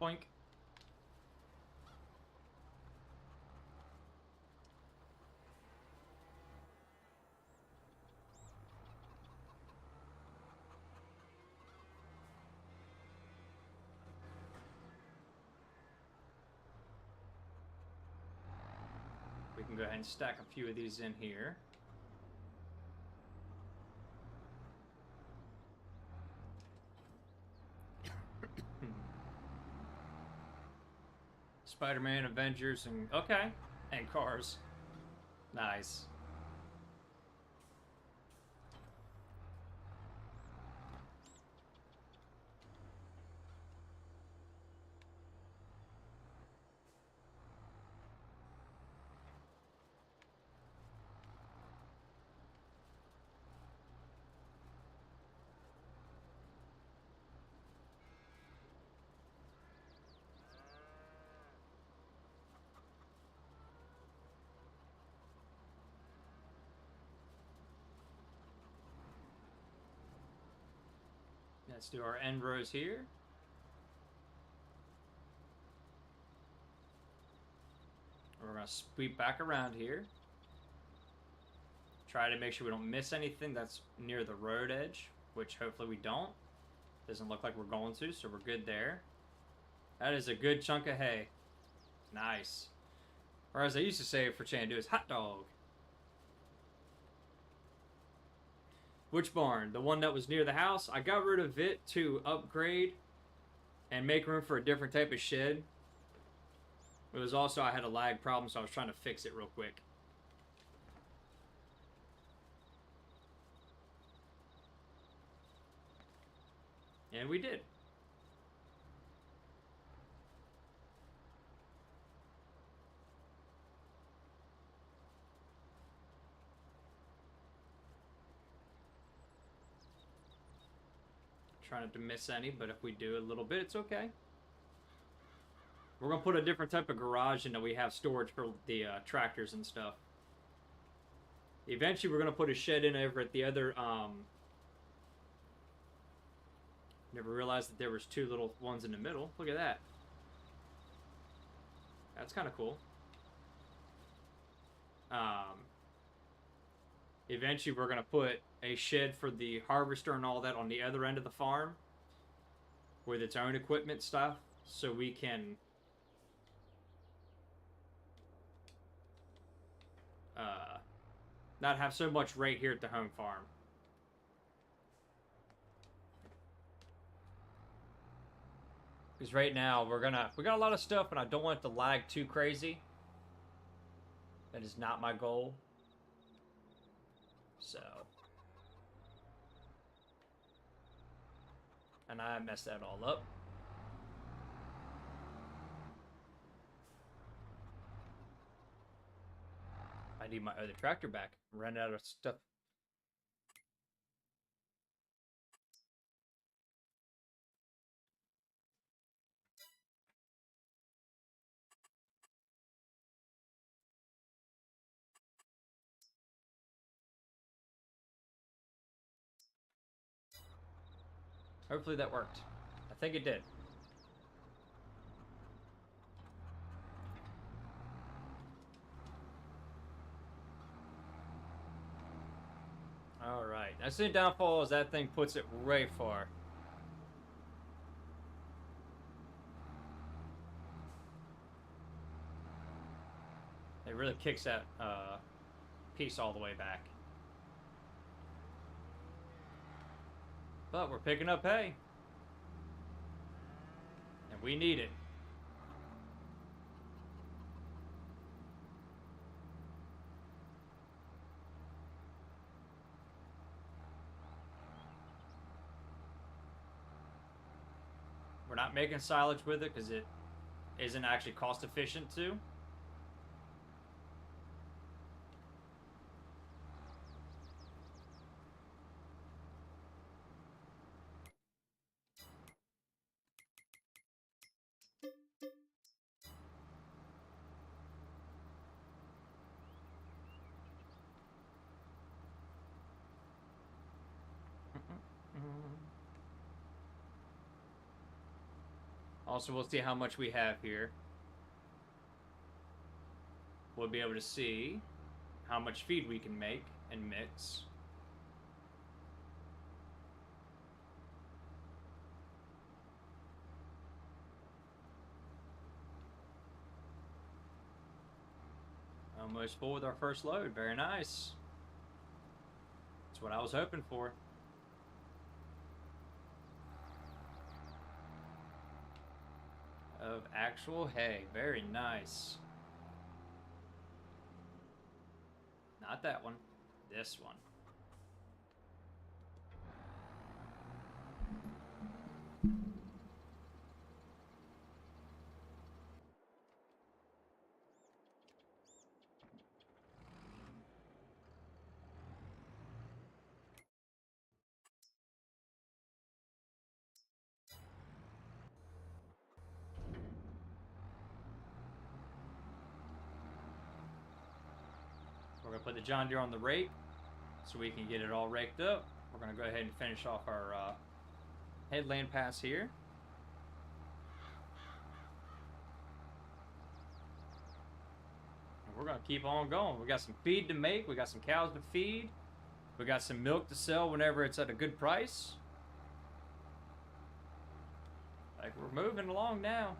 Boink. We can go ahead and stack a few of these in here. Spider-Man, Avengers, and okay, and cars. Nice. Let's do our end rows here. We're going to sweep back around here. Try to make sure we don't miss anything that's near the road edge, which hopefully we don't. Doesn't look like we're going to, so we're good there. That is a good chunk of hay. Nice. Or as I used to say for Chandu, is hot dog. Which barn? The one that was near the house? I got rid of it to upgrade and make room for a different type of shed. It was also, I had a lag problem, so I was trying to fix it real quick. And we did. Trying not to miss any, but if we do a little bit, it's okay. We're going to put a different type of garage in that we have storage for the tractors and stuff. Eventually, we're going to put a shed in over at the other... Never realized that there was two little ones in the middle. Look at that. That's kind of cool. Eventually, we're going to put a shed for the harvester and all that on the other end of the farm with its own equipment stuff, so we can not have so much right here at the home farm. Because right now we got a lot of stuff, and I don't want it to lag too crazy. That is not my goal. So, and I messed that all up. I need my other tractor back. I'm running out of stuff. Hopefully that worked. I think it did. Alright. That's the downfall is that thing puts it way far. It really kicks that piece all the way back. But we're picking up hay. And we need it. We're not making silage with it because it isn't actually cost efficient to. Also, we'll see how much we have here. We'll be able to see how much feed we can make and mix. Almost full with our first load. Very nice. That's what I was hoping for. Of actual hay. Very nice. Not that one. This one. We're going to put the John Deere on the rake so we can get it all raked up. We're going to go ahead and finish off our headland pass here. And we're going to keep on going. We got some feed to make. We got some cows to feed. We got some milk to sell whenever it's at a good price. Like, we're moving along now.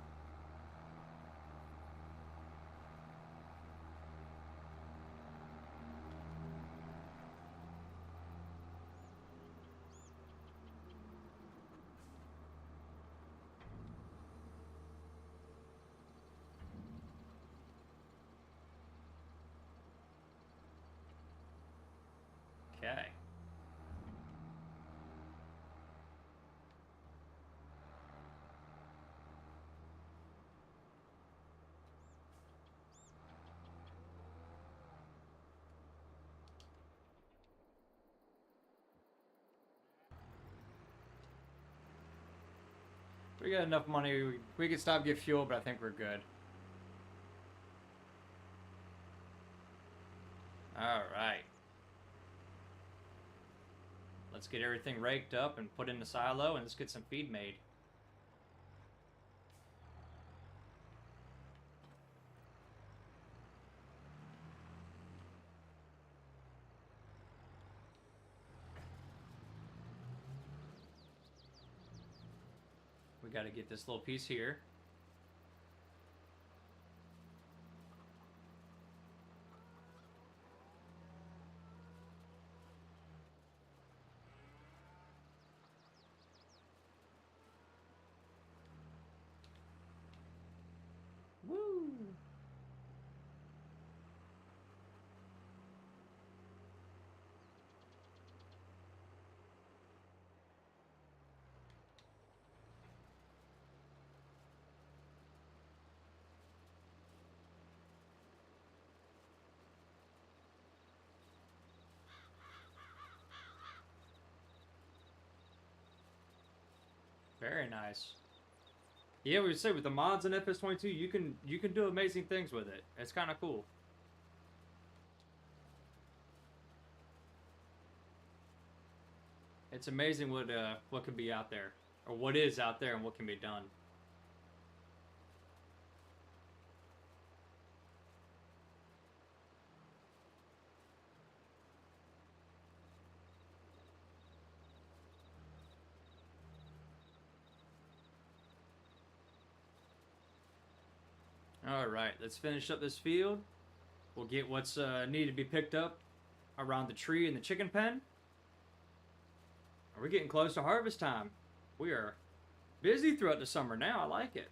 Okay. We got enough money. We can stop get fuel, but I think we're good. All right. Let's get everything raked up and put in the silo, and let's get some feed made. We got to get this little piece here. Very nice. Yeah, we would say with the mods in FS22, you can do amazing things with it. It's kind of cool. It's amazing what can be out there, or what is out there, and what can be done. All right, let's finish up this field. We'll get what's needed to be picked up around the tree and the chicken pen. We're getting close to harvest time. We are busy throughout the summer now. I like it.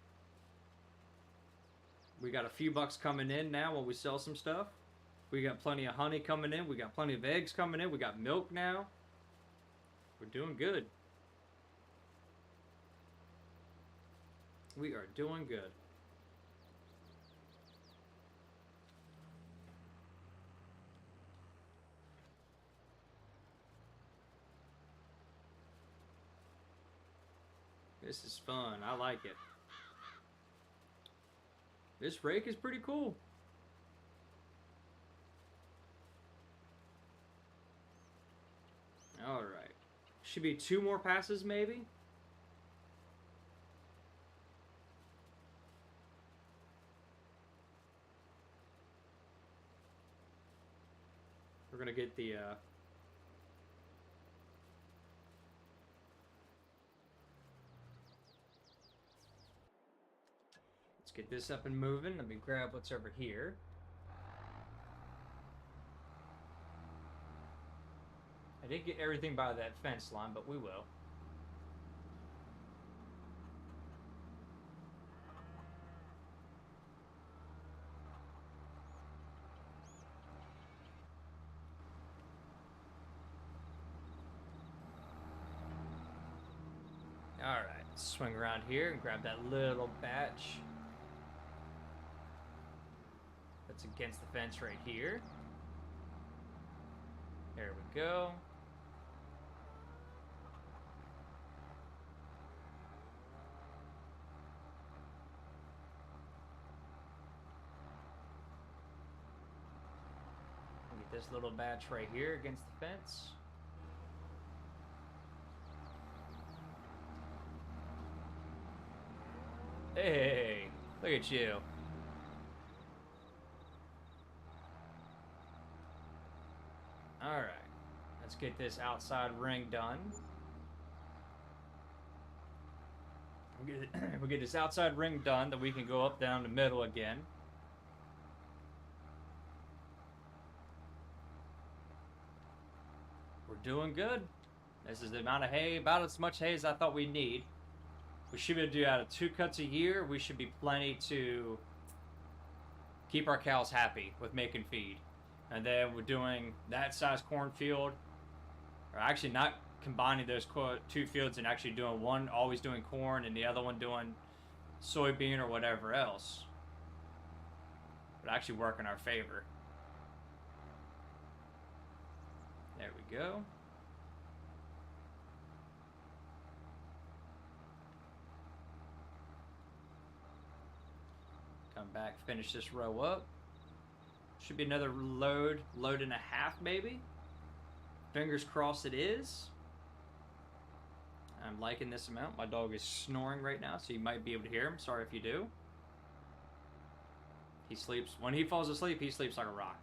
We got a few bucks coming in now when we sell some stuff. We got plenty of honey coming in. We got plenty of eggs coming in. We got milk now. We're doing good. We are doing good. This is fun. I like it. This rake is pretty cool. All right. Should be 2 more passes, maybe? We're going to get the... Let's get this up and moving. Let me grab what's over here. I didn't get everything by that fence line, but we will. Alright, swing around here and grab that little batch that's against the fence right here. There we go. Get this little batch right here against the fence. Hey, look at you. Alright, let's get this outside ring done. We'll get this outside ring done, then we can go up down the middle again. We're doing good. This is the amount of hay, about as much hay as I thought we need. We should be able to do out of 2 cuts a year. We should be plenty to keep our cows happy with making feed. And then we're doing that size cornfield, or actually not combining those 2 fields and actually doing one always doing corn and the other one doing soybean or whatever else. But actually work in our favor. There we go. Come back, finish this row up. Should be another load and a half maybe. Fingers crossed it is. I'm liking this amount. My dog is snoring right now, so you might be able to hear him. Sorry if you do. He sleeps. When he falls asleep, he sleeps like a rock.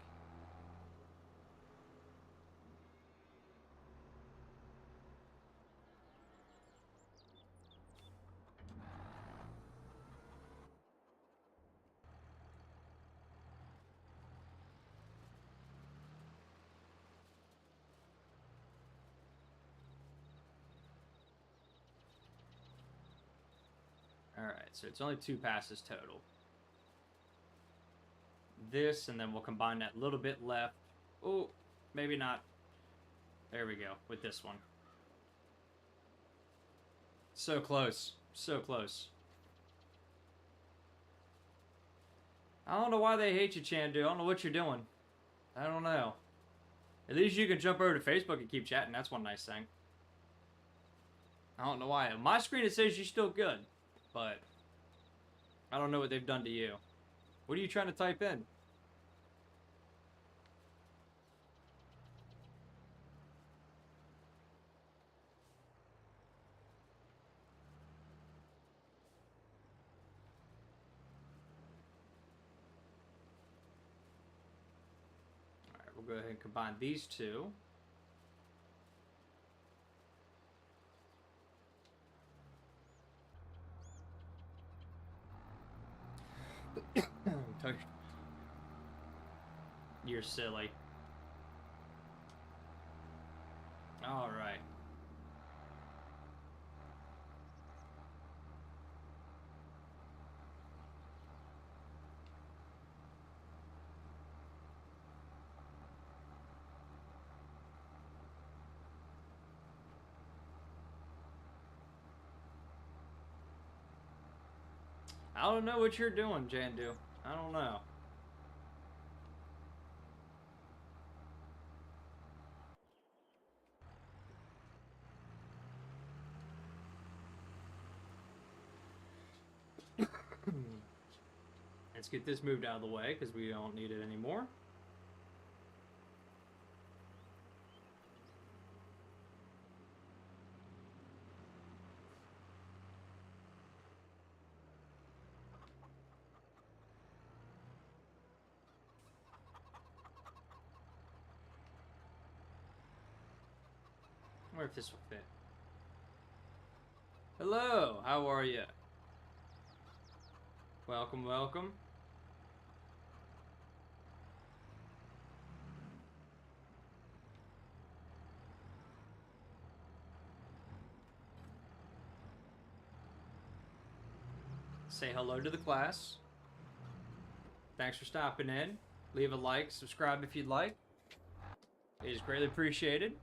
Alright, so it's only 2 passes total. This, and then we'll combine that little bit left. Oh, maybe not. There we go, with this one. So close. So close. I don't know why they hate you, Chandu. I don't know what you're doing. I don't know. At least you can jump over to Facebook and keep chatting. That's one nice thing. I don't know why. On my screen it says you're still good, but I don't know what they've done to you. What are you trying to type in? Alright, we'll go ahead and combine these two. You're silly. Alright. I don't know what you're doing, Jandu. I don't know. Let's get this moved out of the way because we don't need it anymore. I wonder if this will fit. Hello, how are you? Welcome, welcome. Say hello to the class. Thanks for stopping in. Leave a like, subscribe if you'd like. It is greatly appreciated.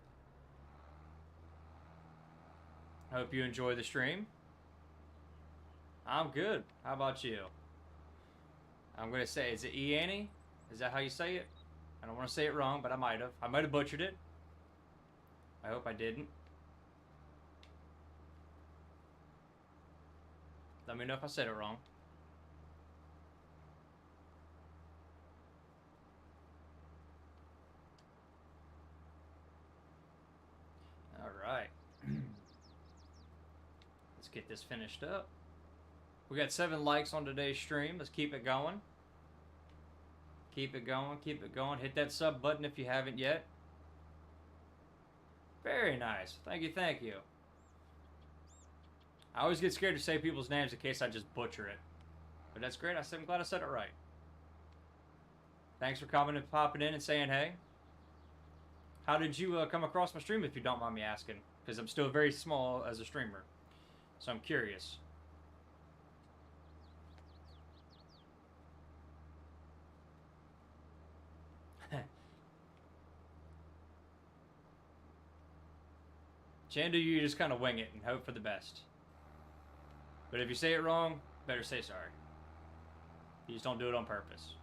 I hope you enjoy the stream. I'm good. How about you? I'm going to say, is it E-Annie? Is that how you say it? I don't want to say it wrong, but I might have. I might have butchered it. I hope I didn't. Let me know if I said it wrong. All right. Let's get this finished up. We got 7 likes on today's stream. Let's keep it going. Keep it going, keep it going. Hit that sub button if you haven't yet. Very nice. Thank you, thank you. I always get scared to say people's names in case I just butcher it. But that's great. I'm glad I said it right. Thanks for coming and popping in and saying hey. How did you come across my stream, if you don't mind me asking? Because I'm still very small as a streamer. So I'm curious. Chandu, you just kind of wing it and hope for the best. But if you say it wrong, better say sorry. You just don't do it on purpose.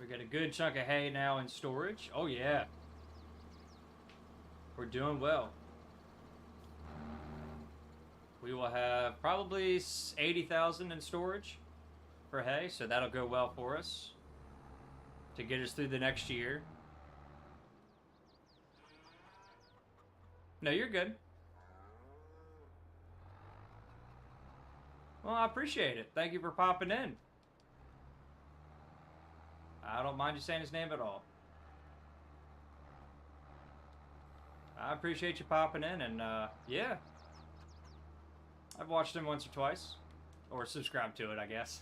We got a good chunk of hay now in storage. Oh yeah. We're doing well. We will have probably 80,000 in storage for hay, so that'll go well for us to get us through the next year. No, you're good. Well, I appreciate it. Thank you for popping in. I don't mind you saying his name at all. I appreciate you popping in, and yeah. I've watched him once or twice. Or subscribed to it, I guess.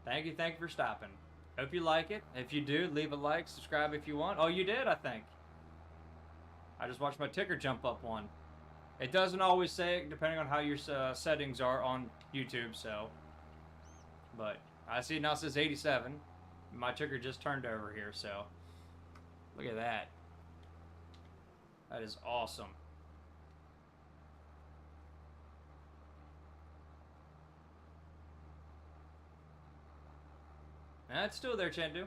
Thank you for stopping. Hope you like it. If you do, leave a like, subscribe if you want. Oh, you did, I think. I just watched my ticker jump up one. It doesn't always say it, depending on how your settings are on YouTube, so. But I see it now, it says 87. My ticker just turned over here, so. Look at that. That is awesome. It's still there, Chandu.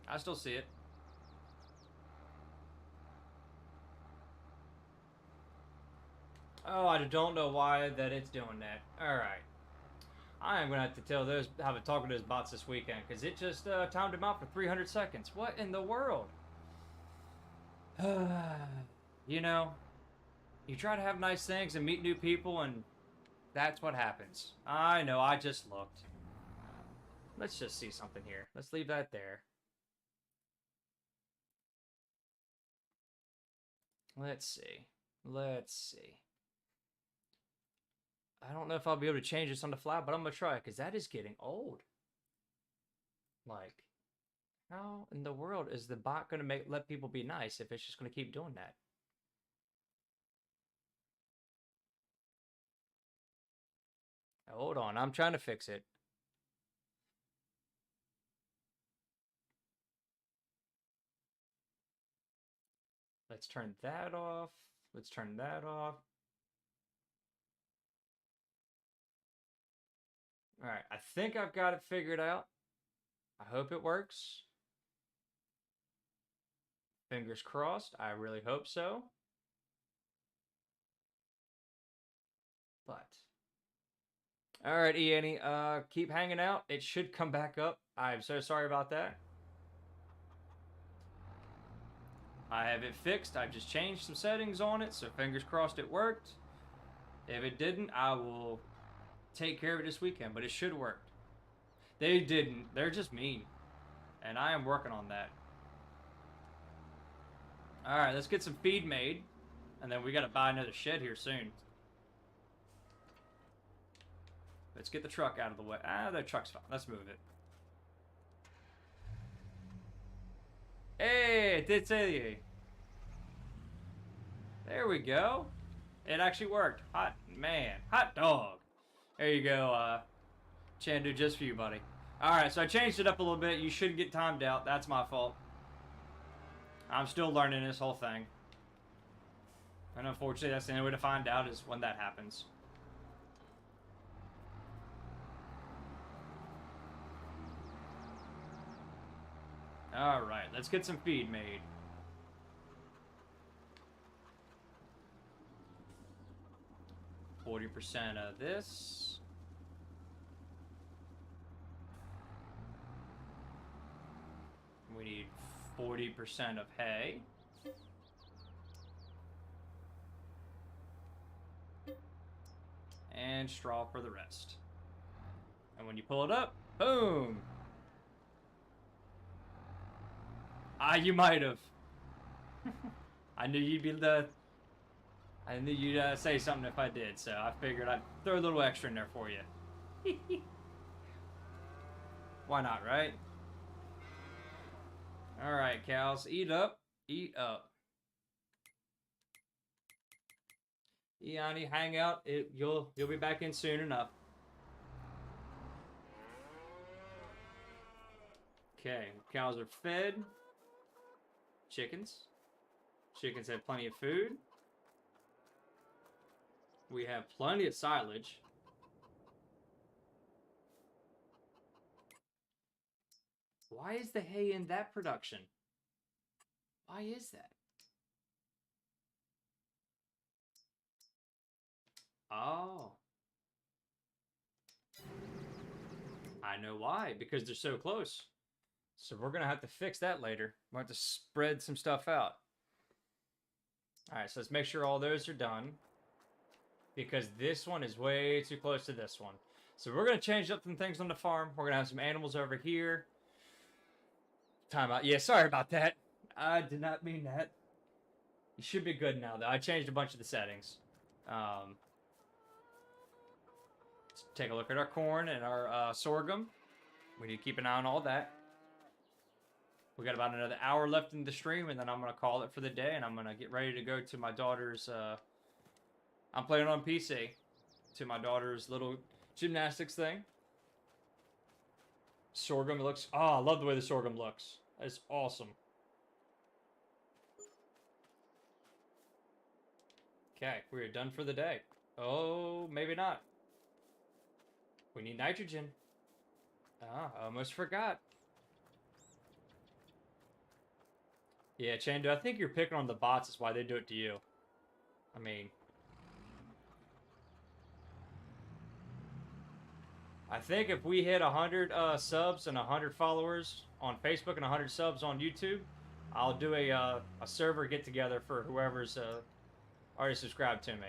I still see it. Oh, I don't know why that it's doing that. Alright. I am going to have to have a talk with those bots this weekend, because it just timed them out for 300 seconds. What in the world? You know, you try to have nice things and meet new people, and that's what happens. I know, I just looked. Let's just see something here. Let's leave that there. Let's see. Let's see. I don't know if I'll be able to change this on the fly, but I'm going to try, because that is getting old. Like, how in the world is the bot going to let people be nice if it's just going to keep doing that? Hold on, I'm trying to fix it. Let's turn that off. Let's turn that off. All right, I think I've got it figured out. I hope it works. Fingers crossed. I really hope so. But all right, Annie, keep hanging out. It should come back up. I'm so sorry about that. I have it fixed. I've just changed some settings on it, so fingers crossed it worked. If it didn't, I will take care of it this weekend, but it should work. They didn't. They're just mean. And I am working on that. Alright, let's get some feed made. And then we gotta buy another shed here soon. Let's get the truck out of the way. The truck's fine. Let's move it. Hey, it did say you. There we go. It actually worked. Hot man. Hot dog. There you go, Chandu, just for you, buddy. Alright, so I changed it up a little bit. You shouldn't get timed out. That's my fault. I'm still learning this whole thing. And unfortunately, that's the only way to find out is when that happens. Alright, let's get some feed made. %40 of this. We need 40% of hay. And straw for the rest. And when you pull it up, boom! You might have. I knew you'd be I knew you'd say something if I did, so I figured I'd throw a little extra in there for you. Why not, right? Alright, cows, eat up. Eat up. Yanni, hang out. You'll be back in soon enough. Okay, cows are fed. Chickens have plenty of food. We have plenty of silage. Why is the hay in that production? Why is that? Oh. I know why. Because they're so close. So we're going to have to fix that later. We're going to have to spread some stuff out. Alright, so let's make sure all those are done. Because this one is way too close to this one. So we're going to change up some things on the farm. We're going to have some animals over here. Time out. Yeah, sorry about that. I did not mean that. You should be good now, though. I changed a bunch of the settings. Let's take a look at our corn and our sorghum. We need to keep an eye on all that. We got about another hour left in the stream, and then I'm going to call it for the day, and I'm going to get ready to go to my daughter's... I'm playing on PC. To my daughter's little gymnastics thing. Sorghum looks... Oh, I love the way the sorghum looks. It's awesome. Okay, we're done for the day. Oh, maybe not. We need nitrogen. Ah, I almost forgot. Yeah, Chandu, I think you're picking on the bots is why they do it to you. I mean, I think if we hit 100 subs and 100 followers on Facebook and 100 subs on YouTube, I'll do a server get together for whoever's already subscribed to me,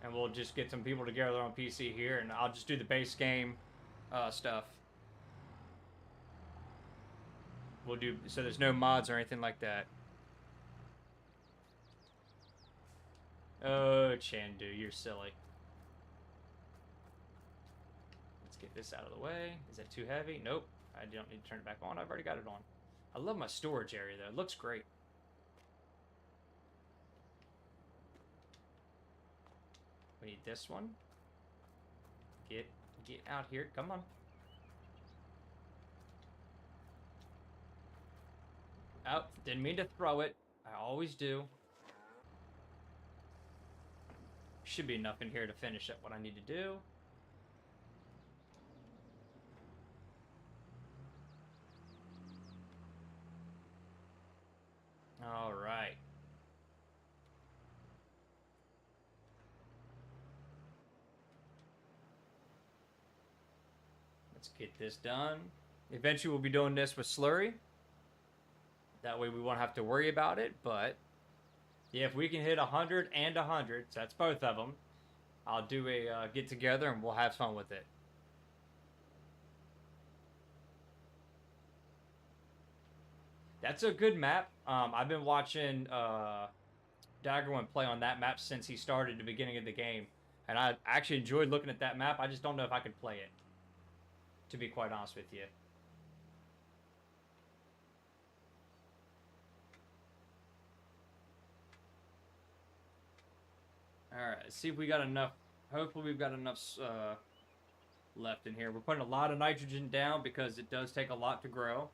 and we'll just get some people together on PC here, and I'll just do the base game stuff. We'll do so. There's no mods or anything like that. Oh, Chandu, you're silly. Let's get this out of the way. Is that too heavy? Nope. I don't need to turn it back on. I've already got it on. I love my storage area, though. It looks great. We need this one. Get out here. Come on. Oh, didn't mean to throw it. I always do. Should be enough in here to finish up what I need to do. All right. Let's get this done. Eventually, we'll be doing this with slurry. That way, we won't have to worry about it. But yeah, if we can hit 100 and 100, so that's both of them, I'll do a get together and we'll have fun with it. That's a good map. I've been watching Daggerwin play on that map since he started at the beginning of the game, and I actually enjoyed looking at that map. I just don't know if I could play it, to be quite honest with you. Alright, let's see if we got enough. Hopefully we've got enough left in here. We're putting a lot of nitrogen down because it does take a lot to grow.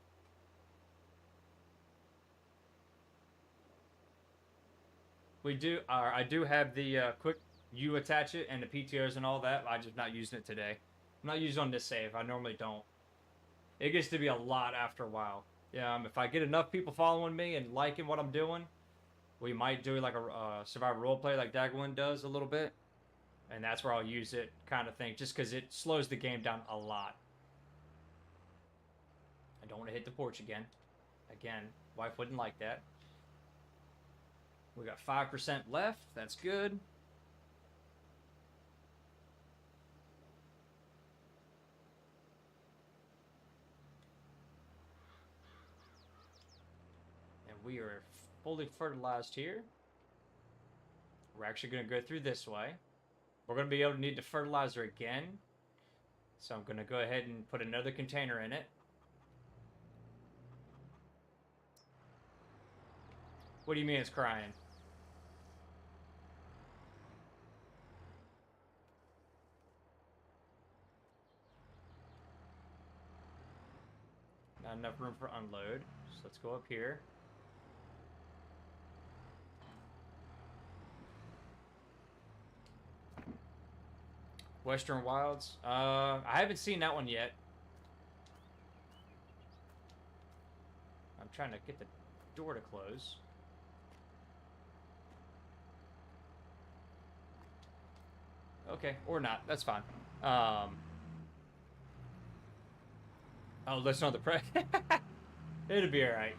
We do. I do have the quick U attach it and the PTOs and all that. I'm just not using it today. I'm not using it on this save. I normally don't. It gets to be a lot after a while. Yeah, if I get enough people following me and liking what I'm doing, we might do like a survival roleplay like Daggerwin does a little bit. And that's where I'll use it kind of thing, just because it slows the game down a lot. I don't want to hit the porch again. Again, wife wouldn't like that. We got 5% left. That's good. And we are fully fertilized here. We're actually going to go through this way. We're going to be able to need the fertilizer again. So I'm going to go ahead and put another container in it. What do you mean it's crying? Not enough room for unload. So let's go up here. Western Wilds. I haven't seen that one yet. I'm trying to get the door to close. Okay, or not. That's fine. Oh, listen on the press. It'll be alright.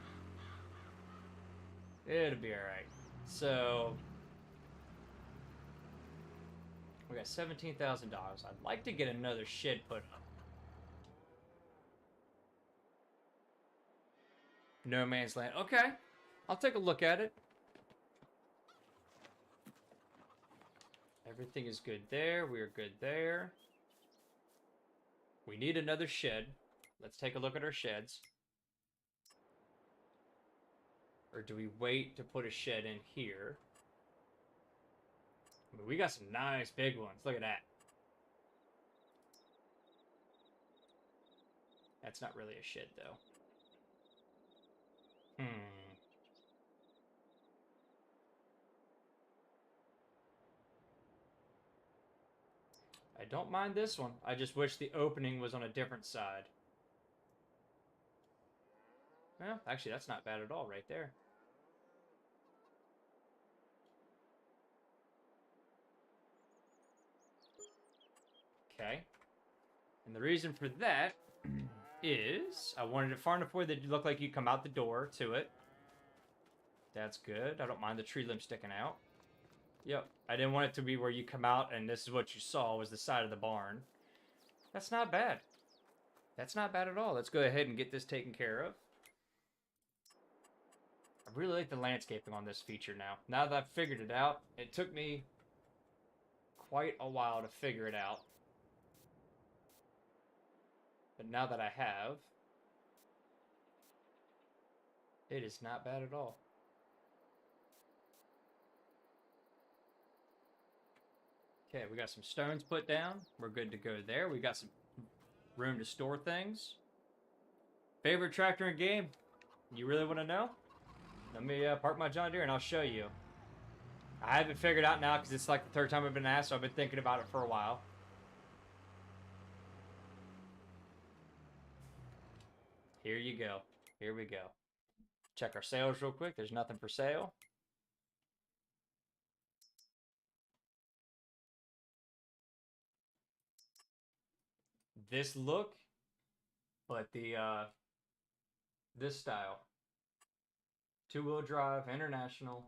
It'll be alright. So we got $17,000. I'd like to get another shed put up. No man's land. Okay. I'll take a look at it. Everything is good there. We are good there. We need another shed. Let's take a look at our sheds. Or do we wait to put a shed in here? I mean, we got some nice big ones. Look at that. That's not really a shed, though. Don't mind this one. I just wish the opening was on a different side. Well, actually, that's not bad at all right there. Okay. And the reason for that is I wanted it far enough away that you look like you come out the door to it. That's good. I don't mind the tree limb sticking out. Yep. I didn't want it to be where you come out and this is what you saw was the side of the barn. That's not bad. That's not bad at all. Let's go ahead and get this taken care of. I really like the landscaping on this feature now. Now that I've figured it out, it took me quite a while to figure it out. But now that I have, it is not bad at all. Okay, we got some stones put down. We're good to go there. We got some room to store things. Favorite tractor in game? You really want to know? Let me park my John Deere and I'll show you. I haven't figured out now because it's like the third time I've been asked, so I've been thinking about it for a while. Here you go. Here we go. Check our sales real quick. There's nothing for sale. This look, but the this style. Two-wheel drive, international.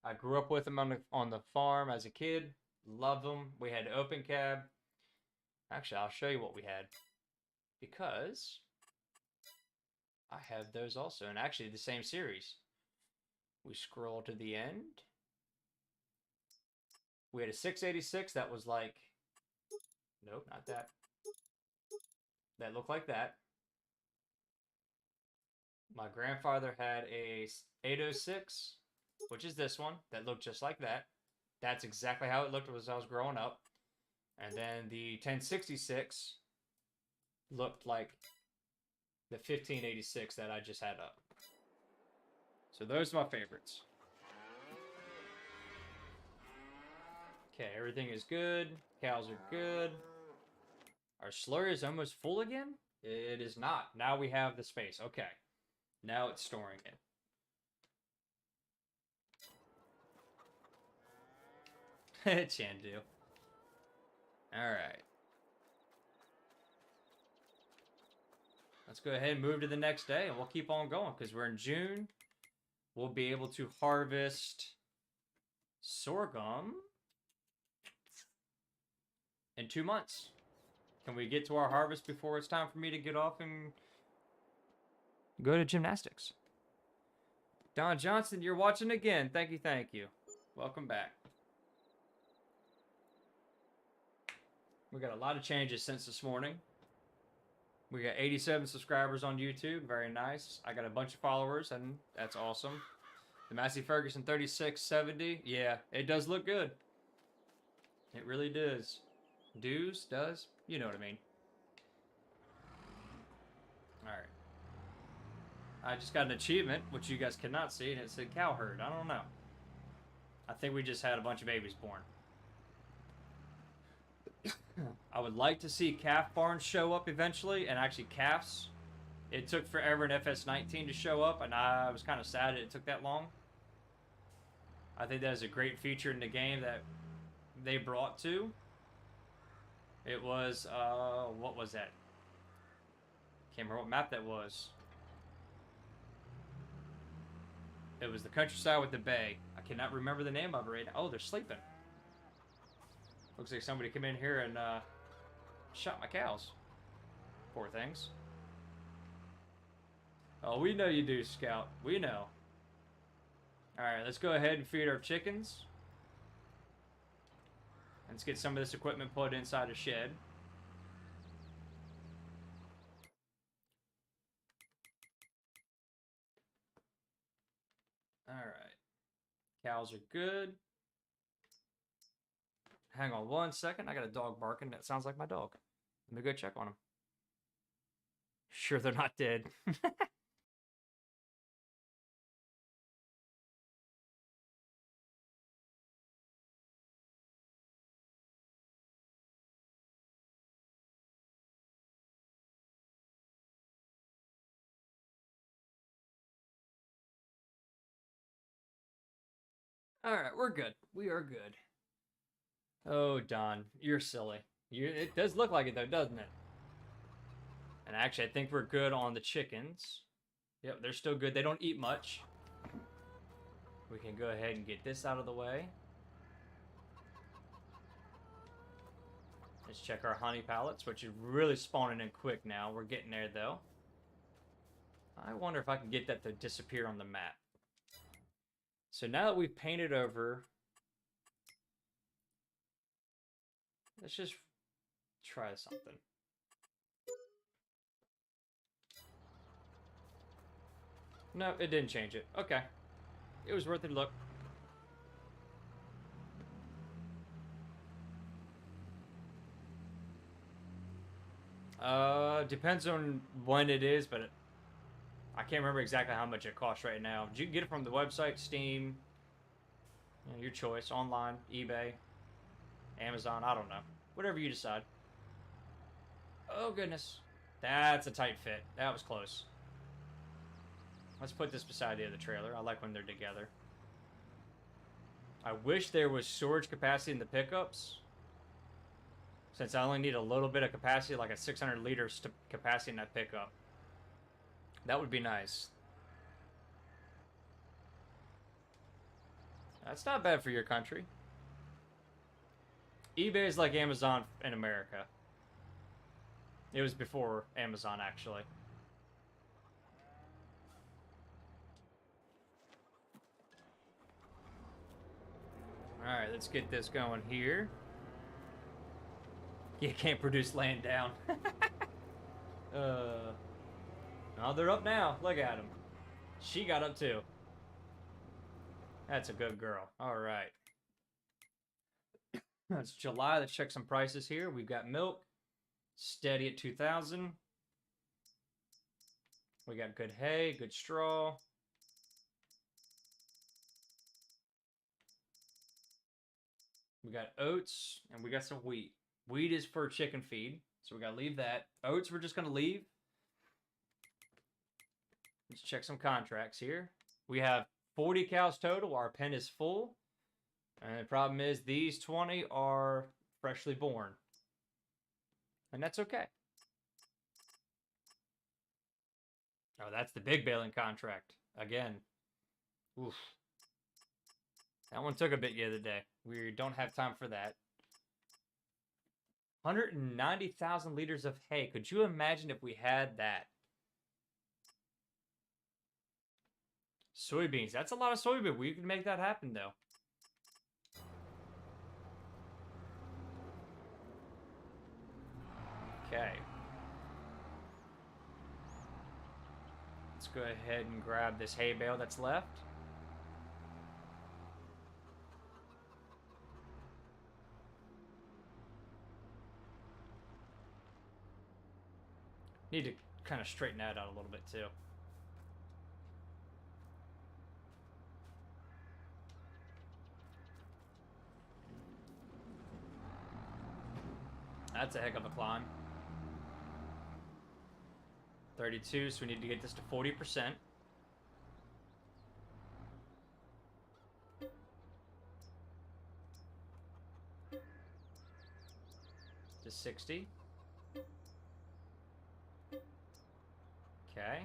I grew up with them on the farm as a kid. Love them. We had open cab. Actually, I'll show you what we had. Because I have those also. And actually, the same series. We scroll to the end. We had a 686 that was like... Nope, not that. That looked like that. My grandfather had a 806, which is this one, that looked just like that. That's exactly how it looked as I was growing up. And then the 1066 looked like the 1586 that I just had up. So those are my favorites. Okay, everything is good. Cows are good. Our slurry is almost full again? It is not. Now we have the space. Okay. Now it's storing it. Chandu. Alright. Let's go ahead and move to the next day and we'll keep on going because we're in June. We'll be able to harvest sorghum in 2 months. Can we get to our harvest before it's time for me to get off and go to gymnastics? Don Johnson, you're watching again. Thank you, thank you. Welcome back. We got a lot of changes since this morning. We got 87 subscribers on YouTube. Very nice. I got a bunch of followers, and that's awesome. The Massey Ferguson 3670. Yeah, it does look good. It really does. Does? You know what I mean. Alright. I just got an achievement, which you guys cannot see, and it said cow herd. I don't know. I think we just had a bunch of babies born. I would like to see calf barns show up eventually, and actually calves. It took forever in FS19 to show up, and I was kind of sad it took that long. I think that is a great feature in the game that they brought to. It was, what was that? Can't remember what map that was. It was the countryside with the bay. I cannot remember the name of it right now. Oh, they're sleeping. Looks like somebody came in here and shot my cows. Poor things. Oh, we know you do, Scout. We know. Alright, let's go ahead and feed our chickens. Let's get some of this equipment put inside a shed. Alright. Cows are good. Hang on 1 second. I got a dog barking. That sounds like my dog. Let me go check on him. Sure they're not dead. Alright, we're good. We are good. Oh, Don, you're silly. It does look like it, though, doesn't it? And actually, I think we're good on the chickens. Yep, they're still good. They don't eat much. We can go ahead and get this out of the way. Let's check our honey pallets, which is really spawning in quick now. We're getting there, though. I wonder if I can get that to disappear on the map. So now that we've painted over, let's just try something. No, it didn't change it. Okay. It was worth a look. Depends on when it is, but I can't remember exactly how much it costs right now. You can get it from the website, Steam, you know, your choice, online, eBay, Amazon, I don't know. Whatever you decide. Oh, goodness. That's a tight fit. That was close. Let's put this beside the other trailer. I like when they're together. I wish there was storage capacity in the pickups. Since I only need a little bit of capacity, like a 600 liters capacity in that pickup. That would be nice. That's not bad for your country. eBay is like Amazon in America. It was before Amazon, actually. Alright, let's get this going here. You can't produce laying down. Oh, they're up now. Look at them. She got up too. That's a good girl. Alright. It's July. Let's check some prices here. We've got milk. Steady at 2,000. We got good hay, good straw. We got oats, and we got some wheat. Wheat is for chicken feed, so we gotta leave that. Oats, we're just gonna leave. Let's check some contracts here. We have 40 cows total. Our pen is full. And the problem is these 20 are freshly born. And that's okay. Oh, that's the big baling contract. Again. Oof. That one took a bit the other day. We don't have time for that. 190,000 liters of hay. Could you imagine if we had that? Soybeans. That's a lot of soybean. We can make that happen, though. Okay. Let's go ahead and grab this hay bale that's left. Need to kind of straighten that out a little bit, too. That's a heck of a climb. 32, so we need to get this to 40%. To 60. Okay.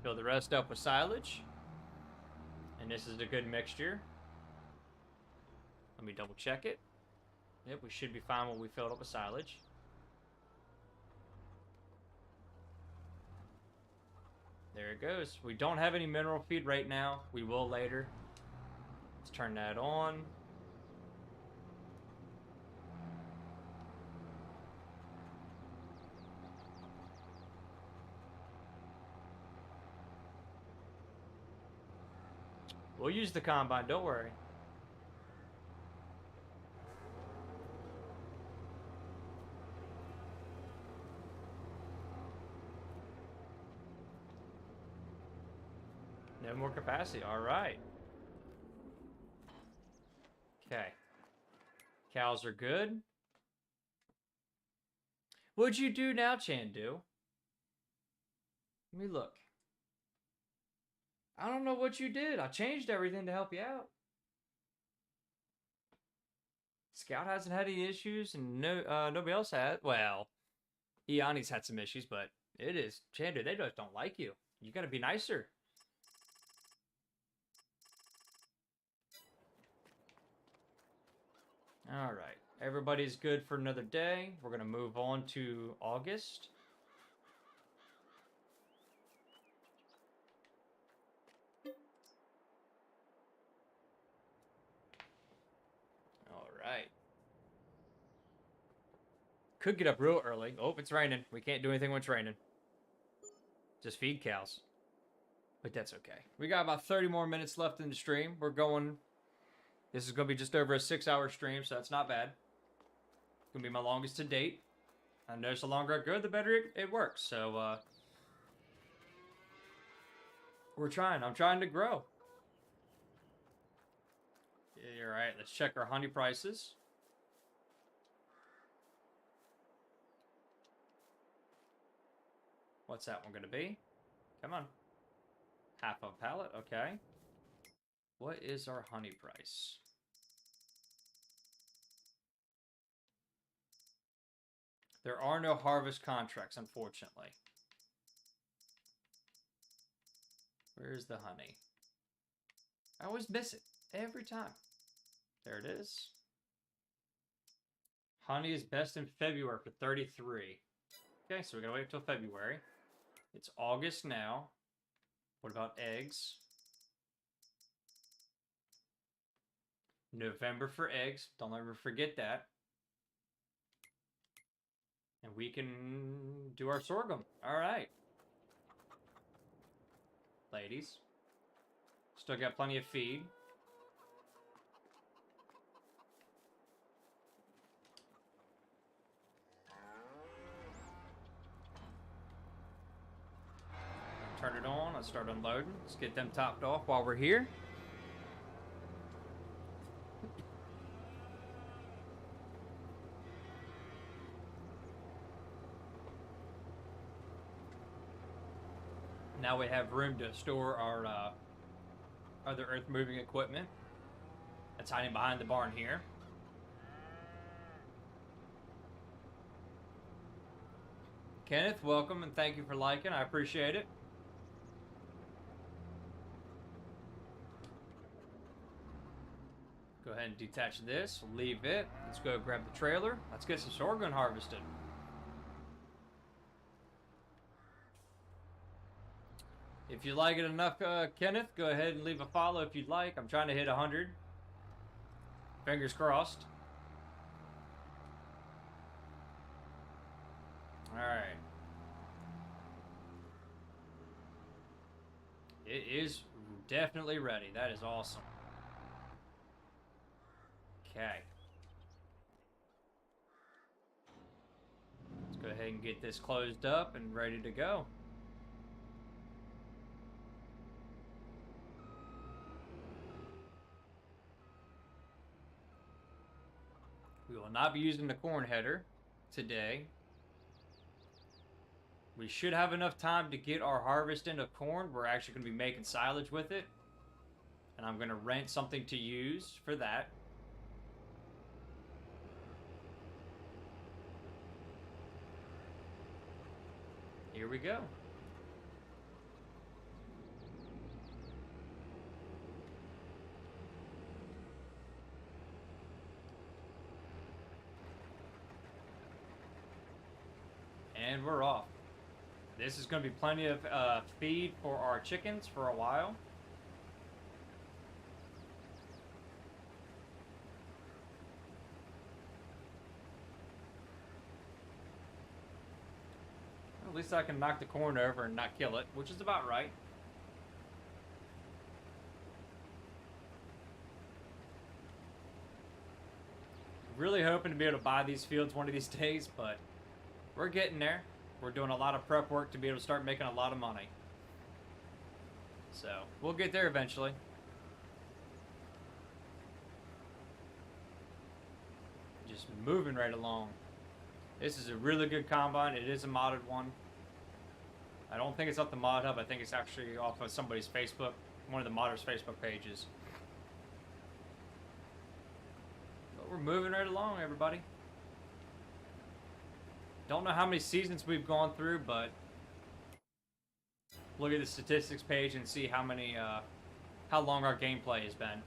Fill the rest up with silage. And this is a good mixture. Let me double check it. Yep, we should be fine when we fill it up with silage. There it goes. We don't have any mineral feed right now. We will later. Let's turn that on. We'll use the combine, don't worry. No more capacity. All right. Okay. Cows are good. What'd you do now, Chandu? Let me look. I don't know what you did. I changed everything to help you out. Scout hasn't had any issues, and nobody else had. Well, Iani's had some issues, but it is Chandler. They just don't like you. You gotta be nicer. All right, everybody's good for another day. We're gonna move on to August. All right. Could get up real early. Oh, it's raining. We can't do anything when it's raining. Just feed cows. But that's okay. We got about 30 more minutes left in the stream. We're going... This is going to be just over a 6-hour stream, so that's not bad. It's going to be my longest to date. I notice the longer I go, the better it works. So, we're trying. I'm trying to grow. Yeah, all right, let's check our honey prices. What's that one going to be? Come on. Half a pallet, okay. What is our honey price? There are no harvest contracts, unfortunately. Where's the honey? I always miss it. Every time. There it is. Honey is best in February for 33. Okay, so we gotta wait until February. It's August now. What about eggs? November for eggs. Don't ever forget that. And we can do our sorghum. All right. Ladies. Still got plenty of feed. Turn it on. Let's start unloading. Let's get them topped off while we're here. Now we have room to store our other earth-moving equipment that's hiding behind the barn here. Kenneth, welcome and thank you for liking. I appreciate it. Go ahead and detach this. Leave it. Let's go grab the trailer. Let's get some sorghum harvested. If you like it enough, Kenneth, go ahead and leave a follow if you'd like. I'm trying to hit 100. Fingers crossed. Alright. It is definitely ready. That is awesome. Okay. Let's go ahead and get this closed up and ready to go. We will not be using the corn header today. We should have enough time to get our harvest into corn. We're actually going to be making silage with it. And I'm going to rent something to use for that. Here we go. And we're off. This is going to be plenty of feed for our chickens for a while. At least I can knock the corn over and not kill it, which is about right. Really hoping to be able to buy these fields one of these days, but we're getting there. We're doing a lot of prep work to be able to start making a lot of money. So, we'll get there eventually. Just moving right along. This is a really good combine. It is a modded one. I don't think it's off the mod hub. I think it's actually off of somebody's Facebook, one of the modders' Facebook pages. But we're moving right along, everybody. Don't know how many seasons we've gone through, but look at the statistics page and see how many, how long our gameplay has been.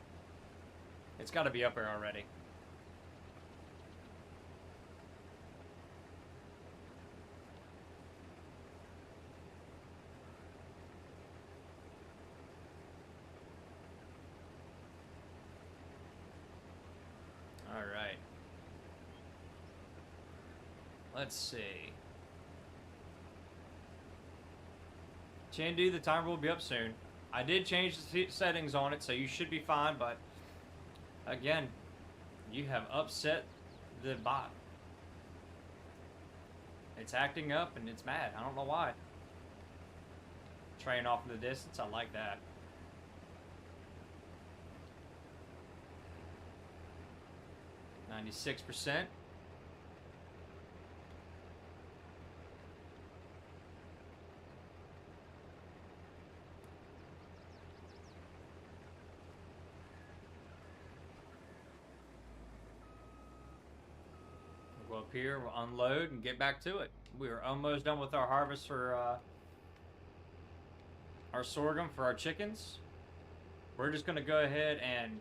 It's got to be up there already. All right. Let's see. Chandu, the timer will be up soon. I did change the settings on it, so you should be fine, but again, you have upset the bot. It's acting up and it's mad. I don't know why. Train off in the distance, I like that. %. We'll go up here, we'll unload and get back to it. We are almost done with our harvest for our sorghum for our chickens. We're just going to go ahead and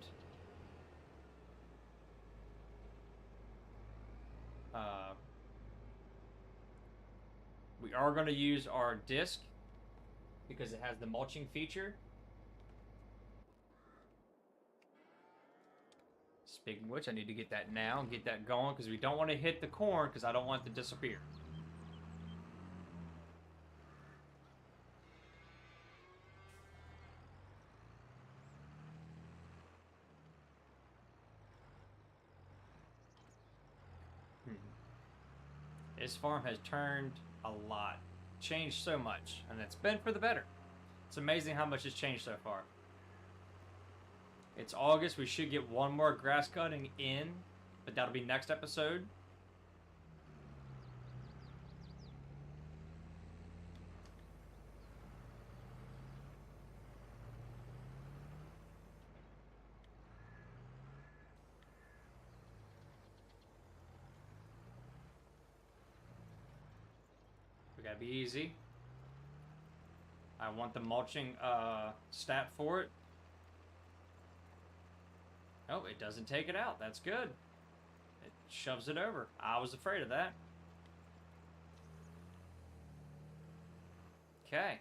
we are going to use our disc because it has the mulching feature. Speaking of which, I need to get that now and get that going because we don't want to hit the corn because I don't want it to disappear. This farm has turned a lot, changed so much, and it's been for the better. It's amazing how much has changed so far. It's August, we should get one more grass cutting in, but that'll be next episode. Gotta be easy. I want the mulching stat for it. Oh, it doesn't take it out. That's good. It shoves it over. I was afraid of that. Okay.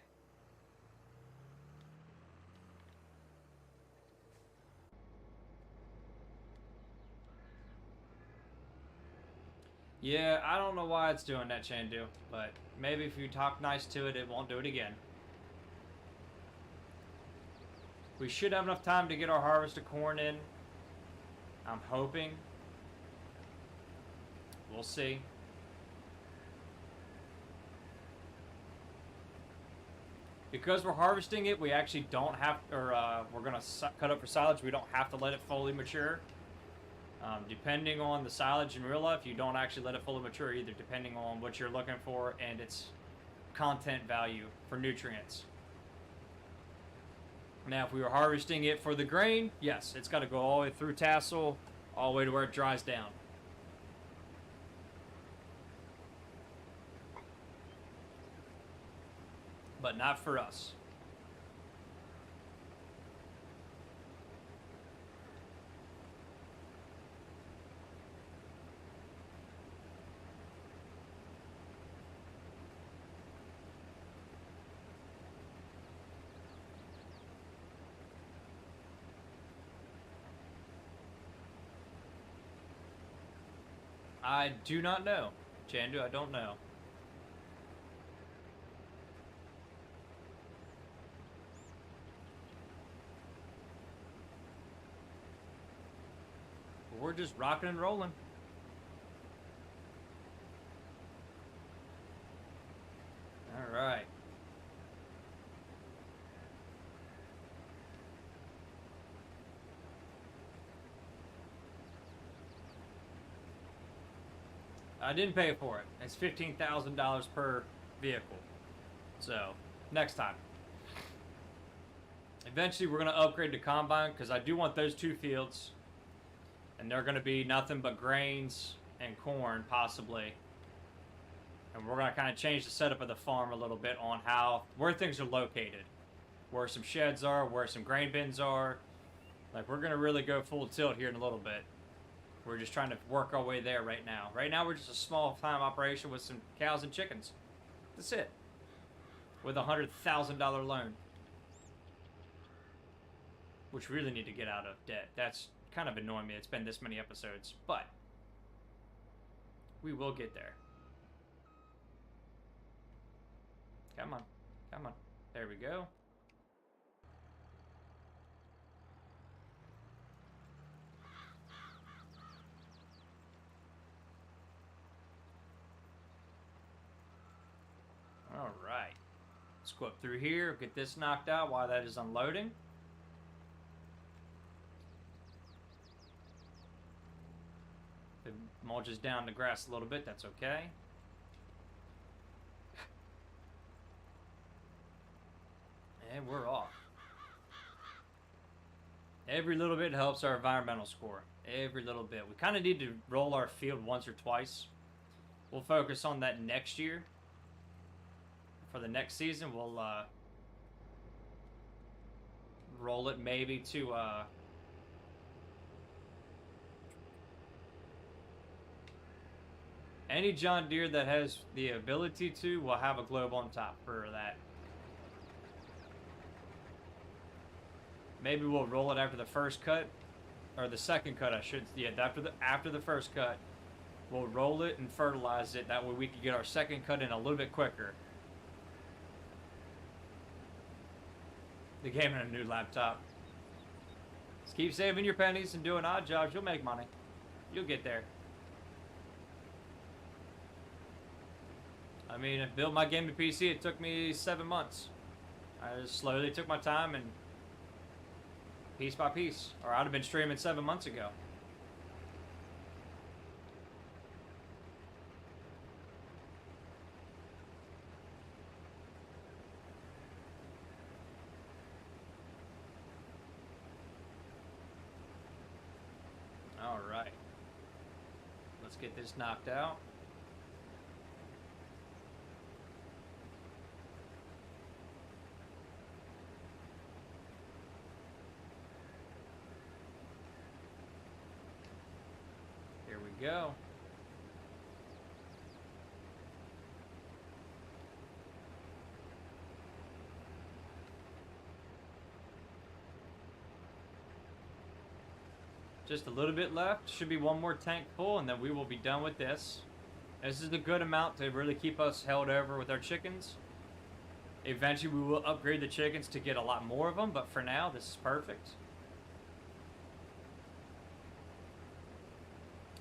Yeah, I don't know why it's doing that, Chandu, but maybe if you talk nice to it, it won't do it again. We should have enough time to get our harvest of corn in. I'm hoping. We'll see. Because we're harvesting it, we actually don't have, or we're going to cut up for silage. We don't have to let it fully mature. Depending on the silage in real life, you don't actually let it fully mature either, depending on what you're looking for and its content value for nutrients. Now, if we were harvesting it for the grain, yes, it's got to go all the way through tassel, all the way to where it dries down. But not for us. I do not know. Chandu, I don't know. We're just rocking and rolling. All right. I didn't pay for it. It's $15,000 per vehicle. So, next time. Eventually, we're going to upgrade to combine because I do want those two fields. And they're going to be nothing but grains and corn, possibly. And we're going to kind of change the setup of the farm a little bit on where things are located. Where some sheds are, where some grain bins are. Like, we're going to really go full tilt here in a little bit. We're just trying to work our way there right now. Right now, we're just a small-time operation with some cows and chickens. That's it. With a $100,000 loan. Which we really need to get out of debt. That's kind of annoying me. It's been this many episodes. But we will get there. Come on. Come on. There we go. Alright. Let's go up through here, get this knocked out while that is unloading. If it mulches down the grass a little bit, that's okay. And we're off. Every little bit helps our environmental score. Every little bit. We kind of need to roll our field once or twice. We'll focus on that next year. For the next season, we'll roll it maybe to any John Deere that has the ability to will have a globe on top for that. Maybe we'll roll it after the first cut, or the second cut. After the first cut, we'll roll it and fertilize it. That way we can get our second cut in a little bit quicker. The game and a new laptop. Just keep saving your pennies and doing odd jobs. You'll make money. You'll get there. I mean, to build my game to PC, it took me 7 months. I just slowly took my time and piece by piece. Or I'd have been streaming 7 months ago. Alright. Let's get this knocked out. Here we go. Just a little bit left. Should be one more tank full, and then we will be done with this. This is a good amount to really keep us held over with our chickens. Eventually, we will upgrade the chickens to get a lot more of them, but for now, this is perfect.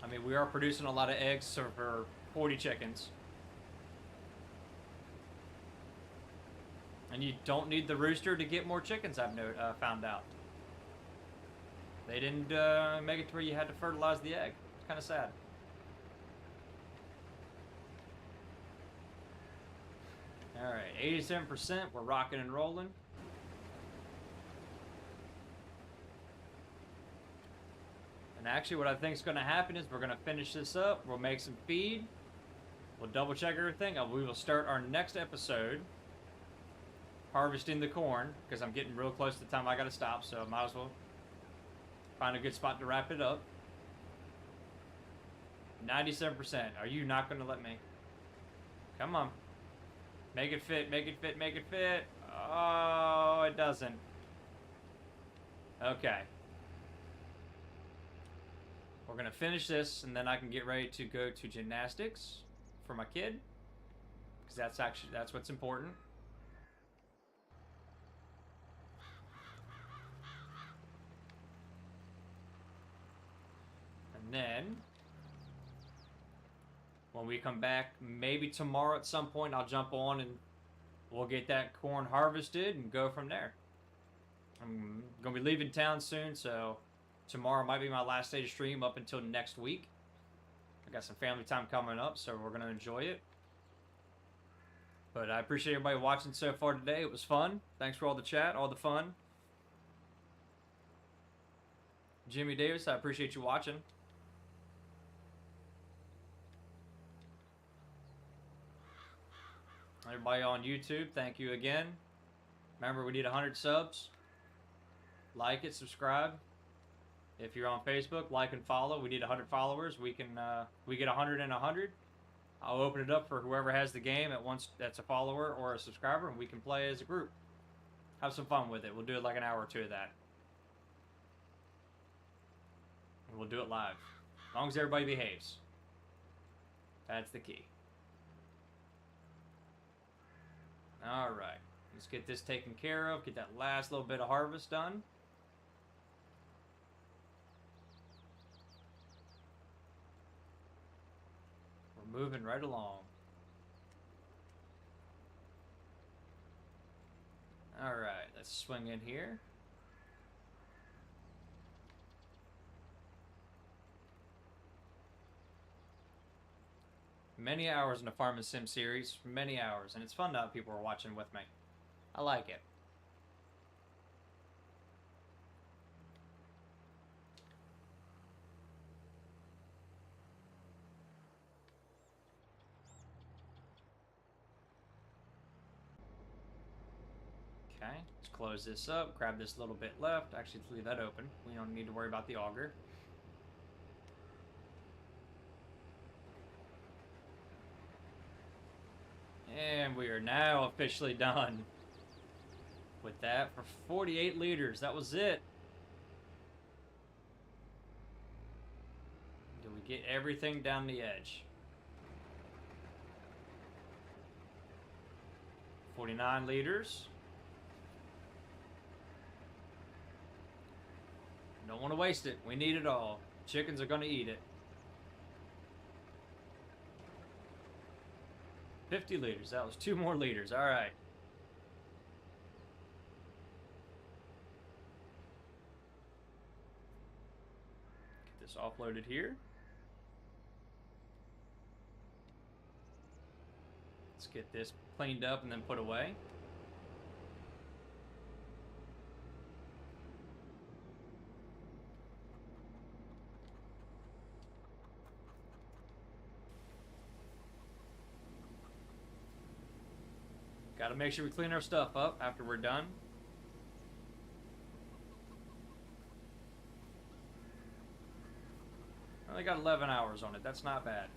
I mean, we are producing a lot of eggs for 40 chickens. And you don't need the rooster to get more chickens, I've found out. They didn't make it to where you had to fertilize the egg. It's kind of sad. Alright, 87%. We're rocking and rolling. And actually what I think is going to happen is we're going to finish this up. We'll make some feed. We'll double check everything. And we will start our next episode harvesting the corn. Because I'm getting real close to the time I got to stop. So I might as well find a good spot to wrap it up. 97%. Are you not going to let me? Come on. Make it fit, make it fit, make it fit. Oh, it doesn't. Okay. We're going to finish this, and then I can get ready to go to gymnastics for my kid. Because that's what's important. And then, when we come back, maybe tomorrow at some point, I'll jump on and we'll get that corn harvested and go from there. I'm going to be leaving town soon, so tomorrow might be my last day to stream up until next week. I got some family time coming up, so we're going to enjoy it. But I appreciate everybody watching so far today. It was fun. Thanks for all the chat, all the fun. Jimmy Davis, I appreciate you watching. Everybody on YouTube, thank you again. Remember, we need 100 subs. Like it, subscribe. If you're on Facebook, like and follow. We need 100 followers. We get 100 and 100. I'll open it up for whoever has the game at once that's a follower or a subscriber, and we can play as a group. Have some fun with it. We'll do it like an hour or two of that. And we'll do it live. As long as everybody behaves. That's the key. Alright. Let's get this taken care of. Get that last little bit of harvest done. We're moving right along. Alright, let's swing in here. Many hours in the Farm and Sim series. Many hours. And it's fun to have people are watching with me. I like it. Okay, let's close this up. Grab this little bit left. Actually, let's leave that open. We don't need to worry about the auger. And we are now officially done with that for 48 liters. That was it. Did we get everything down the edge? 49 liters. Don't want to waste it. We need it all. Chickens are going to eat it. 50 liters. That was 2 more liters. All right. Get this offloaded here. Let's get this cleaned up and then put away. Gotta make sure we clean our stuff up after we're done. Well, they got 11 hours on it. That's not bad.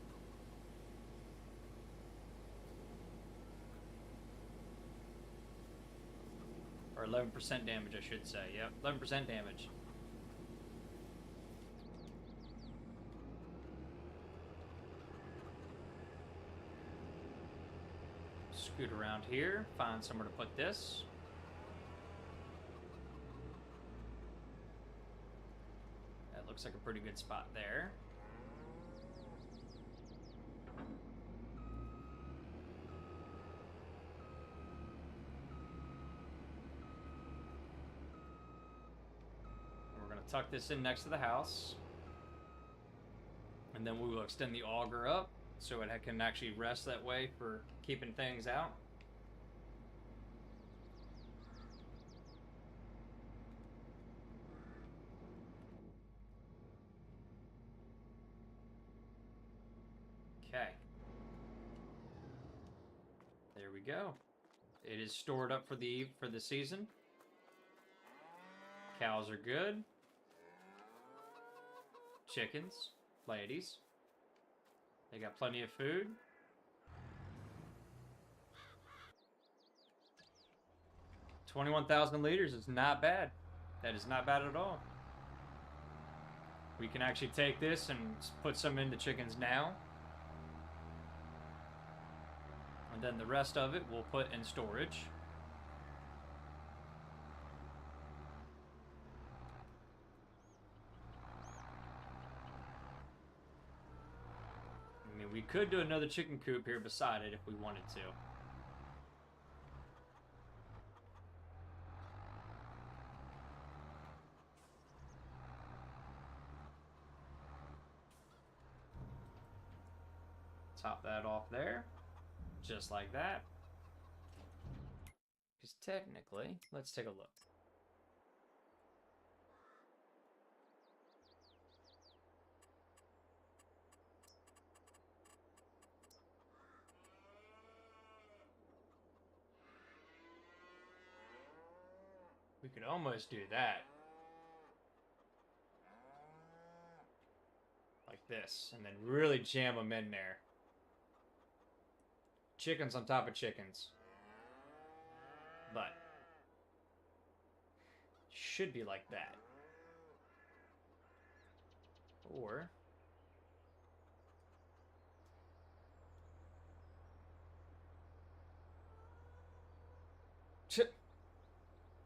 Or 11% damage, I should say. Yep, 11% damage. Scoot around here, find somewhere to put this. That looks like a pretty good spot there. And we're going to tuck this in next to the house. And then we will extend the auger up so it can actually rest that way for keeping things out. Okay. There we go. It is stored up for the season. Cows are good. Chickens, ladies. They got plenty of food. $21,000 liters is not bad. That is not bad at all. We can actually take this and put some into chickens now. And then the rest of it we'll put in storage. I mean, we could do another chicken coop here beside it if we wanted to. Top that off there. Just like that. Because technically, let's take a look. We could almost do that. Like this. And then really jam them in there. Chickens on top of chickens. But should be like that. Or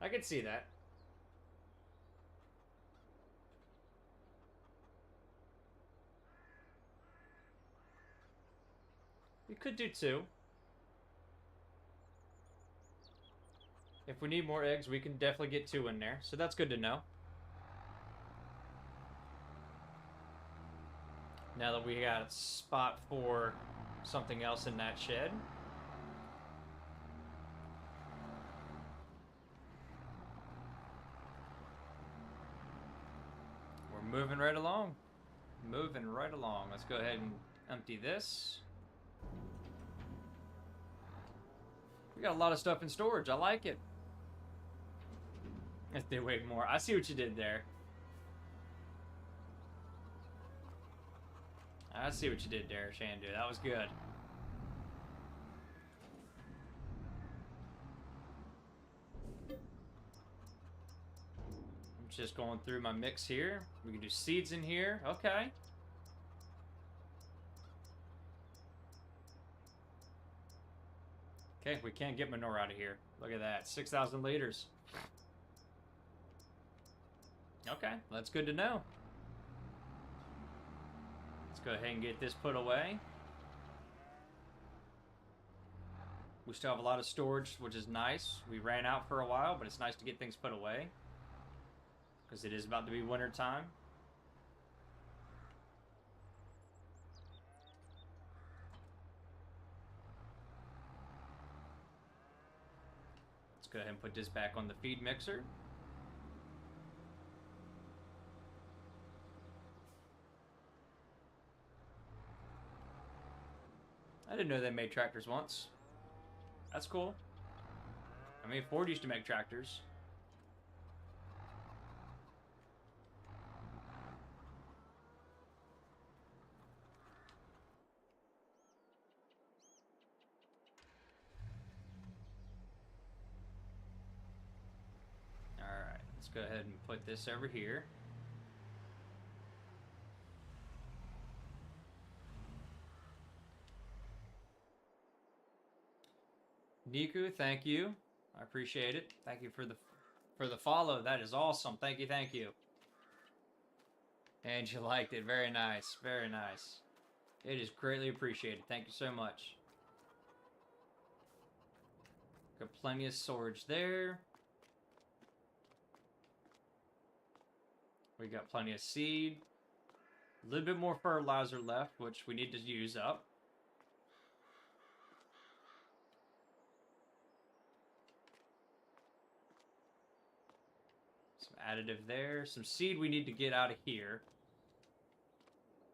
I could see that. We could do 2. If we need more eggs, we can definitely get 2 in there. So that's good to know. Now that we got a spot for something else in that shed. We're moving right along. Moving right along. Let's go ahead and empty this. We got a lot of stuff in storage. I like it. If they wait more. I see what you did there. I see what you did there, Shandu. That was good. I'm just going through my mix here. We can do seeds in here. Okay. Okay, we can't get manure out of here. Look at that. 6,000 liters. Okay, that's good to know. Let's go ahead and get this put away. We still have a lot of storage, which is nice. We ran out for a while, but it's nice to get things put away. Because it is about to be winter time. Let's go ahead and put this back on the feed mixer. I didn't know they made tractors once. That's cool. I mean, Ford used to make tractors. Alright, let's go ahead and put this over here. Niku, thank you. I appreciate it. Thank you for the follow. That is awesome. Thank you, thank you. And you liked it. Very nice. Very nice. It is greatly appreciated. Thank you so much. Got plenty of storage there. We got plenty of seed. A little bit more fertilizer left, which we need to use up. Additive there. Some seed we need to get out of here.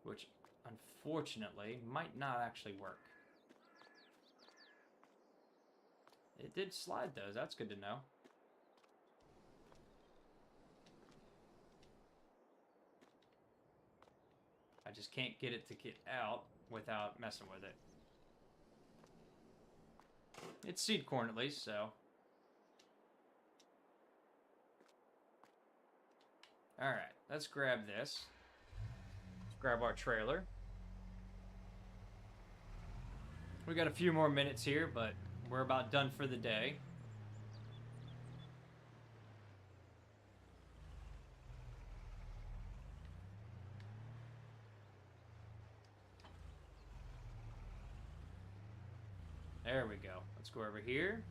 Which, unfortunately, might not actually work. It did slide, though. That's good to know. I just can't get it to get out without messing with it. It's seed corn, at least, so... Alright, let's grab this. Let's grab our trailer. We got a few more minutes here, but we're about done for the day. There we go. Let's go over here.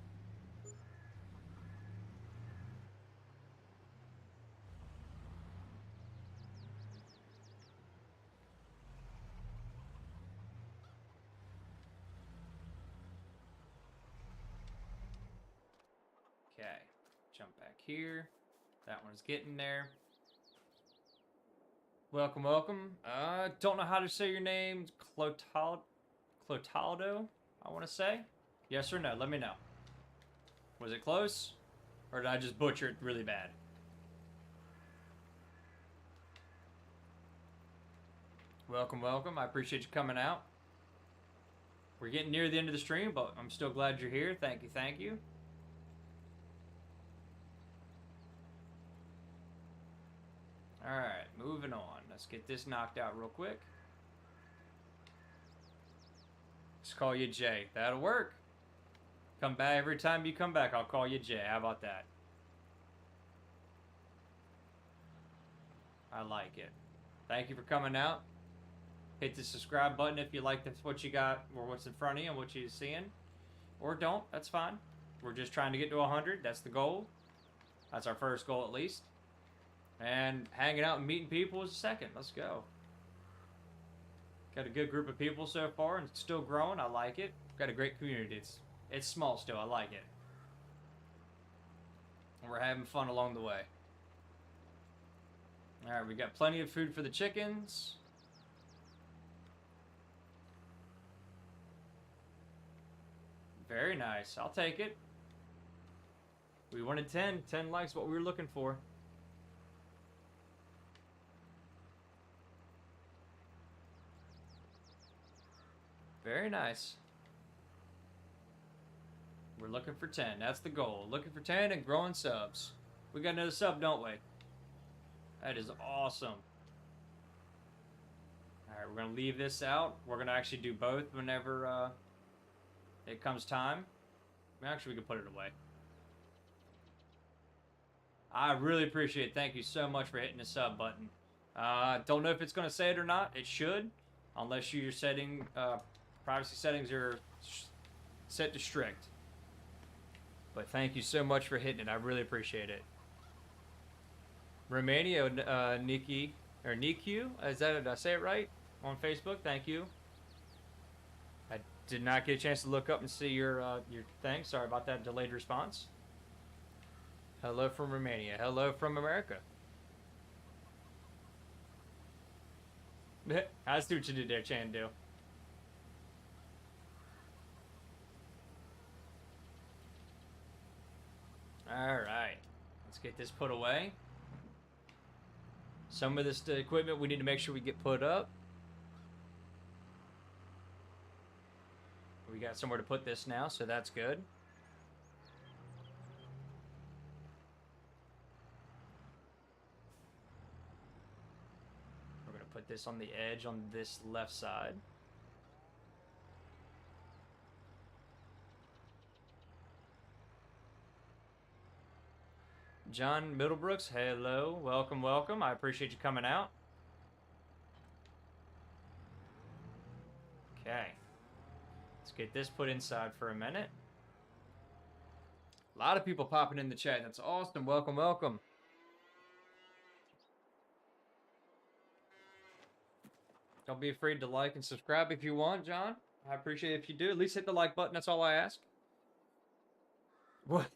Okay, jump back here. That one's getting there. Welcome, welcome. Don't know how to say your name. Clotaldo, I want to say. Yes or no? Let me know. Was it close? Or did I just butcher it really bad? Welcome, welcome. I appreciate you coming out. We're getting near the end of the stream, but I'm still glad you're here. Thank you, thank you. Alright, moving on. Let's get this knocked out real quick. Let's call you Jay. That'll work. Come back every time you come back, I'll call you Jay. How about that? I like it. Thank you for coming out. Hit the subscribe button if you like this, what you got or what's in front of you and what you're seeing. Or don't, that's fine. We're just trying to get to 100. That's the goal. That's our first goal at least. And hanging out and meeting people is the second. Let's go. Got a good group of people so far and it's still growing. I like it. Got a great community. It's small still. I like it. And we're having fun along the way. Alright, we got plenty of food for the chickens. Very nice. I'll take it. We wanted 10. 10 likes, what we were looking for. Very nice. We're looking for 10. That's the goal. Looking for 10 and growing subs. We got another sub, don't we? That is awesome. Alright, we're going to leave this out. We're going to actually do both whenever it comes time. Actually, we can put it away. I really appreciate it. Thank you so much for hitting the sub button. Don't know if it's going to say it or not. It should. Unless your setting, privacy settings are set to strict. But thank you so much for hitting it. I really appreciate it. Romania, Nikki, or Niku, did I say it right? On Facebook, thank you. I did not get a chance to look up and see your thing. Sorry about that delayed response. Hello from Romania. Hello from America. I see what you did there, Chandu. Alright. Let's get this put away. Some of this equipment we need to make sure we get put up. We got somewhere to put this now, so that's good. We're going to put this on the edge on this left side. John Middlebrooks, hello. Welcome, welcome. I appreciate you coming out. Okay. Let's get this put inside for a minute. A lot of people popping in the chat. That's awesome. Welcome, welcome. Don't be afraid to like and subscribe if you want, John. I appreciate it if you do. At least hit the like button. That's all I ask. What?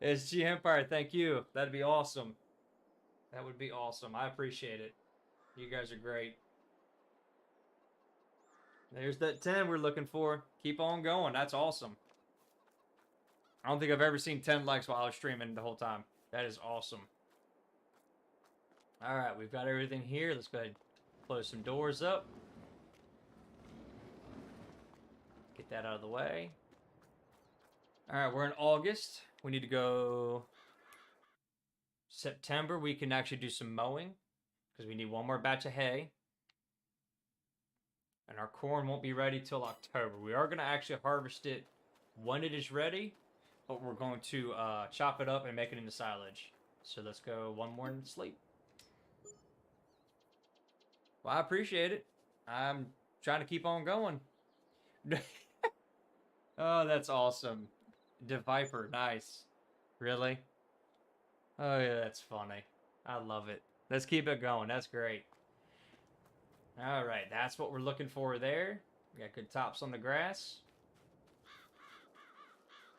SG Empire, thank you. That'd be awesome. That would be awesome. I appreciate it. You guys are great. There's that 10 we're looking for. Keep on going. That's awesome. I don't think I've ever seen 10 likes while I was streaming the whole time. That is awesome. Alright, we've got everything here. Let's go ahead and close some doors up. Get that out of the way. Alright, we're in August. We need to go September. We can actually do some mowing because we need one more batch of hay. And our corn won't be ready till October. We are going to actually harvest it when it is ready, but we're going to chop it up and make it into silage. So let's go one more and sleep. Well, I appreciate it. I'm trying to keep on going. Oh, that's awesome. The Viper, nice. Really? Oh yeah, that's funny. I love it. Let's keep it going. That's great. Alright, that's what we're looking for there. We got good tops on the grass.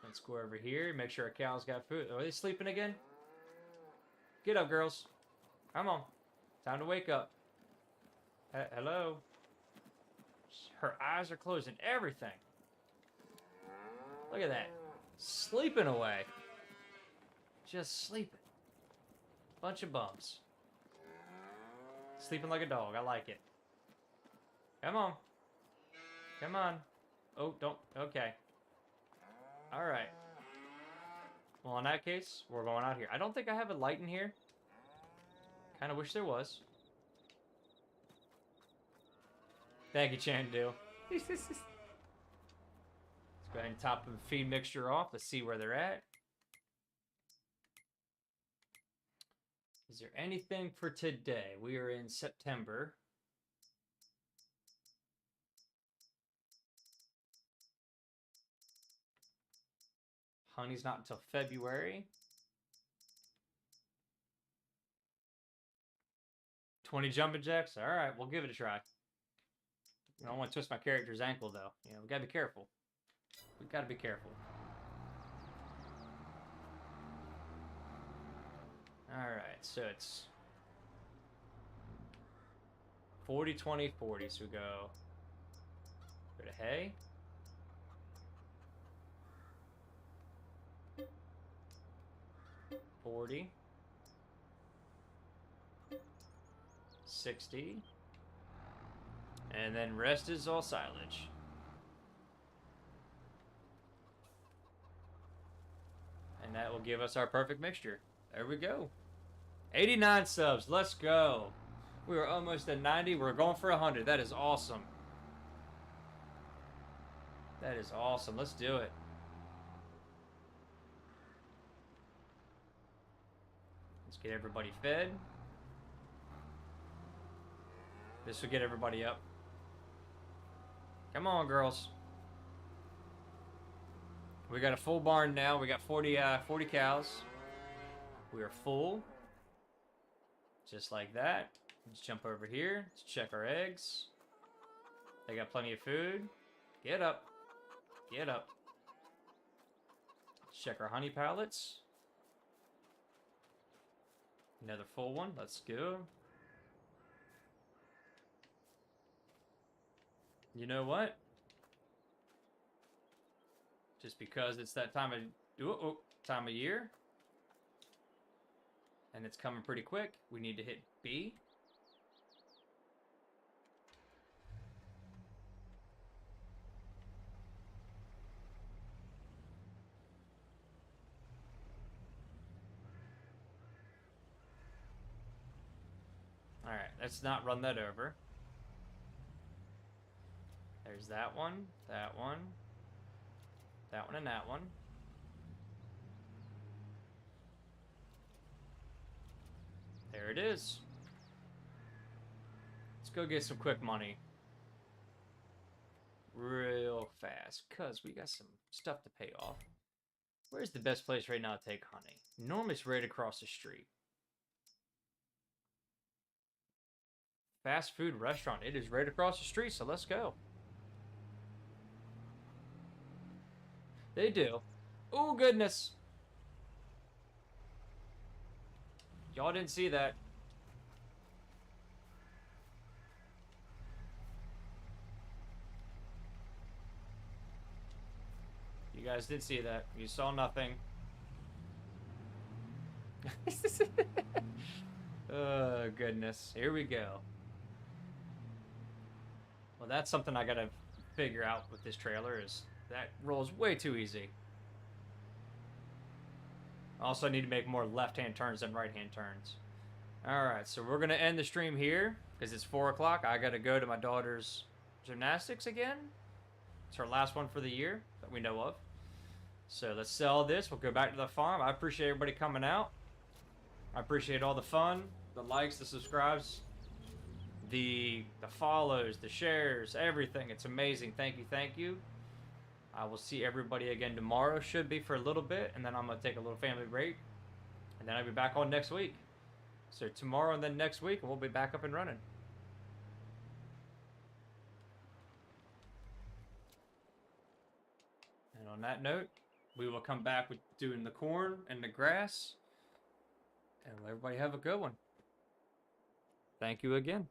Let's go over here, make sure our cows got food. Are they sleeping again? Get up, girls. Come on. Time to wake up. Hello? Her eyes are closed and everything. Look at that. Sleeping away. Just sleeping. Bunch of bums. Sleeping like a dog. I like it. Come on. Come on. Oh, don't. Okay. All right. Well, in that case, we're going out here. I don't think I have a light in here. Kind of wish there was. Thank you, Chandu. Let's go ahead and top the feed mixture off. Let's see where they're at. Is there anything for today? We are in September. Honey's not until February. 20 jumping jacks? All right, we'll give it a try. I don't want to twist my character's ankle, though. You know, we gotta be careful. We gotta be careful. Alright, so it's 40, 20, 40. So we go to hay. $40. 60. And then rest is all silage. And that will give us our perfect mixture. There we go. 89 subs. Let's go. We were almost at 90. We're going for 100. That is awesome. That is awesome. Let's do it. Let's get everybody fed. This will get everybody up. Come on, girls. We got a full barn now. We got 40 cows. We are full. Just like that. Let's jump over here. Let's check our eggs. They got plenty of food. Get up. Get up. Let's check our honey pallets. Another full one. Let's go. You know what? Just because it's that time of year, and it's coming pretty quick, we need to hit B. All right, let's not run that over. There's that one, that one, that one, and that one. There it is. Let's go get some quick money. Real fast, because we got some stuff to pay off. Where's the best place right now to take honey? Normally it's right across the street. Fast food restaurant. It is right across the street, so let's go. They do. Oh, goodness. Y'all didn't see that. You guys did see that. You saw nothing. Oh, goodness. Here we go. Well, that's something I gotta figure out with this trailer is that rolls way too easy. Also, I need to make more left-hand turns than right-hand turns. Alright, so we're gonna end the stream here because it's 4 o'clock. I gotta go to my daughter's gymnastics again. It's her last one for the year that we know of. So let's sell this. We'll go back to the farm. I appreciate everybody coming out. I appreciate all the fun, the likes, the subscribes, the follows, the shares, everything. It's amazing. Thank you, thank you. I will see everybody again tomorrow. Should be for a little bit, and then I'm going to take a little family break. And then I'll be back on next week. So tomorrow and then next week, we'll be back up and running. And on that note, we will come back with doing the corn and the grass. And everybody have a good one. Thank you again.